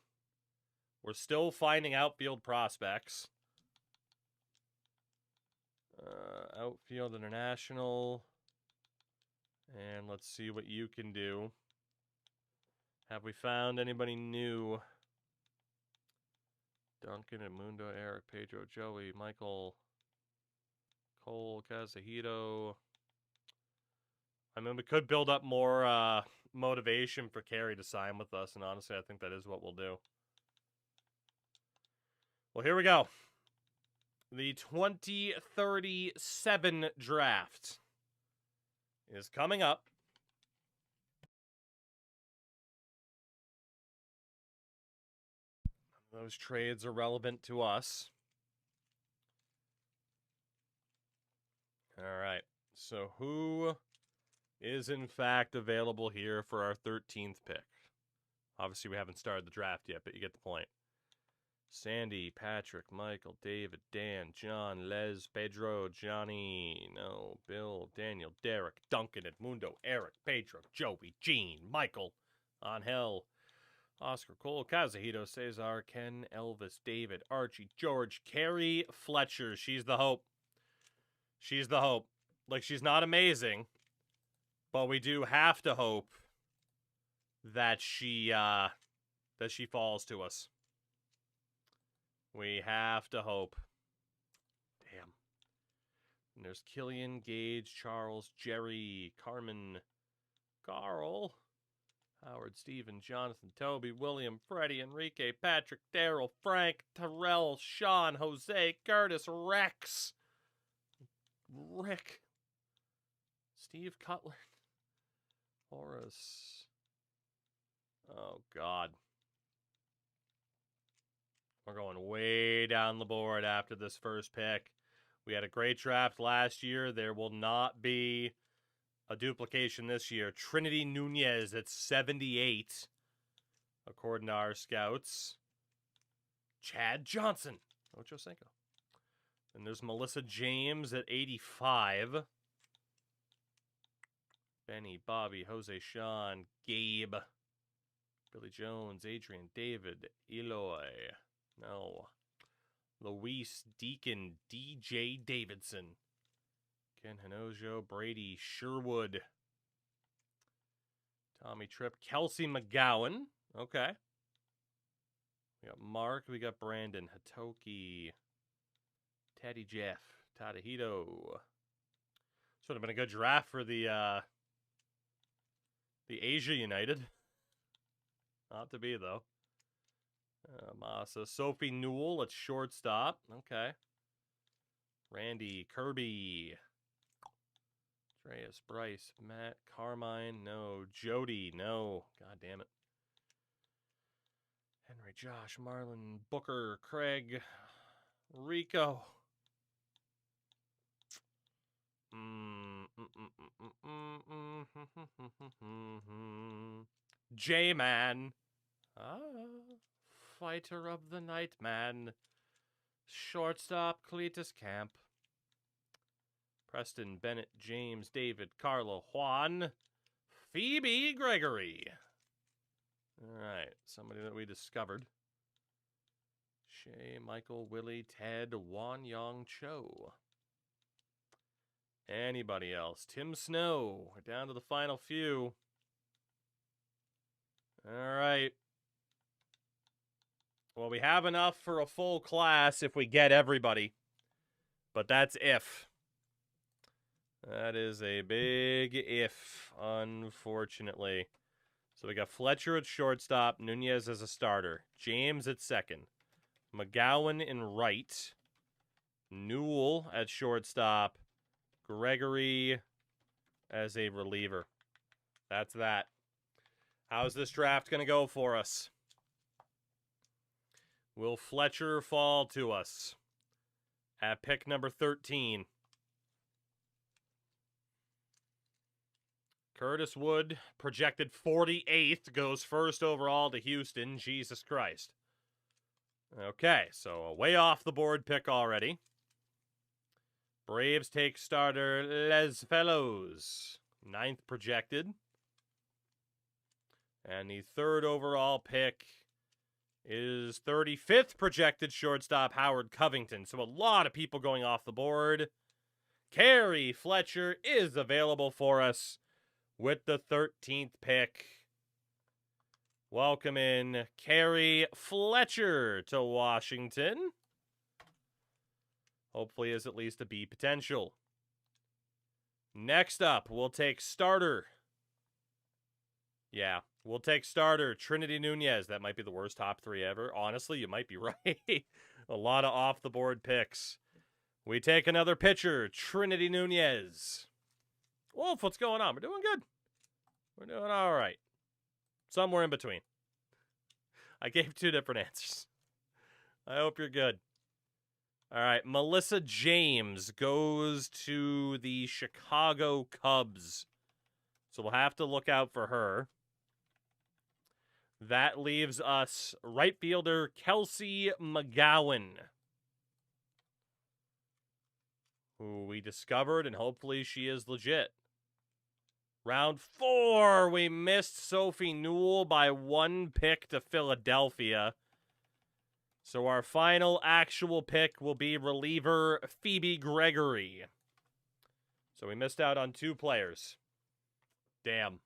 We're still finding outfield prospects. Outfield International. And let's see what you can do. Have we found anybody new? Duncan, Edmundo, Eric, Pedro, Joey, Michael, Cole, Kazuhito. I mean, we could build up more motivation for Carey to sign with us, and honestly, I think that is what we'll do. Well, here we go. The 2037 draft is coming up. Those trades are relevant to us. All right. So who is in fact available here for our 13th pick? Obviously, we haven't started the draft yet, but you get the point. Sandy, Patrick, Michael, David, Dan, John, Les, Pedro, Johnny, no, Bill, Daniel, Derek, Duncan, Edmundo, Eric, Pedro, Joey, Gene, Michael, Angel, Oscar Cole, Kazuhito, Cesar, Ken, Elvis, David, Archie, George, Carrie, Fletcher. She's the hope. She's the hope. Like, she's not amazing, but we do have to hope that she falls to us. We have to hope. Damn. And there's Killian, Gage, Charles, Jerry, Carmen, Carl, Howard, Stephen, Jonathan, Toby, William, Freddie, Enrique, Patrick, Daryl, Frank, Terrell, Sean, Jose, Curtis, Rex, Rick, Steve Cutler, Horace. Oh, God. We're going way down the board after this first pick. We had a great draft last year. There will not be a duplication this year. Trinity Nunez at 78, according to our scouts. Chad Johnson. Ocho Cinco. And there's Melissa James at 85. Benny, Bobby, Jose, Sean, Gabe, Billy Jones, Adrian, David, Eloy. No. Luis, Deacon, DJ Davidson. Ken Hinojo, Brady, Sherwood. Tommy Tripp, Kelsey McGowan. Okay. We got Mark, we got Brandon, Hatoki, Teddy Jeff, Tadahito. This would have been a good draft for the Asia United. Not to be, though. Massa, Sophie Newell at shortstop. Okay. Randy, Kirby. Andreas, Bryce, Matt, Carmine, no. Jody, no. God damn it. Henry, Josh, Marlon, Booker, Craig, Rico. J-Man. Fighter of the Night Man. Shortstop, Cletus Camp. Preston, Bennett, James, David, Carlo, Juan, Phoebe Gregory. All right, somebody that we discovered. Shay, Michael, Willie, Ted, Wan Yong Cho. Anybody else? Tim Snow. We're down to the final few. All right. Well, we have enough for a full class if we get everybody. But that's if. That is a big if, unfortunately. So we got Fletcher at shortstop, Nunez as a starter, James at second, McGowan in right, Newell at shortstop, Gregory as a reliever. That's that. How's this draft going to go for us? Will Fletcher fall to us at pick number 13? Curtis Wood, projected 48th, goes first overall to Houston. Jesus Christ. Okay, so a way off the board pick already. Braves take starter Les Fellows, 9th projected. And the third overall pick is 35th projected shortstop Howard Covington. So a lot of people going off the board. Carrie Fletcher is available for us with the 13th pick. Welcome in Carrie Fletcher to Washington. Hopefully is at least a B potential. Next up, we'll take starter. Yeah, we'll take starter Trinity Nunez. That might be the worst top three ever. Honestly, you might be right. A lot of off-the-board picks. We take another pitcher, Trinity Nunez. Wolf, what's going on? We're doing good. We're doing all right. Somewhere in between. I gave two different answers. I hope you're good. All right, Melissa James goes to the Chicago Cubs. So we'll have to look out for her. That leaves us right fielder Kelsey McGowan, who we discovered, and hopefully she is legit. Round 4, we missed Sophie Newell by 1 pick to Philadelphia. So our final actual pick will be reliever Phoebe Gregory. So we missed out on 2 players. Damn.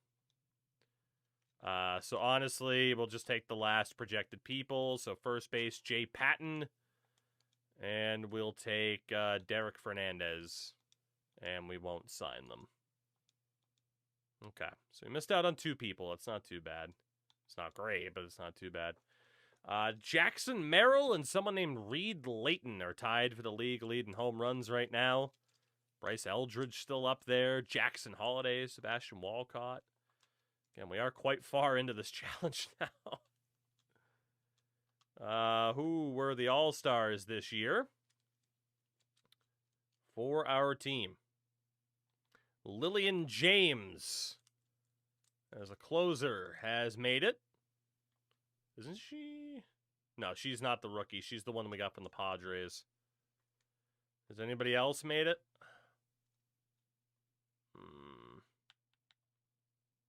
So honestly, we'll just take the last projected people. So first base, Jay Patton. And we'll take Derek Fernandez. And we won't sign them. Okay, so we missed out on 2 people. That's not too bad. It's not great, but it's not too bad. Jackson Merrill and someone named Reed Layton are tied for the league lead in home runs right now. Bryce Eldridge still up there. Jackson Holiday, Sebastian Walcott. Again, we are quite far into this challenge now. Who were the All-Stars this year for our team? Lillian James, as a closer, has made it. Isn't she? No, she's not the rookie. She's the one we got from the Padres. Has anybody else made it?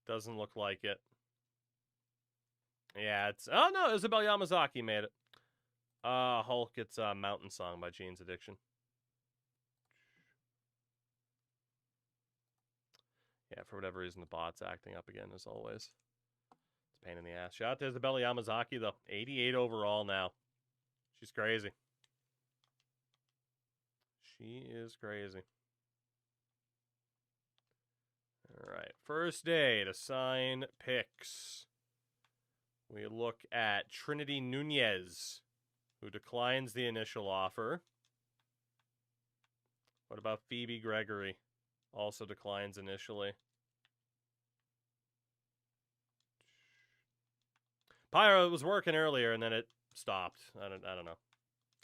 Doesn't look like it. Yeah, it's... Oh, no, Isabel Yamazaki made it. Hulk, it's Mountain Song by Jane's Addiction. Yeah, for whatever reason, the bot's acting up again, as always. It's a pain in the ass. Shout out to Isabella Yamazaki, though. 88 overall now. She's crazy. She is crazy. All right. First day to sign picks. We look at Trinity Nunez, who declines the initial offer. What about Phoebe Gregory? Also declines initially. Pyro was working earlier and then it stopped. I don't know.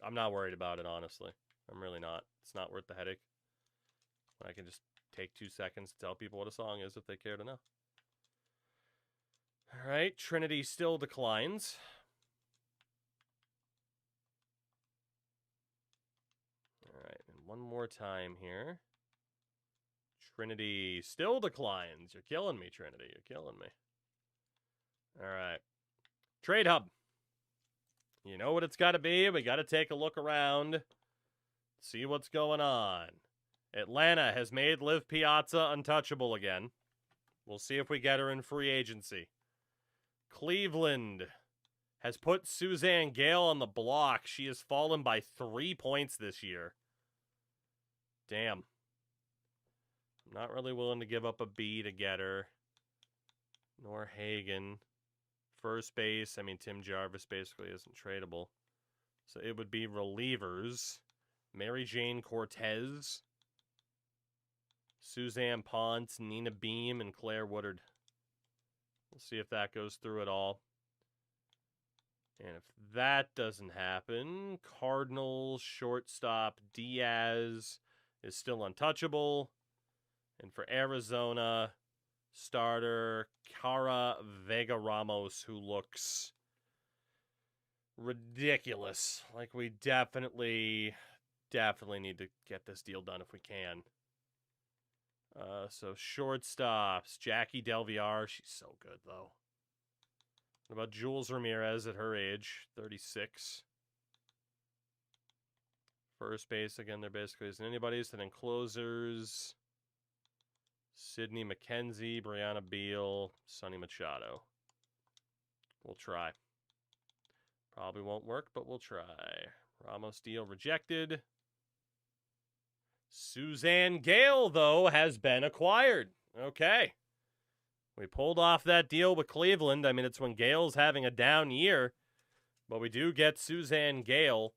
I'm not worried about it, honestly. I'm really not. It's not worth the headache. I can just take 2 seconds to tell people what a song is if they care to know. All right, Trinity still declines. All right, and one more time here. Trinity still declines. You're killing me, Trinity. You're killing me. All right. Trade Hub. You know what it's got to be. We got to take a look around. See what's going on. Atlanta has made Liv Piazza untouchable again. We'll see if we get her in free agency. Cleveland has put Suzanne Gale on the block. She has fallen by 3 points this year. Damn. I'm not really willing to give up a B to get her. Nor Hagen. First base, I mean, Tim Jarvis basically isn't tradable. So it would be relievers. Mary Jane Cortez. Suzanne Ponce, Nina Beam, and Claire Woodard. We'll see if that goes through at all. And if that doesn't happen, Cardinals shortstop Diaz is still untouchable. And for Arizona, starter Cara Vega Ramos, who looks ridiculous. Like, we definitely need to get this deal done if we can. So shortstops, Jackie Del Villar. She's so good, though. What about Jules Ramirez at her age, 36? First base, again, there basically isn't anybody. So then closers, Sydney McKenzie, Brianna Beal, Sonny Machado. We'll try. Probably won't work, but we'll try. Ramos deal rejected. Suzanne Gale, though, has been acquired. Okay. We pulled off that deal with Cleveland. I mean, it's when Gale's having a down year. But we do get Suzanne Gale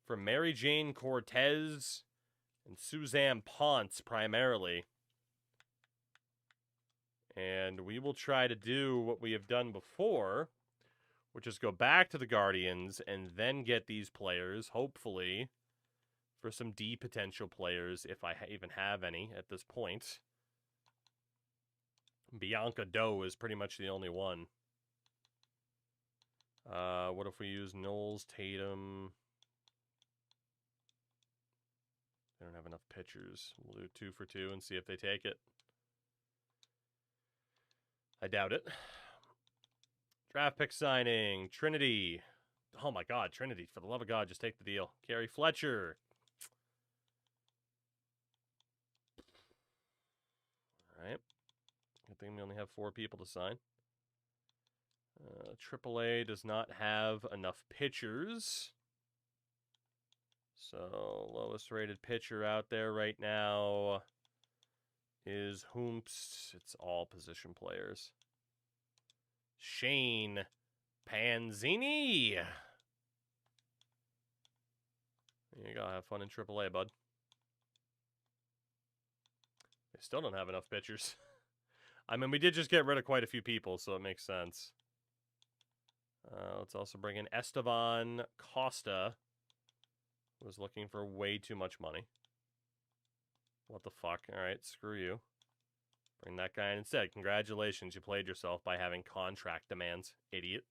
from Mary Jane Cortez and Suzanne Ponce primarily. And we will try to do what we have done before, which is go back to the Guardians and then get these players, hopefully, for some D potential players, if I even have any at this point. Bianca Doe is pretty much the only one. What if we use Knowles, Tatum? They don't have enough pitchers. We'll do 2 for 2 and see if they take it. I doubt it. Draft pick signing. Trinity. Oh my God, Trinity. For the love of God, just take the deal. Carey Fletcher. All right. Good thing we only have 4 people to sign. AAA does not have enough pitchers. So, lowest rated pitcher out there right now is Hoomps. It's all position players. Shane Panzini. There you go. Have fun in AAA, bud. They still don't have enough pitchers. I mean, we did just get rid of quite a few people, so it makes sense. Let's also bring in Esteban Costa, who was looking for way too much money. What the fuck? All right, screw you. Bring that guy in instead. Congratulations, you played yourself by having contract demands, idiot.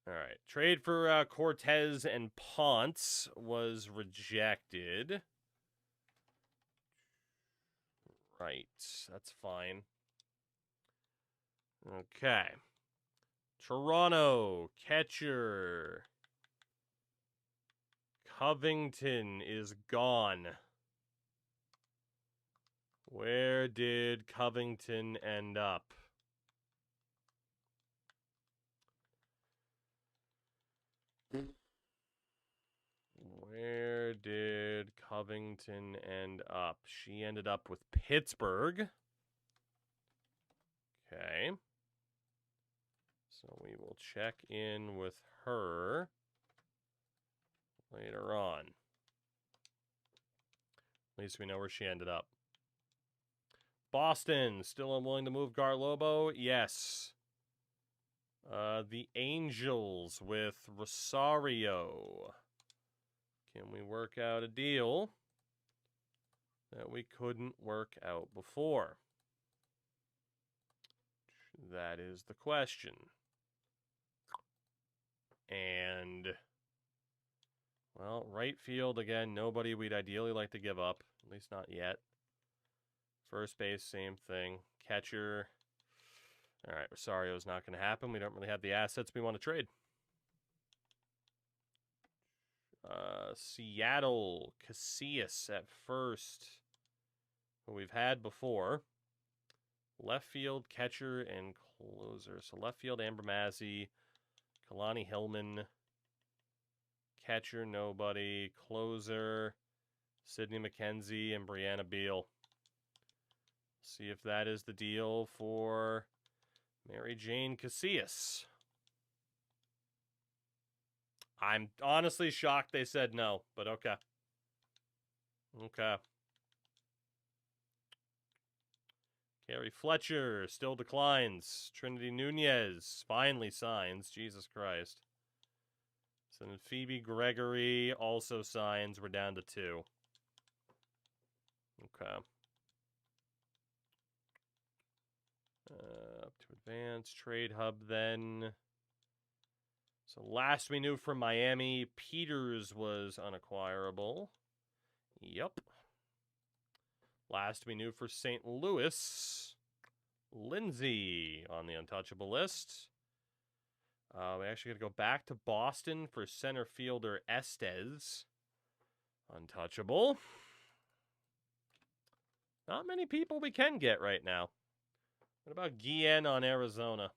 All right, trade for Cortez and Ponce was rejected. Right, that's fine. Okay. Toronto, catcher. Covington is gone. Where did Covington end up? Where did Covington end up? She ended up with Pittsburgh. Okay. So we will check in with her later on. At least we know where she ended up. Boston, still unwilling to move Garlobo? Yes. The Angels with Rosario. Can we work out a deal that we couldn't work out before? That is the question. And, well, right field, again, nobody we'd ideally like to give up. At least not yet. First base, same thing. Catcher. All right, Rosario's not going to happen. We don't really have the assets we want to trade. Seattle, Casillas at first, who we've had before. Left field, catcher, and closer. So left field, Amber Mazzy, Kalani Hillman. Catcher, nobody. Closer, Sydney McKenzie and Brianna Beal. See if that is the deal for Mary Jane Casillas. I'm honestly shocked they said no, but okay. Okay. Carey Fletcher still declines. Trinity Nunez finally signs. Jesus Christ. So then Phoebe Gregory also signs. We're down to 2. Okay. Up to advanced trade hub then. So last we knew from Miami, Peters was unacquirable. Yep. Last we knew for St. Louis, Lindsay on the untouchable list. We actually got to go back to Boston for center fielder Estes. Untouchable. Not many people we can get right now. What about Guillen on Arizona?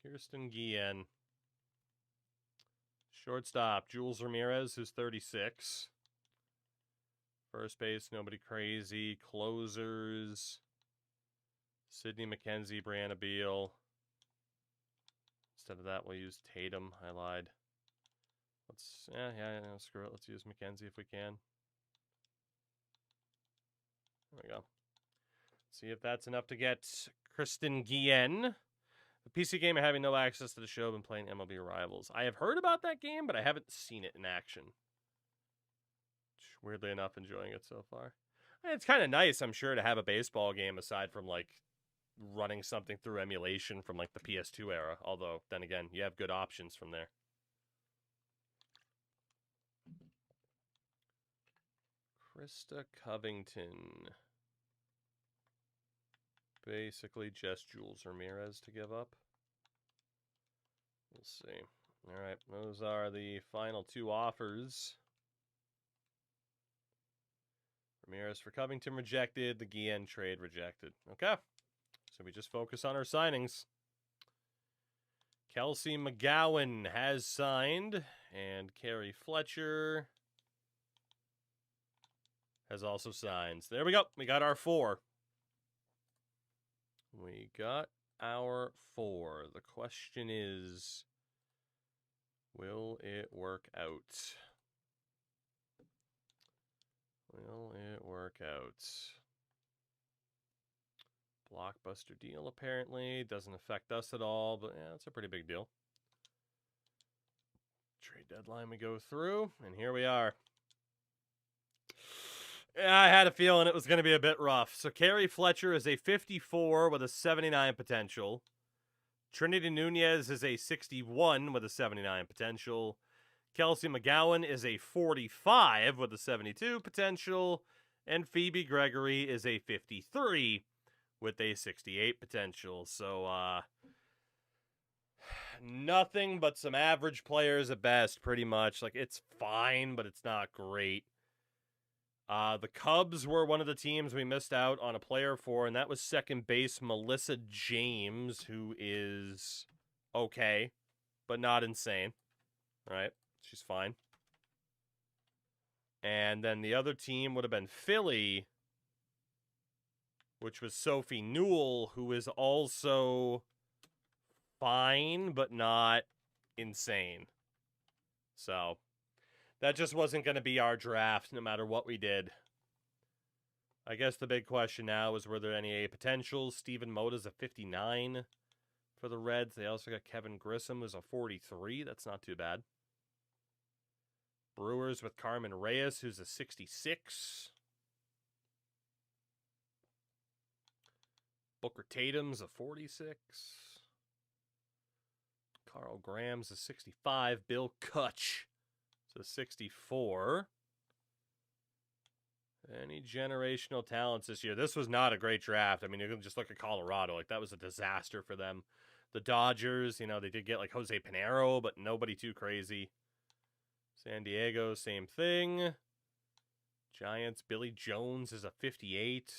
Kirsten Guillen. Shortstop, Jules Ramirez, who's 36. First base, nobody crazy. Closers, Sydney McKenzie, Brianna Beal. Instead of that, we'll use Tatum. I lied. Let's, screw it. Let's use McKenzie if we can. There we go. See if that's enough to get Kristen Guillen. The PC Gamer having no access to the show, been playing MLB Rivals. I have heard about that game, but I haven't seen it in action. Weirdly enough, enjoying it so far. It's kind of nice, I'm sure, to have a baseball game aside from, like, running something through emulation from, like, the PS2 era. Although, then again, you have good options from there. Krista Covington. Basically just Jules Ramirez to give up. We'll see. All right, those are the final 2 offers. Ramirez for Covington rejected. The Guillen trade rejected. Okay, so we just focus on our signings. Kelsey McGowan has signed, and Carey Fletcher has also signed. So there we go. We got our 4. We got our 4. The question is, will it work out? Will it work out? Blockbuster deal, apparently. Doesn't affect us at all, but yeah, it's a pretty big deal. Trade deadline we go through, and here we are. Yeah, I had a feeling it was going to be a bit rough. So Carey Fletcher is a 54 with a 79 potential. Trinity Nunez is a 61 with a 79 potential. Kelsey McGowan is a 45 with a 72 potential. And Phoebe Gregory is a 53 with a 68 potential. So, nothing but some average players at best, pretty much. Like, it's fine, but it's not great. The Cubs were one of the teams we missed out on a player for, and that was second base Melissa James, who is okay, but not insane. Right? She's fine. And then the other team would have been Philly, which was Sophie Newell, who is also fine, but not insane. So that just wasn't going to be our draft, no matter what we did. I guess the big question now is, were there any A potentials? Steven Mota's a 59 for the Reds. They also got Kevin Grissom, who's a 43. That's not too bad. Brewers with Carmen Reyes, who's a 66. Booker Tatum's a 46. Carl Graham's a 65. Bill Kutch is a 64. Any generational talents this year? This was not a great draft. I mean, you can just look at Colorado. Like, that was a disaster for them. The Dodgers, you know, they did get, like, Jose Pinheiro, but nobody too crazy. San Diego, same thing. Giants, Billy Jones is a 58.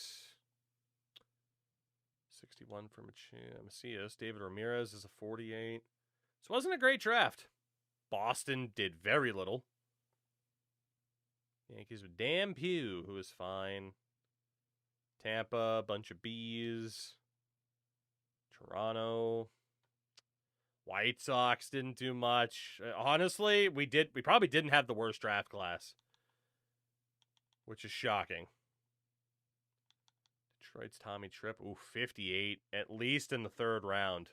61 for Macias. David Ramirez is a 48. So it wasn't a great draft. Boston did very little. Yankees with Dan Pugh, who is fine. Tampa, bunch of Bs. Toronto. White Sox didn't do much. Honestly, we probably didn't have the worst draft class, which is shocking. Detroit's Tommy Tripp, 58, at least in the 3rd round.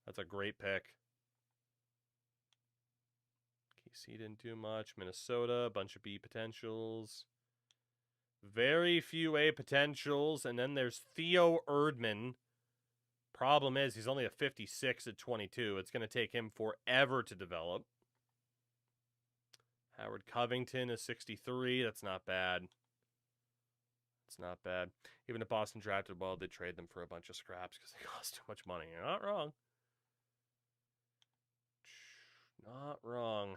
That's a great pick. KC didn't do much. Minnesota, a bunch of B potentials. Very few A potentials, and then there's Theo Erdman. Problem is, he's only a 56 at 22. It's going to take him forever to develop. Howard Covington is 63. That's not bad. It's not bad. Even if Boston drafted well, they trade them for a bunch of scraps because they cost too much money. You're not wrong. Not wrong.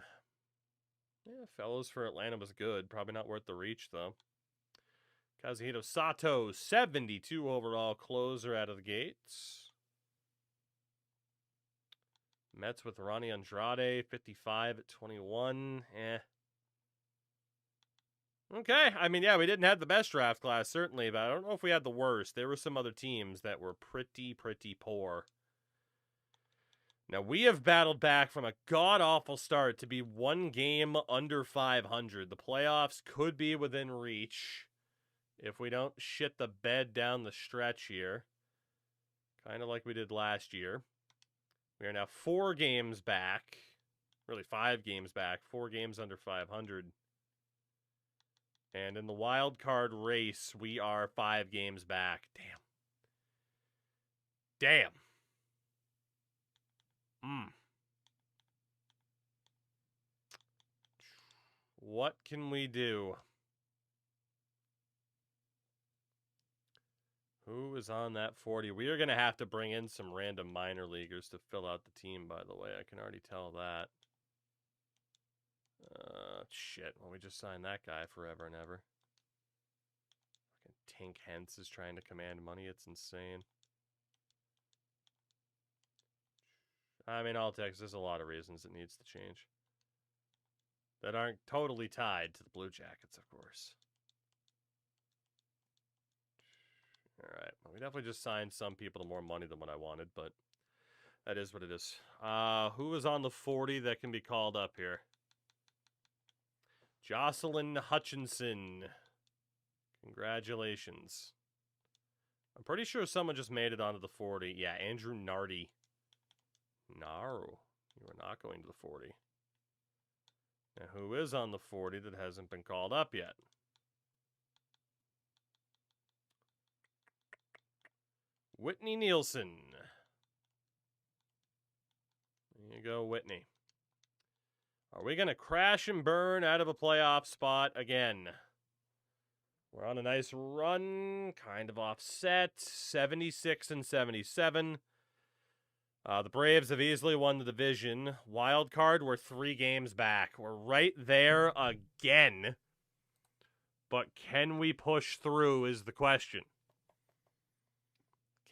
Yeah, Fellows for Atlanta was good. Probably not worth the reach, though. Kazuhito Sato, 72 overall closer out of the gates. Mets with Ronnie Andrade, 55 at 21. Okay, I mean, yeah, we didn't have the best draft class, certainly, but I don't know if we had the worst. There were some other teams that were pretty poor. Now, we have battled back from a god-awful start to be 1 game under 500. The playoffs could be within reach if we don't shit the bed down the stretch here. Kind of like we did last year. We are now 4 games back. Really 5 games back. 4 games under 500. And in the wild card race, we are 5 games back. Damn. What can we do? Who is on that 40? We are going to have to bring in some random minor leaguers to fill out the team, by the way. I can already tell that. Shit. Well, we just signed that guy forever and ever. Fucking Tink Hence is trying to command money. It's insane. I mean, all text, there's a lot of reasons it needs to change. That aren't totally tied to the Blue Jackets, of course. Alright, well, we definitely just signed some people to more money than what I wanted, but that is what it is. Who is on the 40 that can be called up here? Jocelyn Hutchinson. Congratulations. I'm pretty sure someone just made it onto the 40. Yeah, Andrew Nardi. No, you are not going to the 40. Now, who is on the 40 that hasn't been called up yet? Whitney Nielsen. There you go, Whitney. Are we going to crash and burn out of a playoff spot again? We're on a nice run, kind of offset, 76 and 77. The Braves have easily won the division. Wild card, we're 3 games back. We're right there again. But can we push through is the question.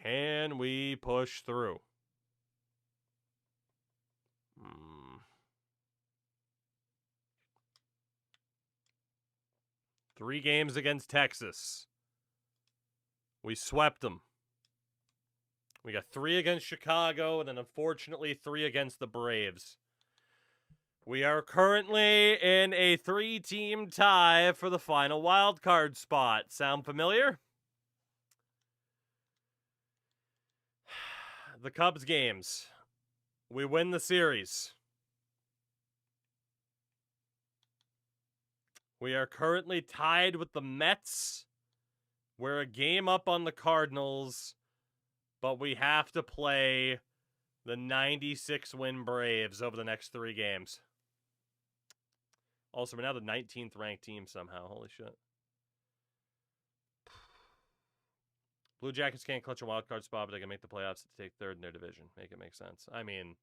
Can we push through? 3 games against Texas. We swept them. We got 3 against Chicago, and then unfortunately 3 against the Braves. We are currently in a 3-team tie for the final wild card spot. Sound familiar? The Cubs games. We win the series. We are currently tied with the Mets. We're a game up on the Cardinals, but we have to play the 96-win Braves over the next 3 games. Also, we're now the 19th ranked team somehow. Holy shit. Blue Jackets can't clutch a wild card spot, but they can make the playoffs to take 3rd in their division. Make it make sense. I mean,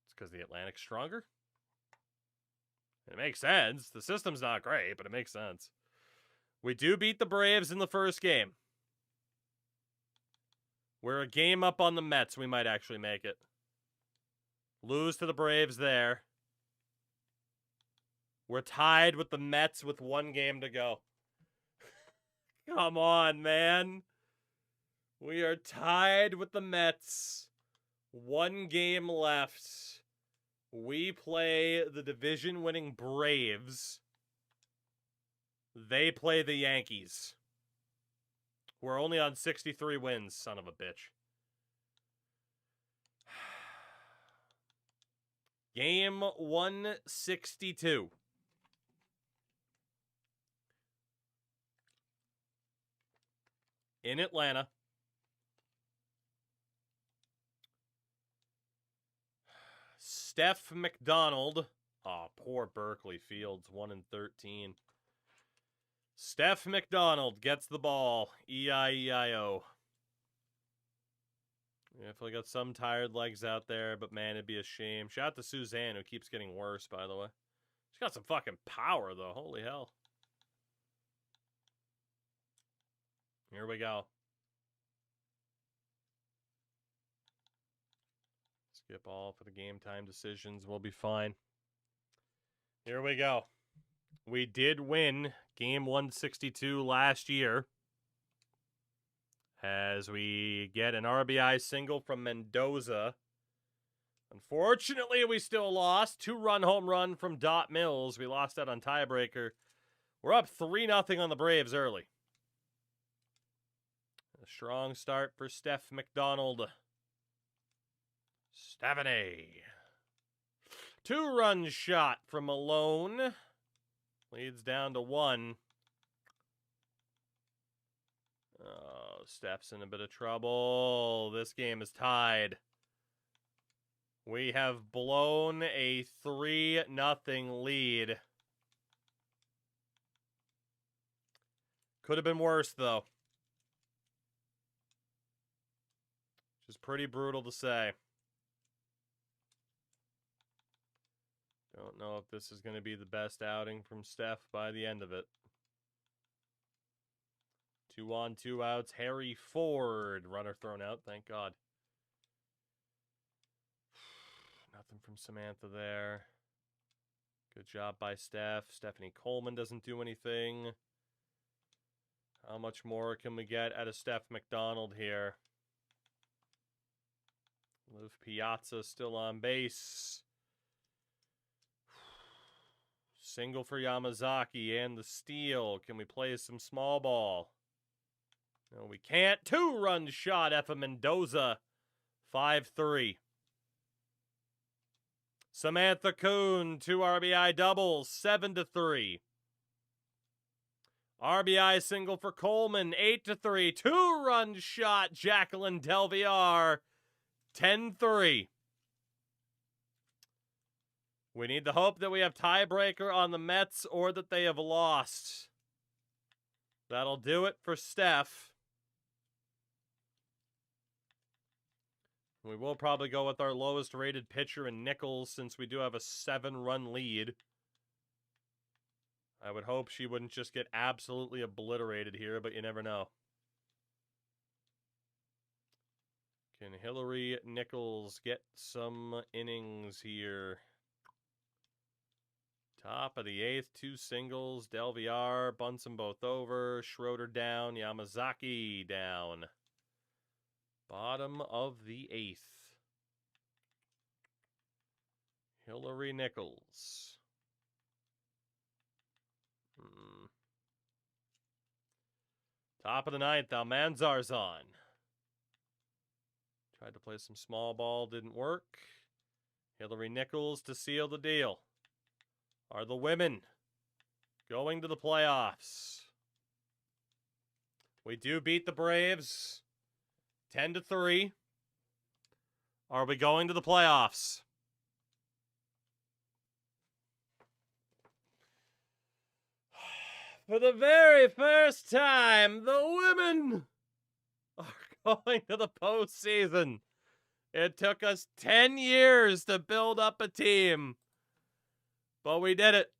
it's because the Atlantic's stronger. It makes sense. The system's not great, but it makes sense. We do beat the Braves in the first game. We're a game up on the Mets. We might actually make it. Lose to the Braves there. We're tied with the Mets with 1 game to go. Come on, man. We are tied with the Mets. 1 game left. We play the division-winning Braves. They play the Yankees. We're only on 63 wins, son of a bitch. Game 162. In Atlanta. Steph McDonald. Oh, poor Berkeley Fields, 1-13. Steph McDonald gets the ball. E-I-E-I-O. Definitely got some tired legs out there, but man, it'd be a shame. Shout out to Suzanne, who keeps getting worse, by the way. She's got some fucking power, though. Holy hell. Here we go. Skip all for the game time decisions. We'll be fine. Here we go. We did win game 162 last year. As we get an RBI single from Mendoza. Unfortunately, we still lost. 2-run home run from Dot Mills. We lost that on tiebreaker. We're up 3-0 on the Braves early. A strong start for Steph McDonald. Stephanie. 2-run shot from Malone. Leads down to 1. Oh, Steph's in a bit of trouble. This game is tied. We have blown a 3-0 lead. Could have been worse, though. which is pretty brutal to say. Don't know if this is going to be the best outing from Steph by the end of it. 2 on, 2 outs. Harry Ford. Runner thrown out. Thank God. Nothing from Samantha there. Good job by Steph. Stephanie Coleman doesn't do anything. How much more can we get out of Steph McDonald here? Liv Piazza still on base. Single for Yamazaki and the steal. Can we play some small ball? No, we can't. 2-run shot, Effa Mendoza. 5-3. Samantha Kuhn, 2 RBI doubles, 7-3. RBI single for Coleman, 8-3. 2-run shot, Jacqueline Delviar, 10-3. We need the hope that we have tiebreaker on the Mets or that they have lost. That'll do it for Steph. We will probably go with our lowest rated pitcher in Nichols since we do have a 7-run lead. I would hope she wouldn't just get absolutely obliterated here, but you never know. Can Hillary Nichols get some innings here? Top of the 8th, 2 singles. Delviar bunts them both over. Schroeder down. Yamazaki down. Bottom of the 8th. Hillary Nichols. Top of the 9th, Almanzar's on. Tried to play some small ball, didn't work. Hillary Nichols to seal the deal. Are the women going to the playoffs? We do beat the Braves 10-3. Are we going to the playoffs? For the very first time, the women are going to the postseason. It took us 10 years to build up a team, but we did it.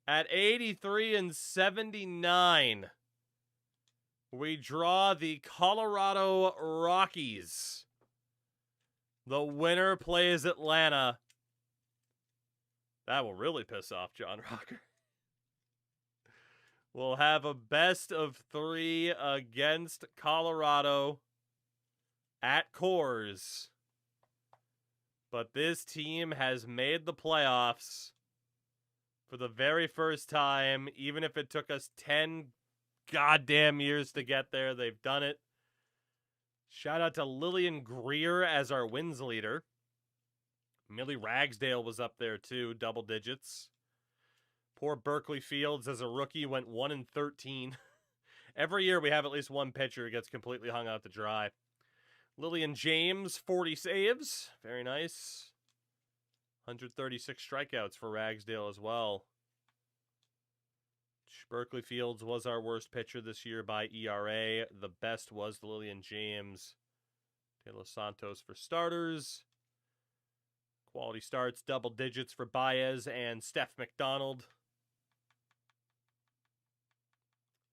At 83-79, we draw the Colorado Rockies. The winner plays Atlanta. That will really piss off John Rocker. We'll have a best of 3 against Colorado at Coors. But this team has made the playoffs for the very first time. Even if it took us 10 goddamn years to get there, they've done it. Shout out to Lillian Greer as our wins leader. Millie Ragsdale was up there too, double digits. Poor Berkeley Fields as a rookie went 1-13. Every year we have at least one pitcher who gets completely hung out to dry. Lillian James, 40 saves. Very nice. 136 strikeouts for Ragsdale as well. Berkeley Fields was our worst pitcher this year by ERA. The best was Lillian James. De Los Santos for starters. Quality starts, double digits for Baez and Steph McDonald.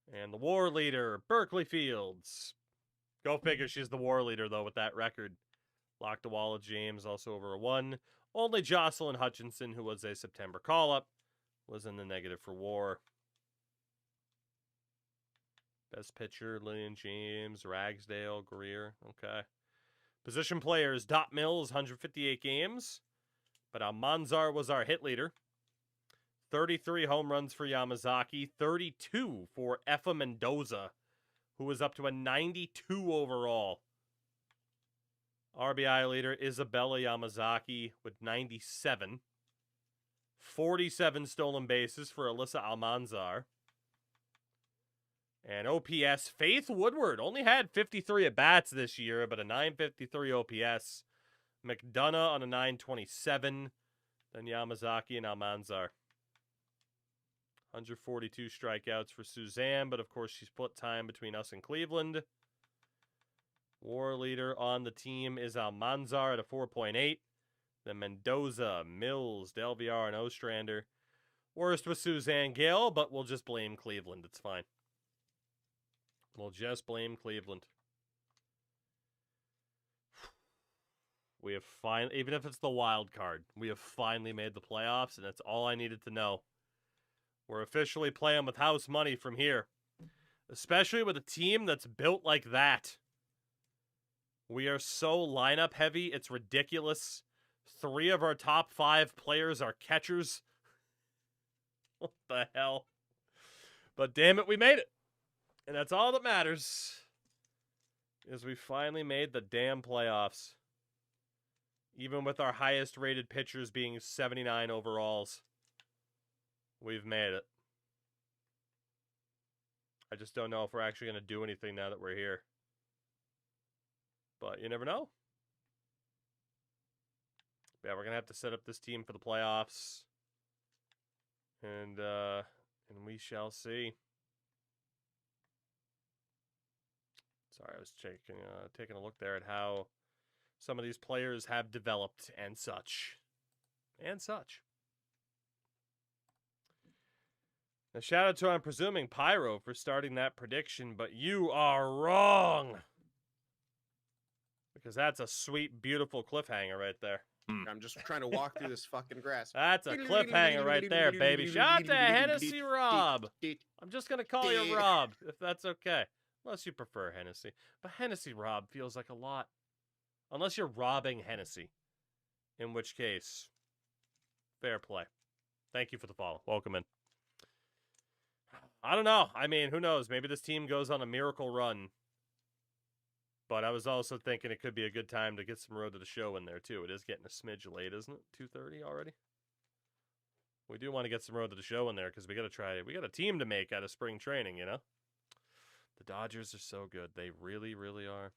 And the war leader, Berkeley Fields. Go figure, she's the war leader, though, with that record. Lockdawalla James also over a 1. Only Jocelyn Hutchinson, who was a September call-up, was in the negative for war. Best pitcher, Lillian James, Ragsdale, Greer. Okay. Position players, Dot Mills, 158 games. But Almanzar was our hit leader. 33 home runs for Yamazaki. 32 for Effa Mendoza, who was up to a 92 overall. RBI leader, Isabella Yamazaki with 97. 47 stolen bases for Alyssa Almanzar. And OPS, Faith Woodward only had 53 at-bats this year, but a 953 OPS. McDonough on a 927. Then Yamazaki and Almanzar. 142 strikeouts for Suzanne, but of course she split time between us and Cleveland. War leader on the team is Almanzar at a 4.8. Then Mendoza, Mills, Delviar, and Ostrander. Worst was Suzanne Gill, but we'll just blame Cleveland. It's fine. We'll just blame Cleveland. We have finally, even if it's the wild card, we have finally made the playoffs, and that's all I needed to know. We're officially playing with house money from here, especially with a team that's built like that. We are so lineup heavy, it's ridiculous. 3 of our top 5 players are catchers. What the hell? But damn it, we made it. And that's all that matters, is we finally made the damn playoffs. Even with our highest rated pitchers being 79 overalls, we've made it. I just don't know if we're actually going to do anything now that we're here. But you never know. Yeah, we're going to have to set up this team for the playoffs. And we shall see. Sorry, I was taking a look there at how some of these players have developed and such. And such. Now, shout out to, I'm presuming, Pyro for starting that prediction, but you are wrong. Because that's a sweet, beautiful cliffhanger right there. I'm just trying to walk through this fucking grass. That's a cliffhanger right there, baby. Shout out to Hennessy Rob. I'm just going to call you Rob, if that's okay. Unless you prefer Hennessy. But Hennessy Rob feels like a lot. Unless you're robbing Hennessy. In which case, fair play. Thank you for the follow. Welcome in. I don't know. I mean, who knows? Maybe this team goes on a miracle run. But I was also thinking it could be a good time to get some road to the show in there, too. It is getting a smidge late, isn't it? 2:30 already? We do want to get some road to the show in there because we got a team to make out of spring training, you know? The Dodgers are so good. They really, really are.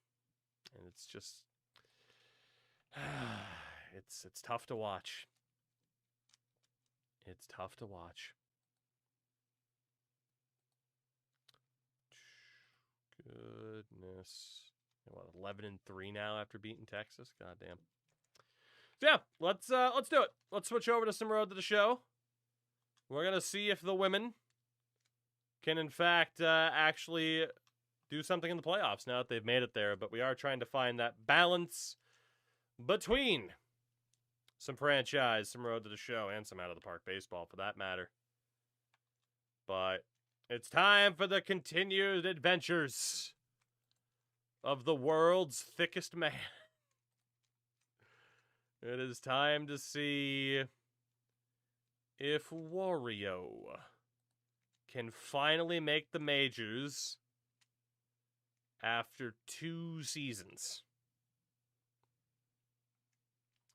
And it's just... it's tough to watch. It's tough to watch. Goodness. What, 11-3 now after beating Texas? Goddamn. So yeah, let's do it. Let's switch over to some road to the show. We're gonna see if the women can in fact actually do something in the playoffs now that they've made it there. But we are trying to find that balance between some franchise, some road to the show, and some out of the park baseball for that matter. But it's time for the continued adventures of the world's thickest man. It is time to see if Wario can finally make the majors after 2 seasons.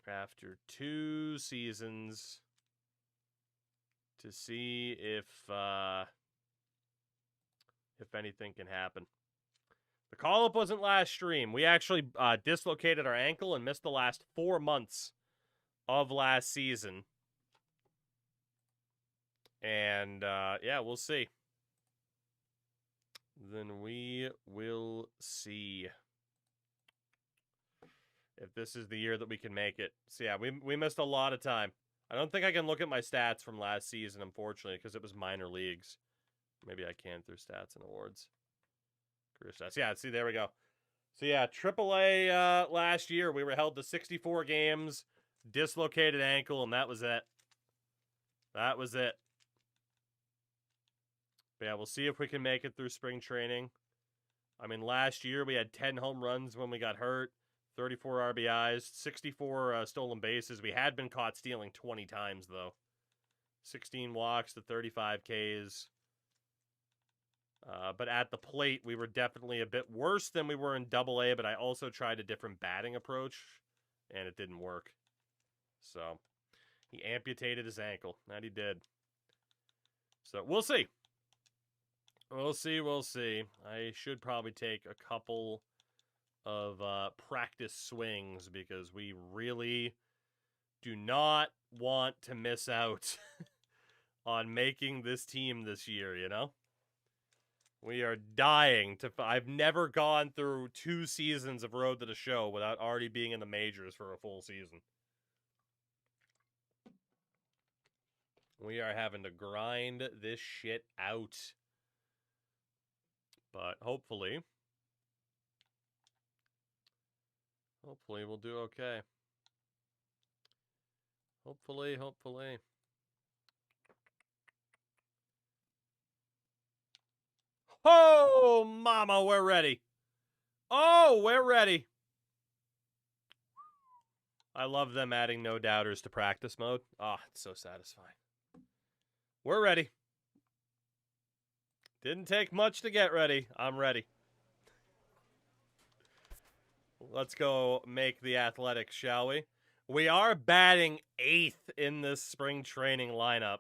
After 2 seasons, to see if anything can happen. The call-up wasn't last stream. We actually dislocated our ankle and missed the last 4 months of last season. And, yeah, we'll see. Then we will see if this is the year that we can make it. So, yeah, we missed a lot of time. I don't think I can look at my stats from last season, unfortunately, because it was minor leagues. Maybe I can through stats and awards. Career stats. Yeah, see, there we go. So, yeah, AAA last year, we were held to 64 games, dislocated ankle, and that was it. That was it. But, yeah, we'll see if we can make it through spring training. I mean, last year, we had 10 home runs when we got hurt, 34 RBIs, 64 stolen bases. We had been caught stealing 20 times, though. 16 walks to 35 Ks. But at the plate, we were definitely a bit worse than we were in AA, but I also tried a different batting approach, and it didn't work. So, he amputated his ankle. That he did. So, we'll see. We'll see, we'll see. I should probably take a couple of practice swings because we really do not want to miss out on making this team this year, you know? We are dying to. I've never gone through 2 seasons of Road to the Show without already being in the majors for a full season. We are having to grind this shit out. But hopefully we'll do okay. Hopefully. Oh, mama, we're ready. Oh, we're ready. I love them adding no doubters to practice mode. Ah, it's so satisfying. We're ready. Didn't take much to get ready. I'm ready. Let's go make the Athletics, shall we? We are batting 8th in this spring training lineup.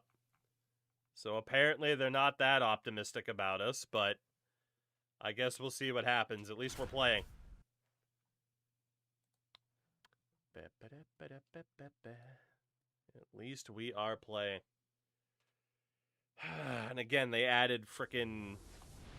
So apparently they're not that optimistic about us, but I guess we'll see what happens. At least we're playing. At least we are playing. And again, they added frickin'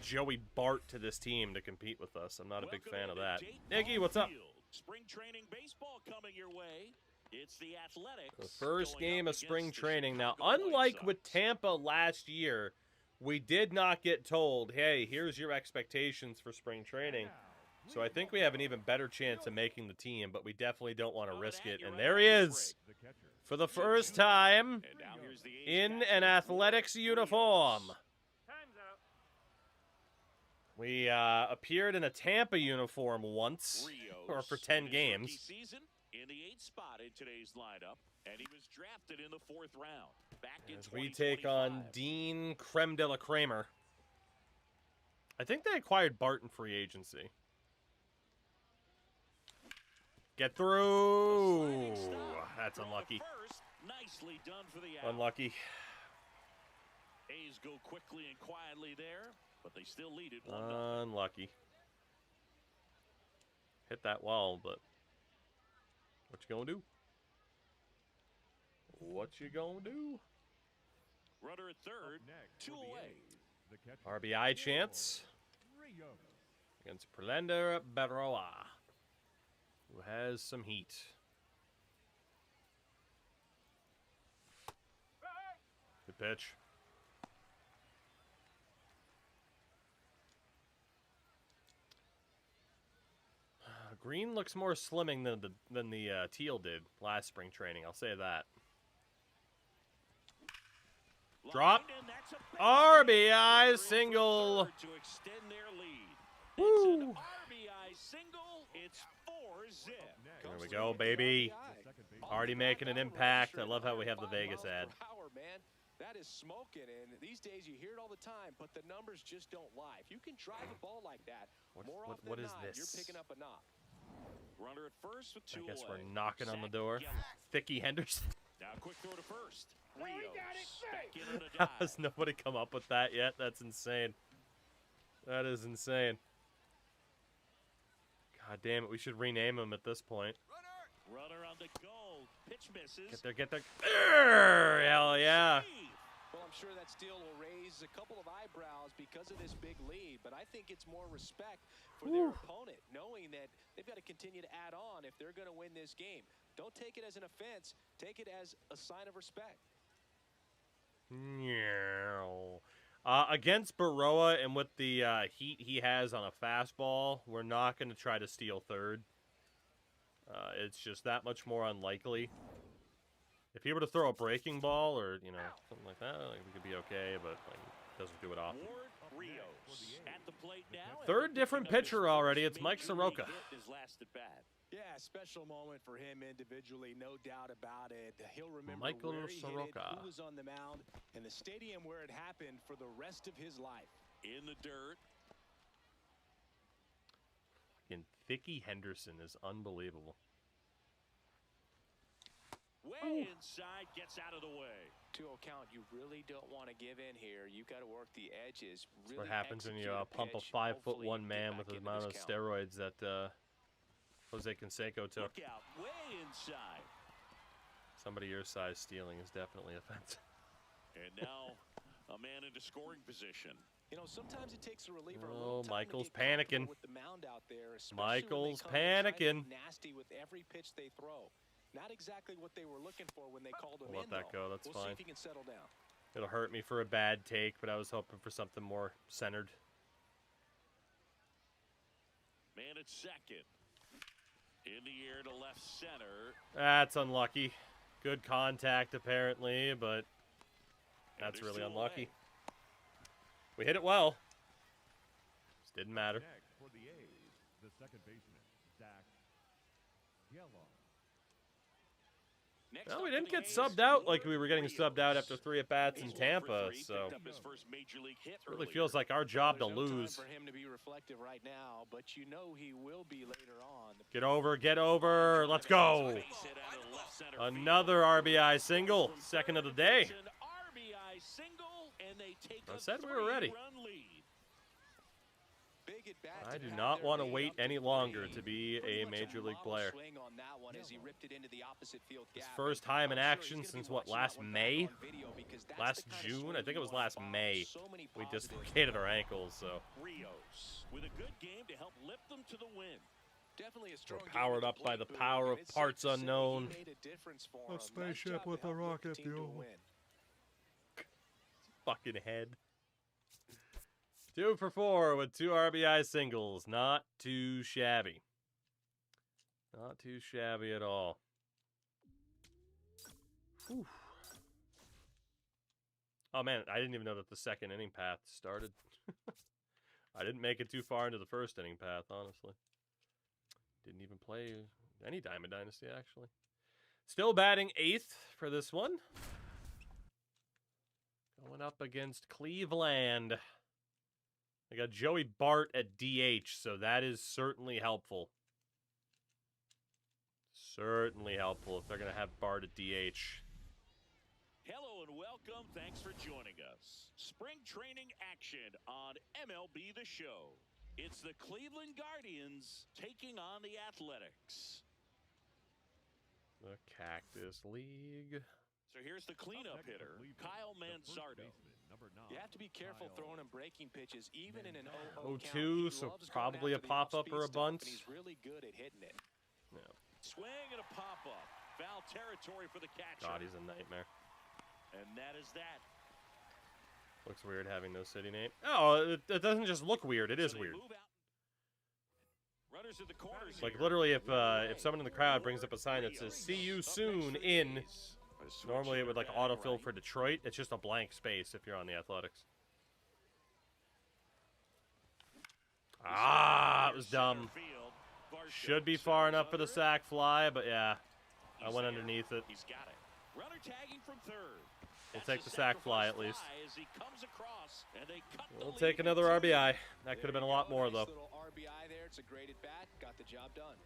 Joey Bart to this team to compete with us. I'm not a big fan of that. Iggy, what's up? Spring training baseball coming your way. It's the Athletics. The first game of spring training. Now, unlike with Tampa last year, we did not get told, hey, here's your expectations for spring training. So I think we have an even better chance of making the team, but we definitely don't want to risk it. And there he is, for the first time in an Athletics uniform. We appeared in a Tampa uniform once, or for 10 games. In the 8th spot in today's lineup, and he was drafted in the 4th round. Back in As we take on Dean Creme de la Kramer. I think they acquired Bart in free agency. Get through. That's unlucky. Nicely done for the out. Unlucky. A's go quickly and quietly there, but they still lead it 1-0. Unlucky. Hit that wall, but what you gonna do? What you gonna do? Runner at third, 2 away. RBI chance against Prelander Berroa, who has some heat. Good pitch. Green looks more slimming than the teal did last spring training. I'll say that. Drop. RBI single. To extend their lead. Woo. It's an RBI single. It's 4-zip. There we go, baby. Already making an impact. I love how we have the Vegas ad. That is smoking, and these days you hear it all the time, but the numbers just don't lie. If you can drive a ball like that, What is this? You're picking up a knock. Runner at first with 2 I guess away. we're knocking on the door. Thicky Henderson. Now quick throw to first. Rios back in on a How dive. has nobody come up with that yet? That's insane. That is insane. God damn it, we should rename him at this point. Runner on the goal. Pitch misses. Get there. Urgh, hell yeah. Well, I'm sure that steal will raise a couple of eyebrows because of this big lead, but I think it's more respect for their opponent, knowing that they've got to continue to add on if they're going to win this game. Don't take it as an offense. Take it as a sign of respect. Against Berroa and with the heat he has on a fastball, we're not going to try to steal third. It's just that much more unlikely. If he were to throw a breaking ball or, you know, something like that, like, we could be okay, but like, doesn't do it often. Ward Rios at the plate now. Third different pitcher already. It's Mike Soroka. His last at bat. Yeah, special moment for him individually, no doubt about it. He'll remember Michael where he hit it, Soroka. who was on the mound, and the stadium where it happened for the rest of his life. In the dirt. And Thicky Henderson is unbelievable. Way inside, gets out of the way. 2-0 count, you really don't want to give in here. You've got to work the edges. That's Really what happens when you execute pump a pitch. 5'1" Hopefully man get with back the into amount of this count. steroids that Jose Canseco took. Look out, way inside. Somebody your size stealing is definitely offensive. And now a man into scoring position. You know, sometimes it takes a reliever a Oh, little time Michael's to get comfortable panicking. with the mound out there, especially Michael's when they come in trying to panicking. be nasty with every pitch they throw. Not exactly what they were looking for when they called him We'll in, let that though. go. That's We'll see fine. if he can settle down. It'll hurt me for a bad take, but I was hoping for something more centered. Man at second. In the air to left center. That's unlucky. Good contact, apparently, but that's they're really still unlucky. away. We hit it well. Just didn't matter. Next for the A's, the second baseman, Zach Gallo. Next Well, up we for didn't the get A's, subbed out like we were getting Rios. subbed out after 3 at-bats in He's 1 for Tampa, 3, so picked up his first major league hit really earlier. feels like our job to There's no lose. time for him to be reflective right now, but you know he will be later on. Get over, get over. Let's go. Base hit out of left center Another RBI single, field. second of the day. It's an RBI single, and they take I a said we were ready. 3-run lead. Big at bat I to do have not their want to lead wait up to any longer 3. to be Pretty a much major league model player. swing on that one as he ripped it into the opposite field His gap. first And time in I'm sure action he's gonna since be what, watching that last one back May? on video because that's Last the kind of June? swing I think it you was wanna last follow. May. So many We positives. dislocated our ankles, so Rios with a good game to help lift them to the win. Definitely a strong game powered at up by the plate, power Boog, of and it's parts safe to say he unknown. made a difference for A him. spaceship Nice job with to a help lift rocket the team to a fuel. win. fucking head. 2 for 4 with 2 RBI singles. Not too shabby. Not too shabby at all. Whew. Oh, man, I didn't even know that the second inning path started. I didn't make it too far into the first inning path, honestly. Didn't even play any Diamond Dynasty, actually. Still batting 8th for this one. Going up against Cleveland. They got Joey Bart at DH, so that is certainly helpful. Certainly helpful if they're going to have Bart at DH. Hello and welcome. Thanks for joining us. Spring training action on MLB The Show. It's the Cleveland Guardians taking on the Athletics. The Cactus League. So here's the cleanup hitter, Kyle Manzardo. You have to be careful throwing him breaking pitches, even in an 0-2, 0-0 count. He so loves going probably a after the pop-up off-speed or a stuff, bunt. and he's really good at hitting it. Yeah. Swing and a pop-up. Foul territory for the catcher. God, he's a nightmare. And that is that. Looks weird having no city name. Oh, it doesn't just look weird. It is So they weird. move out. Runners at the corners Like here. literally, if someone in the crowd brings up a sign that says "See you soon" in, normally it would like autofill for Detroit. It's just a blank space if you're on the Athletics. Ah, it was dumb. Should be far enough for the sack fly, but yeah, I went underneath it. He's got it. Runner tagging from third. We'll That's take a the sack fly at sacrifice least. fly as he comes across, and they cut the We'll lead take to another 2. RBI. That could have been a lot more, though. Nice little RBI there. It's a great at bat. Got the job done.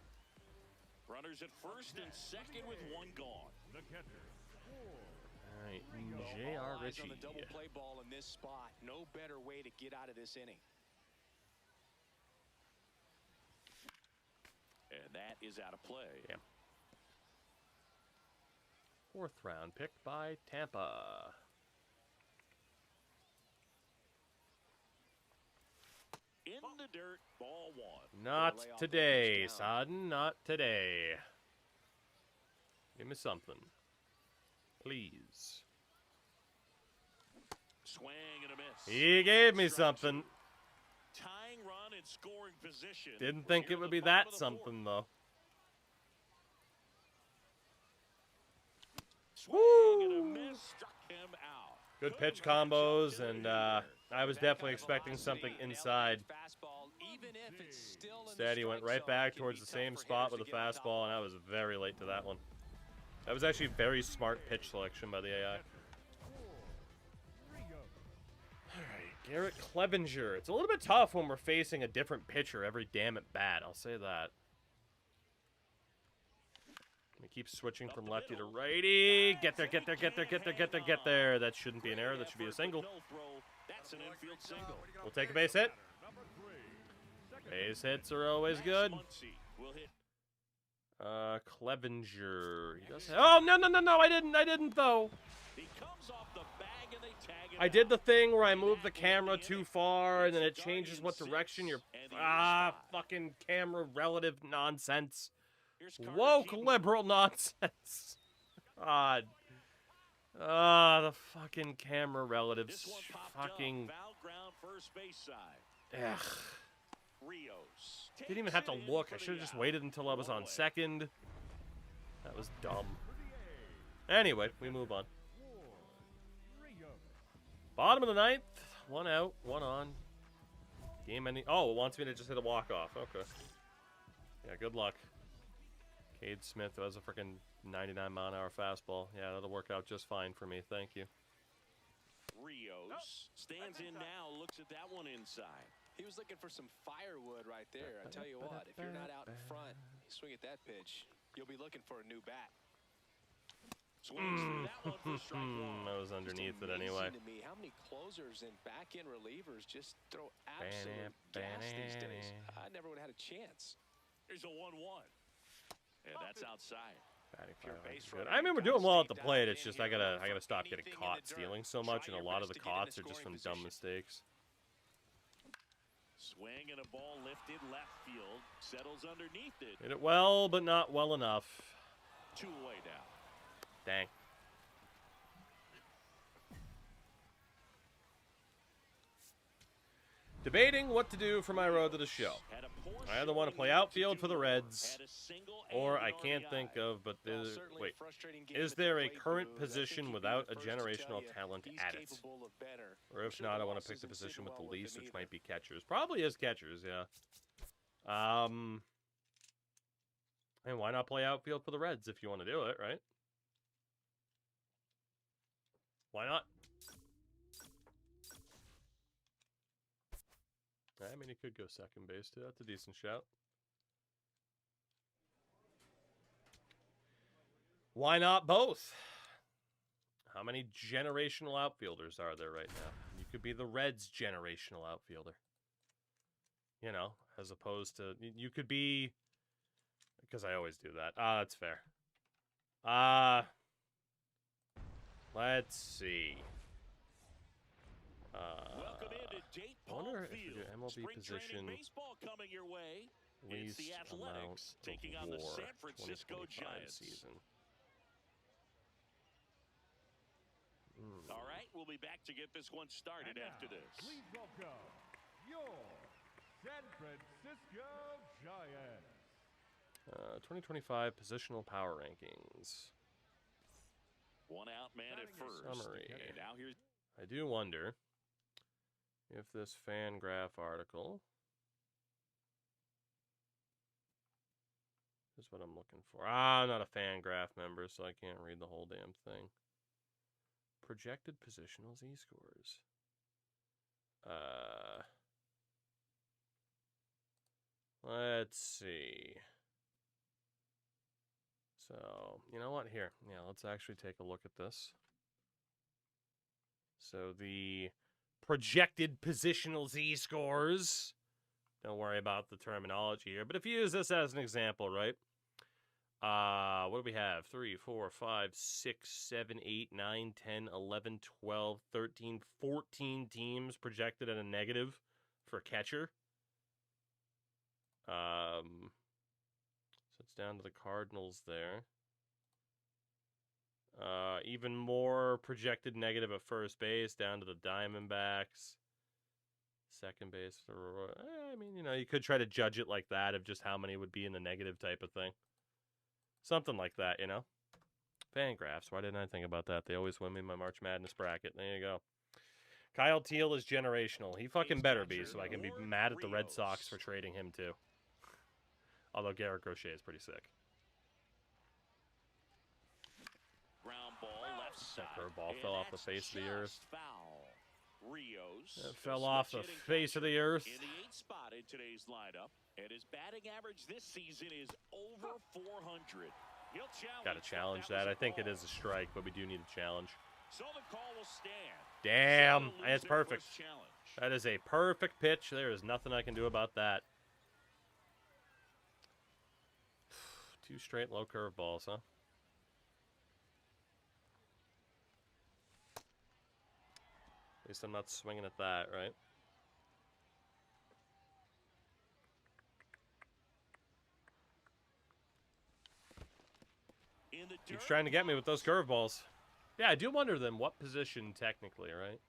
Runners at first and second with 1 gone. The catcher. All right, All J.R. eyes Ritchie. on the double play ball in this spot. No better way to get out of this inning. And that is out of play. Yeah. 4th round pick by Tampa. In the dirt, ball 1. Not lay off the today, pitch down. son. Not today. Give me something. Please. Swing and a miss. He gave me Strike something. 2. Tying run in scoring position. Didn't think Here it would in be the bottom that of the something, though. Swing and a miss. Struck him out. Good Couldn't pitch match up combos, to and it either. I was That definitely kind of expecting velocity, something nailing inside. that fastball, even if it's still in the Instead, he went strike right zone, back it can towards be the tough same for spot hitters with a to get on top fastball, of and I was very late to that one. That was actually very smart pitch selection by the AI. Alright, Garrett Clevenger. It's a little bit tough when we're facing a different pitcher every damn at bat, I'll say that. We keep switching from lefty to righty. Get there, get there, get there, get there, get there, get there. That shouldn't be an error, that should be a single. That's an infield single. We'll take a base hit. Base hits are always good. Will hit. Clevenger. He does. Oh, no, no, no, no, I didn't though. He comes off the bag and they tag him I did the thing where I moved the camera too far, and then it changes what direction you're... fucking camera relative nonsense. Woke liberal nonsense. God. The fucking camera relatives. Fucking... Ugh. Didn't even have to look. I should have just waited until I was on second. That was dumb. Anyway, we move on. Bottom of the ninth. One out, one on. Game ending. Oh, it wants me to just hit a walk-off. Okay. Yeah, good luck. Cade Smith has a freaking 99-mile-an-hour fastball. Yeah, that'll work out just fine for me. Thank you. Rios stands in now, looks at that one inside. He was looking for some firewood right there. I tell you what, if you're not out in front, you swing at that pitch, you'll be looking for a new bat. Swings through that one for strike one. I was underneath it anyway. To me, how many closers and back-end relievers just throw absolute gas these days? I never would have had a chance. Here's a 1-1. And that's outside. I mean, we're doing well at the plate. It's just I gotta stop getting caught stealing so much, and a lot of the caughts are just from dumb mistakes. Swing and a ball lifted left field, settles underneath it. Hit it well, but not well enough. 2 away now. Dang. Debating what to do for my road to the show. I either want to play outfield for the Reds, or I can't think of, but wait. Is there a current position without a generational talent at it? Or if not, I want to pick the position with the least, which might be catchers. Probably is catchers, yeah. And why not play outfield for the Reds if you want to do it, right? Why not? I mean, he could go second base, too. That's a decent shout. Why not both? How many generational outfielders are there right now? You could be the Reds' generational outfielder. You know, as opposed to... You could be... Because I always do that. That's fair. Let's see. I wonder if we do MLB position least amount taking on the San Francisco Giants season. All right, we'll be back to get this one started after this. Please welcome your San Francisco Giants. 2025 positional power rankings. One out man at first. Summary. And now here's... I do wonder if this Fangraph article is what I'm looking for. I'm not a Fangraph member, so I can't read the whole damn thing. Projected positional Z-scores. Let's see. So, you know what? Here. Yeah, let's actually take a look at this. So, the projected positional Z-scores. Don't worry about the terminology here. But if you use this as an example, right? What do we have? 3, 4, 5, 6, 7, 8, 9, 10, 11, 12, 13, 14 teams projected at a negative for catcher. So it's down to the Cardinals there. Even more projected negative at first base, down to the Diamondbacks. Second base. I mean, you know, you could try to judge it like that of just how many would be in the negative type of thing. Something like that, you know? Fangraphs. Why didn't I think about that? They always win me my March Madness bracket. There you go. Kyle Teal is generational. He fucking better be, so I can be mad at the Red Sox for trading him too. Although Garrett Crochet is pretty sick. Ground ball left side. That curveball fell off the face of the earth. Rios. It fell off the face of the earth. In the 8th spot in today's lineup, and his batting average this season is over 400. He'll challenge. Got to challenge that. I think it is a strike, but we do need a challenge. So the call will stand. Damn, it's perfect. That is a perfect pitch. There is nothing I can do about that. 2 straight low curveballs, huh? least I'm not swinging at that, right? Keeps trying to get me with those curveballs. Yeah, I do wonder then what position technically, right?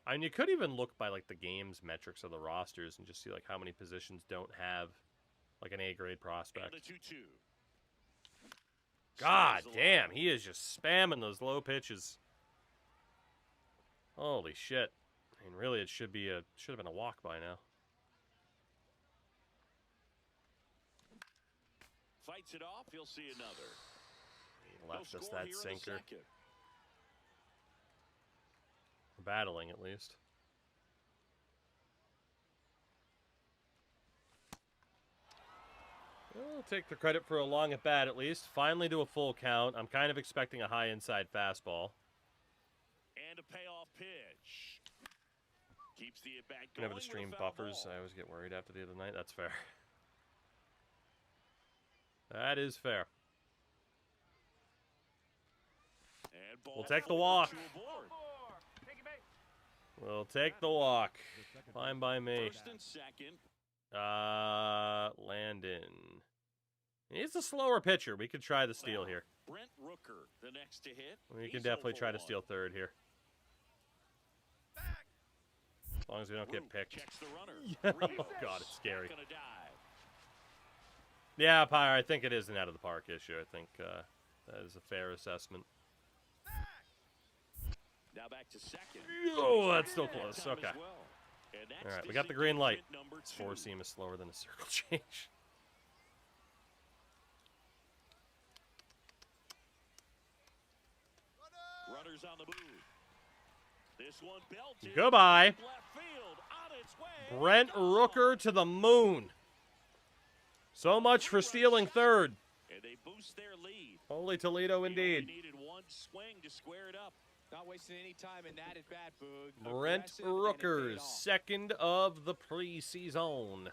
I mean, you could even look by like the game's metrics of the rosters and just see like how many positions don't have like an A-grade prospect. God damn, he is just spamming those low pitches. Holy shit. I mean, really, it should have been a walk by now. Fights it off, he'll see another. He left us that sinker. We're battling, at least. I'll take the credit for a long at bat, at least. Finally to a full count. I'm kind of expecting a high inside fastball. And a payoff pitch. Keeps the at bat going. Whenever the stream buffers, I always get worried after the other night. That's fair. That is fair. We'll take the walk. We'll take the walk. Fine by me. First and second. Landon. He's a slower pitcher. We could try the steal here. Brent Rooker, the next to hit. We can definitely try to steal third here. As long as we don't get picked. Checks the runner. Oh, God, it's scary. Yeah, Pyre, I think it is an out-of-the-park issue. I think that is a fair assessment. Now back to second. Oh, that's still close. Okay. All right, we got the green light. Four-seam is slower than a circle change. Runners on the move. This one belted. Goodbye. Left field, on its way. Brent Rooker to the moon. So much for stealing third. And they boost their lead. Holy Toledo indeed. Needed one swing to square it up. Not wasting any time in that at bat, Boog. Brent Rooker's second of the preseason.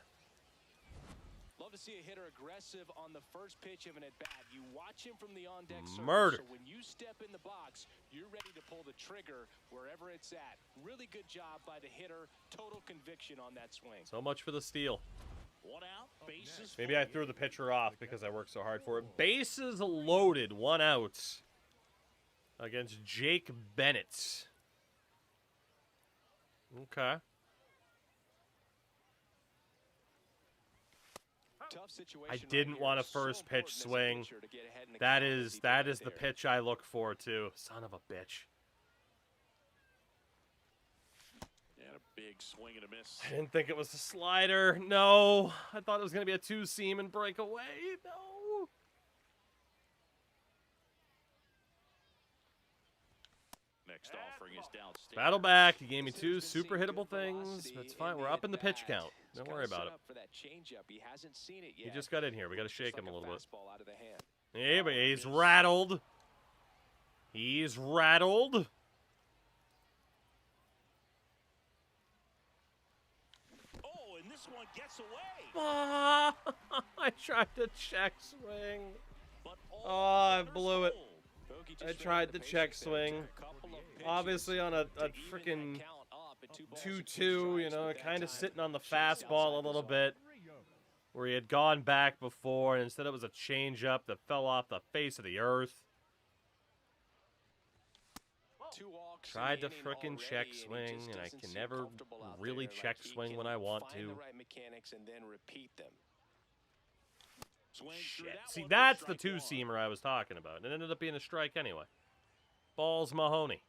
Love to see a hitter aggressive on the first pitch of an at bat. You watch him from the on-deck circle. Murder. So when you step in the box, you're ready to pull the trigger wherever it's at. Really good job by the hitter. Total conviction on that swing. So much for the steal. One out, bases. Maybe I threw the pitcher off because I worked so hard for it. Bases loaded, 1 out. Against Jake Bennett. Okay. Tough situation I didn't want a first pitch swing. That is the pitch I look for too. Son of a bitch. And a big swing and a miss. I didn't think it was a slider. No. I thought it was going to be a two-seam and break away. No. Next offering is downstairs. Battle back. He gave me 2 super hittable things. That's fine. We're up in the pitch count. Don't worry about it. He just got in here. We got to shake him a little bit. Yeah, but he's rattled. He's rattled. Oh, and this one gets away. I tried to check swing. Oh, I blew it. I tried the check swing. Obviously on a freaking 2-2, you know, kind of sitting on the fastball a little bit. Where he had gone back before, and instead it was a changeup that fell off the face of the earth. Tried to frickin' check swing, and I can never really check swing when I want to. Shit. See, that's the two-seamer I was talking about. It ended up being a strike anyway. Balls Mahoney.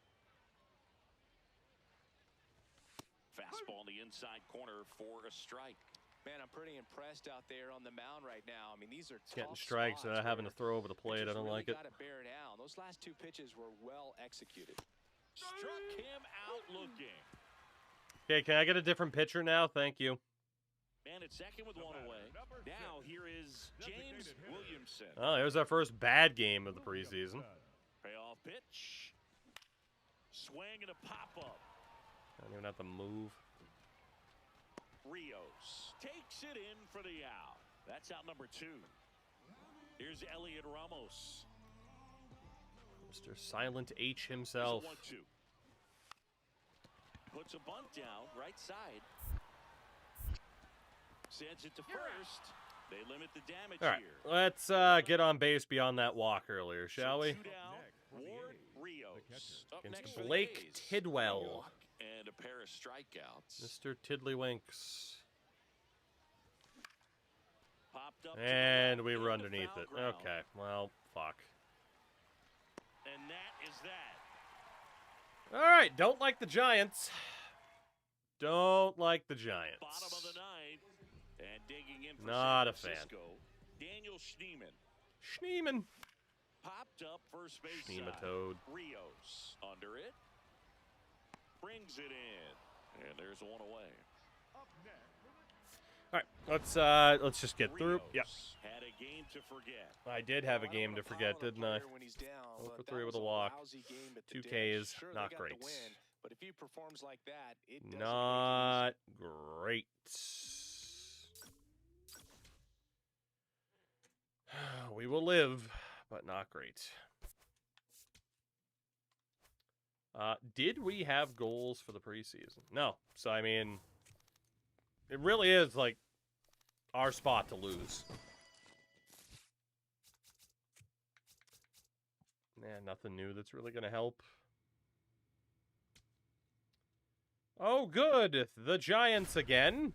Fastball in the inside corner for a strike. Man, I'm pretty impressed out there on the mound right now. I mean, these are getting strikes without having to throw over the plate. I don't like it. Bear down. Those last 2 pitches were well executed. Struck him out looking. Okay, can I get a different pitcher now? Thank you. Man at second with 1 away. Now here is James Williamson. Oh, there's our first bad game of the preseason. Payoff pitch. Swing and a pop-up. I don't even have to move. Rios takes it in for the out. That's out number 2. Here's Elliot Ramos. Mr. Silent H himself. puts a bunt down right side. Sends it to first. They limit the damage All right, here. let's get on base beyond that walk earlier, shall we? Two down. Ward Rios. Up next Against for the Blake A's. Tidwell. And a pair of strikeouts. Mr. Tiddlywinks. Popped up to And the we left were into underneath foul it. ground. Okay, well, fuck. And that is that. All right, don't like the Giants. Don't like the Giants. Bottom of the ninth. And digging in for Not a San fan. Francisco, Daniel Schneeman. Schneeman. Popped up first base side. Schneematode. Rios under it. Brings it in. And there's one away. All right, let's just get through. Rios Yep. had a game to forget. I did have a game to forget, didn't I? 0 for 3 with a walk. 2 Ks, not great. But if he performs like that, it doesn't Not great. We will live, but not great. Did we have goals for the preseason? No. So, I mean, it really is, like, our spot to lose. Man, nothing new that's really going to help. Oh, good. The Giants again.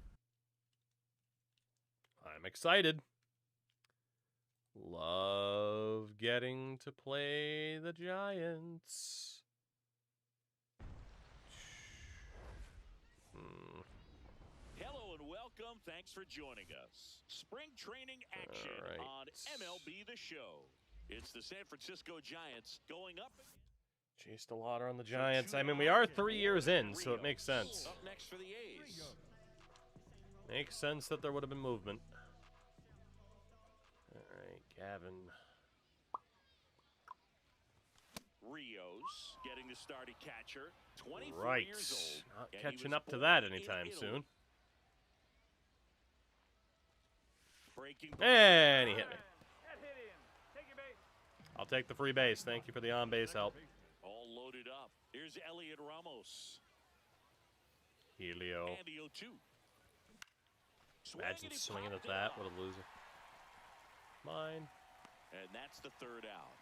I'm excited. Love getting to play the Giants. Hello and welcome. Thanks for joining us. Spring training action All right. on MLB The Show. It's the San Francisco Giants going up. Chased a lot on the Giants. I mean, we are 3 years in, so it makes sense. Up next for the A's. Makes sense that there would have been movement. All right, Gavin. Rios getting the starting catcher. 24 Right. years old. Not and he catching was up to born that in anytime Italy. soon. Breaking And he hit me. I'll take the free base. Thank you for the on-base help. all loaded up. Here's Elliot Ramos. Helio. And the 0-2. Imagine swinging at that. What a loser. Mine. And that's the third out.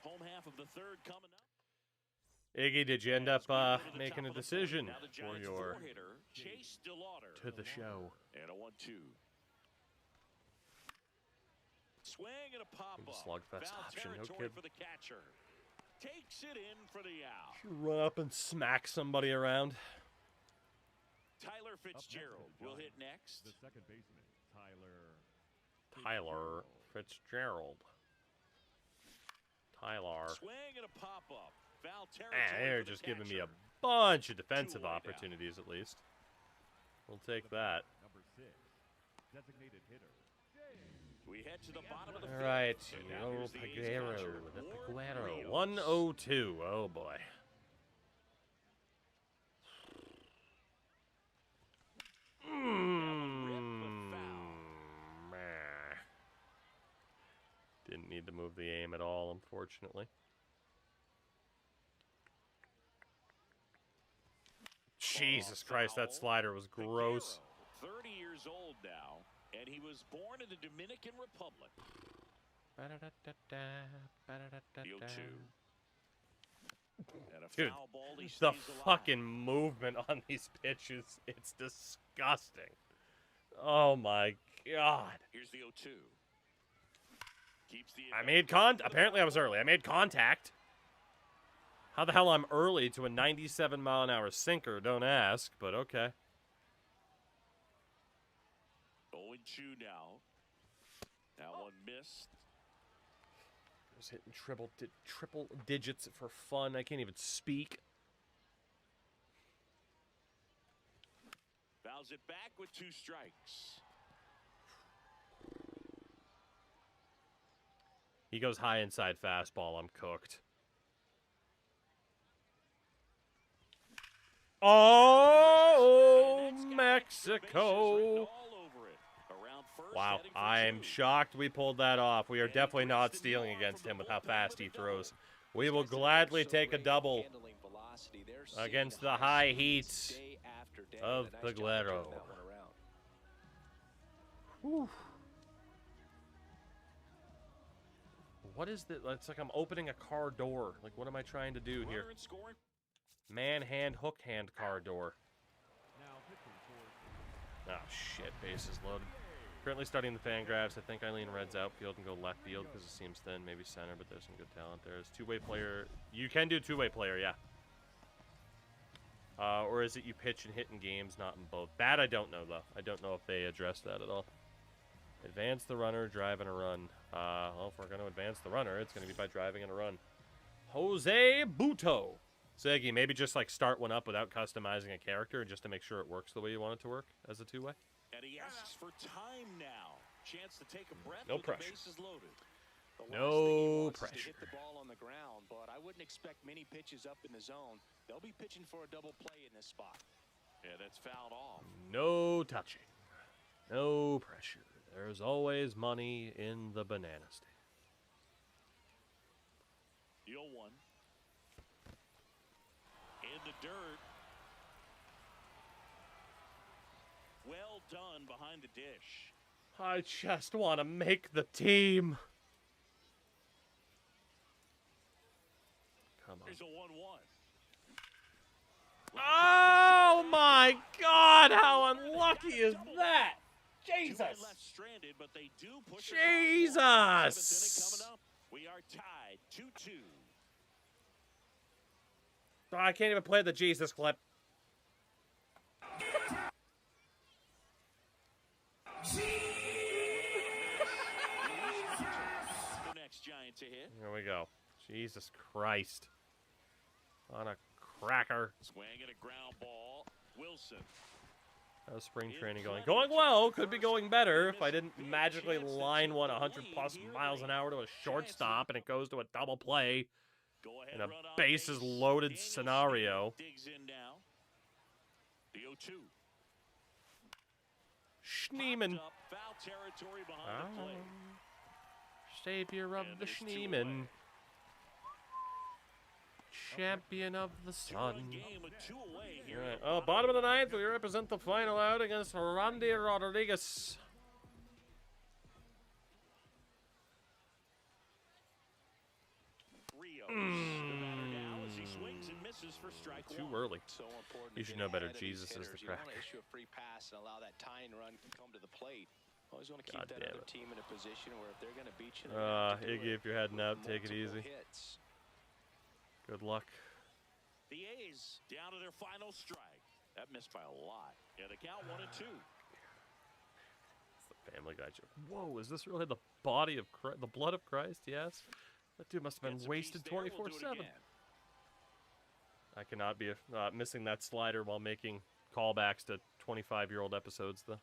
Home half of the third coming up. Iggy, did you end up making a Top of the decision fourth. Now the for Giants your four-hitter, Chase DeLauder. to the show? And a 1-2. Swing and a pop-up. Slugfest Foul option, no territory kid. for the catcher. Takes it in for the out. Run up and smack somebody around. Tyler Fitzgerald will hit next. The second baseman, Tyler Fitzgerald. Tyler. Swing and a pop-up. Foul Man, territory they're for the just giving me a catcher. bunch of defensive Two away now. opportunities at least. We'll take that. number 6, designated hitter. We head to the bottom of the All fifth. right, And now Yo here's the A's Peguero, catcher, the Ward Peguero. Rios. 102. Oh boy. Meh. Didn't need to move the aim at all, unfortunately. Jesus Christ, that slider was gross. Peguero, 30 years old now, and he was born in the Dominican Republic. The 0-2. And a Dude, foul ball, he the stays alive. fucking movement on these pitches, it's disgusting. Oh my god. Here's the 0-2. Keeps the I made apparently I was early. I made contact. How the hell I'm early to a 97-mile-an-hour sinker, don't ask, but okay. 0-2 now. That one missed. I was hitting triple digits for fun. I can't even speak. Fouls it back with 2 strikes. He goes high inside fastball. I'm cooked. Oh, Mexico. Wow, I'm shocked we pulled that off. We are definitely not stealing against him with how fast he throws. We will gladly take a double. velocity. They're seeing Against the high heat day after day. of And a the nice job of turning Glero. that one around. Whew. What is that? It's like I'm opening a car door. Like, what am I trying to do here? Runner in scoring. Man hand, hook hand car door. Now pitching for Oh, shit. Base is loaded. Currently studying the fan graphs. I think Eileen Red's outfield and go left field because it seems thin. Maybe center, but there's some good talent there. It's two-way player. You can do two-way player, yeah. Or is it you pitch and hit in games, not in both? That I don't know, though. I don't know if they address that at all. Advance the runner, drive and a run. Well, if we're going to advance the runner, it's going to be by driving and a run. Jose Buto. Seggy, maybe just like start one up without customizing a character just to make sure it works the way you want it to work as a two-way. And he asks for time now. Chance to take a breath. No with pressure. The bases loaded. The last No thing he wants is pressure. to hit the ball on the ground, but I wouldn't expect many pitches up in the zone. They'll be pitching for a double play in this spot. Yeah, that's fouled off. No touching. No pressure. There's always money in the banana state. The 0-1. In the dirt. Well done behind the dish. I just want to make the team. Come on. Here's a 1-1. Oh my God! How unlucky is that? Two-way Jesus! left stranded, but they do push it Jesus! across. Seventh inning coming up. We are tied 2-2. Oh, I can't even play the Jesus clip. The next giant to hit. Here we go. Jesus Christ. On a cracker. Swing at a ground ball. Wilson. How's spring training going? Going well. Could be going better if I didn't magically line one 100 plus miles an hour to a shortstop and it goes to a double play Go ahead, in a run on bases base. loaded Daniel scenario. Digs in now. The 0-2. Schneeman. Popped up, foul territory behind the plate. Savior of And the there's two Schneeman. away. Champion of the Two-run sun. game with two away here. Alright. Oh, bottom of the ninth, we represent the final out against Randy Rodriguez. Rios. The batter now as he swings and misses for strike Too one. early. So important. You to should get know better. ahead of these Jesus is the hitters. You crack. want to issue a free pass and allow that tying run to come to the plate. Always want to keep God that damn other it. team in a position where if they're going to beat you, they're gonna have to do Iggy, it if you're heading with out, take it multiple easy. hits. Good luck. The A's down to their final strike. That missed by a lot. Yeah, the count 1-2. It's the Family Guy joke. Whoa, is this really the body of Christ, the blood of Christ? Yes. That dude must have Gets been a wasted piece there. We'll do it 24/7. again. I cannot be missing that slider while making callbacks to 25-year-old episodes, though.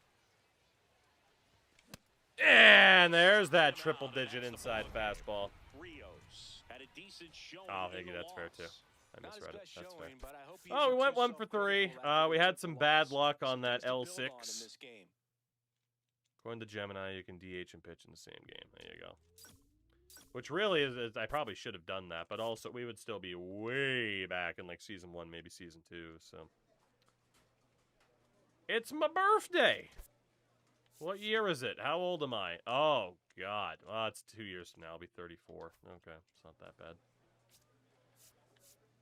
And there's that triple-digit inside fastball. Rios had a decent showing Oh, in Iggy, the that's fair, loss. too. I Not his misread it. best That's fair. showing, but I hope he Oh, we isn't went too 1 for 3. self-critical after We he had took some the bad loss. luck on Some that things to build on in L6. this game. According to Gemini, you can DH and pitch in the same game. There you go. Which really is I probably should have done that, but also we would still be way back in like season 1, maybe season 2, so. It's my birthday! What year is it? How old am I? Oh, God. Oh, it's 2 years from now. I'll be 34. Okay, it's not that bad.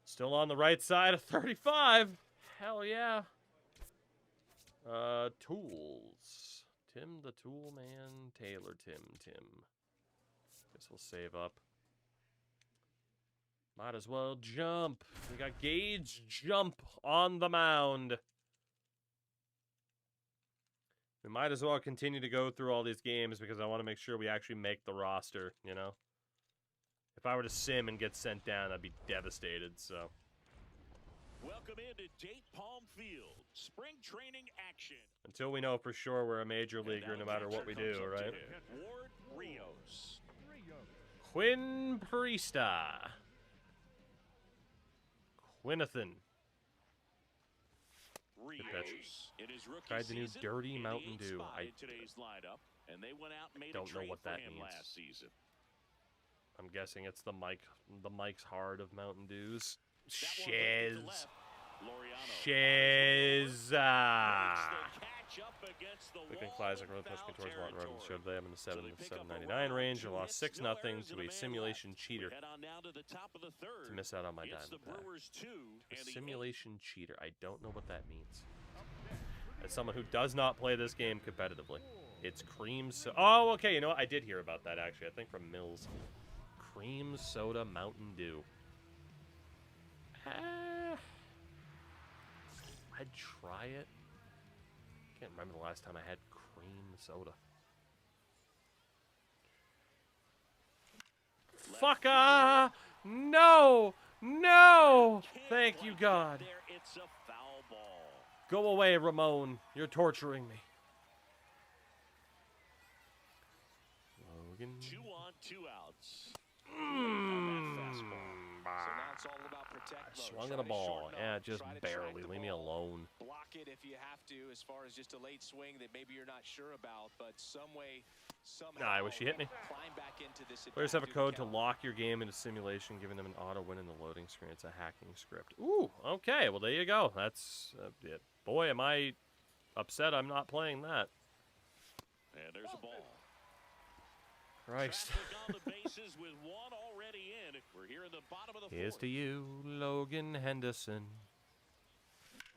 Still on the right side of 35. Hell yeah. Tools. Tim the Tool Man. Taylor Tim. Guess we'll save up. Might as well jump. We got Gage Jump on the mound. We might as well continue to go through all these games because I want to make sure we actually make the roster, you know? If I were to sim and get sent down, I'd be devastated, so. Welcome into Date Palm Field. Spring training action. Until we know for sure we're a major And leaguer now no matter what we catcher do, comes up to right? hit. Ward Rios. Quinn Priesta. Quinnathan. pitch. Rios in his rookie Tried the new season, Dirty in the Mountain 8th Dew. spot I in today's lineup, and they went out and made don't a know trade what for that him means. last season. I'm guessing it's the Mike's Hard of Mountain Dews. Shiz. Looking classic road pushing towards Martin Road and showed them in the 7.99 range. I lost 6-0 to a simulation cheater. To miss out on my Diamondback. A simulation cheater. I don't know what that means. As someone who does not play this game competitively, it's cream soda. Oh, okay. You know what? I did hear about that actually. I think from Mills. Cream soda Mountain Dew. I'd try it. Can't remember the last time I had cream soda. Fucker! No! No! Thank you, God. Go away, Ramon. You're torturing me. Logan. 2 on, 2 outs. So now it's all about protect mode. Swung Try at a to ball. shorten Yeah, up, just try to barely. track the Leave me ball, alone. Block it if you have to, as far as just a late swing that maybe you're not sure about, but some way, somehow. Nah, I wish you hit me. Climb back into this Players have a attack code through to the lock your game into simulation, giving them an auto win in the loading screen. It's a hacking script. Ooh, okay. Well, there you go. That's it. Boy, am I upset I'm not playing that. And there's a ball. Christ. Traffic on the bases with 1 already in. We're here in the bottom of the Here's 4th. to you, Logan Henderson.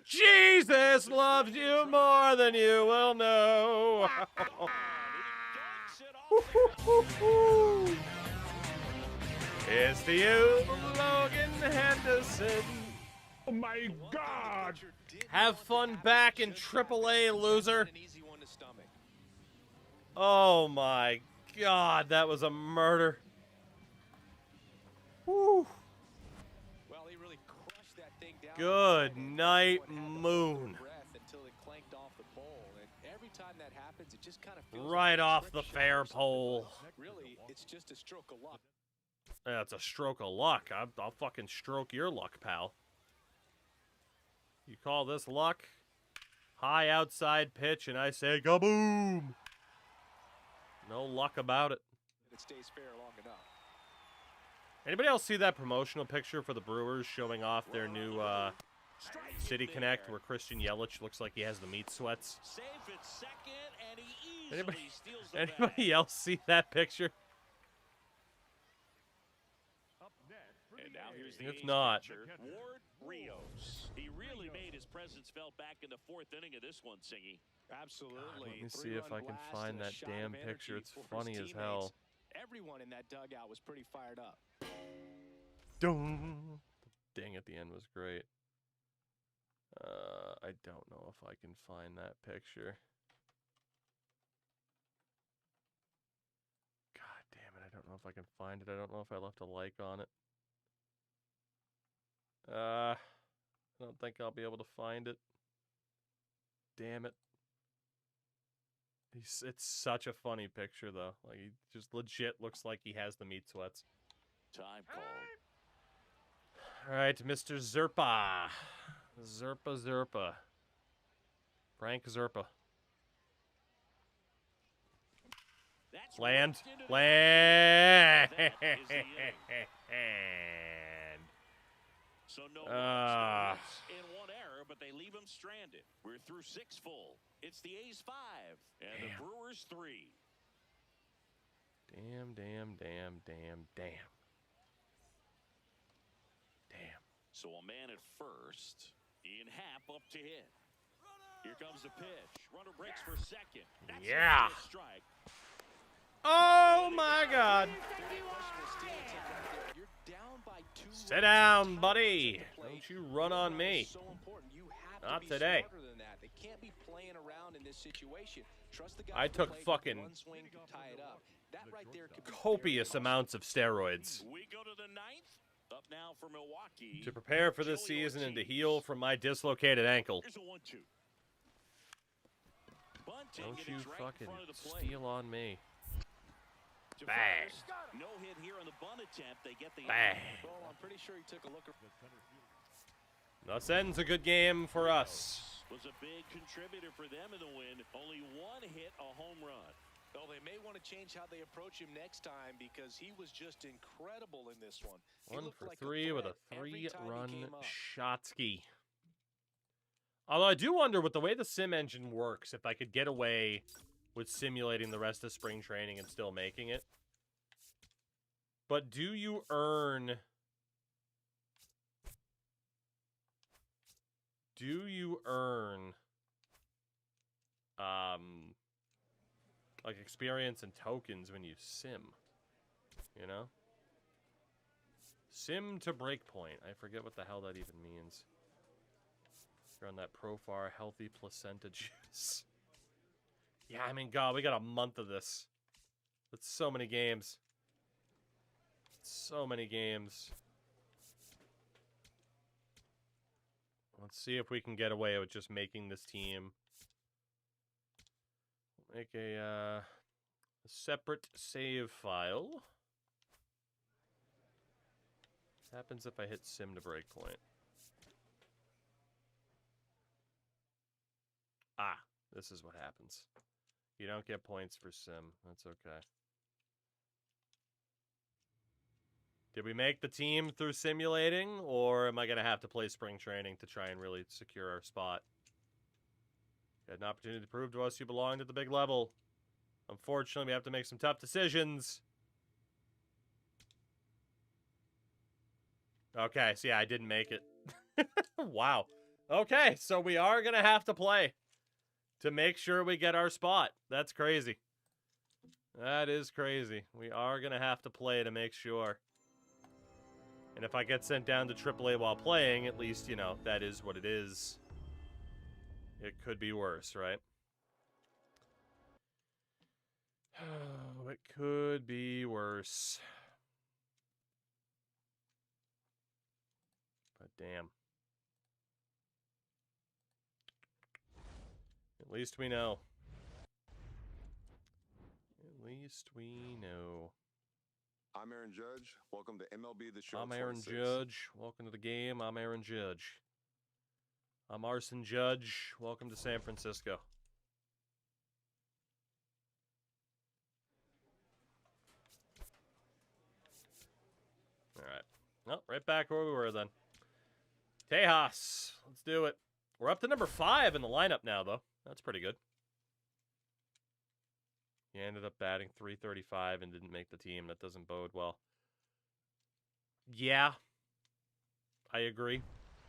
Jesus loves you more than you will know. Here's to you, Logan Henderson. Oh my God! Have fun back in AAA, loser. An easy one to stomach. Oh my God, that was a murder. Whew. Well, he really crushed that thing down. Good And night, everyone had to hold moon. their breath until it clanked off the pole. And every time that happens, it just kind of feels Right like off the friction fair or something. pole. Really, it's just a stroke of luck. That's a stroke of luck. I'll fucking stroke your luck, pal. You call this luck? High outside pitch, and I say kaboom. No luck about it. It stays fair long enough. Anybody else see that promotional picture for the Brewers showing off their new City Connect where Christian Yelich looks like he has the meat sweats? Safe at second, and he easily Anybody, steals the anybody bag. else see that picture? Up next for And the now here's A's. the If A's not- catcher, Ward Rios. He really made his presence felt back in the 4th inning of this one, Singy. Absolutely. Let me see if I can find that damn picture. It's funny as hell. Everyone in that dugout was pretty fired up. Ding. The ding at the end was great. I don't know if I can find that picture. God damn it, I don't know if I can find it. I don't know if I left a like on it. I don't think I'll be able to find it. Damn it. It's such a funny picture, though. Like, he just legit looks like he has the meat sweats. Time called. All right, Mr. Zerpa. Zerpa. Frank Zerpa. That's Land. ripped into the- Land. That is the inning. So no runs, no hits, and 1 error, but they leave him stranded. We're through 6 full. It's the A's 5 and Damn. the Brewers 3. Damn. So a man at first. Ian Happ up to hit. Here comes the pitch. Runner breaks for second. That's Yeah. a strike. Oh my God. You're down by 2 Sit down, buddy. Don't you run on me. So important. You have Not to be today. smarter than that. They can't be playing around in this situation. Trust the guy. I took fucking one swing to tie it up. That right there could be copious amounts of steroids We go to the 9th. Up now for Milwaukee. to prepare for this season and to heal from my dislocated ankle. Here's a 1-2. Bunting, Don't and you it's right in fucking front of the plate. steal on me. To Bang. first. No hit here on the bunt attempt. They get the Bang. Well, I'm pretty sure he took a look. Thus ends a good game for us. Was a big contributor for them in the win. Only 1 hit, a home run. Well, they may want to change how they approach him next time because he was just incredible in this one. He 1 looked for like 3 with a threat every time he 3-run came up. Shotsky. Although I do wonder, with the way the sim engine works, if I could get away with simulating the rest of spring training and still making it. But do you earn... like experience and tokens when you sim? You know? Sim to breakpoint. I forget what the hell that even means. You're on that Profar healthy placenta juice. Yeah, I mean, God, we got a month of this. That's so many games. So many games. Let's see if we can get away with just making this team. Make a separate save file. What happens if I hit sim to breakpoint? Ah, this is what happens. You don't get points for sim. That's okay. Did we make the team through simulating, or am I going to have to play spring training to try and really secure our spot? You had an opportunity to prove to us you belonged at the big level. Unfortunately, we have to make some tough decisions. Okay, so yeah, I didn't make it. Wow. Okay, so we are going to have to play to make sure we get our spot. That's crazy. That is crazy. We are going to have to play to make sure. And if I get sent down to AAA while playing, at least, you know, that is what it is. It could be worse, right? Oh, it could be worse. But damn. At least we know. At least we know. I'm Aaron Judge. Welcome to MLB The Show. I'm Aaron 26. Judge. Welcome to the game. I'm Aaron Judge. I'm Arson Judge. Welcome to San Francisco. All right. Well, right back where we were then. Tejas. Let's do it. We're up to number 5 in the lineup now, though. That's pretty good. He ended up batting .335 and didn't make the team. That doesn't bode well. Yeah. I agree.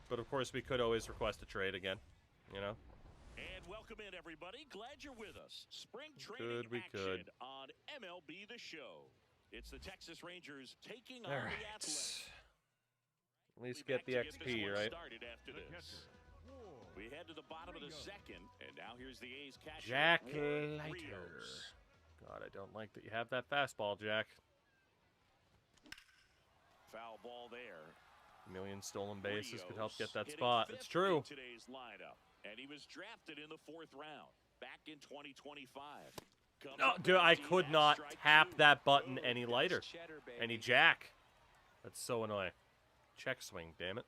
But of course, we could always request a trade again. You know? And welcome in, everybody. Glad you're with us. Spring We training could. action on MLB The Show. It's the Texas Rangers taking on All the right. Athletics. At least We'll get be the back to this XP, one right? started after this. We head to the bottom of the second, and now here's the A's catcher, Jack Warren Leiter. Rios. God, I don't like that you have that fastball, Jack. Foul ball there. A million stolen bases could help get that Hitting spot. fifth It's true. in today's lineup, and he was drafted in the 4th round back in 2025. Comes No, up dude, with I a could D-backs not strike tap 2. that button Oh, any that's lighter. cheddar, baby. Any jack. That's so annoying. Check swing, damn it.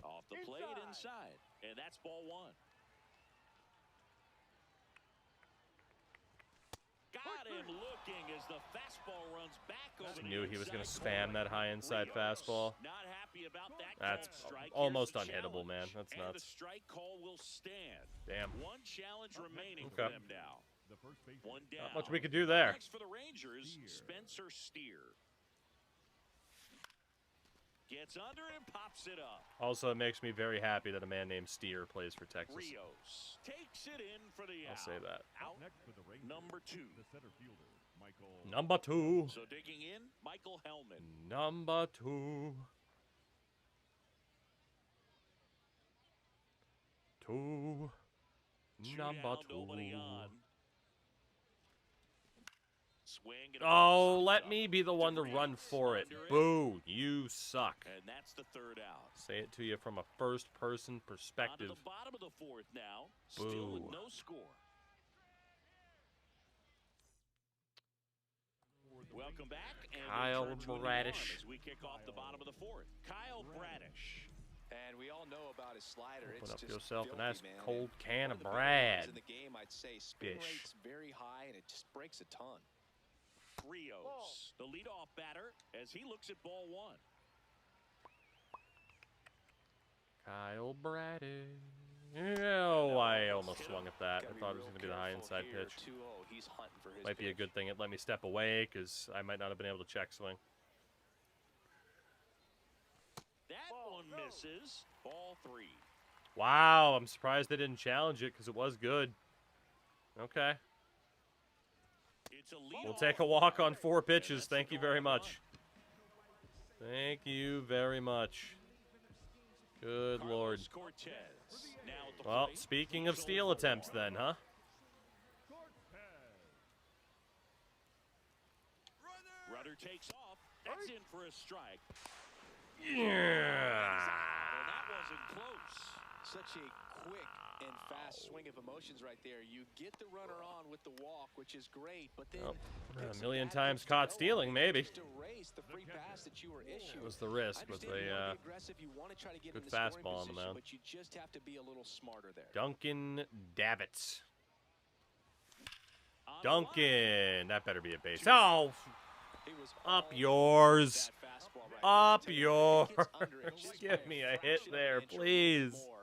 Off the plate inside, and that's ball 1. Got him looking as the fastball runs back over Just the knew he was going to inside spam corner. that high inside Rios fastball. Not happy about that That's called strike. almost Here's the unhittable, man. challenge, That's and nuts. the strike call will stand. Damn. One challenge remaining Okay. for them now. The first baseman. One down. Not much we could do there. Next for the Rangers, Spencer Steer. Gets under and pops it up. Also, it makes me very happy that a man named Steer plays for Texas. Rios takes it in for the I'll out. say that. Out Next for the Rangers, number 2. the center fielder, Michael. Number 2. So digging in, Michael Hellman. Number 2. 2. Two Number down, 2. nobody on. Swing and a Oh, ball let up. me be the one to run for it. Under Boo, you suck. And that's the 3rd out. Say it to you from a first-person On to perspective. the bottom of the 4th now. Still with Boo. no score. Welcome back. And Kyle we'll turn to a new Bradish. arm as we kick off the bottom of the 4th. Kyle Bradish. And we all know about his slider. Open It's up just yourself a filthy, nice man. cold And can one of the better ones Brad. in the game, I'd say spin Fish. rate's very high, and it just breaks a ton. Rios, the leadoff batter, as he looks at ball one. Kyle Brady. Oh, I almost swung at that. I thought it was going to be the high inside pitch. He's hunting for his Might be a pitch. good thing it let me step away because I might not have been able to check swing. That one misses. Ball three. Wow, I'm surprised they didn't challenge it because it was good. Okay. It's a leadoff We'll take a walk on 4 and pitches. that's the Thank you going very run. much. Thank you very much. Good Lord. Carlos Cortez, now at the Well, plate. speaking of steal attempts then, huh? Rudder takes off. That's in for a strike. Yeah. And that wasn't close. Such a quick and fast swing of emotions right there. You get the runner on with the walk, which is great, but then Well, pick a some million bad times pitch to caught go stealing, on. maybe. Just erase the free pass that you were issued. It was the risk, I but understand they, you want to be aggressive, you want to try to get good in the scoring fastball on the position, mound. but you just have to be a little smarter there. Duncan Davids. On the line. Duncan. That better be a base. Oh, He was up all yours. over that fastball right Up there. Take it, yours. under it just Give by me a hit fraction of an there, inch or a little please. more.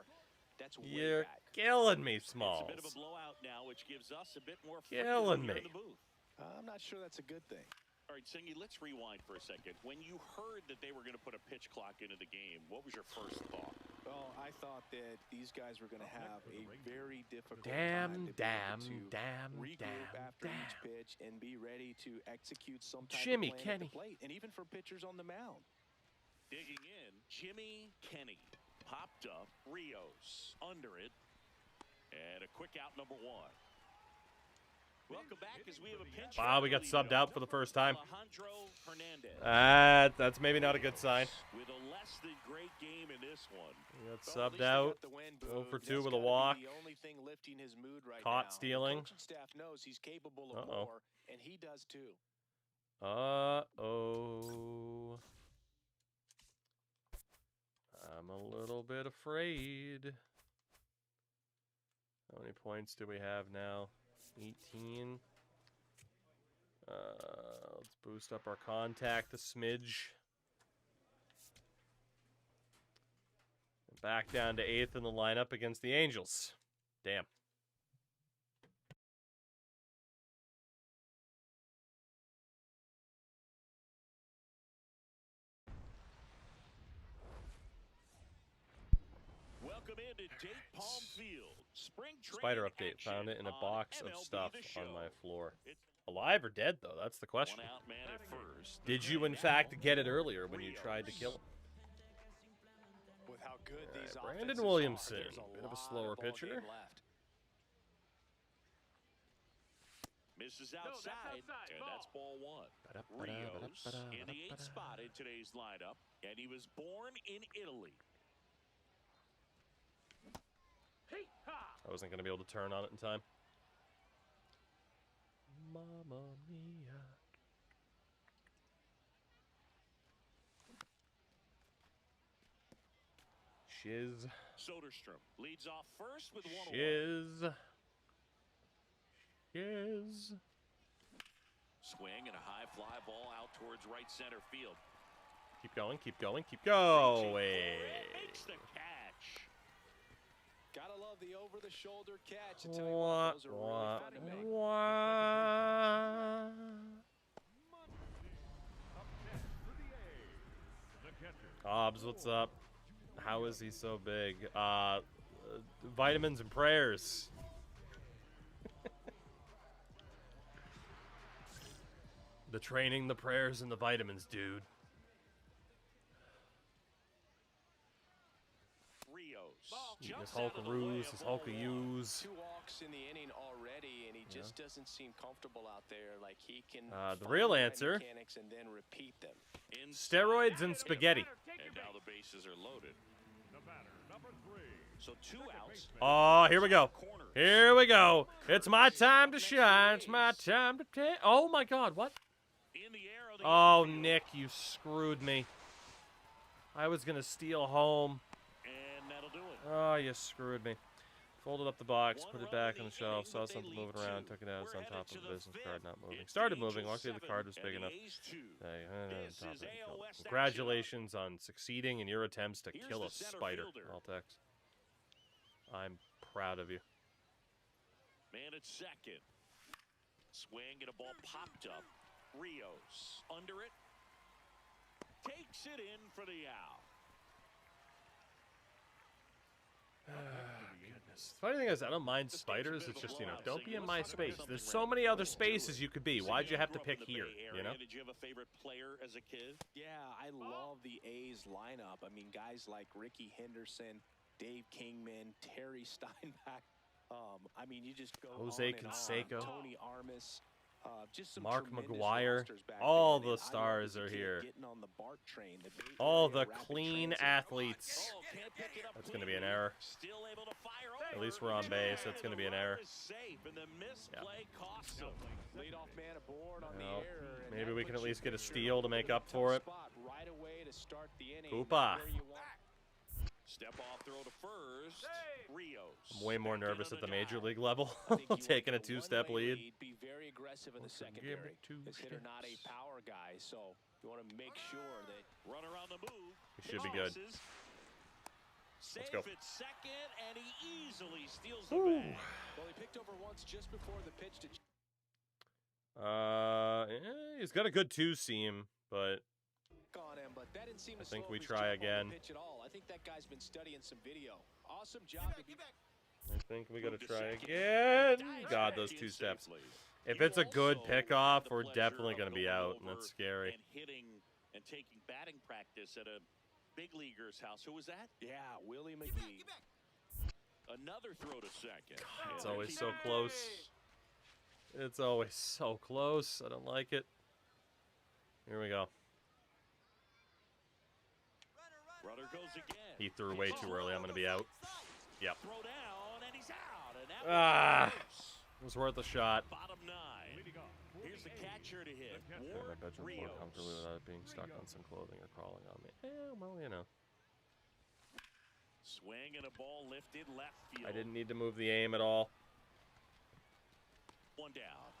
That's way You're back. killing me, It's a Smalls. bit of a blowout now, which gives us a bit more freedom Killing here me. in the booth. I'm not sure that's a good thing. All right, Singy, let's rewind for a second. When you heard that they were going to put a pitch clock into the game, what was your first thought? Well, I thought that these guys were going to have a very difficult Damn, time to damn, be able to damn, regroup damn, after each damn. pitch and be ready to execute some type Jimmy of plan Kenny. at the plate, and even for pitchers on the mound. Digging in, Jimmy Kenny popped up, Rios under it, and a quick out number one. Welcome back as we have a pinch. Wow, we got subbed out for the first time. Alejandro Hernandez. That's maybe not a good sign. With a less than great game in this one. We got Well, at subbed least they out. got the win, 0 for Boog. 2 That's with a gotta be walk. The only thing lifting his mood right Caught now. stealing. The coaching staff knows he's capable of Uh-oh. more, and he does too. Uh-oh. I'm a little bit afraid. How many points do we have now? 18. Let's boost up our contact a smidge. Back down to 8th in the lineup against the Angels. Damn. Welcome into Date Palm Field. Spring Spider training update. action Found it in a on box of MLB stuff The on my Show. floor. It's Alive or dead, though? That's the question. one out man at first. Did you, in fact, get it earlier when you tried to kill him? With how good these Brandon offenses Williamson, are, there's a bit of a lot slower ball game pitcher. left. Misses outside, and that's ball one. Rios in the 8th spot in today's lineup, and he was born in Italy. I wasn't going to be able to turn on it in time. Mamma mia. Shiz. Soderstrom leads off first with 1-1. Shiz. Shiz. Swing and a high fly ball out towards right center field. Keep going, keep going, keep going. Makes the catch. Gotta love the over-the-shoulder catch. I tell you Wah, what, those are really wah, fun to make. wah. Hobbs, what's up? How is he so big? Vitamins and prayers. The training, the prayers, and the vitamins, dude. Rios. His Hulkaroos, his Hulkayoos. 2 walks in the inning already, and he just doesn't seem comfortable out there. Like he can The find real right answer. mechanics and then repeat them. Steroids and spaghetti. And now the bases are loaded. So 2 outs. Oh, here we go. Corners. Here we go. It's my time to shine. It's my time to take. Oh my God, what? In the air of the Oh, infield. Nick, you screwed me. I was gonna steal home. Oh, you screwed me. Folded up the box, put it back on the shelf, saw something moving around, took it out. It's on top of the business card, not moving. Started moving. Luckily, the card was big enough. Congratulations on succeeding in your attempts to kill a spider, Altex. I'm proud of you. Man at second. Swing and a ball popped up. Rios under it. Takes it in for the out. Goodness. The funny thing is, I don't mind spiders. It's just, you know, don't be in my space. There's so many other spaces you could be. Why'd you have to pick here, you know? Did you have a favorite player as a kid? Yeah, I love the A's lineup. I mean, guys like Ricky Henderson, Dave Kingman, Terry Steinbach. I mean, you just go Jose on and Canseco. on. Tony Armas. Just some Mark tremendous McGuire. rosters back All then, the and I stars love are as a kid here. getting on the BART train, the Bay All Area the Rapid clean Transit. athletes. Oh, can't pick it up That's going to be an cleanly. error. Still able to fire At over. least we're on base. That's going to be an error. Is safe, and the misplay costs him. Leadoff man aboard on Well, the error, and maybe that we can puts at you least get a in steal to make up tough for it. spot right away to start the inning. Hoopa. Where you want. Step off throw to first. Rios. I'm way more back in nervous on at the the major dive. league level, I think you want taking a the two-step one-way lead. Be very aggressive in the Give secondary. it two This hitter not a steps. power guy, so you want to make sure that Run around the move. We should be good. Safe go. at second, and he easily steals the Ooh. bag. well, he picked over once just before the pitch to He's got a good two-seam, but check on him, but that didn't seem I to think slow we his try jump on again. the pitch at all. I think that guy's been studying some video. Awesome job. I think we got to Move to try second. again. Dives God, back those in two steps. safely. If You it's a good also pickoff, had the we're pleasure definitely of going to be going out, and over that's scary. And hitting and taking batting practice at a big leaguer's house. Who was that? Yeah, Willie McGee. Another throw to second. It's And always he- so close. It's always so close. I don't like it. Here we go. Runner goes again. He threw way too early. I'm going to be out. Yep. Throw down, and he's out. And that Ah. close. It was worth a shot. Bottom nine. Leading off. Here's the catcher to hit. The catcher. In my Ward bedroom floor comfortably Rios. without it being stuck on some clothing or crawling on me. Well, you know. Swing and a ball lifted left field. I didn't need to move the aim at all. One down.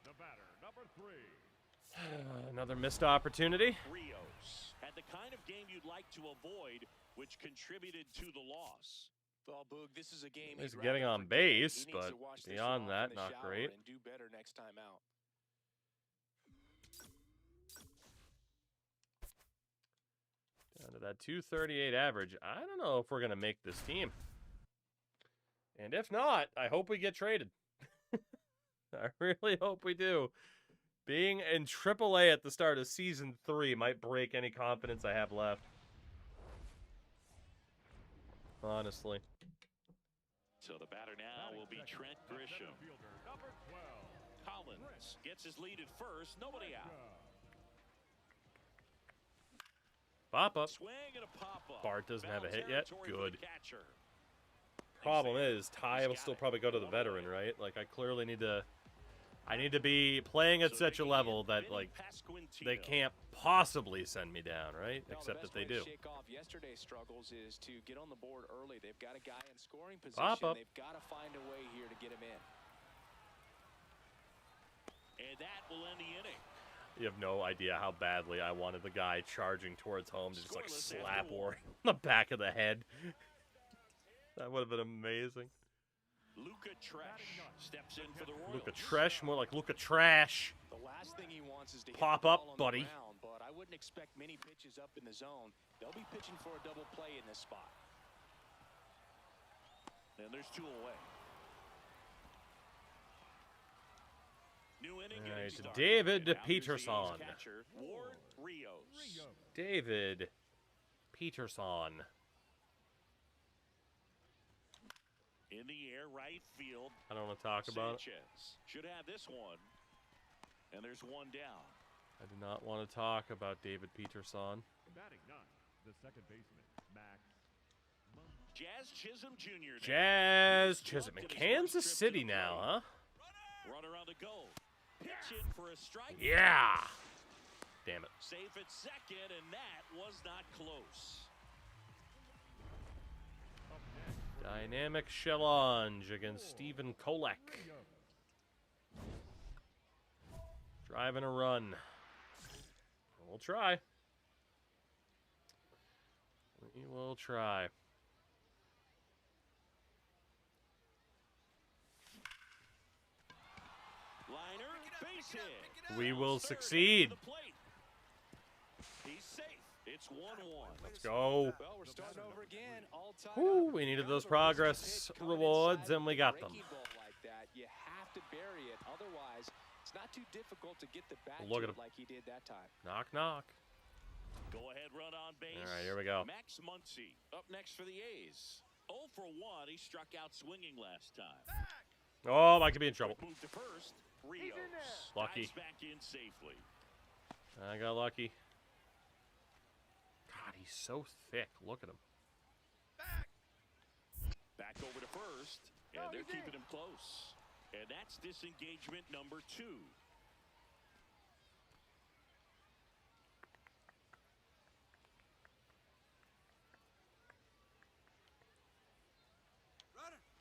The batter, number 3. Another missed opportunity. Rios had the kind of game you'd like to avoid, which contributed to the loss. Well, Boog, this is a game He's he'd getting rather on forget. base, He needs to but wash this beyond off that, in the not shower great. And do better next time out. Down to that 238 average. I don't know if we're going to make this team. And if not, I hope we get traded. I really hope we do. Being in AAA at the start of Season 3 might break any confidence I have left. Honestly. So the batter now will be Trent Grisham. Fielder, number 12. Collins gets his lead at first. Nobody out. Pop up. Swing and a pop-up. Bart doesn't have a Foul hit yet? territory for Good. the catcher. Problem is, Ty will still probably go to the veteran, right? Like, I clearly need to... I need to be playing at So such a they level begin that, like, Pasquantino. they can't possibly send me down, right? Well, Except the that best they way do. to shake off yesterday's struggles is to get on the board early. They've got a guy in scoring position. Pop up. They've got to find a way here to get him in. And that will end the inning. You have no idea how badly I wanted the guy charging towards home to just, like, Scoreless slap after Warren on the back of the head. That would have been amazing. Luka Tresh steps in for the Royals. Luka Tresh, more like Luka Trash. The last thing he wants is to hit Pop the up, ball on the buddy. ground, but I wouldn't expect many pitches up in the zone. They'll be pitching for a double play in this spot. And there's two away. New inning All getting right, started. David And now here's the A's Peterson. catcher, Ward Rios. David Peterson. In the air, right field. I don't want to talk about it. Sanchez should have this one. And there's one down. I do not want to talk about David Peterson. Batting 9, the second baseman, Max Muncy. Jazz Chisholm Jr. now. Jazz Chisholm in Kansas City now, huh? Runner on the go. Pitch in for a strike. Yeah. Damn it. Safe at second, and that was not close. Dynamic challenge against Stephen Kolek. Driving a run. We'll try. We will try. Liner, base hit. We will Third succeed. to the plate. He's safe. It's 1-1. Let's go. Well, we're starting over again. All tied Whew, up. we needed Kind those of a risky progress pitch coming rewards, inside and we with a got them. breaking ball like that. You have to bury it. Otherwise, it's not too difficult to get the bat Look to at it him. like he did that time. Knock, knock. Go ahead, run on base. All right, here we go. Max Muncy up next for the A's. 0 for 1. He struck out swinging last time. Oh, I could be in trouble. Move to first. Rios Lucky. dives back in safely. I got lucky. God, he's so thick. Look at him. Back over to first, and they're keeping him close. And that's disengagement number 2.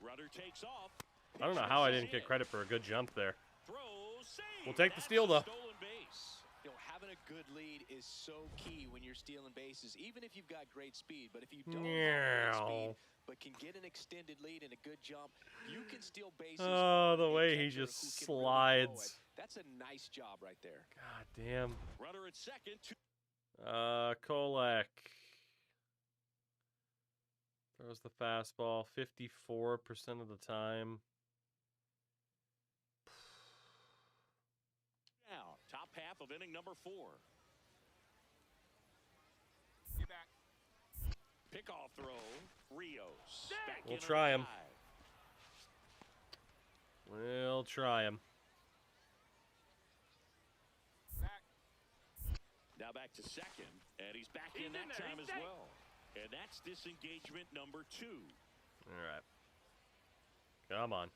Runner takes off. I don't know how I didn't get credit for a good jump there. Throw, save. We'll take the That's steal, a though. Stolen base. You know, having a good lead is so key when you're stealing bases, even if you've got great speed. But if you don't have great speed, but can get an extended lead and a good jump, you can steal bases. Oh, on the a way he catcher just who can really throw it. slides. That's a nice job right there. God damn. Runner at second. Kolek. Throws the fastball 54% of the time. Now, top half of inning number 4. Get back. Pickoff throw. Rios. Back We'll in try on him. the dive. We'll try him. Back. Now back to second, and he's back in that time as well. And that's disengagement number 2. All right. Come on.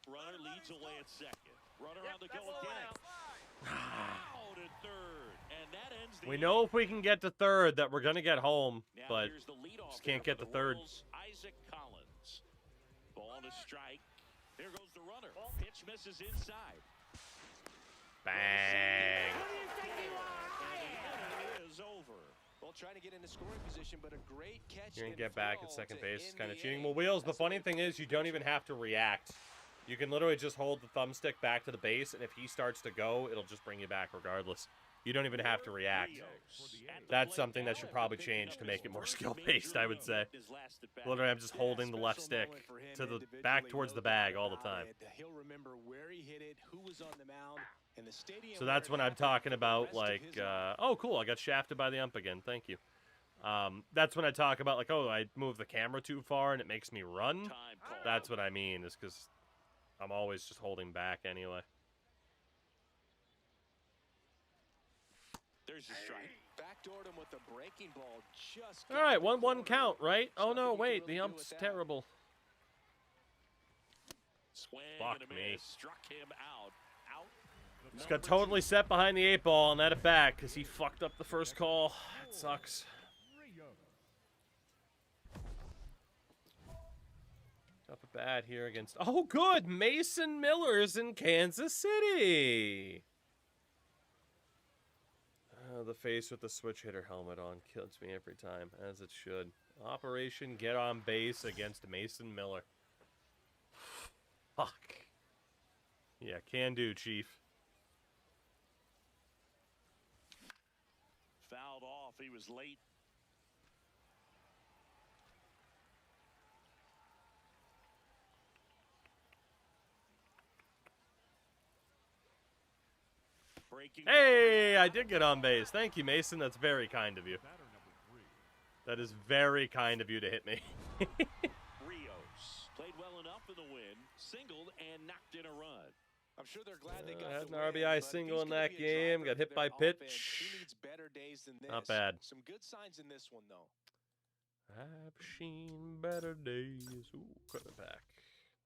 Runner leads away at second. Runner on the go again. Out at third, and that ends the We inning. know if we can get to third that we're going to get home, Now but here's the leadoff just can't hitter get for to third. Royals, Isaac Collins. Ball to strike. There goes the runner. Pitch misses inside. bang. It is over. Well, trying to get into scoring position, but a great catch. You're going to and get back throw at second to base. end Kind the of cheating. inning. Well, Wheels, the That's the funny way thing is you don't even have to react. You can literally just hold the thumbstick back to the base, and if he starts to go, it'll just bring you back regardless. You don't even have to react. Rios at the That's plate something now that should after probably picking change up to his make it more first skill-based, major I would say. note his last at bat. Literally, I'm just Yeah, holding the left special stick moment for him to the individually. back towards the No doubt bag all the about time. it. He'll remember where he hit it, who was on the mound, and the stadium. So where that's it when I'm happened talking for the about, rest of like, his life. oh, cool, I got shafted by the ump again. Thank you. That's when I talk about, like, oh, I moved the camera too far and it makes me run. Time call. That's what I mean, is because I'm always just holding back anyway. There's the strike. Backdoored him with the breaking ball. Just All right, got the 1-1 corner. count, right? Oh, Nothing no, you can wait, really the do ump's with that. terrible. Swing Fuck and a me. miss. Struck him out. Out. Just got totally set behind the 8-ball and let it back because he fucked up the first call. That sucks. Up a bat here against... Oh, good! Mason Miller's in Kansas City! The face with the switch hitter helmet on kills me every time, as it should. Operation Get On Base against Mason Miller. Fuck. Yeah, can do, Chief. Fouled off. He was late. Breaking Hey, I did get on base. Thank you, Mason. That's very kind of you. That is very kind of you to hit me. Rios played well enough in the win, singled and knocked in a run. I'm sure they're glad they got had the an win, RBI but single he's in gonna that be a game, driver got hit for by their offense. pitch. He needs better days than this. Not bad. Some good signs in this one, though. I've seen better days. Ooh, cut it back.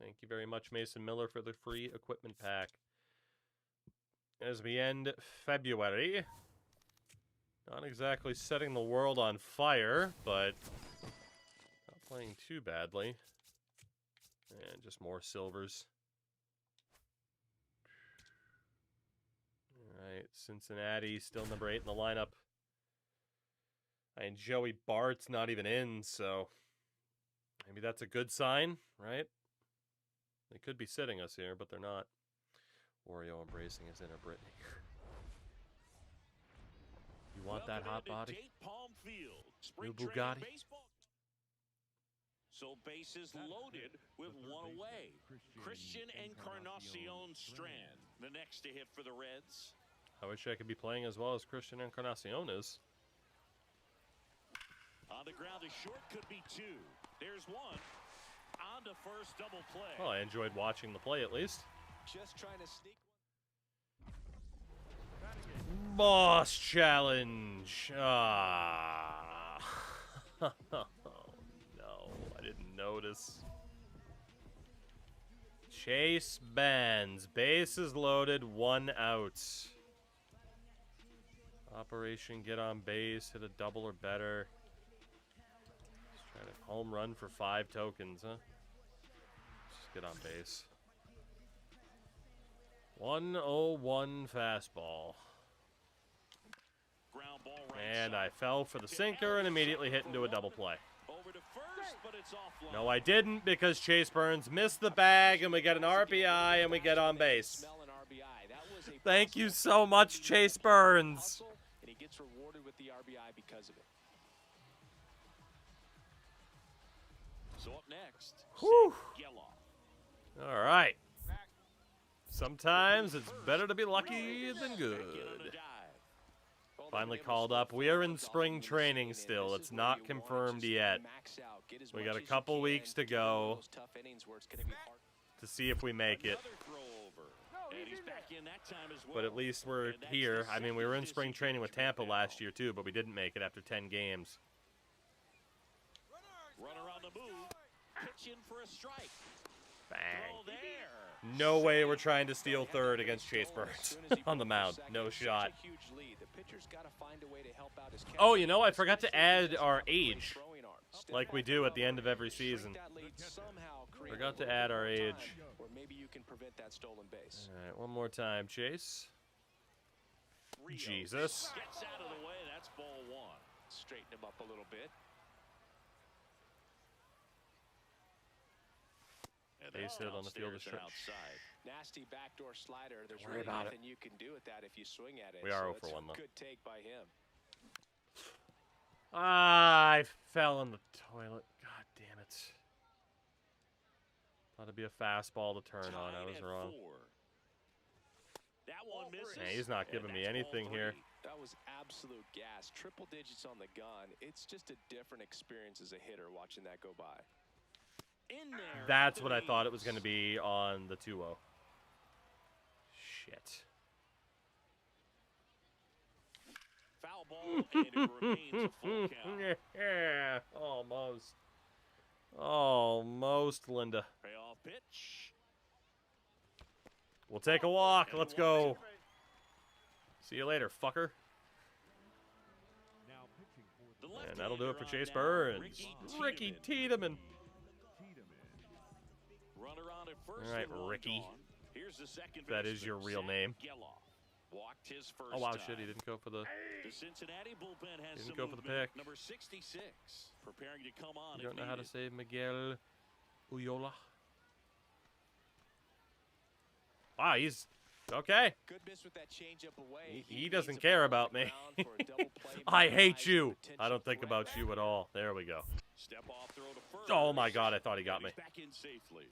Thank you very much, Mason Miller, for the free equipment pack. As we end February, not exactly setting the world on fire, but not playing too badly. And just more silvers. All right, Cincinnati, still number 8 in the lineup. And Joey Bart's not even in, so maybe that's a good sign, right? They could be sitting us here, but they're not. Wario embracing his inner Britney. You want that hot body? New Bugatti? So bases loaded with one away. Christian Encarnacion Strand, the next to hit for the Reds. I wish I could be playing as well as Christian Encarnacion is. On the ground, a short could be 2. There's 1. On to first, double play. Well, I enjoyed watching the play at least. Just trying to sneak. Boss challenge. Ah. Oh, no, I didn't notice. Chase Bands. Bases loaded, 1 out. Operation get on base, hit a double or better. Just try to home run for 5 tokens, huh? Just get on base. 101 fastball. Ground ball right And side. I fell for the sinker and immediately hit into a double play. Over to first, but it's offline. No, I didn't, because Chase Burns missed the bag and we get an RBI and we get on base. Thank you so much, Chase Burns. And he gets rewarded with the RBI because of it. So up next, Whew. Geloff. All right. Sometimes it's better to be lucky than good. Finally called up. We are in spring training still. It's not confirmed yet. We got a couple weeks to go to see if we make it. But at least we're here. I mean, we were in spring training with Tampa last year too, but we didn't make it after 10 games. Runner on the move. Pitch in for a strike. Bang. Throw there. No way we're trying to steal third against Chase Burns on the mound. No shot. Oh, you know, I forgot to add our age, like we do at the end of every season. Forgot to add our age. Or maybe you can prevent that stolen base. All right, one more time, Chase. Jesus. Gets out of the way. That's ball 1. Straighten him up a little bit. Base hit on the field of stretch. Nasty backdoor slider. There's Worry really about nothing you can do with that if you swing at it. We are 0 so for 1 though. Good take by him. I fell in the toilet. God damn it. Thought it'd be a fastball to turn on. I was wrong. That one misses. Hey, he's not giving me anything here. That was absolute gas. Triple digits on the gun. It's just a different experience as a hitter watching that go by. In there. That's what I thought it was going to be on the 2-0. Shit. Foul ball, and it remains a full count. Yeah, almost. Almost, Linda. Payoff pitch. We'll take a walk. Let's go. See you later, fucker. And that'll do it for Chase Burns. Ricky Tiedemann. Runner on at first. All right, Ricky. Here's the second That is your real name. Geloff walked his first Oh wow, time. shit! He didn't go for the. The Cincinnati bullpen has Didn't some go for the movement. pick. Number 66, preparing to come on. You don't know how to say Miguel Uyola. Wow, he's okay. Good miss with that changeup away. He doesn't care about me. I hate you. I don't think about you at all. There we go. Step off throw to first. Oh my God, I thought he got me. Back in safely.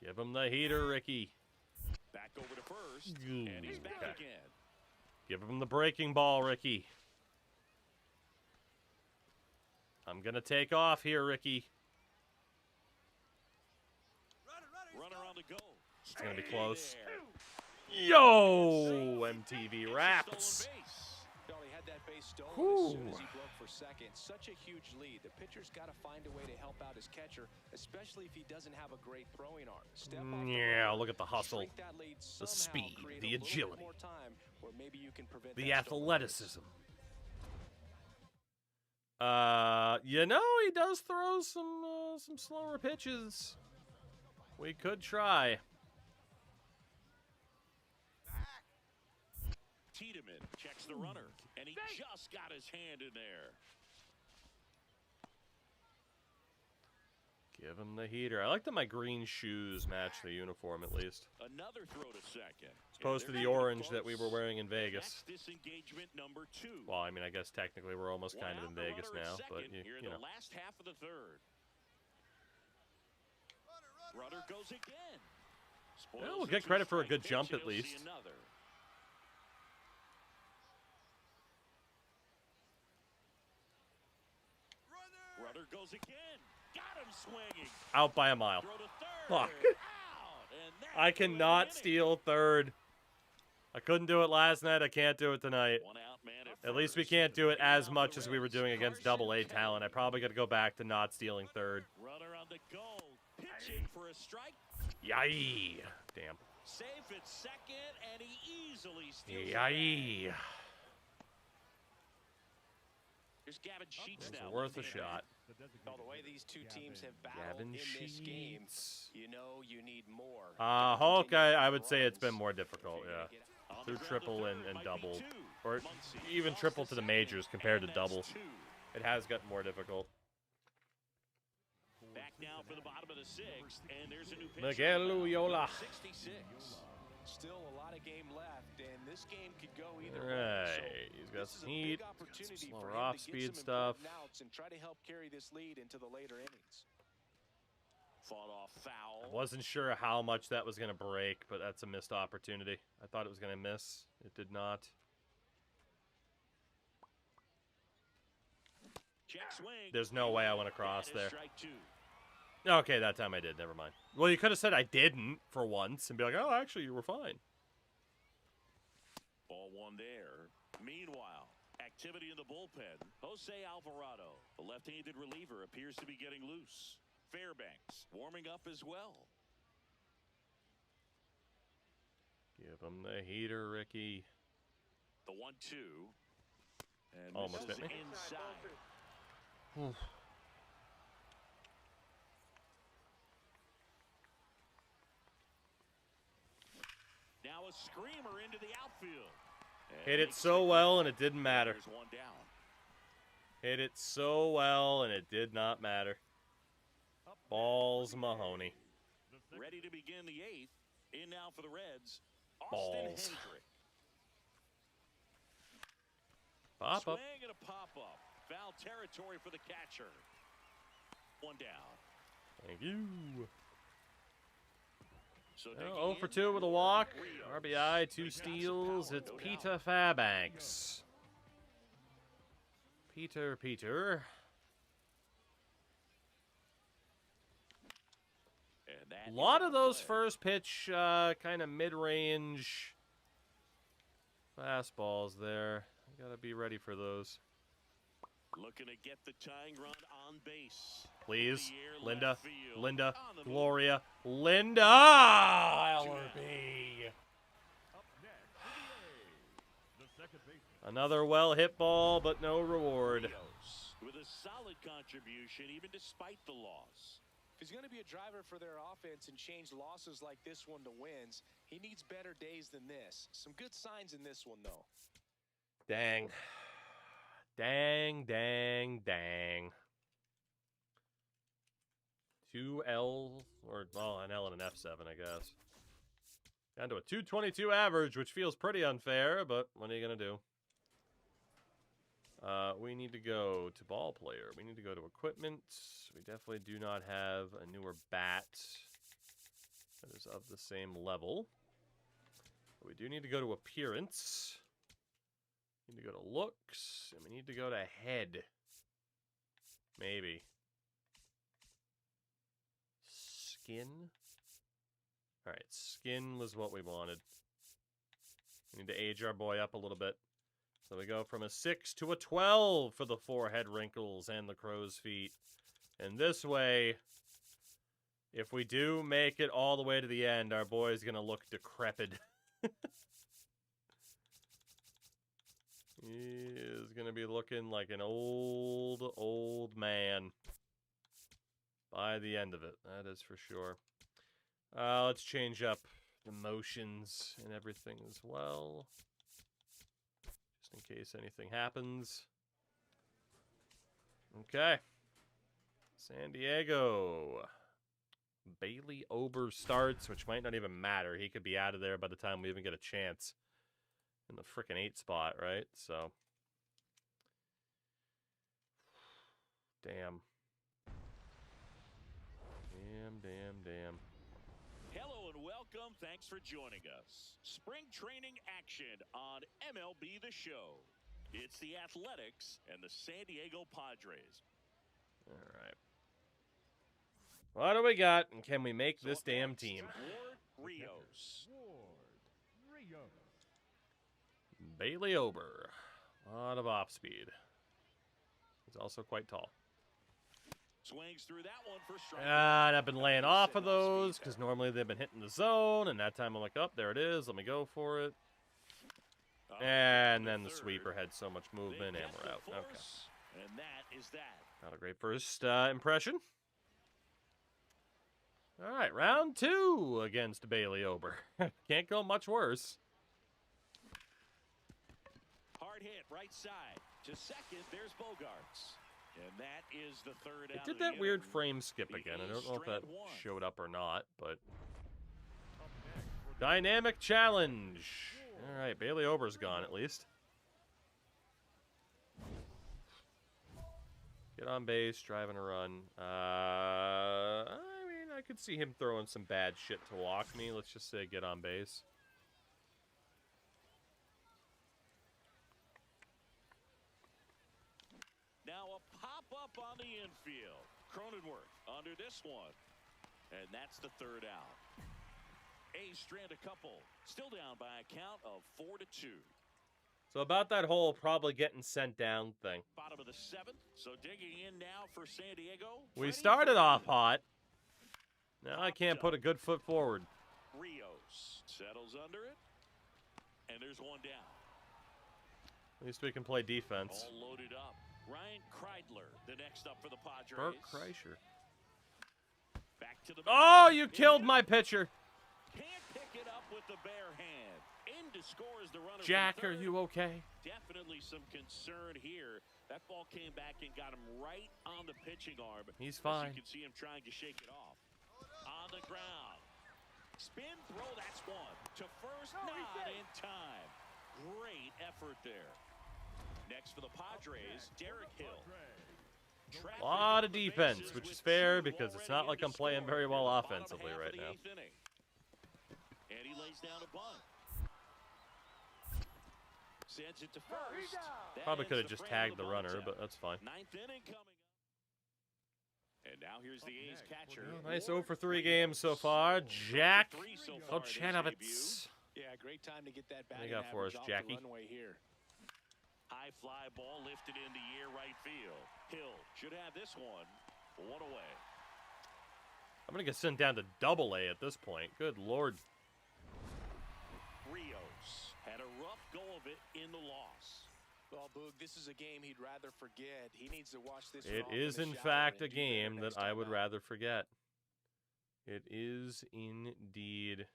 Give him the heater, Ricky. Back over to first, and he's back Okay. again. Give him the breaking ball, Ricky. I'm gonna take off here, Ricky. Runner on the go. It's gonna be close. There. Yo, MTV Raps. He had that base stolen Whew. as soon as he broke for second. Such a huge lead. The pitcher's got to find a way to help out his catcher, especially if he doesn't have a great throwing arm. Step off Yeah, the look at the hustle, shrink that lead the somehow, speed, create the a little bit agility, more time where maybe you can prevent the that stolen base. athleticism. You know, he does throw some slower pitches. We could try. Tiedemann checks the runner, and he just got his hand in there. Give him the heater. I like that my green shoes match the uniform at least. Another throw to second. As opposed to the orange that we were wearing in Vegas. That's disengagement number 2. Well, I mean, I guess technically we're almost kind of in One out, Vegas the runner now, at but second here in you the know. last half of the third. Runner goes again. Well, we'll get credit for a good jump at least. Runner goes again. Got him swinging. Out by a mile. Throw to third. Fuck. Out, and that's I the way cannot the inning. steal third. I couldn't do it last night. I can't do it tonight. One out, man At least we first. can't do it Now as for much the as we were Reds, doing against Carson Double A Kelly. talent. I probably got to go back to not stealing third. Runner on the goal. Pitching for a strike. Yay. Damn. Safe at second, and he easily steals it. Yay. Here's Gavin Sheets It's now. worth a shot. Well, the way these two teams have battled Gavin in this game, Sheets. you know you need more. to continue Okay, to I get would say it's been runs. more difficult, yeah. On the Through ground to triple third and might be double. 2. Or Muncy even lost triple to the second, majors compared to and double. that's 2. It has gotten more difficult. Back now for the bottom of the 6th, and there's a new pitcher. Miguel Loyola. 66. Still a lot of game left, and this game could go either way. Right, he's got this some is a big heat, he's got opportunity some for slower him to off get speed some stuff. important outs and try to help carry this lead into the later innings. Fought off foul. Wasn't sure how much that was going to break, but that's a missed opportunity. I thought it was going to miss. It did not. Check swing. There's no way I went across That is there. strike 2. Okay, that time I did. Never mind. Well, you could have said I didn't for once and be like, oh, actually, you were fine. Ball 1 there. Meanwhile, activity in the bullpen. Jose Alvarado, the left-handed reliever, appears to be getting loose. Fairbanks warming up as well. Give him the heater, Ricky. The 1-2. And Almost misses hit me. inside. Now a screamer into the outfield. And Hit it makes so it. well, and it didn't matter. There's one down. Hit it so well, and it did not matter. Balls Mahoney. Ready to begin the 8th. In now for the Reds. Balls. Austin Hendrick. Pop up. Swing and a pop-up. Foul territory for the catcher. One down. Thank you. So Oh, 0 for 2 with a walk. RBI, 2 steals. It's Peter Fairbanks. Peter. A lot of those first pitch, kind of mid-range fastballs there. I gotta be ready for those. Looking to get the tying run on base. Please, In the air, Linda, left field. Linda, On the move. Gloria, Linda! LRB. Another well-hit ball, but no reward. Rios with a solid contribution, even despite the loss. If he's going to be a driver for their offense and change losses like this one to wins, he needs better days than this. Some good signs in this one, though. Dang. Dang. 2 L, or, well, an L and an F7, I guess. Down to a 222 average, which feels pretty unfair, but what are you going to do? We need to go to ball player. We need to go to equipment. We definitely do not have a newer bat that is of the same level. But we do need to go to appearance. We need to go to looks, and we need to go to head. Maybe. Skin? Alright, skin was what we wanted. We need to age our boy up a little bit. So we go from a 6 to a 12 for the forehead wrinkles and the crow's feet. And this way, if we do make it all the way to the end, our boy's going to look decrepit. He is going to be looking like an old man by the end of it. That is for sure. Let's change up the motions and everything as well, just in case anything happens. Okay. San Diego. Bailey Ober starts, which might not even matter. He could be out of there by the time we even get a chance in the frickin' 8 spot, right? So, damn. Damn. Hello and welcome. Thanks for joining us. Spring training action on MLB The Show. It's the Athletics and the San Diego Padres. All right. What do we got, and can we make this damn team? Ward Rios. Bailey Ober. A lot of off speed. He's also quite tall. Swings through that one for strike. And I've been laying off of those because normally they've been hitting the zone, and that time I'm like, oh, there it is. Let me go for it. And then the sweeper had so much movement, and we're out. Okay. And that is that. Not a great first impression. All right, round 2 against Bailey Ober. Can't go much worse. Hard hit right side. To second, there's Bogarts. And that is the third It out did of the that weird inning. frame skip again. I don't know if that Strand one. showed up or not, but... Dynamic challenge. All right, Bailey Ober's gone at least. Get on base, driving a run. I mean, I could see him throwing some bad shit to walk me. Let's just say get on base. Now a pop-up on the infield. Cronenworth under this one. And that's the third out. A's strand a couple. Still down by a count of 4-2. So about that whole probably getting sent down thing. Bottom of the 7th. So digging in now for San Diego. We started off hot. Now I can't put a good foot forward. Rios settles under it. And there's one down. At least we can play defense. All loaded up. Ryan Kreidler, the next up for the Padres. Burt Kreischer. Back to the Oh, you killed my pitcher. Can't pick it up with the bare hand. In to score is the runner. Jack, from are third. you okay? Definitely some concern here. That ball came back and got him right on the pitching arm. He's As fine. You can see him trying to shake it off. On the ground. Spin throw, that's one. To first, not in time. Great effort there. Next for the Padres, Derek Hill. A lot of defense, which is fair because it's not like I'm playing very well offensively right now. And he lays down a bunt. Sends it to first. That Probably ends could have the just frame of tagged the runner, bullpen. but that's fine. 9th inning coming up. And now here's the A's catcher. Nice 0 for 3 games so far. Jack So far in his Ochanovitz. Yeah, great time to get that What batting do you got for us, average off Jackie? the runway here. High fly ball lifted in the air right field. Hill should have this one. One away. I'm going to get sent down to Double-A at this point. Good Lord. Rios had a rough go of it in the loss. Well, Boog, this is a game he'd rather forget. He needs to watch this. It off is, the in shower fact, a and do better game next that I time would out. rather forget. It is indeed.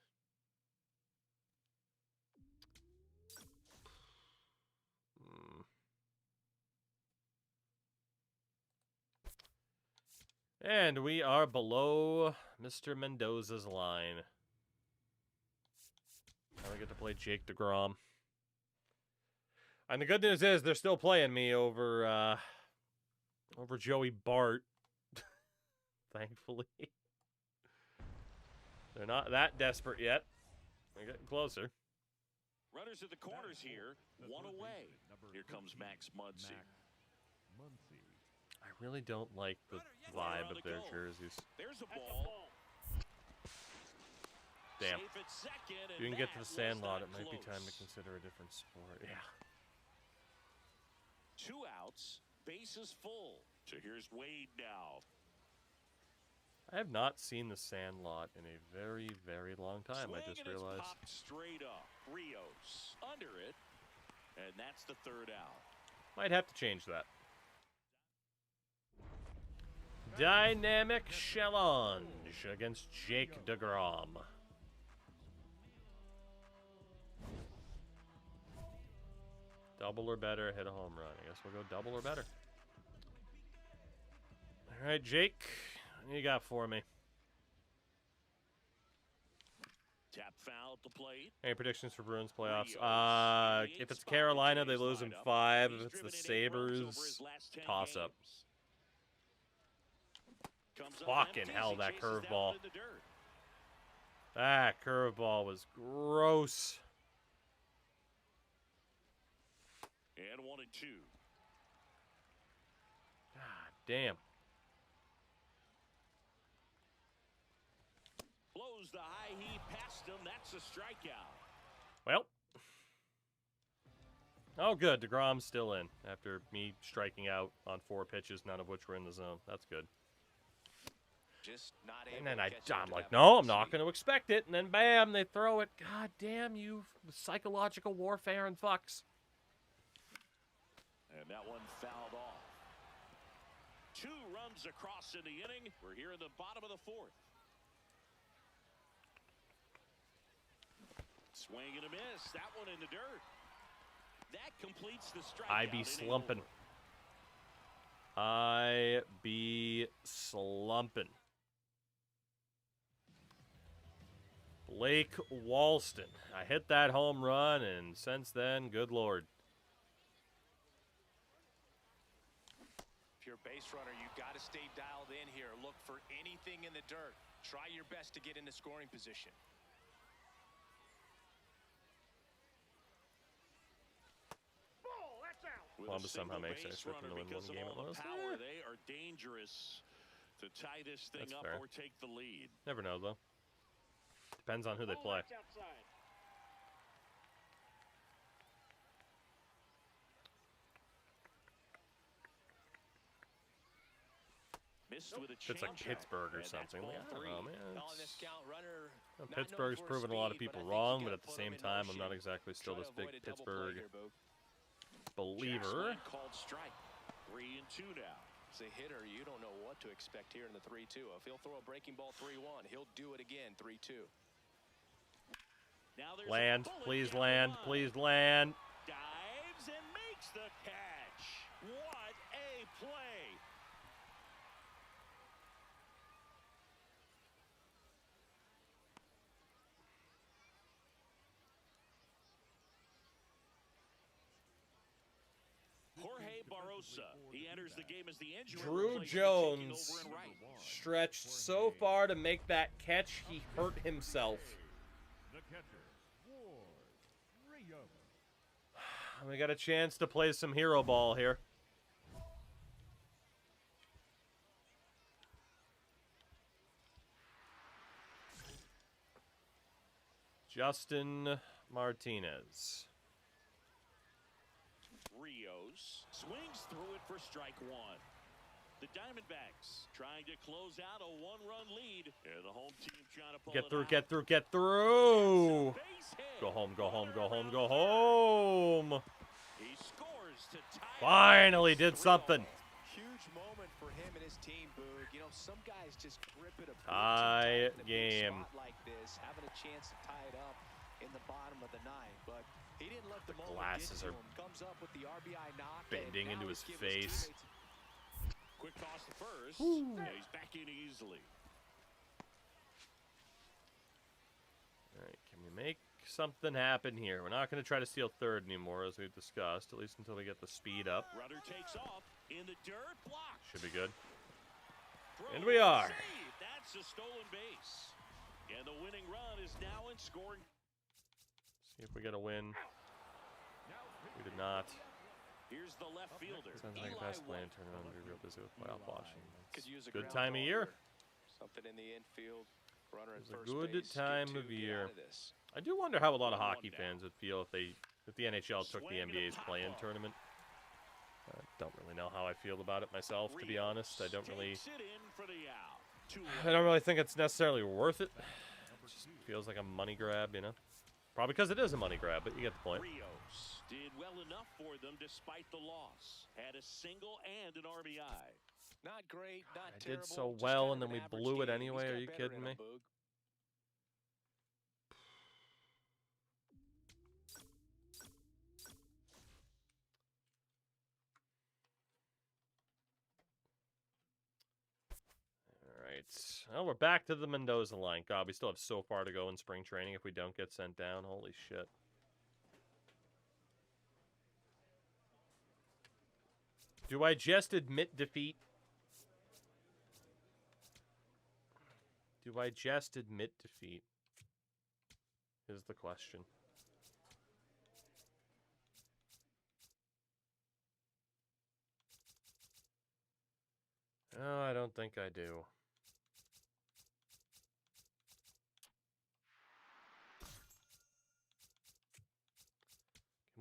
And we are below Mr. Mendoza's line. Now we get to play Jake DeGrom. And the good news is they're still playing me over Joey Bart. Thankfully. They're not that desperate yet. We're getting closer. Runners at the corners here. One away. Here comes Max Muncy. I really don't like the vibe of their jerseys. There's a ball. Damn. Safe at second, If and you can get to that the sand was lot, not it might be time to close. consider a different sport. Yeah. 2 outs, bases full. So here's Wade now. I have not seen The Sandlot in a very, very long time. I just Swing, and it's realized. popped straight up. Rios under it, and that's the 3rd out. Might have to change that. Dynamic challenge against Jake DeGrom. Double or better, hit a home run. I guess we'll go double or better. All right, Jake, what you got for me? Tap foul at the plate. Any predictions for Bruins playoffs? Rios, If it's Carolina, they lose in lineup. 5. He's If it's the driven in 8 runs over Sabres, his last 10 toss up. games. Comes up Fucking empty as hell, he that chases that curveball. one in the dirt. That curveball was gross. And 1-2. God damn. Blows the high heat past him. That's a strikeout. Well. Oh, good. DeGrom's still in after me striking out on 4 pitches, none of which were in the zone. That's good. Just not able And then to catch up I'm to like, that no, I'm velocity. not going to expect it. And then, bam, they throw it. God damn you, psychological warfare and fucks. And that one fouled off. 2 runs across in the inning. We're here in the bottom of the 4th. Swing and a miss. That one in the dirt. That completes the strikeout. I be slumping. I be slumping. Blake Walston. I hit that home run, and since then, good Lord. If you're a base runner, you got to stay dialed in here. Look for anything in the dirt. Try your best to get into scoring position. Columbus somehow makes it. Expect them to win one game at most. Power, they are dangerous to tie this thing That's up fair. or take the lead. Never know, though. Depends on who they play. Missed with a If it's like changeup. Pittsburgh or And that's something. Like, ball I don't 3. know, man. On this count, runner Well, not Pittsburgh's known for proven a lot of speed, people but I think wrong, you but gotta at the put 'em same in time, I'm motion. not exactly still Try this to big avoid a double Pittsburgh play here, Boog. believer. Jackson called strike. 3-2 now. As a hitter, you don't know what to expect here in the 3-2. If he'll throw a breaking ball 3-1, he'll do it again 3-2. Now there's Land, a bullet please down the land, line. please land. Dives and makes the catch. What a play. Jorge Barrosa. He enters the game as the injury Drew replacement, taking Jones over in right. stretched so far to make that catch, he hurt himself. The catcher, Ward Rios. We got a chance to play some hero ball here. Justin Martinez. Rios swings through it for strike 1. The Diamondbacks trying to close out a 1-run lead. And the home team trying to pull Get it through, out. get through, get through. Base hit. Go home, go home, go home, Runner go around home. He scores to tie it. Finally did something. Huge moment for him and his team, Boog. You know, some guys just grip it a bit too Tie tight in a big game. spot like this, having a chance to tie it up in the bottom of the 9th. But he didn't let the moment glasses get to are him. Comes up with the RBI knock. bending and into now his he's giving face. teammates Quick toss to first. Yeah, he's back in easily. All right, can we make something happen here? We're not going to try to steal third anymore, as we've discussed, at least until we get the speed up. Runner takes off in the dirt. Blocked. Should be good. Throw And we are. saved. That's a stolen base. And the winning run is now in scoring. See if we get a win. We did not. Here's the left fielder. Sounds like a Eli best plan. White. Turn around and be real busy with playoff watching. could use a Good ground time of ball year. here. Something in the infield. Runner at It's a first good base. Get time two, of get year. out of this. I do wonder how a lot of 1-1 hockey down. fans would feel if the NHL took the Swing and a NBA's pop play-in up. tournament. Don't really know how I feel about it myself, to be honest. I don't really think it's necessarily worth it. It just feels like a money grab, you know? Probably because it is a money grab, but you get the point. Rios did well enough for them despite the loss. Had a single and an RBI. Not great, not I terrible. did so just well, kind and of then an we average blew it game. anyway. He's Are got you better kidding in me? him, Boog. Alright. Well, we're back to the Mendoza line. God, we still have so far to go in spring training if we don't get sent down. Holy shit. Do I just admit defeat? Do I just admit defeat? Is the question. Oh, I don't think I do.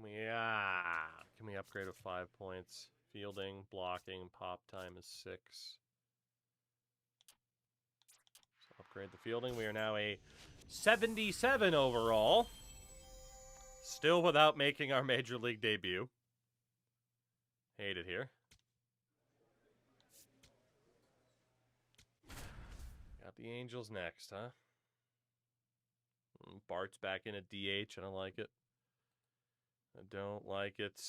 Can we upgrade with 5 points? Fielding, blocking, pop time is 6. So upgrade the fielding. We are now a 77 overall. Still without making our Major League debut. Hate it here. Got the Angels next, huh? Bart's back in at DH. I don't like it. I don't like it.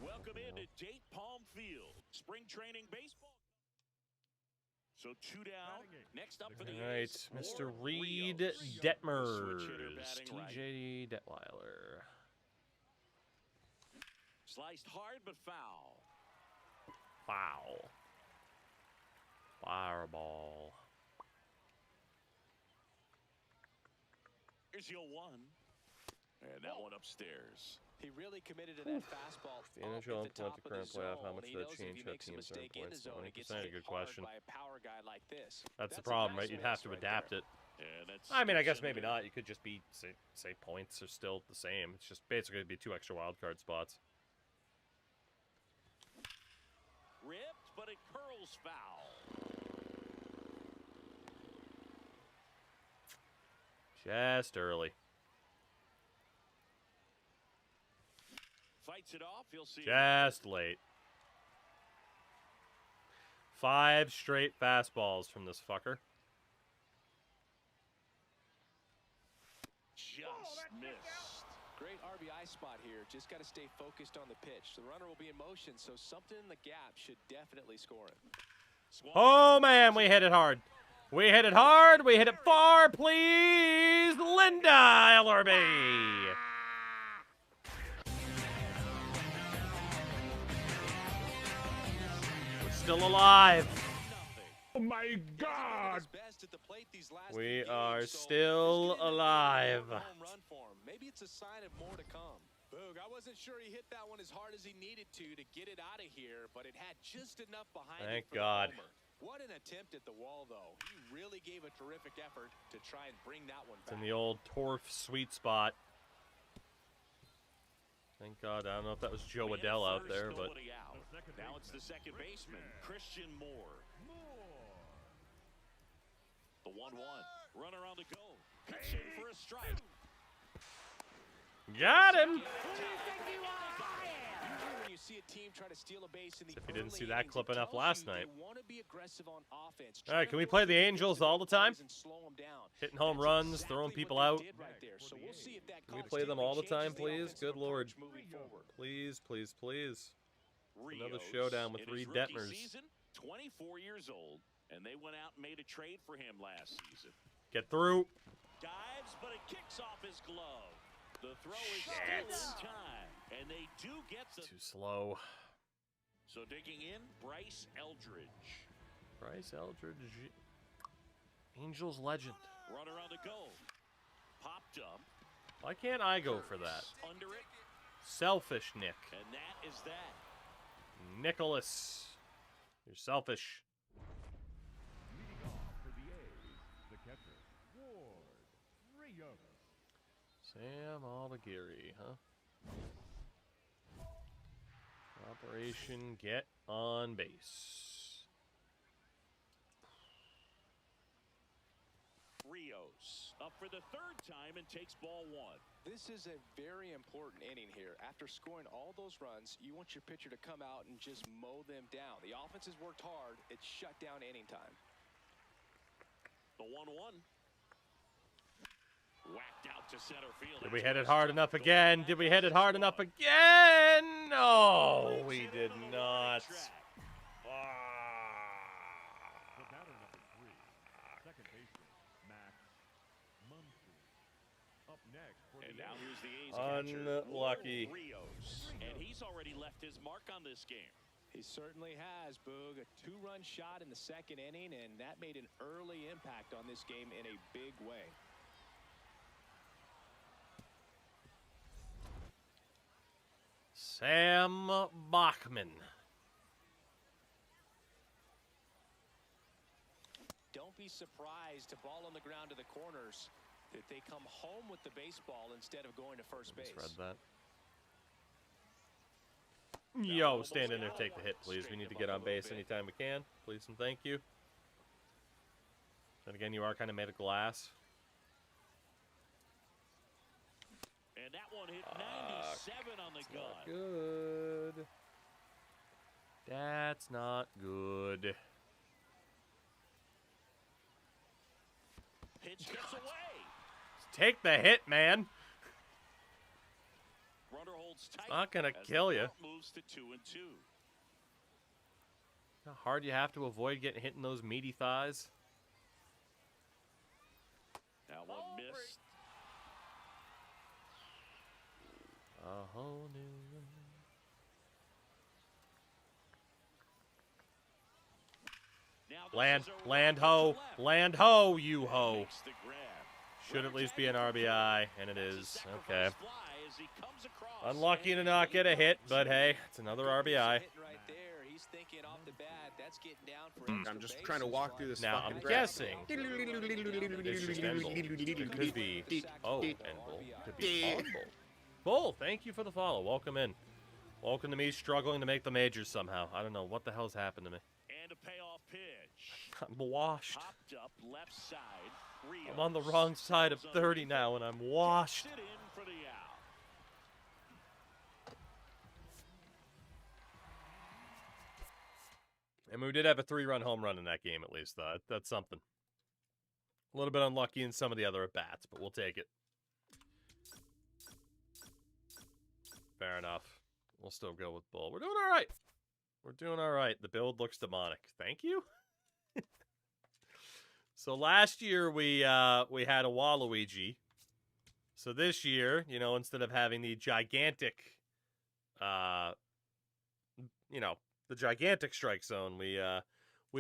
Welcome into Date Palm Field. Spring training baseball. So 2 down. Next up for the All right, A's, Mr. Ward Reed Rios. Detmers. Switch hitter batting right. TJ Detweiler. Sliced hard but foul. Foul. Fireball. Here's your 1. And that one upstairs. He really committed to that fastball. The NHL implement the current playoff. How much would that change how teams earn points? 20%. A good question. That's the problem, right? You'd have to adapt it. I mean, I guess maybe not. You could just be, say points are still the same. It's just basically be 2 extra wild card spots. Ripped, but it curls foul. Just early. Fights it off. You'll see. Just late. 5 straight fastballs from this fucker. Just missed. Great RBI spot here. Just got to stay focused on the pitch. The runner will be in motion, so something in the gap should definitely score him. Oh, man, we hit it hard. We hit it hard. We hit it far. Please, Linda LRB. We're still alive. Oh my God! We are still alive. Maybe it's a sign of more to come. Boog, I wasn't sure he hit that one as hard as he needed to get it out of here, but it had just enough behind it. Thank for God. the homer. What an attempt at the wall, though. He really gave a terrific effort to try and bring that one back. It's in the old Torf sweet spot. Thank God. I don't know if that was Joe Adele out there, but Now it's the second baseman, Christian Moore. The 1-1. Runner on the go. Pitching for a strike. got him. When you see a team try to steal a base in the If you didn't see early that innings, clip it enough tells last you night. they want to be aggressive on offense. All right, can we play the Angels all the time? Hitting home That's runs, exactly throwing what people they out. did right there. So we'll see if that Can we call play them all the time, changes the please? offensive Good Lord. approach moving forward. Please, please, please. Another Rios, showdown with in 3 his rookie Detmers. season, 24 years old, and they went out and made a trade for him last season. Get through. Dives, but it kicks off his glove. The throw is still in time, and they do get the... Too slow. So digging in, Bryce Eldridge. Bryce Eldridge. Angels legend. Runner on the go. Popped up. Why can't I go for that? Under it, Selfish Nick. and that is that. Nicholas. You're selfish. Leading off for the A's, the catcher, Ward Rios. Sam Aldegheri, huh? Operation Get on Base. Rios up for the third time and takes ball one. This is a very important inning here. After scoring all those runs, you want your pitcher to come out and just mow them down. The offense has worked hard. It's shut down inning time. The 1-1. Whacked out to center field. Did we hit it hard enough again? Did we hit it hard enough again? No, we did not. The batter number 3, second baseman, Max Muncy. Up next for And the now A's, here's the A's catcher, Unlucky. Rios. And he's already left his mark on this game. He certainly has, Boog. A 2-run shot in the second inning, and that made an early impact on this game in a big way. Sam Bachman. Don't be surprised to ball on the ground to the corners that they come home with the baseball instead of going to first base. Just read that. Yo, stand in there, take the hit, please. We need to get on base anytime we can. Please and thank you. And again, you are kind of made of glass. And that one hit 97 on the gun. Good. That's not good. Pitch gets away. Take the hit, man. Runner holds tight. Not gonna as kill the you. count moves to 2-2. How hard you have to avoid getting hit in those meaty thighs. That one missed. A whole new Now this land, is a land rocket ho, to left. land ho, you ho. Makes the grab. Should at least be an RBI, and it That's a is. sacrifice Okay. fly as he comes across. Unlucky to And not get a hit, he but hey, it's another RBI. Hitting right there. He's thinking off the bat. That's getting down for I'm just trying to walk through this Now, fucking I'm grass. guessing it's just Enbull. It could be, oh, Enbull. Could be Enbull. Bull, thank you for the follow. Welcome in. Welcome to me struggling to make the majors somehow. I don't know what the hell's happened to me. And a payoff pitch. I'm washed. Popped up left side. Rios. I'm on the wrong side of 30 now, and I'm washed. Gets it in for the out. And we did have a 3-run home run in that game, at least. That's something. A little bit unlucky in some of the other at-bats, but we'll take it. Fair enough. We'll still go with Bull. We're doing all right. We're doing all right. The build looks demonic. Thank you. So last year we had a Waluigi. So this year, you know, instead of having the gigantic, the gigantic strike zone, we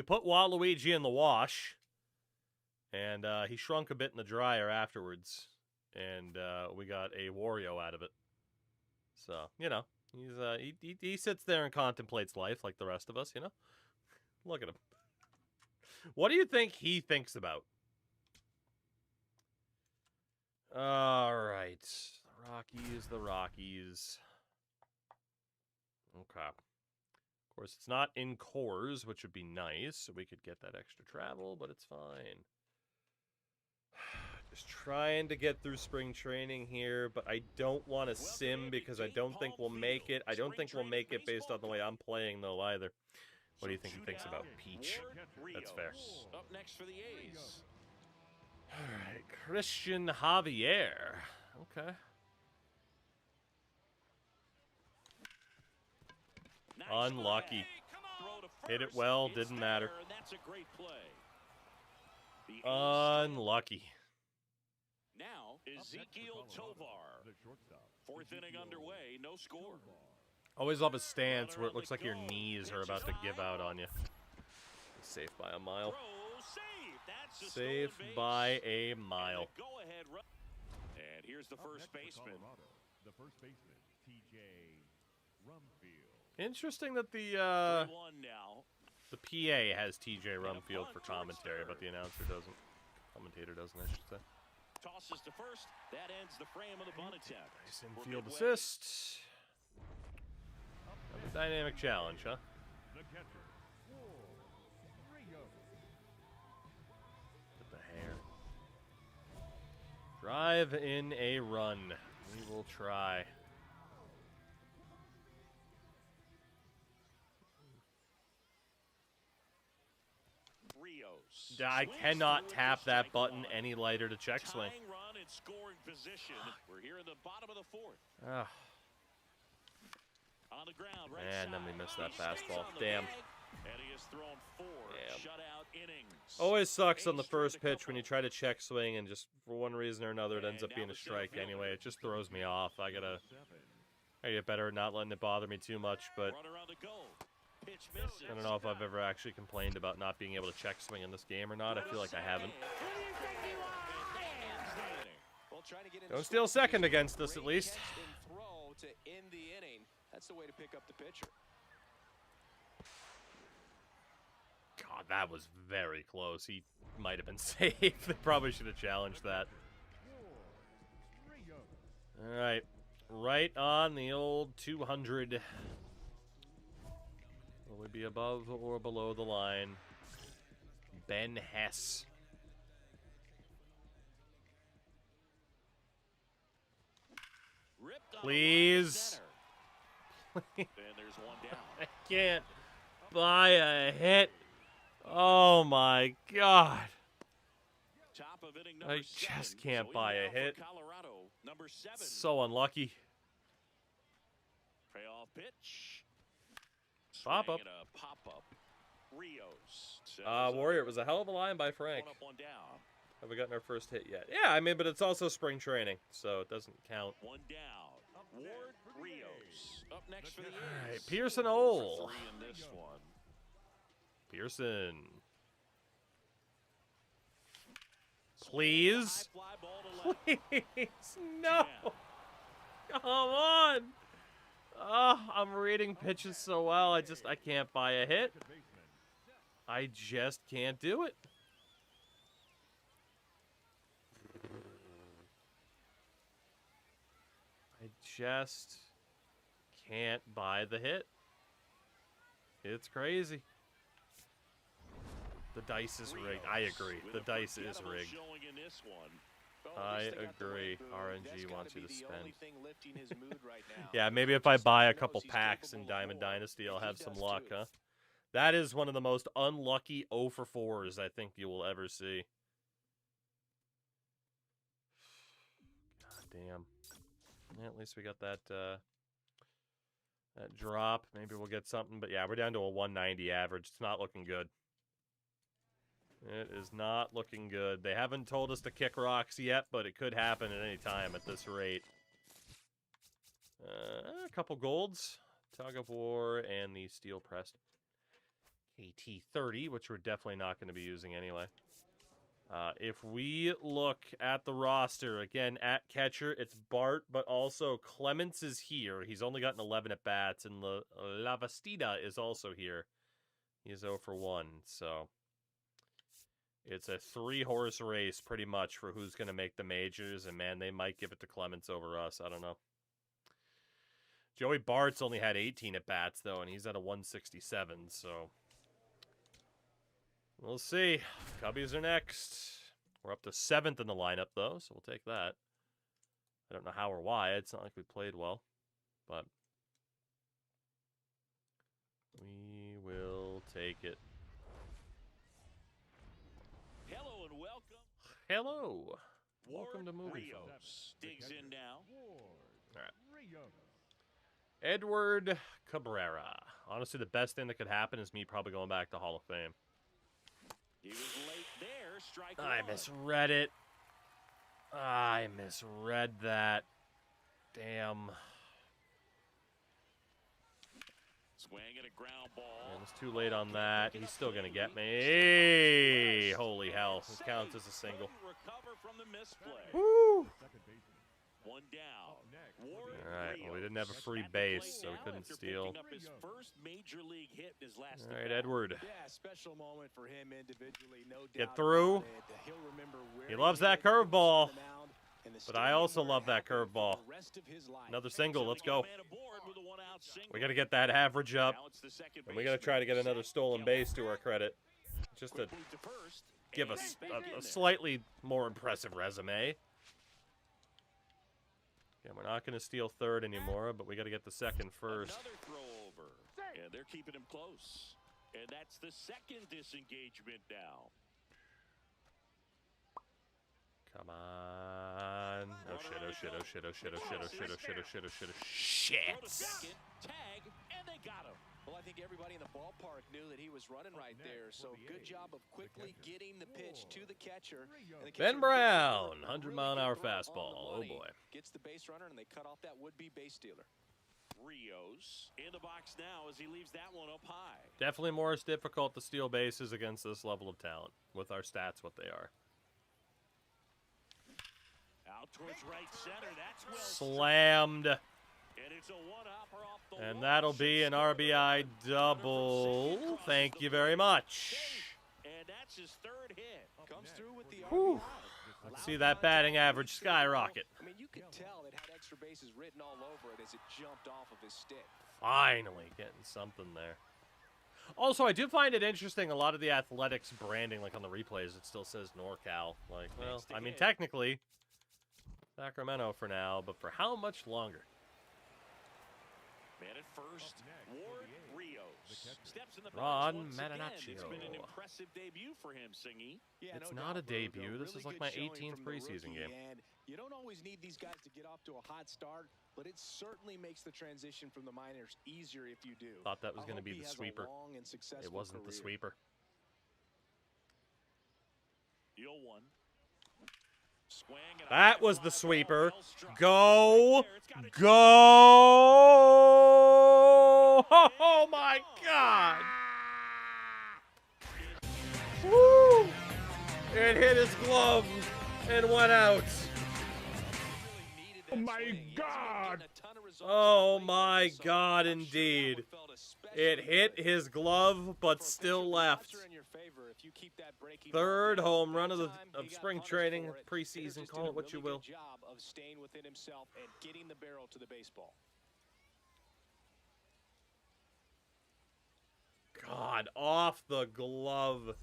put Waluigi in the wash, and he shrunk a bit in the dryer afterwards, and we got a Wario out of it. So you know, he sits there and contemplates life like the rest of us. You know, look at him. What do you think he thinks about? All right. The Rockies. Okay. Of course, it's not in cores, which would be nice, so we could get that extra travel, but it's fine. Just trying to get through spring training here, but I don't want to sim because I don't think we'll make it. I don't think we'll make it based on the way I'm playing, though, either. What do you think he thinks about Peach? That's fair. Up next for the A's. All right, Christian Javier. Okay. Nice Unlucky. play. Throw to Hit it first. well, It's didn't matter. there, and that's a great play. The A's Unlucky. now Ezekiel Tovar. the shortstop. Fourth inning underway, no score. Always love a stance where it looks like your knees are about to give out on you. Safe by a mile. Throw, safe. That's a Safe stolen base. by a mile. And a go-ahead run. And here's the Up first next for baseman. Colorado, the first baseman, T.J. Rumfield. Interesting that the 3-1 now. PA has TJ Rumfield for commentary, but the announcer doesn't. Commentator doesn't, I should say. Tosses to first. first. That ends the frame of the bunt attempt. Nice We're infield midway. assist. A dynamic challenge, huh? The catcher, Rio. With the hair. Drive in a run. We will try. Rios. I Swings cannot through it tap for that strike button one. any lighter to check swing. Tying run in scoring position. We're here in the bottom of the fourth. Ah, On the ground, right and then we side. missed that He stays fastball. on the Damn. bag, and he has thrown 4 Damn. shutout innings. Always sucks on the Aged straight first a pitch when you couple. try to check swing and just for one reason or another it ends And up being now a the center strike anyway. fielder. It just throws me off. I gotta 7. get better at not letting it bother me too much, but Runner on the go. Pitch misses. I don't know if I've ever actually complained about not being able to check swing in this game or not. I feel like I haven't. Well, trying to get in Don't steal second against us, at Great least. catch and throw to end the inning. That's the way to pick up the pitcher. God, that was very close. He might have been safe. They probably should have challenged that. Rio. All right. Right on the old 200. Will we be above or below the line? Ben Hess. Ripped on Please. the line center. And there's one down. I can't buy a hit. Oh my God. Top of inning I number just 7. can't So buy in a now for hit. Colorado, number 7. So unlucky. Payoff pitch. Pop up. Swing and a pop up. Rios. Warrior, it was a hell of a line by Frank. One up, one down. Have we gotten our first hit yet? Yeah, I mean, but it's also spring training, so it doesn't count. One down. Ward Rios. Up next for the A's. All right, Pearson 4 Ole. for 3 in this one. Pearson. Please. High fly ball to left. Please. No. Come on. Oh, I'm reading pitches so well. I can't buy a hit. Second baseman, I just can't do it. I just can't buy the hit. It's crazy. The dice is rigged. I agree. With The a dice is forgettable rigged. showing in this one. Well, at I least they got the agree. win, Boone. RNG That's gotta wants you be to the spend. only thing lifting his mood right now. Yeah, maybe if I buy a He couple knows he's packs in capable of Diamond more, Dynasty, I'll and he have some does luck, too. huh? That is one of the most unlucky 0 for 4s I think you will ever see. God damn. Yeah, at least we got that that drop. Maybe we'll get something, but yeah, we're down to a 190 average. It's not looking good. It is not looking good. They haven't told us to kick rocks yet, but it could happen at any time at this rate. A couple golds. Tug of War and the Steel Pressed KT30, which we're definitely not going to be using anyway. If we look at the roster, again, at catcher, it's Bart, but also Clements is here. He's only gotten 11 at-bats, and Lavastida is also here. He's 0 for 1, so it's a 3-horse race pretty much for who's going to make the majors, and man, they might give it to Clements over us. I don't know. Joey Bart's only had 18 at-bats, though, and he's at a 167, so we'll see. Cubbies are next. We're up to 7th in the lineup, though, so we'll take that. I don't know how or why. It's not like we played well, but we will take it. Hello and welcome. Hello. Ward Welcome to Movie Rios Phone. digs in now. Ward. All right. Rio. Edward Cabrera. Honestly, the best thing that could happen is me probably going back to Hall of Fame. He was late there. Strike I one. misread it. I misread that. Damn. Swing and a ground ball. Man, it's too late on that. He's still going to get me. Hey, holy hell. This counts as a single. Couldn't recover from the misplay. Woo! Second baseman. One down. Next. Ward All right, well, we Rios didn't have a free at the plate base, so we now couldn't after steal. picking up his first major league hit in his last All right, at-bat. Edward. Yeah, special moment for him individually, no doubt. Get through. about it. He'll remember where He loves that hit, who was curveball. on the mound, and But I also love that curveball. Another single. Let's go. We got to get that average up. And we got to try to get another stolen base to our credit. Just to give us a slightly more impressive resume. Yeah, we're not going to steal third anymore, but we got to get the second first. Another throw over. And they're keeping him close. And that's the second disengagement now. Come on. Oh shit, oh shit, oh shit, oh shit, oh shit, oh shit, oh shit, oh shit, oh shit, oh shit. Tag, and they got him. Well, I think everybody in the ballpark knew that he was running right there. So good job of quickly getting the pitch to the catcher. Ben Brown, 100-mile-an-hour fastball. Oh boy. Gets the base runner, and they cut off that would-be base stealer. Rios in the box now as he leaves that one up high. Definitely more difficult to steal bases against this level of talent with our stats what they are. Out towards right center. That's well slammed. And it's a one-hopper off the And wall. that'll be an RBI double. Thank you very much. And that's his third hit. Comes through with the Whew. RBI. Let's see that batting average skyrocket. I mean, you could tell it had extra bases written all over it as it jumped off of his stick. Finally getting something there. Also, I do find it interesting, a lot of the Athletics branding, like on the replays, it still says NorCal. Like, well, I mean, technically, Sacramento for now, but for how much longer? Man at first, Ward Rios steps in the box Ron once again. Marinaccio. It's been an impressive debut for him, Singy. Yeah, It's no not a doubt, Berg. debut. This is like my really good 18th showing from the preseason rookie, game. And you don't always need these guys to get off to a hot start, but it certainly makes the transition from the minors easier if you do. Thought that was going to I be hope he the has a sweeper. long and successful It wasn't the career. sweeper. 0-1. Swing and a That high was fly the ball, sweeper. well struck. Go! Right there, it's gotta Go! Oh my God! Woo! It hit his glove and went out. Oh my God! Oh my God, indeed. It hit his glove, but still left. Third home run of spring training, preseason, call it what you will. Job of staying within himself and getting the barrel to the baseball. God, off the glove.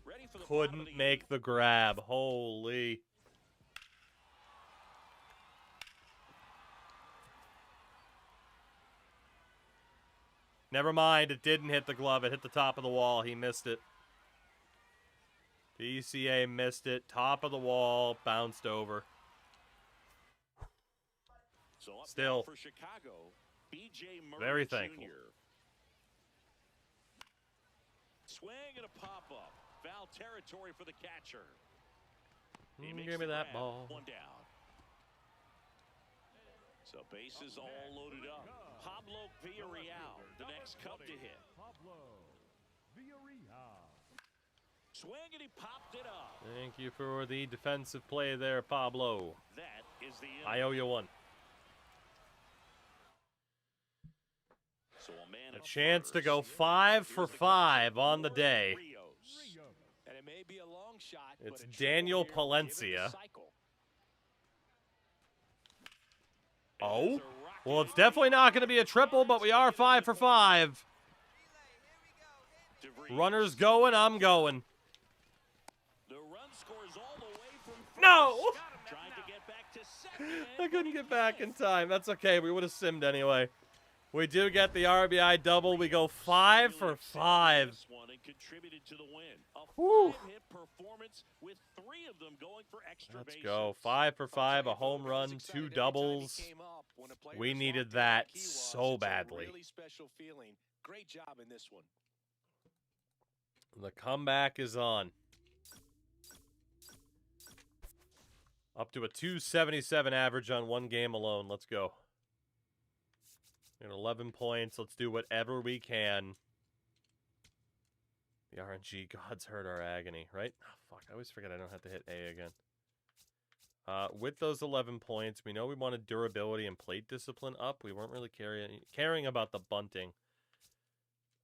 Ready for the bottom of Couldn't the make the grab. Holy. Never mind, it didn't hit the glove. It hit the top of the wall. He missed it. DCA missed it. Top of the wall, bounced over. So up Still. now for Chicago, BJ Murray Very Jr. thankful. Swing and a pop-up. Foul territory for the catcher. He makes Give me the that grab. ball. One down. So bases all loaded up. Pablo Villarreal, the next Cub to hit. Pablo Villarreal. Swing and he popped it up. Thank you for the defensive play there, Pablo. That is the inning. I owe you one. So a man A at chance to first. go 5 for Here's the 5 catcher, on the Ward day. Rios. And it may be a long shot, It's but a Daniel triple here, given the Palencia. cycle. Oh, well, it's definitely not going to be a triple, but we are 5 for 5. DeVries. Runners going, I'm going. The run scores all the way from first. No! Trying to get back to second. I couldn't get back in time. That's okay. We would have simmed anyway. We do get the RBI double. We go 5 for 5. This one and contributed to the win. A Whew. 5-hit performance with 3 of them going for extra Let's bases. go. 5 for 5, a home run, 2 doubles. We needed that so badly. Really special feeling. Great job in this one. The comeback is on. Up to a 277 average on one game alone. Let's go. Got 11 points. Let's do whatever we can. The RNG gods heard our agony, right? Oh, fuck, I always forget I don't have to hit A again. With those 11 points, we know we wanted durability and plate discipline up. We weren't really caring about the bunting.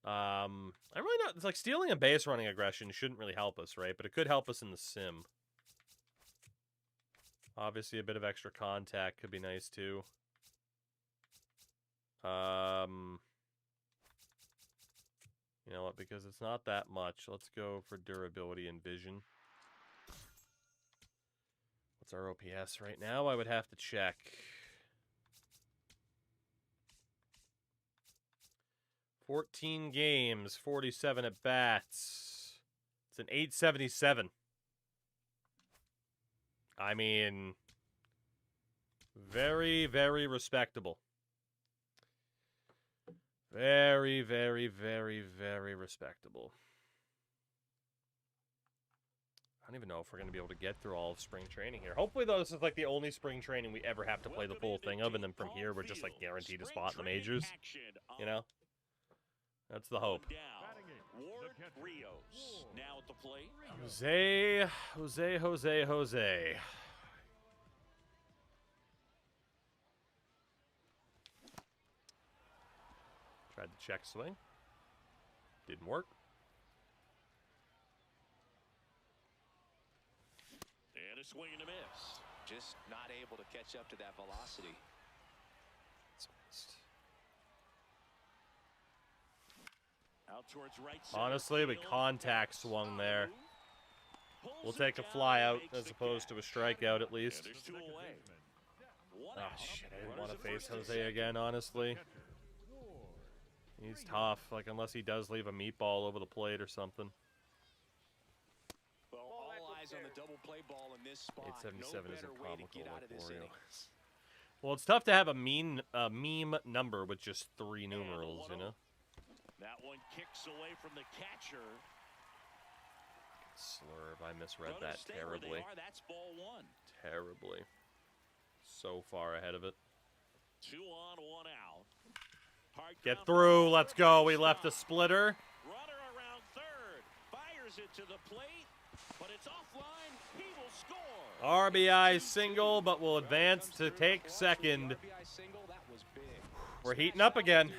I'm really not. It's like stealing a base running aggression shouldn't really help us, right? But it could help us in the sim. Obviously, a bit of extra contact could be nice too. You know what? Because it's not that much, let's go for durability and vision. What's our OPS right now? I would have to check. 14 games, 47 at bats. It's an 877. I mean, very, very respectable. Very, very, very, very respectable. I don't even know if we're going to be able to get through all of spring training here. Hopefully, though, this is like the only spring training we ever have to play the full thing of, and then from here, we're just like guaranteed a spot in the majors. You know? That's the hope. Ward Rios now at the plate. Jose. Tried to check swing. Didn't work. And a swing and a miss. Just not able to catch up to that velocity. It's missed. Out towards right center. Honestly, we contact swung there. We'll take a fly out as opposed to a strikeout at least. There's two away. Oh shit, I didn't want to face Jose again, honestly. He's tough, like unless he does leave a meatball over the plate or something. Well, all eyes on the double play ball in this spot. 877 No isn't better way to comical get out like of this Wario. inning. Well, it's tough to have a meme number with just 3 numerals, you know? That one kicks away from the catcher. Slurve, I misread Gonna that stay where they terribly. are. That's ball one. Terribly. So far ahead of it. 2 on, 1 out. Hard Get count. through, let's go. We left a splitter. Runner around third. Fires it to the plate, but it's offline. He will score. RBI single, but will advance to take second. We're heating up again.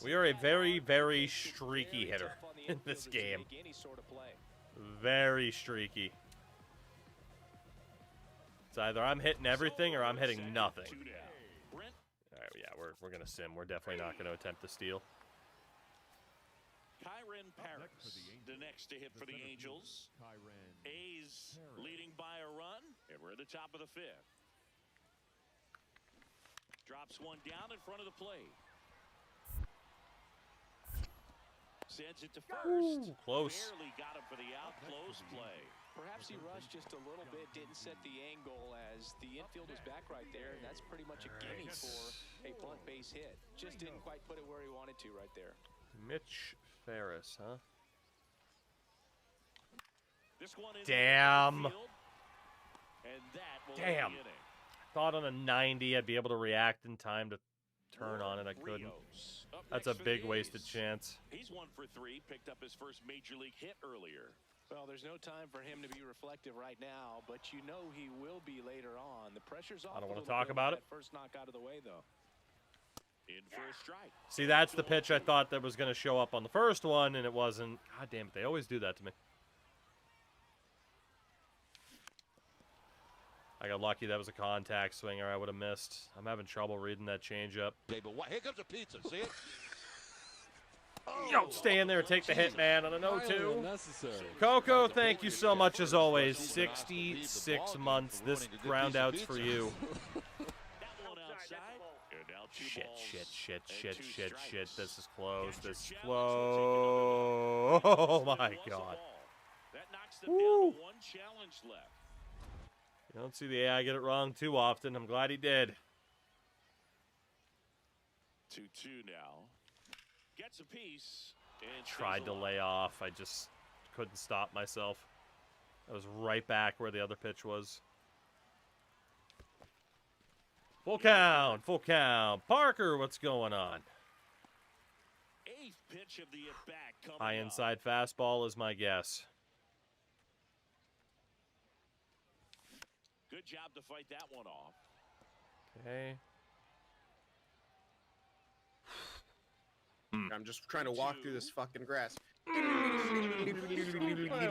We are a very, very streaky hitter in this game. Very streaky. It's either I'm hitting everything or I'm hitting nothing. All right, yeah, we're going to sim. We're definitely not going to attempt to steal. Kyron Paris, the next to hit for the Angels. A's leading by a run, and we're at the top of the 5th. Drops one down in front of the plate. Sends it to first. Ooh, close. Barely got him for the out. Close play. Perhaps he rushed just a little bit, didn't set the angle as the infield was back right there, and that's pretty much a gimme for a bunt base hit. Just didn't quite put it where he wanted to right there. Mitch Ferris, huh? This one Damn. And that will Damn. end the inning. Thought on a 90 I'd be able to react in time to turn on it. I couldn't. Rios up That's a next for the big wasted A's. chance. He's 1 for 3. Picked up his first major league hit earlier. Well, there's no time for him to be reflective right now, but you know he will be later on. The pressure's off. I don't want to talk about it. First knock out of the way, though. In for a strike. See, that's the pitch I thought that was going to show up on the first one, and it wasn't. God damn it, they always do that to me. I got lucky that was a contact swinger I would have missed. I'm having trouble reading that changeup. Okay, but what? Here comes a pizza. See it? Yo, stay in there, take the hit, man, on a 0-2. Coco, thank you so much as always. 66 months. This ground out's for you. That one outside. And now 2 Shit, balls shit, shit, and shit, 2 shit, strikes. shit. This is close. Catcher This is challenge close. will take another Oh, look. my It was a God. ball. That knocks them Woo. down to 1 challenge left. You don't see the AI get it wrong too often. I'm glad he did. 2-2 now. Gets a piece. And Tried stays to alive. lay off. I just couldn't stop myself. I was right back where the other pitch was. Full count. Full count. Parker, what's going on? 8th pitch of the at-bat coming High up. inside fastball is my guess. Good job to fight that one off. Okay. I'm just trying to walk through this fucking grass. I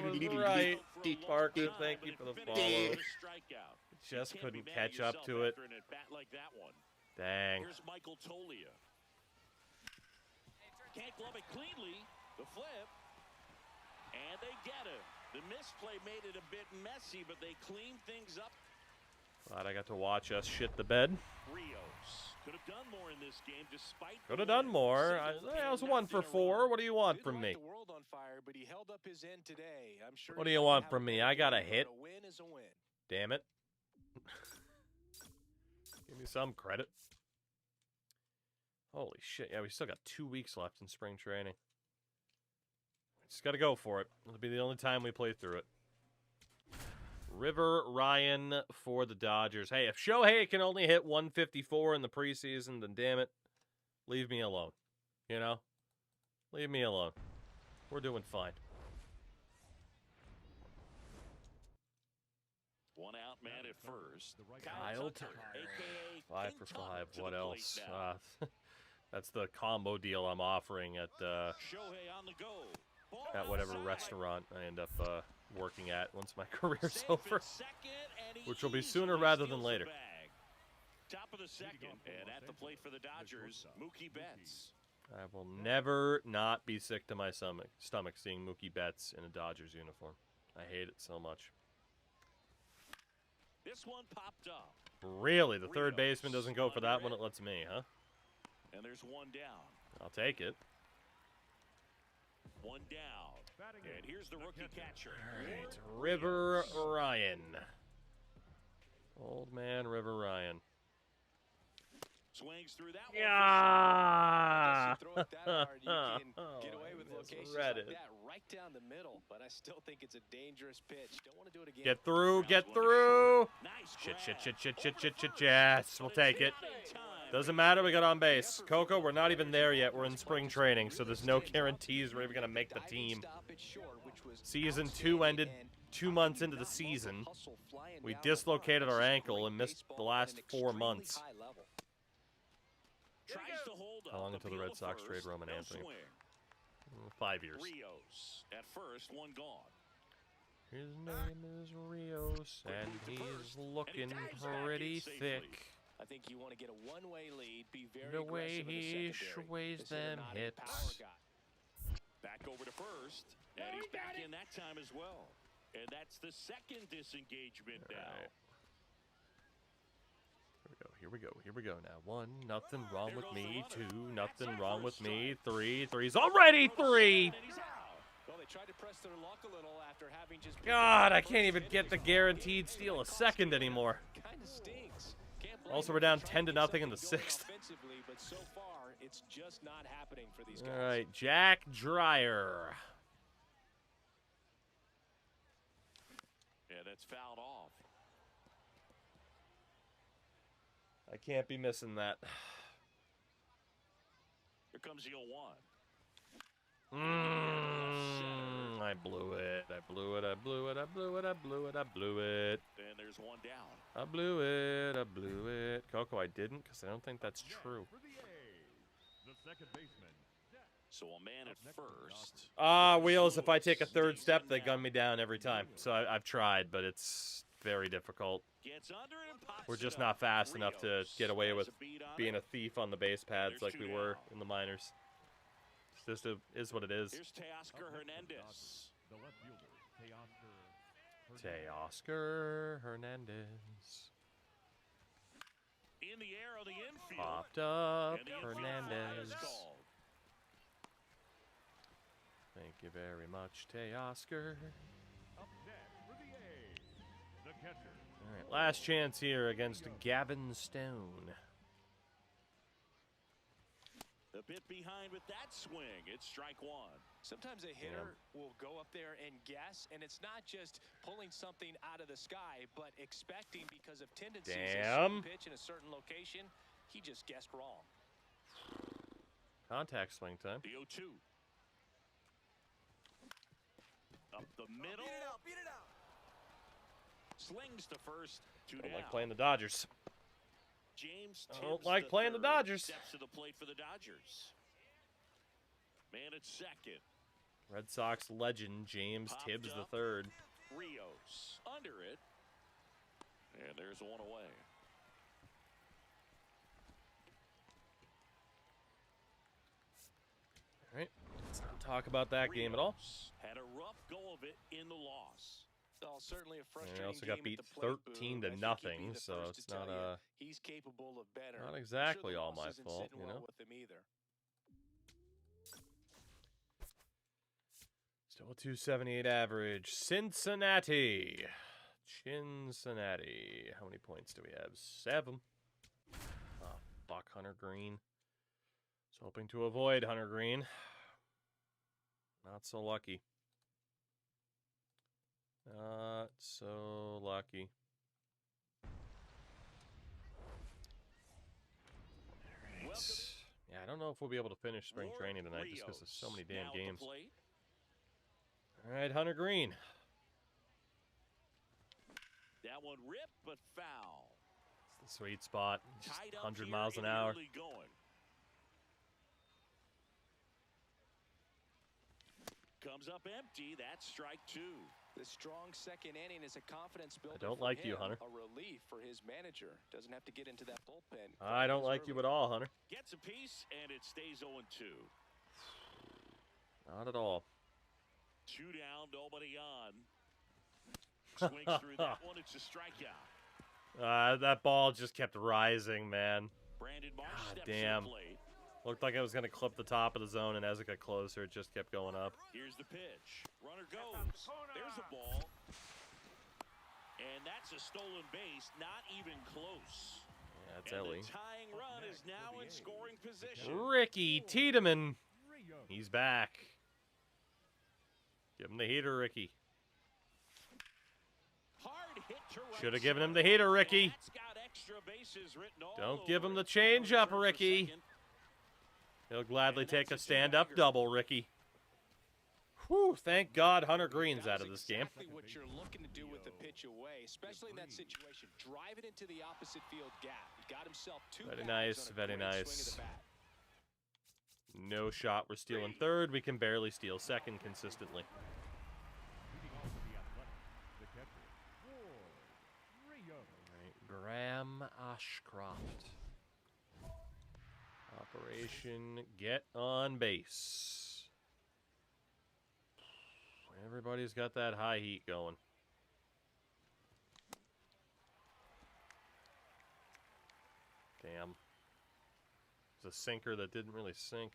was right. Parker, thank you for the follow. Just couldn't catch up to it. Dang. Here's Michael Tolia. Can't glove it cleanly. The flip. And they get it. The misplay made it a bit messy, but they cleaned things up. Glad I got to watch us shit the bed. Rios could have done more in this game despite. Could have done more. I was 1 for 4. What do you want from me? What do you want from me? I got a hit. Damn it. Give me some credit. Holy shit. Yeah, we still got 2 weeks left in spring training. Just got to go for it. It'll be the only time we play through it. River Ryan for the Dodgers. Hey, if Shohei can only hit 154 in the preseason, then damn it, leave me alone. You know? Leave me alone. We're doing fine. One out man at first. Kyle Tucker. 5 for 5. What else? That's the combo deal I'm offering at whatever restaurant I end up working at once my career's over, which will be sooner rather than later. Top of the second, and at the plate for the Dodgers, Mookie Betts. I will never not be sick to my stomach seeing Mookie Betts in a Dodgers uniform. I hate it so much. This one popped up. Really? The third baseman doesn't go for that one? It lets me, huh? And there's one down. I'll take it. One down. And here's the rookie catcher. All right, River Ryan. Old man River Ryan. Swings through that one. Yeah. You throw it that hard, you can get away with locations like that right down the middle. But I still think it's a dangerous pitch. Don't want to do it again. Get through, get through. Shit. Yes, we'll take it. Doesn't matter, we got on base. Coco, we're not even there yet. We're in spring training, so there's no guarantees we're even going to make the team. Season 2 ended 2 months into the season. We dislocated our ankle and missed the last 4 months. How long until the Red Sox trade Roman Anthony? 5 years. Rios at first, one gone. His name is Rios, and he's looking pretty thick. I think you want to get a one-way lead, be very the way aggressive in the he secondary. sways them hips. Back over to first, and he's back in that time as well. And that's the second disengagement now. Here we go now. 1, nothing wrong with me. 2, nothing wrong with me. 3, three's already 3. Well, they tried to press their luck a little after having just God, I can't even get the guaranteed steal a second anymore. Kind of stinks. Also, we're down 10-0 in the 6th. But so far, it's just not happening for these guys. All right, Jack Dreyer. Yeah, that's fouled off. I can't be missing that. Here comes the 0-1. I blew it. I blew it. And there's one down. I blew it. Coco, I didn't, because I don't think that's true. The second baseman. So a man at first. Wheels, if I take a third step, they gun me down every time. So I've tried, but it's very difficult. We're just not fast enough to get away with being a thief on the base pads like we were in the minors. This is what it is. Here's Teoscar Hernandez. The left fielder, Teoscar Hernandez. In the air on the infield. Popped up And the Hernandez. is called. Thank you very much, Teoscar. Up next for the A's, the catcher. All right, last chance here against Gavin Stone. A bit behind with that swing. It's strike 1. Sometimes a hitter will go up there and guess, and it's not just pulling something out of the sky, but expecting because of tendencies. A pitch in a certain location, he just guessed wrong. Contact swing time. The 0-2. Up the middle. Beat it out. Slings to first. 2 Don't down. like playing the Dodgers. James I don't Tibbs like playing the third, Dodgers. Steps to the plate for the Dodgers. Man at second. Red Sox legend James Popped Tibbs up. III. Rios under it. And there's one away. All right, let's not talk about that game at all. Rios had a rough go of it in the loss. Well, certainly a And frustrating they also got game beat at the plate, 13 Boo. to I think nothing, he'd be the so first it's to not tell you he's capable of better. not I'm exactly sure the all loss my isn't fault, sitting you well know. with him either. Still a 278 average. Cincinnati. How many points do we have? 7. Oh, fuck, Hunter Green. Was hoping to avoid Hunter Green. Not so lucky. Not so lucky. All right. Yeah, I don't know if we'll be able to finish spring training tonight just because there's so many damn games. All right, Hunter Green. That one ripped, but foul. It's the sweet spot. Just Tied up 100 here miles in an the hour. early going. Comes up empty. That's strike 2. The strong second inning is a confidence builder. I don't for like you, him, Hunter. A relief for his manager. Doesn't have to get into that bullpen. I don't like you at all, Hunter. Gets a piece, and it stays 0-2. Not at all. 2 down, nobody on. Swings through that one. It's a strikeout. That ball just kept rising, man. Brandon Marsh God steps damn. to the plate. Looked like it was going to clip the top of the zone, and as it got closer, it just kept going up. Here's the pitch. Runner goes. There's a ball. And that's a stolen base. Not even close. Yeah, that's And Ellie. the tying run is now in scoring position. Ricky Tiedemann. He's back. Give him the heater, Ricky. Hard hit to right Should have given him center. the heater, Ricky. That's got extra bases written all Don't give over him the it. change up, Runner turns to Ricky. second. He'll gladly And take a that's a stand-up two-bagger. double, Ricky. Whew, thank God Hunter Green's out of this game. Exactly what you're looking to do with the pitch away, especially in that situation. Drive it into the opposite field gap. He got himself 2 Very bags nice, on a very great nice. swing of the bat. No shot. We're stealing third. We can barely steal second consistently. Leading off for the Athletics, the catcher, Rios. All right, Graham Ashcroft. Operation Get on Base. Everybody's got that high heat going. Damn. It's a sinker that didn't really sink.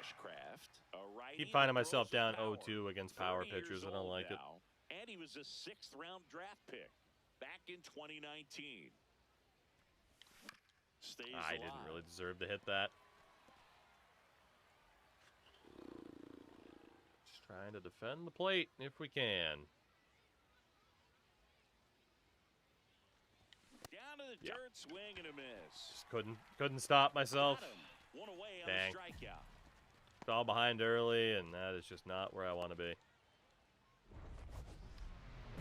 Ashcraft, a righty Keep finding that myself throws down with power. 0-2 against power 30 years pitchers. I don't old like it. now, and he was a 6th-round draft pick back in 2019. Stays I alive. didn't really deserve to hit that. Just trying to defend the plate if we can. Down to the Yeah. dirt, swing and a miss. Just couldn't stop myself. Got him. One away on Dang. the strikeout. Fell behind early, and that is just not where I want to be.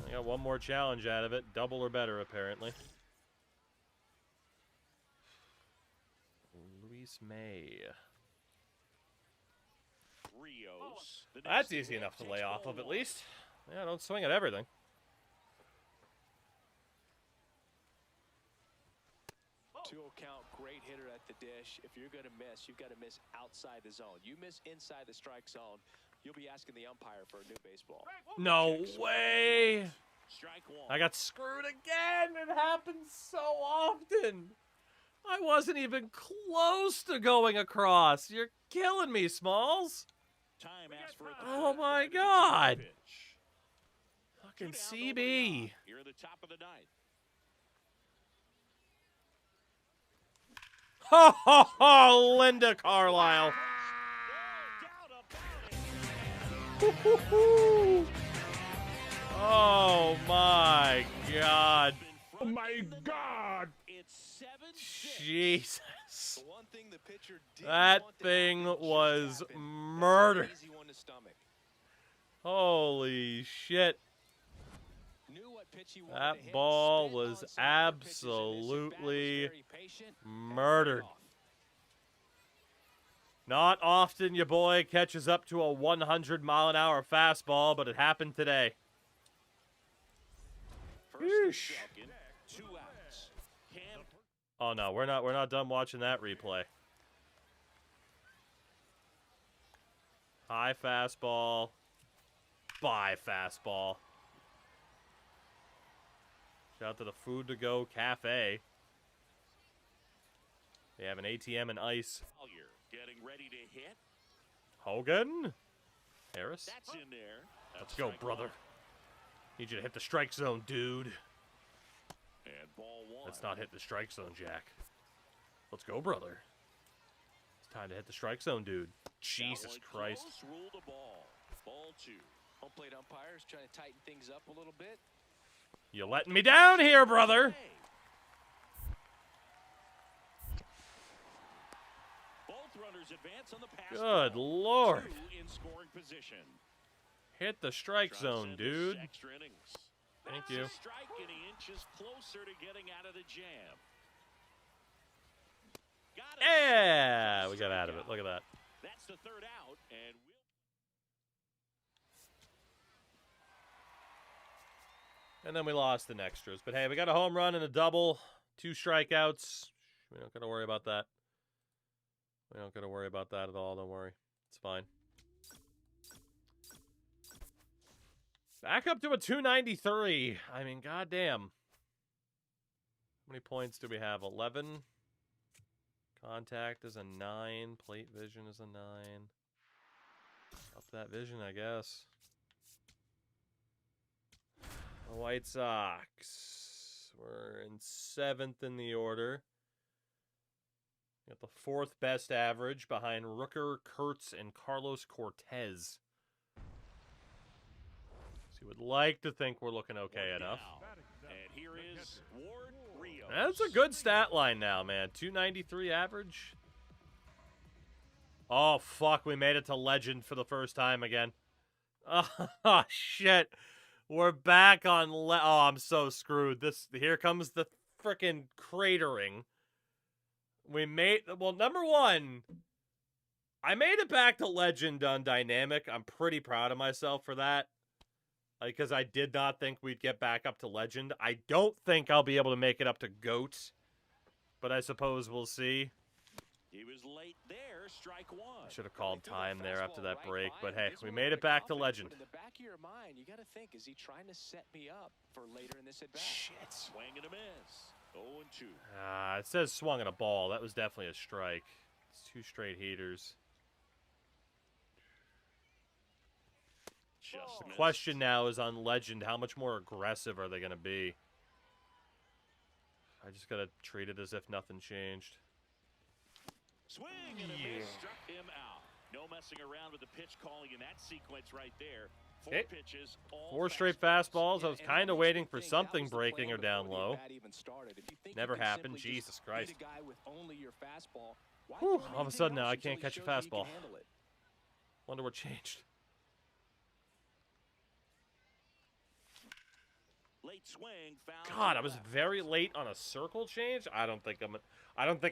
I got one more challenge out of it. Double or better, apparently. Luis May. Rios. the That's next easy hit enough to takes lay off ball of at 1. least. Yeah, don't swing at everything. 2-0 count, great hitter at the dish. If you're going to miss, you've got to miss outside the zone. You miss inside the strike zone, you'll be asking the umpire for a new baseball. No way! Strike 1. I got screwed again! It happens so often! I wasn't even close to going across. You're killing me, Smalls. Time asked for it to Oh flip my right at the God. pitch. Fucking 2 down, nobody CB. on. Here at the top of the 9th. Ho ho ho! Linda Carlisle. Woo-hoo-hoo. Oh my God. Oh my God! It's 7-6. Jesus. The one thing the pitcher didn't That want to thing happen just was happened. That's an murder. easy one to stomach. Holy shit. Knew what pitch he wanted That to hit, ball spit was on some other pitches, and this at-bat was absolutely very patient and murdered. paid off. Not often your boy catches up to a 100-mile-an-hour fastball, but it happened today. First and second, 2 outs. Cam. Oh no, we're not done watching that replay. High fastball. Bye fastball. Shout out to the Food to Go Cafe. They have an ATM and ice. Collier getting ready to hit. Hogan? Harris? That's in there. Let's go, brother. Need you to hit the strike zone, dude. And ball 1. Let's not hit the strike zone, Jack. Let's go, brother. It's time to hit the strike zone, dude. Jesus Christ. Close, rule the ball. Ball 2. Home plate umpires trying to tighten things up a little bit. You letting me down here, brother. Both runners advance on the pass. Good ball. Lord. 2 in scoring position. Hit the strike zone, dude. Extra innings. Thank That's you. a strike, and he inches closer to getting out of the jam. Got it. Yeah, we got out of it. Look at that. That's the 3rd out, and And then we lost in extras. But hey, we got a home run and a double. 2 strikeouts. We don't got to worry about that. We don't got to worry about that at all. Don't worry. It's fine. Back up to a 293. I mean, goddamn. How many points do we have? 11. Contact is a 9. Plate vision is a 9. Up that vision, I guess. The White Sox. We're in 7th in the order. Got the 4th best average behind Rooker, Kurtz, and Carlos Cortez. So you would like to think we're looking okay enough. and here is Ward Rios. That's a good stat line now, man. 293 average. Oh, fuck. We made it to legend for the first time again. Oh, shit. We're back on oh, I'm so screwed. Here comes the frickin' cratering. We made, well, number 1, I made it back to legend on dynamic. I'm pretty proud of myself for that. Because I did not think we'd get back up to legend. I don't think I'll be able to make it up to GOAT. But I suppose we'll see. He was late there, strike 1. I should have called time there after that break. But hey, we made it back to legend. But in the back of your mind, you got to think, is he trying to set me up for later in this at-bat? Shit. Swing and a miss. 0-2. It says swung at a ball. That was definitely a strike. It's 2 straight heaters. Just The question now is on legend, how much more aggressive are they going to be? I just got to treat it as if nothing changed. Swing and a miss, struck him out. No messing around with the pitch calling in that sequence right there. 4 Okay. pitches, all 4 straight fastballs. I was kind of waiting for something breaking or down low. Never happened. Jesus Christ. Whew, all of a sudden now I can't catch a fastball. Wonder what changed. Late swing, found God, I was very late on a circle change. I don't think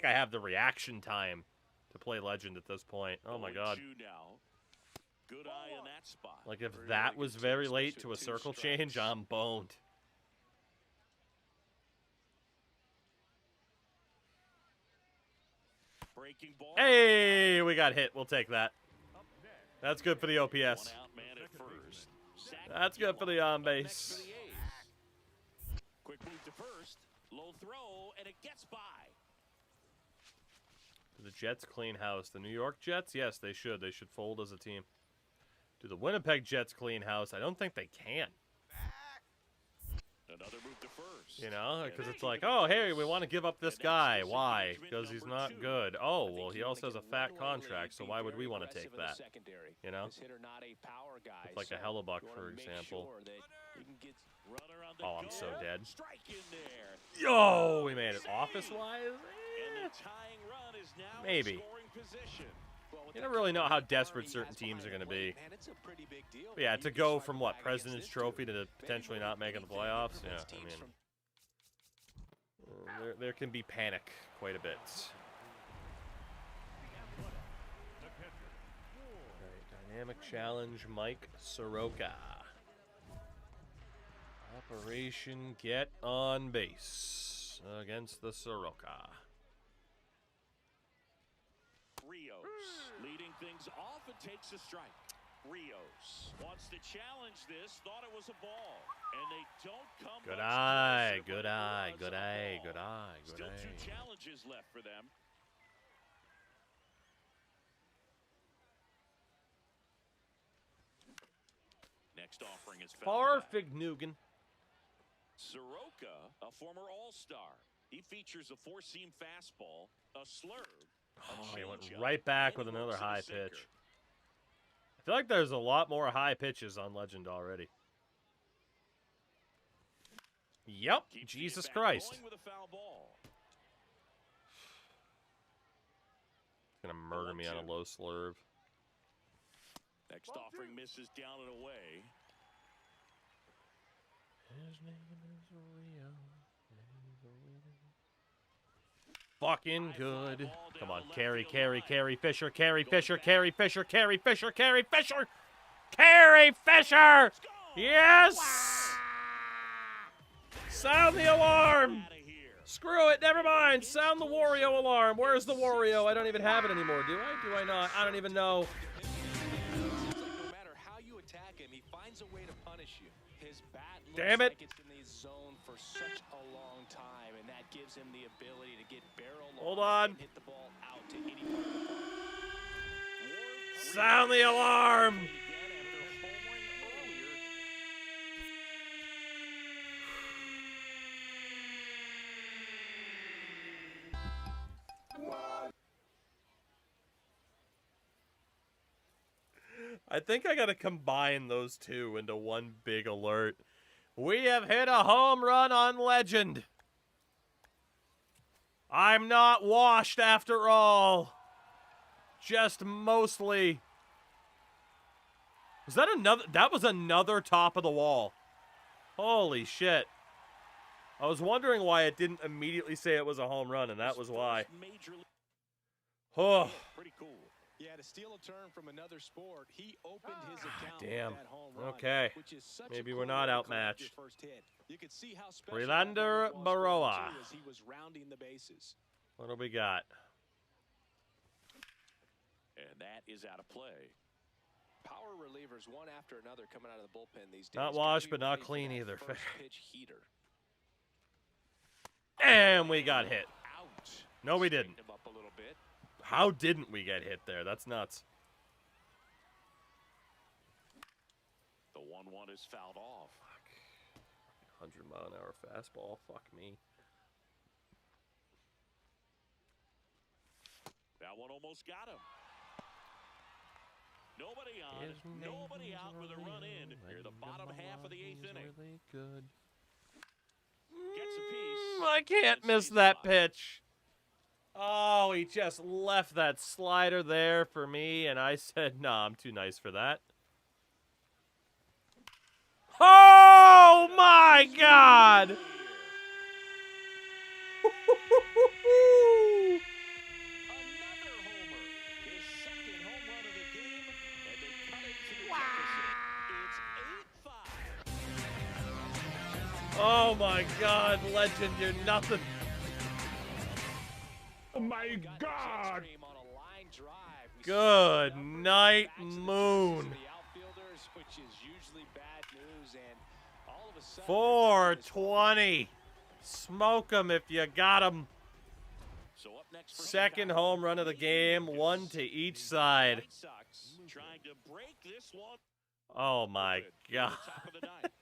I have the reaction time to play legend at this point. Oh my God. 0-2 now. Good eye in that spot. Like if that was very late to a circle change, I'm boned. Breaking ball. Hey, we got hit. We'll take that. That's good for the OPS. 1 out man at first. Sack That's good for the on Next base. for the A's. Quick move to first. Low throw, and it gets by. Do the Jets clean house? The New York Jets? Yes, they should. They should fold as a team. Do the Winnipeg Jets clean house? I don't think they can. Another move to first. You know, because it's like, oh, hey, we want to give up this guy. Why? Because he's not good. Oh, well, he also has a fat contract, so why would we want to take that? You know? It's like a Hellebuck, for example. Oh, I'm so dead. Strike in there. Yo, we made it. Office-wise? And the tying run is now Maybe. in scoring position. You never really know how desperate certain teams are going to be. But yeah, to go from what, President's Trophy to potentially not making the playoffs? Yeah, I mean, there can be panic quite a bit. Right, dynamic challenge, Mike Soroka. Operation Get on Base against the Soroka. Rios leading things off and takes a strike. Rios wants to challenge this, thought it was a ball, and they don't come. Good eye, good eye, good eye, good eye, good Still eye. 2 challenges left for them. Next offering is Farfignugan. Soroka, a former All-Star. He features a 4-seam fastball, a slurve. Oh, he went right back with another high pitch. I feel like there's a lot more high pitches on Legend already. Yep, Jesus Christ. With a foul ball. He's gonna murder me on a low slurve. Next offering misses down and away. His name is Rio. Fucking good. Come on, carry Fisher, carry Fisher, carry Fisher, carry Fisher, carry Fisher! Carry Fisher! Yes! Sound the alarm! Screw it, never mind. Sound the Wario alarm. Where's the Wario? I don't even have it anymore, do I? Do I not? I don't even know. No matter how you attack him, he finds a way to punish you. His bat looks Damn it. like it's in the zone for such a long time, and that gives him the ability to get barrel Hold on on. and hit the ball out to any part of the park. Sound the alarm! I think I gotta combine those two into one big alert. We have hit a home run on Legend. I'm not washed after all. Just mostly. Was that another? That was another top of the wall. Holy shit. I was wondering why it didn't immediately say it was a home run, and that was why. Oh. Pretty cool. Yeah, to steal a turn from another sport, he opened his account Damn. with that home run, Okay. which is such Maybe a we're cool not way to collect outmatched. your first hit. You could see how special Relander that moment was for him, Baroa. too, as he was rounding the bases. What do we got? And that is out of play. Power relievers one after another coming out of the bullpen these days. Not Gotta washed, be but not ready for clean that either. first pitch heater. And we got hit. Out. No, we didn't. Straightened him up a little bit. How didn't we get hit there? That's nuts. The 1-1 is fouled off. 100-mile-an-hour fastball. Fuck me. That one almost got him. Nobody on, nobody out with a run in. Here, the bottom half of the 8th inning. Really good. Gets a piece. I can't miss that pitch. Oh, he just left that slider there for me, and I said, nah, I'm too nice for that. Oh, my God! Another homer. His second home run of the game, and they cut it to the deficit. It's 8-5. Oh, my God, Legend, you're nothing. Oh my God! Good night, Moon. 420. Smoke him if you got him. So up next for Second home run of the game, one to each side. White Sox trying to break this one. Oh, my God. Top of the ninth.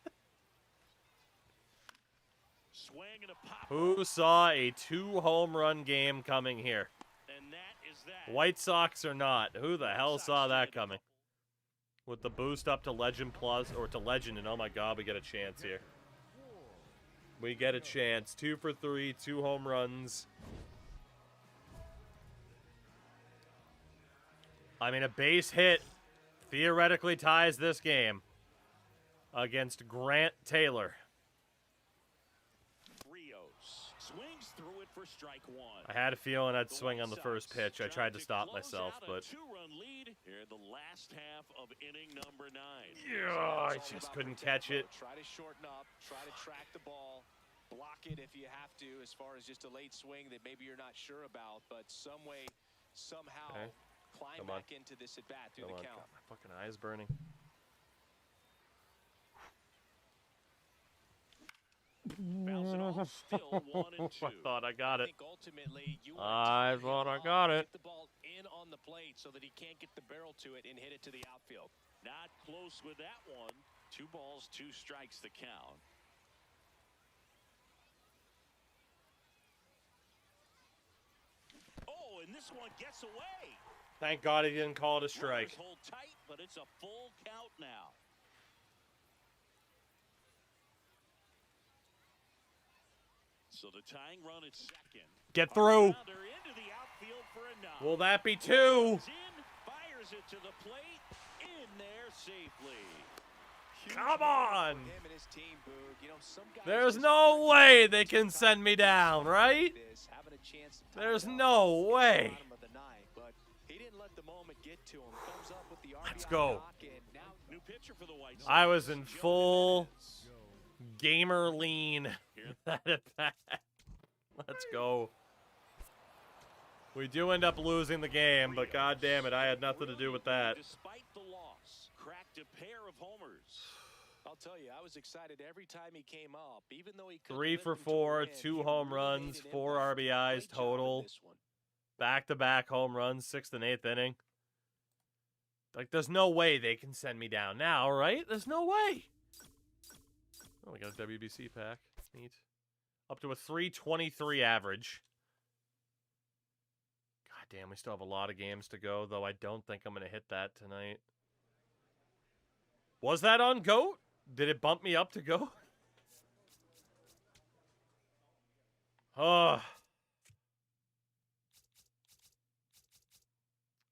Swing and a pop. Who saw a 2-home run game coming here? And that is that. White Sox or not? Who the hell saw that coming? With the boost up to Legend Plus, or to Legend, and oh my God, we get a chance here. We get a chance. 2 for 3, 2 home runs. I mean, a base hit theoretically ties this game against Grant Taylor. Rios swings through it for strike one. I had a feeling I'd The swing White on the first Sox pitch. I trying tried to stop close myself, out a but two-run lead here in the last half of inning number 9. yeah, I just couldn't catch it. Try to shorten up, try to track the ball, block it if you have to, as far as just a late swing that maybe you're not sure about, but some way, somehow Okay. climb Come on. back into this at bat through Come the on, count. God, my fucking eyes burning. Bounce it off, still 1-2. I thought I got I it. think ultimately you I thought I got it. Get the ball in on the plate so that he can't get the barrel to it and hit it to the outfield. Not close with that one. 2 balls, 2 strikes the count. Oh, and this one gets away. Thank God he didn't call it a strike. Runners hold tight, but it's a full count now. So the tying run at second. Get through. Grounder into the outfield for a knock. Will that be 2? In, fires it to the plate, in there safely. Come on. For him and his team, Boog. You know, some guys There's just no way they can send me down, right? having a chance to tie There's it up no at the way. bottom of the ninth, but he didn't let the moment get to him. Comes up with the Let's RBI go. knock, and now New pitcher for the White Sox. I was in Joe full Jimenez. gamer lean. That at bat. Let's go. We do end up losing the game, but god damn it, I had nothing to do with that. Despite the loss, cracked a pair of homers. I'll tell you, I was excited every time he came up, even though he couldn't 3 lift for them to a 4, win. 2 He home really made runs, an 4 impact. RBIs Great job in total. this one. Back-to-back home runs, 6th and 8th inning. Like, there's no way they can send me down now, right? There's no way. Oh, we got a WBC pack. Neat. Up to a 323 average. God damn, we still have a lot of games to go, though I don't think I'm going to hit that tonight. Was that on GOAT? Did it bump me up to GOAT?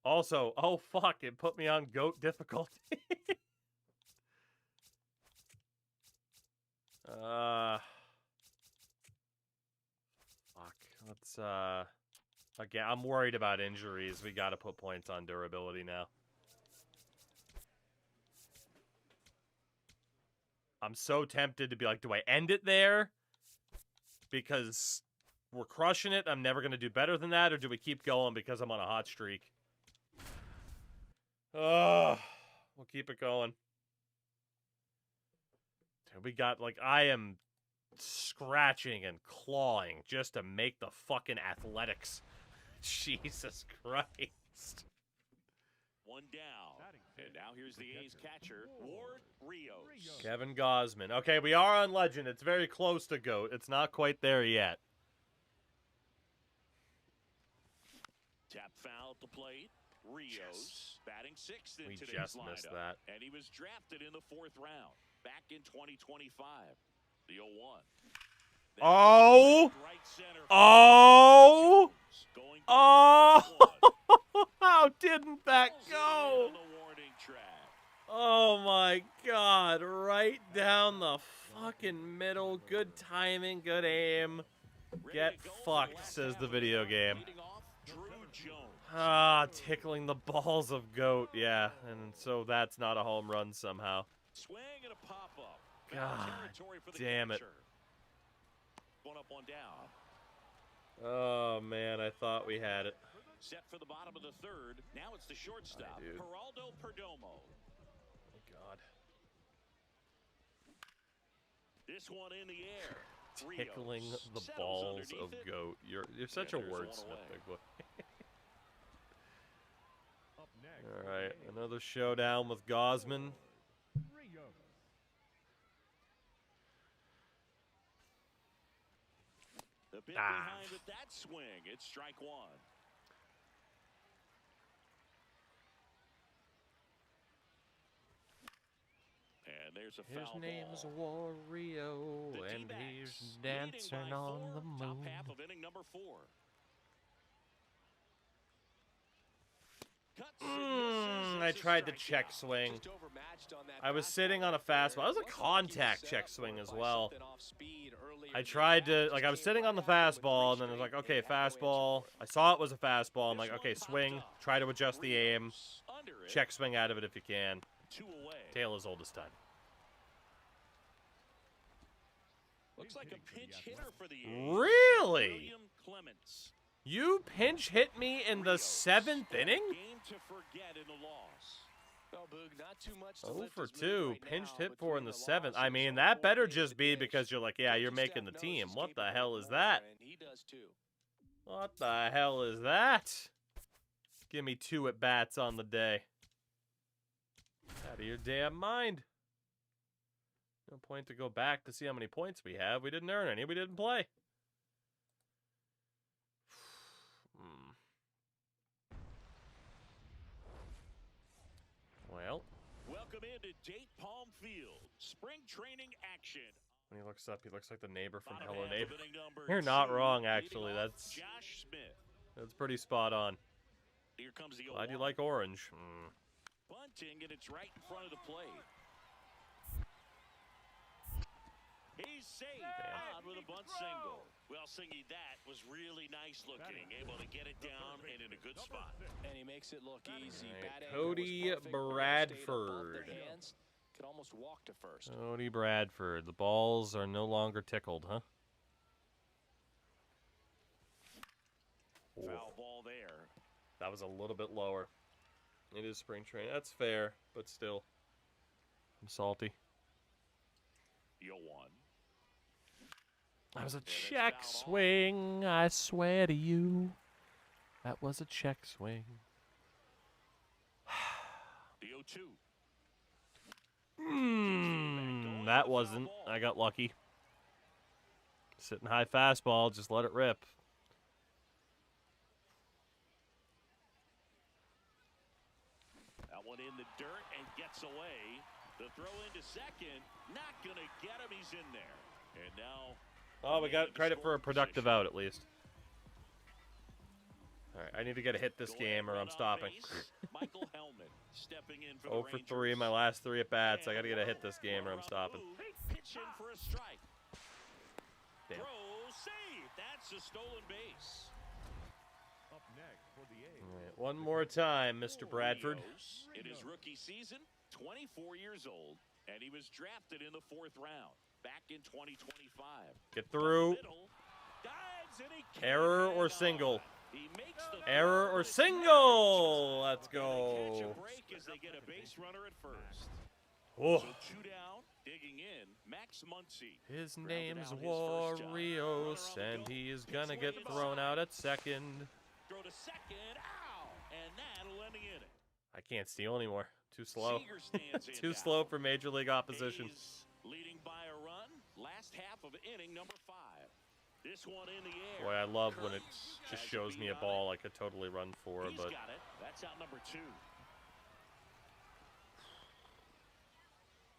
Also, oh fuck, it put me on GOAT difficulty. Fuck. Let's again, I'm worried about injuries. We got to put points on durability now. I'm so tempted to be like, do I end it there? Because we're crushing it. I'm never going to do better than that. Or do we keep going because I'm on a hot streak? We'll keep it going. We got, like, I am scratching and clawing just to make the fucking Athletics. Jesus Christ. One down. And now here's the A's catcher, Ward Rios. Kevin Gosman. Okay, we are on Legend. It's very close to GOAT. It's not quite there yet. Tap foul at the plate. Rios batting 6th in We today's just lineup. missed that. And he was drafted in the 4th round back in 2025. The 0-1. Oh! Right center. Oh! Going to Oh! one. How didn't that Pulls it in go? on the warning track. Oh my god, right down the fucking middle. Good timing, good aim. Ready Get to go for fucked, last says half the of video round. game. Leading off, Drew Jones. Ah, tickling the balls of GOAT, yeah. And so that's not a home run somehow. Swing and a pop-up. God Territory for the damn it. catcher. One up, one down. Oh man, I thought we had it. Set for the bottom of the 3rd. Now it's the shortstop, dude. Geraldo Perdomo. Oh god. This one in the air. Tickling Rios the settles balls underneath of it. GOAT. You're such a there's one wordsmith, away. big boy. Up next. All right, another showdown with Gosman. Rios. The bit Ah. behind with that swing. It's strike one. And there's a His foul name's ball. Wario, The and D-backs he's leading dancing by on 4, the top moon. half of inning number 4. Cuts I tried to check swing. Just overmatched on that I was fastball sitting on a right there. fastball. That was a Looks like he was contact set check up swing for as by well. something off speed earlier I in the tried to, at-bat. like, I was Just sitting came on the right at him with fastball, and then it was straight like, okay, and had no answer fastball. for it. I saw it was a fastball. I'm like, okay, swing. Try to adjust the aim. Check swing out of it if you can. 2 away. Tail is oldest time. Looks like a pinch hitter for the A's. Really? William Clements. You pinch hit me in the 7th inning? Game to forget in the loss. Well, Boog, not too much to 0 lift for his mood 2. right Pinched now hit for in between the 7th. loss I and mean, some that poor better game just of be the dish. because you're like, yeah, you're Coaching making staff the knows team. he's What the capable hell of is more, that? and he does too. What the hell is that? Give me 2 at bats on the day. Out of your damn mind. No point to go back to see how many points we have. We didn't earn any. We didn't play. Well, Welcome into Date Palm Field. Spring training action. when he looks up, he looks like the neighbor from Bottom Hello half Neighbor. of inning number You're not 2, wrong, leading actually. off That's Josh Smith. pretty spot on. Here comes the Glad you 0-1. like orange. Bunting, and it's right in front of the plate. He's safe on with a bunt single. Well, Singy, that was really nice looking. Able to get it down and in a good spot. And he makes it look easy. All right, Bat angle was Cody perfect. Ball stayed above Bradford. the hands. Could almost walk to first. Cody Bradford. The balls are no longer tickled, huh? Foul ball there. That was a little bit lower. It is spring training. That's fair, but still. I'm salty. The 0-1. That was a that's check fouled off. swing, I swear to you. That was a check swing. The 0-2. That wasn't. I got lucky. Sitting high fastball, just let it rip. That one in the dirt and gets away. The throw into second. Not going to get him. He's in there. And now... Oh, we got credit for a productive out at least. All right, I need to get a hit this game or I'm stopping. Michael Hellman stepping in for 0 for 3 in my last 3 at bats. I got to get a hit this game or I'm stopping. Pitch in for a strike. Damn. Throw save. That's a stolen base. Up next for the A's. All right, one more time, Mr. Bradford. Rios, in his rookie season, 24 years old, and he was drafted in the 4th round back in 2025. Get through. Middle, dives and he can't Error or hang on. single? He makes the Error throw, or and it's single? not Let's catch a go. break as they get a base runner at first. Oh. So 2 down, digging in, Max Muncy. His Grounded name's out his first time. Warrios, Runner on the and go. he is Hits gonna get lane thrown side. out at second. Throw to second. Ow! And that'll end the inning. I can't steal anymore. Too slow. Seager stands in Too now. slow for Major League opposition. A's leading by a run. Last half of inning number 5. This one in the air. Boy, I love when it Kurtz just has shows beat me a on ball I could totally run for, it. He's but got it. That's out number 2.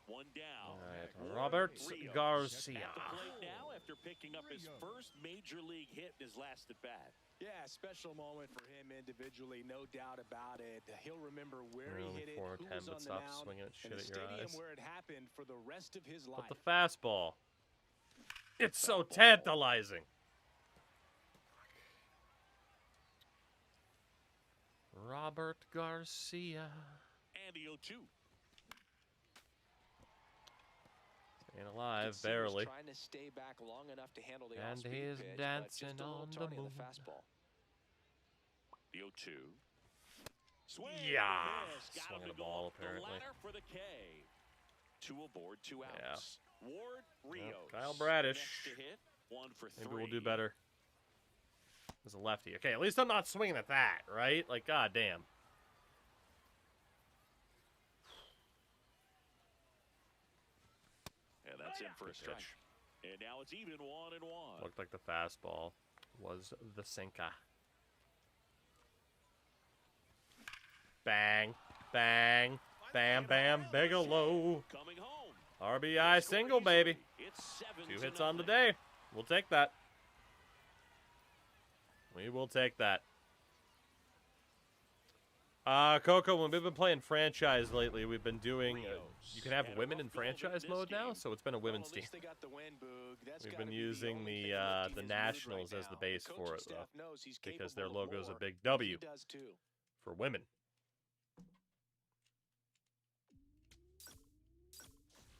One down. all right, Robert Rios Garcia. at the plate now after picking up his first major league hit in his last at bat. Yeah, special moment for him individually, no doubt about it. He'll remember where Only he hit it, 4 or who 10, was but on the stop mound, swinging at and shit the at your stadium eyes. where it happened for the rest of his life. But the fastball. It's so tantalizing. Robert Garcia. And the 0-2. Staying alive, Could see he was barely. trying to stay back long enough to handle the And off-speed he's pitch, but dancing just a little on the turning moon. of the fastball. The 0-2. Swing Yeah, and a miss. Got swung him at to a ball, go up the apparently. ladder for the K. 2 aboard, 2 Yeah. outs. Ward, Rios. Kyle Bradish. Next to hit. 1 for 3. Maybe we'll do better. As a lefty. Okay, at least I'm not swinging at that, right? Like, goddamn. And that's in for a Good strike. pitch. And now it's even 1-1. Looked like the fastball was the sinker. Bang, bang, bam, bam, Bigelow. Coming home. RBI single, baby. It's 7 2 to hits on the nothing. day. We'll take that. We will take that. Coco, when we've been playing franchise lately, we've been doing. You can have women in franchise mode now, so it's been a women's team. We've been using the Nationals as the base for it, though, because their logo is a big W for women.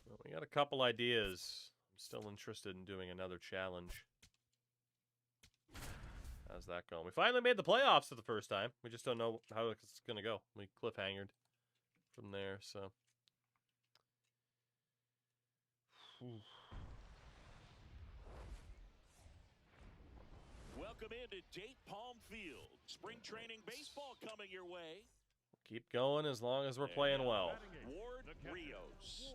Well, we got a couple ideas. I'm still interested in doing another challenge. How's that going? We finally made the playoffs for the first time. We just don't know how it's going to go. We cliffhangered from there, so. Welcome into Date Palm Field. Spring training baseball coming your way. Keep going as long as we're playing well. Ward Rios.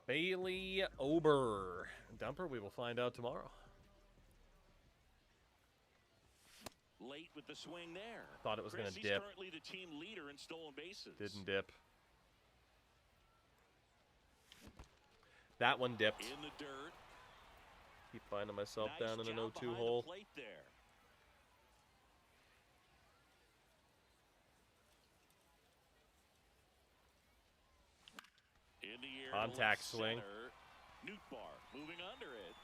Bailey Ober. Dumper, we will find out tomorrow. Late with the swing there. Thought it was going to He's dip. currently the team leader in stolen bases. Didn't dip. That one dipped. In the dirt. Keep finding myself Nice down in an job 0-2 behind hole. the plate there. In the air, Contact left swing. center. Newtbar moving under it.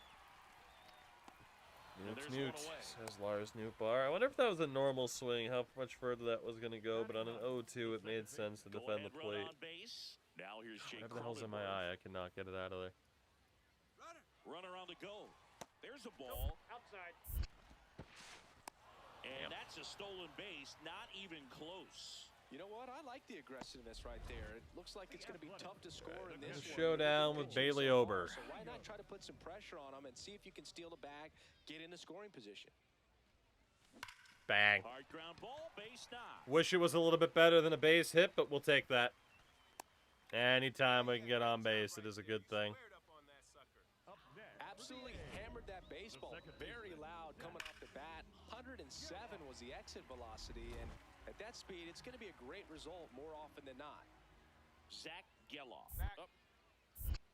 Newt, says Lars Newtbar. I wonder if that was a normal swing, how much further that was going to go, but on an 0-2 it made sense to defend the plate. Now here's Jake Whatever the hell's in my eye, I cannot get it out of there. Runner on the go. There's a ball. Outside. And that's a stolen base, not even close. You know what? I like the aggressiveness right there. It looks like it's going to be tough to score in this one. Showdown with Bailey Ober. So why not try to put some pressure on him and see if you can steal the bag, get in the scoring position. Bang. Hard ground ball, base knock. Wish it was a little bit better than a base hit, but we'll take that. Anytime we can get on base, it is a good thing. Absolutely hammered that baseball. Very loud coming off the bat. 107 was the exit velocity, and at that speed, it's going to be a great result more often than not. Zach Geloff. Up.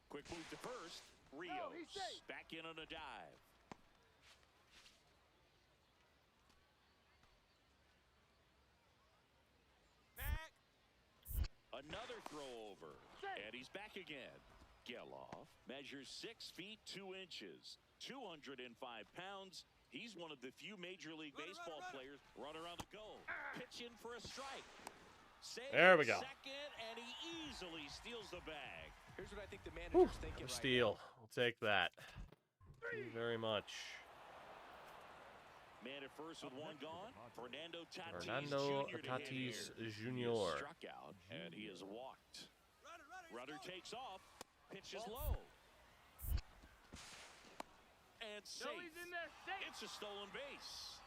Quick move to first. Rios back in on a dive. Back. Another throw over. And he's back again. Geloff measures 6 feet 2 inches, 205 pounds. He's one of the few Major League Baseball players. Runner on the go. Pitch in for a strike. There we go. Second, and he easily steals the bag. Here's what I think the manager's thinking right Steal. We'll take that. Thank you very much. Man at first with one gone. Fernando Tatis Fernando Jr. to Tatis hit here. Jr. He is struck out, and he is walked. Runner takes off. Pitch is low. And safe. It's a stolen base.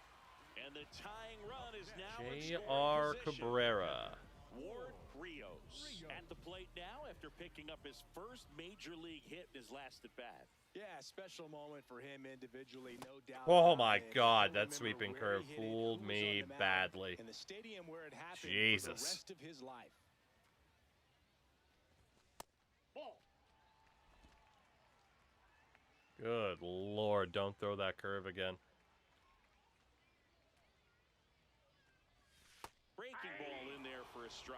And the tying run is now in J.R. scoring position. Cabrera. Ward Rios at the plate now after picking up his first Major League hit in his last at bat. Yeah, special moment for him individually, no doubt. Oh my God, that sweeping curve fooled me badly. In the stadium where it happened Jesus. for the rest of his life. Good Lord, don't throw that curve again. Breaking ball in there for a strike.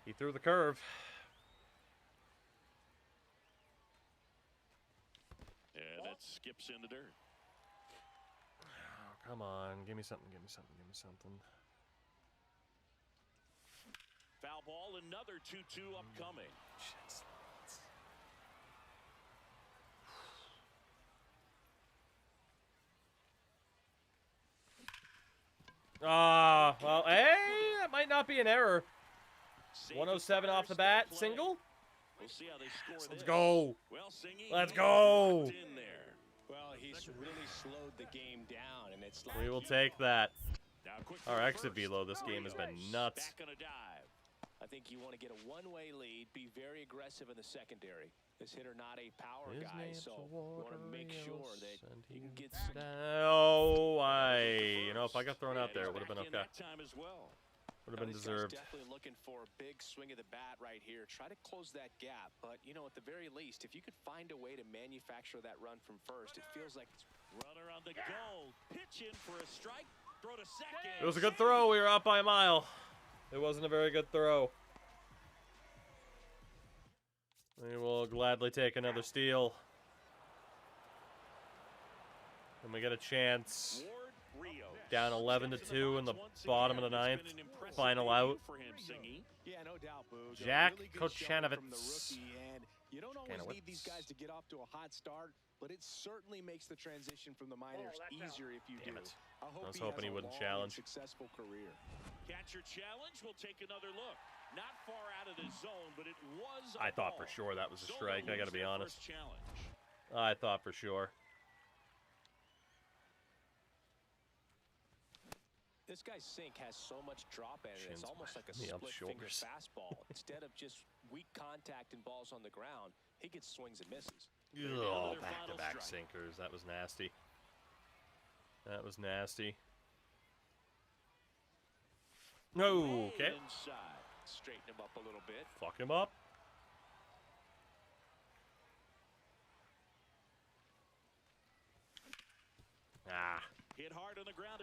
He threw the curve. And that skips in the dirt. Oh, come on, give me something, give me something, give me something. Foul ball, another 2-2 upcoming. Shit. Well, hey, that might not be an error. 107 off the bat, single. We'll see how they score Let's this. go. Well, Singy, Let's he go. locked in there. Well, he's really slowed the game down, and it's like We will take that. Now quick Our throw exit first. velo this game has been nuts. Back on a dive. I think you want to get a one-way lead, be very aggressive in the secondary. This hitter not a power His guy, name's so you want to make sure that and you can get Oh, you know, if I got thrown out there, it would have been Back in okay. that time as well. Would have been These guys deserved. definitely looking for a big swing of the bat right here. Try to close that gap. But, you know, at the very least, if you could find a way to manufacture that run from first, it feels like it's... Runner on the go. Pitch in for a strike. Throw to second. It was a good throw. We were up by a mile. It wasn't a very good throw. We will gladly take another steal. And we get a chance. Ward Rios. Down 11-2 in the bottom of the ninth. Final out. For him, Singy. Yeah, no doubt, Boog. A Jack really good showing from the Kochanovitz. rookie, and you don't always need these guys to get off to a hot start, but it certainly makes the transition from the minors easier if you Damn do. it. I hope I was he hoping has he a wouldn't long challenge. and successful career. Catcher challenge. We'll take another look. Not far out of the zone, but it was a I thought for ball. sure that was a So strike. they'll I got to lose be their honest. first challenge. I thought for sure. This guy's sink has so much drop in it. It's Shins almost like a me up split-finger shoulders. fastball. Instead of just weak contact and balls on the ground, he gets swings and misses. Oh, their final back-to-back strike. sinkers. That was nasty. That was nasty. No, okay. Inside. Straighten him up a little bit. Fuck him up. Ah. Hit hard on the ground.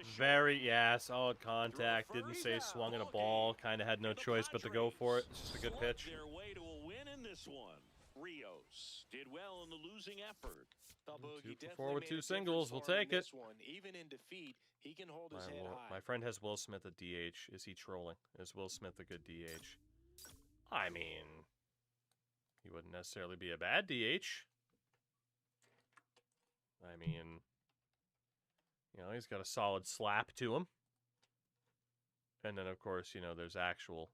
Solid contact. Didn't say swung at a ball. Kind of had no choice but to go for it. It's just a good pitch. Their way to a win in this one. Rios did well in the losing effort. Well, Boog, he 2 for 4 definitely with made 2 a singles. difference We'll for him in take it. this one. Even in defeat, he can hold his head high. My friend has Will Smith at DH. Is he trolling? Is Will Smith a good DH? I mean, he wouldn't necessarily be a bad DH. I mean, you know, he's got a solid slap to him. And then, of course, you know, there's actual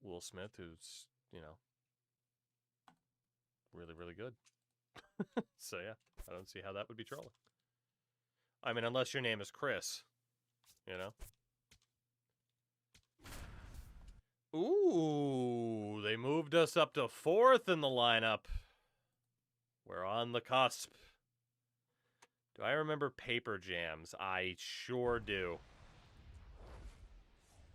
Will Smith who's, you know, really, really good. So, yeah, I don't see how that would be trolling. I mean, unless your name is Chris, you know? Ooh, they moved us up to 4th in the lineup. We're on the cusp. Do I remember Paper Jams? I sure do.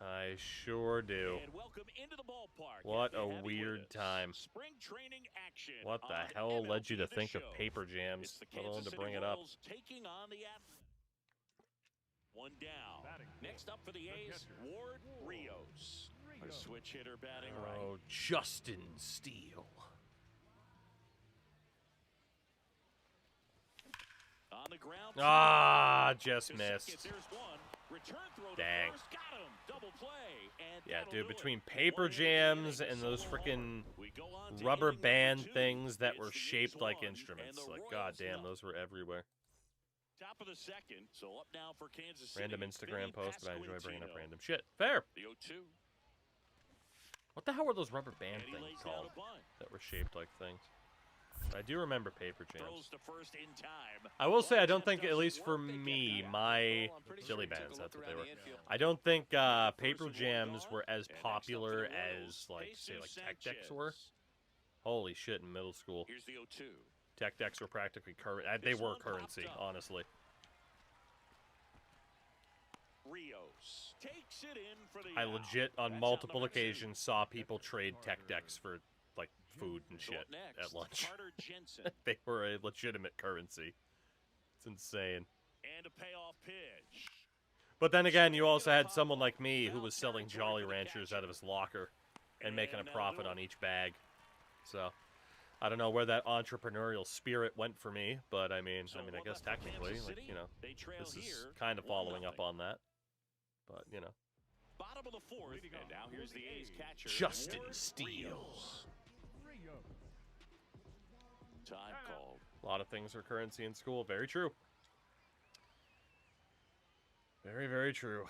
I sure do. And welcome into the ballpark. What Happy to a have you weird with us. time. Spring training action. What the on hell led you to MLB The think of Show. Paper It's Jams, the let alone Kansas to City bring it up? Royals taking on the One down. Batting Next up for the A's, catcher, Ward Rios. A switch hitter batting right. Oh, Justin Steele. On the ground. Ah, just to second. missed. There's one. Return throw Dang. to first. Got him. Double play. And Yeah, that'll dude, do between it. Paper 1 inning Jams inning, and those solo frickin' homer. We go on to rubber inning number band 2. things that It's were the A's shaped like 1 and instruments. the Like, Royals goddamn, 0. those were everywhere. Top of the second, so up now for Kansas City. Random Instagram Vinny post, but I enjoy bringing up Pasquantino. random shit. Fair. The 0-2. What the hell were those rubber band And he things lays down called a bunt. that were shaped like things? I do remember Paper Jams. Throws to first in time. I will say, I don't Bunt think, at doesn't least for work. They kept me, that. my Well, I'm pretty Philly sure he took a bands, look that's what around they were. the infield. I don't think Paper First and one Jams gone, were as and next up for popular the Royals, as, like, say, Jesus like Tech Decks Sanchez. were. Holy shit, in middle school. Here's the 0-2. Tech Decks were practically current. They This were one popped currency, up. honestly. Rios takes it in for the I out. legit, on That's multiple out number 2. occasions, saw people trade Tech Decks for, like, food and So shit up next, at lunch. Carter Jensen. They were a legitimate currency. It's insane. And a payoff pitch. But then again, you also had someone like me who was selling Jolly Ranchers out of his locker and making a profit on each bag. So, I don't know where that entrepreneurial spirit went for me, but I mean, So I one guess left for technically, Kansas like, City. you know, They trail this is here, kind of following up 1-0. on that. But, you know. Bottom of the 4th, and now here's the A's catcher, Justin Ward Steele. Rios. Time called. A lot of things are currency in school. Very true. Very, very true.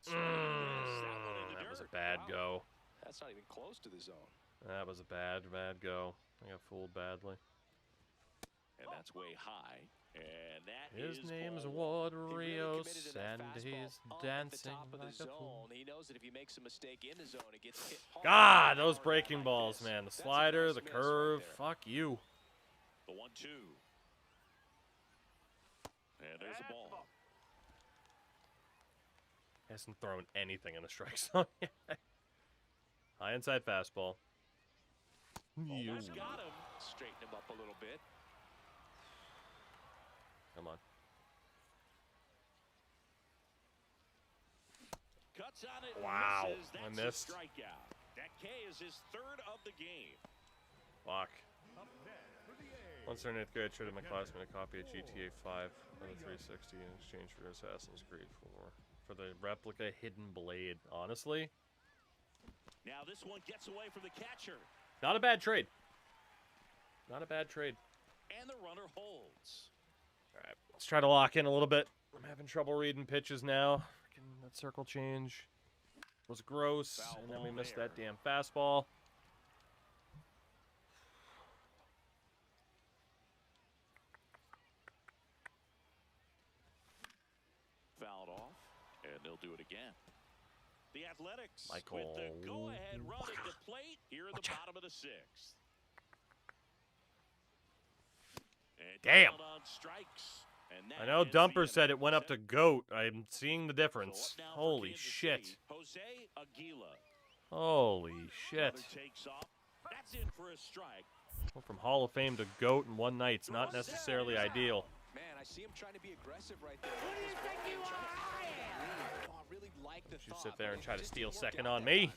That was a bad go. That's not even close to the zone. That was a bad, bad go. I got fooled badly. And that's way high. And that His is name's ball Ward He really Rios, committed to that and fastball he's up at dancing the top of like the a fool. zone. He knows that if he makes a mistake in the zone, it gets hit hard. God, those Hard breaking like balls, this. man. The That's a slider, nice the miss right curve. there. Fuck you. The 1-2. And there's a ball. Hasn't thrown anything in the strike zone yet. High inside fastball. Almost got him. Straighten him up a little bit. Come on. Cuts on it. Wow, Misses. I That's missed. a strikeout. That K is his third of the game. Fuck. Up next for the A's. Once in 8th grade, I traded my classmate a copy of GTA 5 on the 360 in exchange for Assassin's Creed 4 for the replica Hidden Blade. Honestly, Now this one gets away from the catcher. not a bad trade. Not a bad trade. And the runner holds. All right, let's try to lock in a little bit. I'm having trouble reading pitches now. Freaking that circle change was gross, Foul and then we ball missed there. that damn fastball. Fouled off, and they'll do it again. The Athletics Michael. with the go-ahead run at the plate here in the bottom of the sixth. And Damn. down on strikes. And I that know is the Dumper said inning. it went up to GOAT. I'm seeing the So difference. up now for Holy Kansas shit. City, Jose Aguila. Holy shit. Another takes off. That's in for a strike. Well, from Hall of Fame to GOAT in one night's not necessarily ideal. Man, I see him trying to be aggressive right there. Who do you think you are? I really like the You thought, sit there and but try it to just steal didn't work second out on that me. time.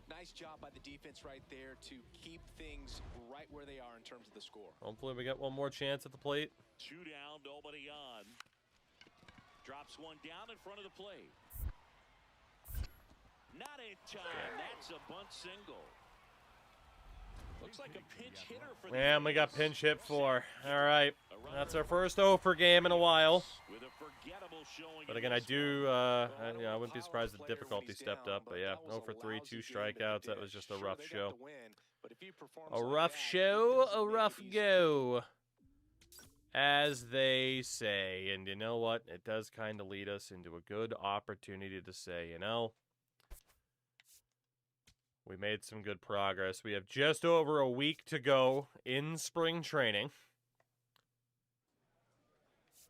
Nice job by the defense right there to keep things right where they are in terms of the score. Hopefully we get one more chance at the plate. 2 down, nobody on. Drops one down in front of the plate. Not in time. That's a bunt single. Looks like a pinch hitter for the And we got A's. pinch hit for. All right. A runner That's our first 0 for game in a while. with a forgettable showing But in again, I this do, Well, I wouldn't be surprised if the difficulty stepped up. But yeah, 0 for 3, 2 strikeouts. That was just a rough show. A rough show, a rough go, as they say. And you know what? It does kind of lead us into a good opportunity to say, you know, we made some good progress. We have just over a week to go in spring training.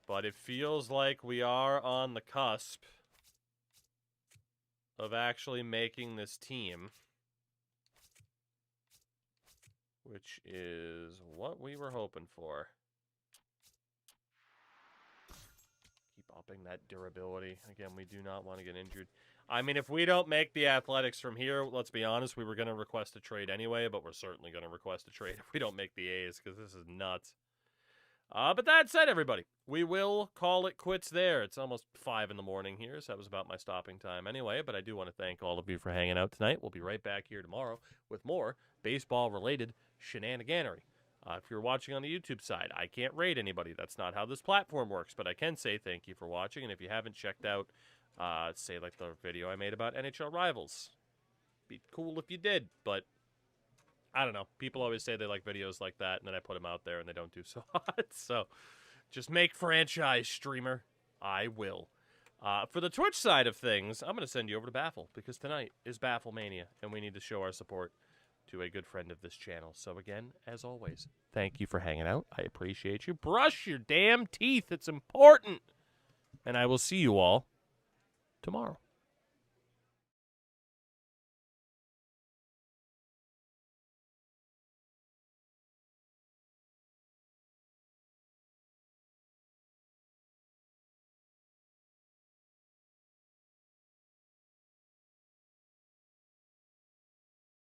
But it feels like we are on the cusp of actually making this team, which is what we were hoping for. Keep upping that durability. Again, we do not want to get injured. I mean, if we don't make the Athletics from here, let's be honest, we were going to request a trade anyway, but we're certainly going to request a trade if we don't make the A's, because this is nuts. But that said, everybody, we will call it quits there. It's almost 5 in the morning here, so that was about my stopping time anyway, but I do want to thank all of you for hanging out tonight. We'll be right back here tomorrow with more baseball-related shenaniganery. If you're watching on the YouTube side, I can't rate anybody. That's not how this platform works, but I can say thank you for watching, and if you haven't checked out, say, like the video I made about NHL Rivals, be cool if you did, but I don't know. People always say they like videos like that, and then I put them out there, and they don't do so hot. So just make franchise, streamer. I will. For the Twitch side of things, I'm going to send you over to Baffle, because tonight is Baffle Mania, and we need to show our support to a good friend of this channel. So again, as always, thank you for hanging out. I appreciate you. Brush your damn teeth. It's important. And I will see you all tomorrow.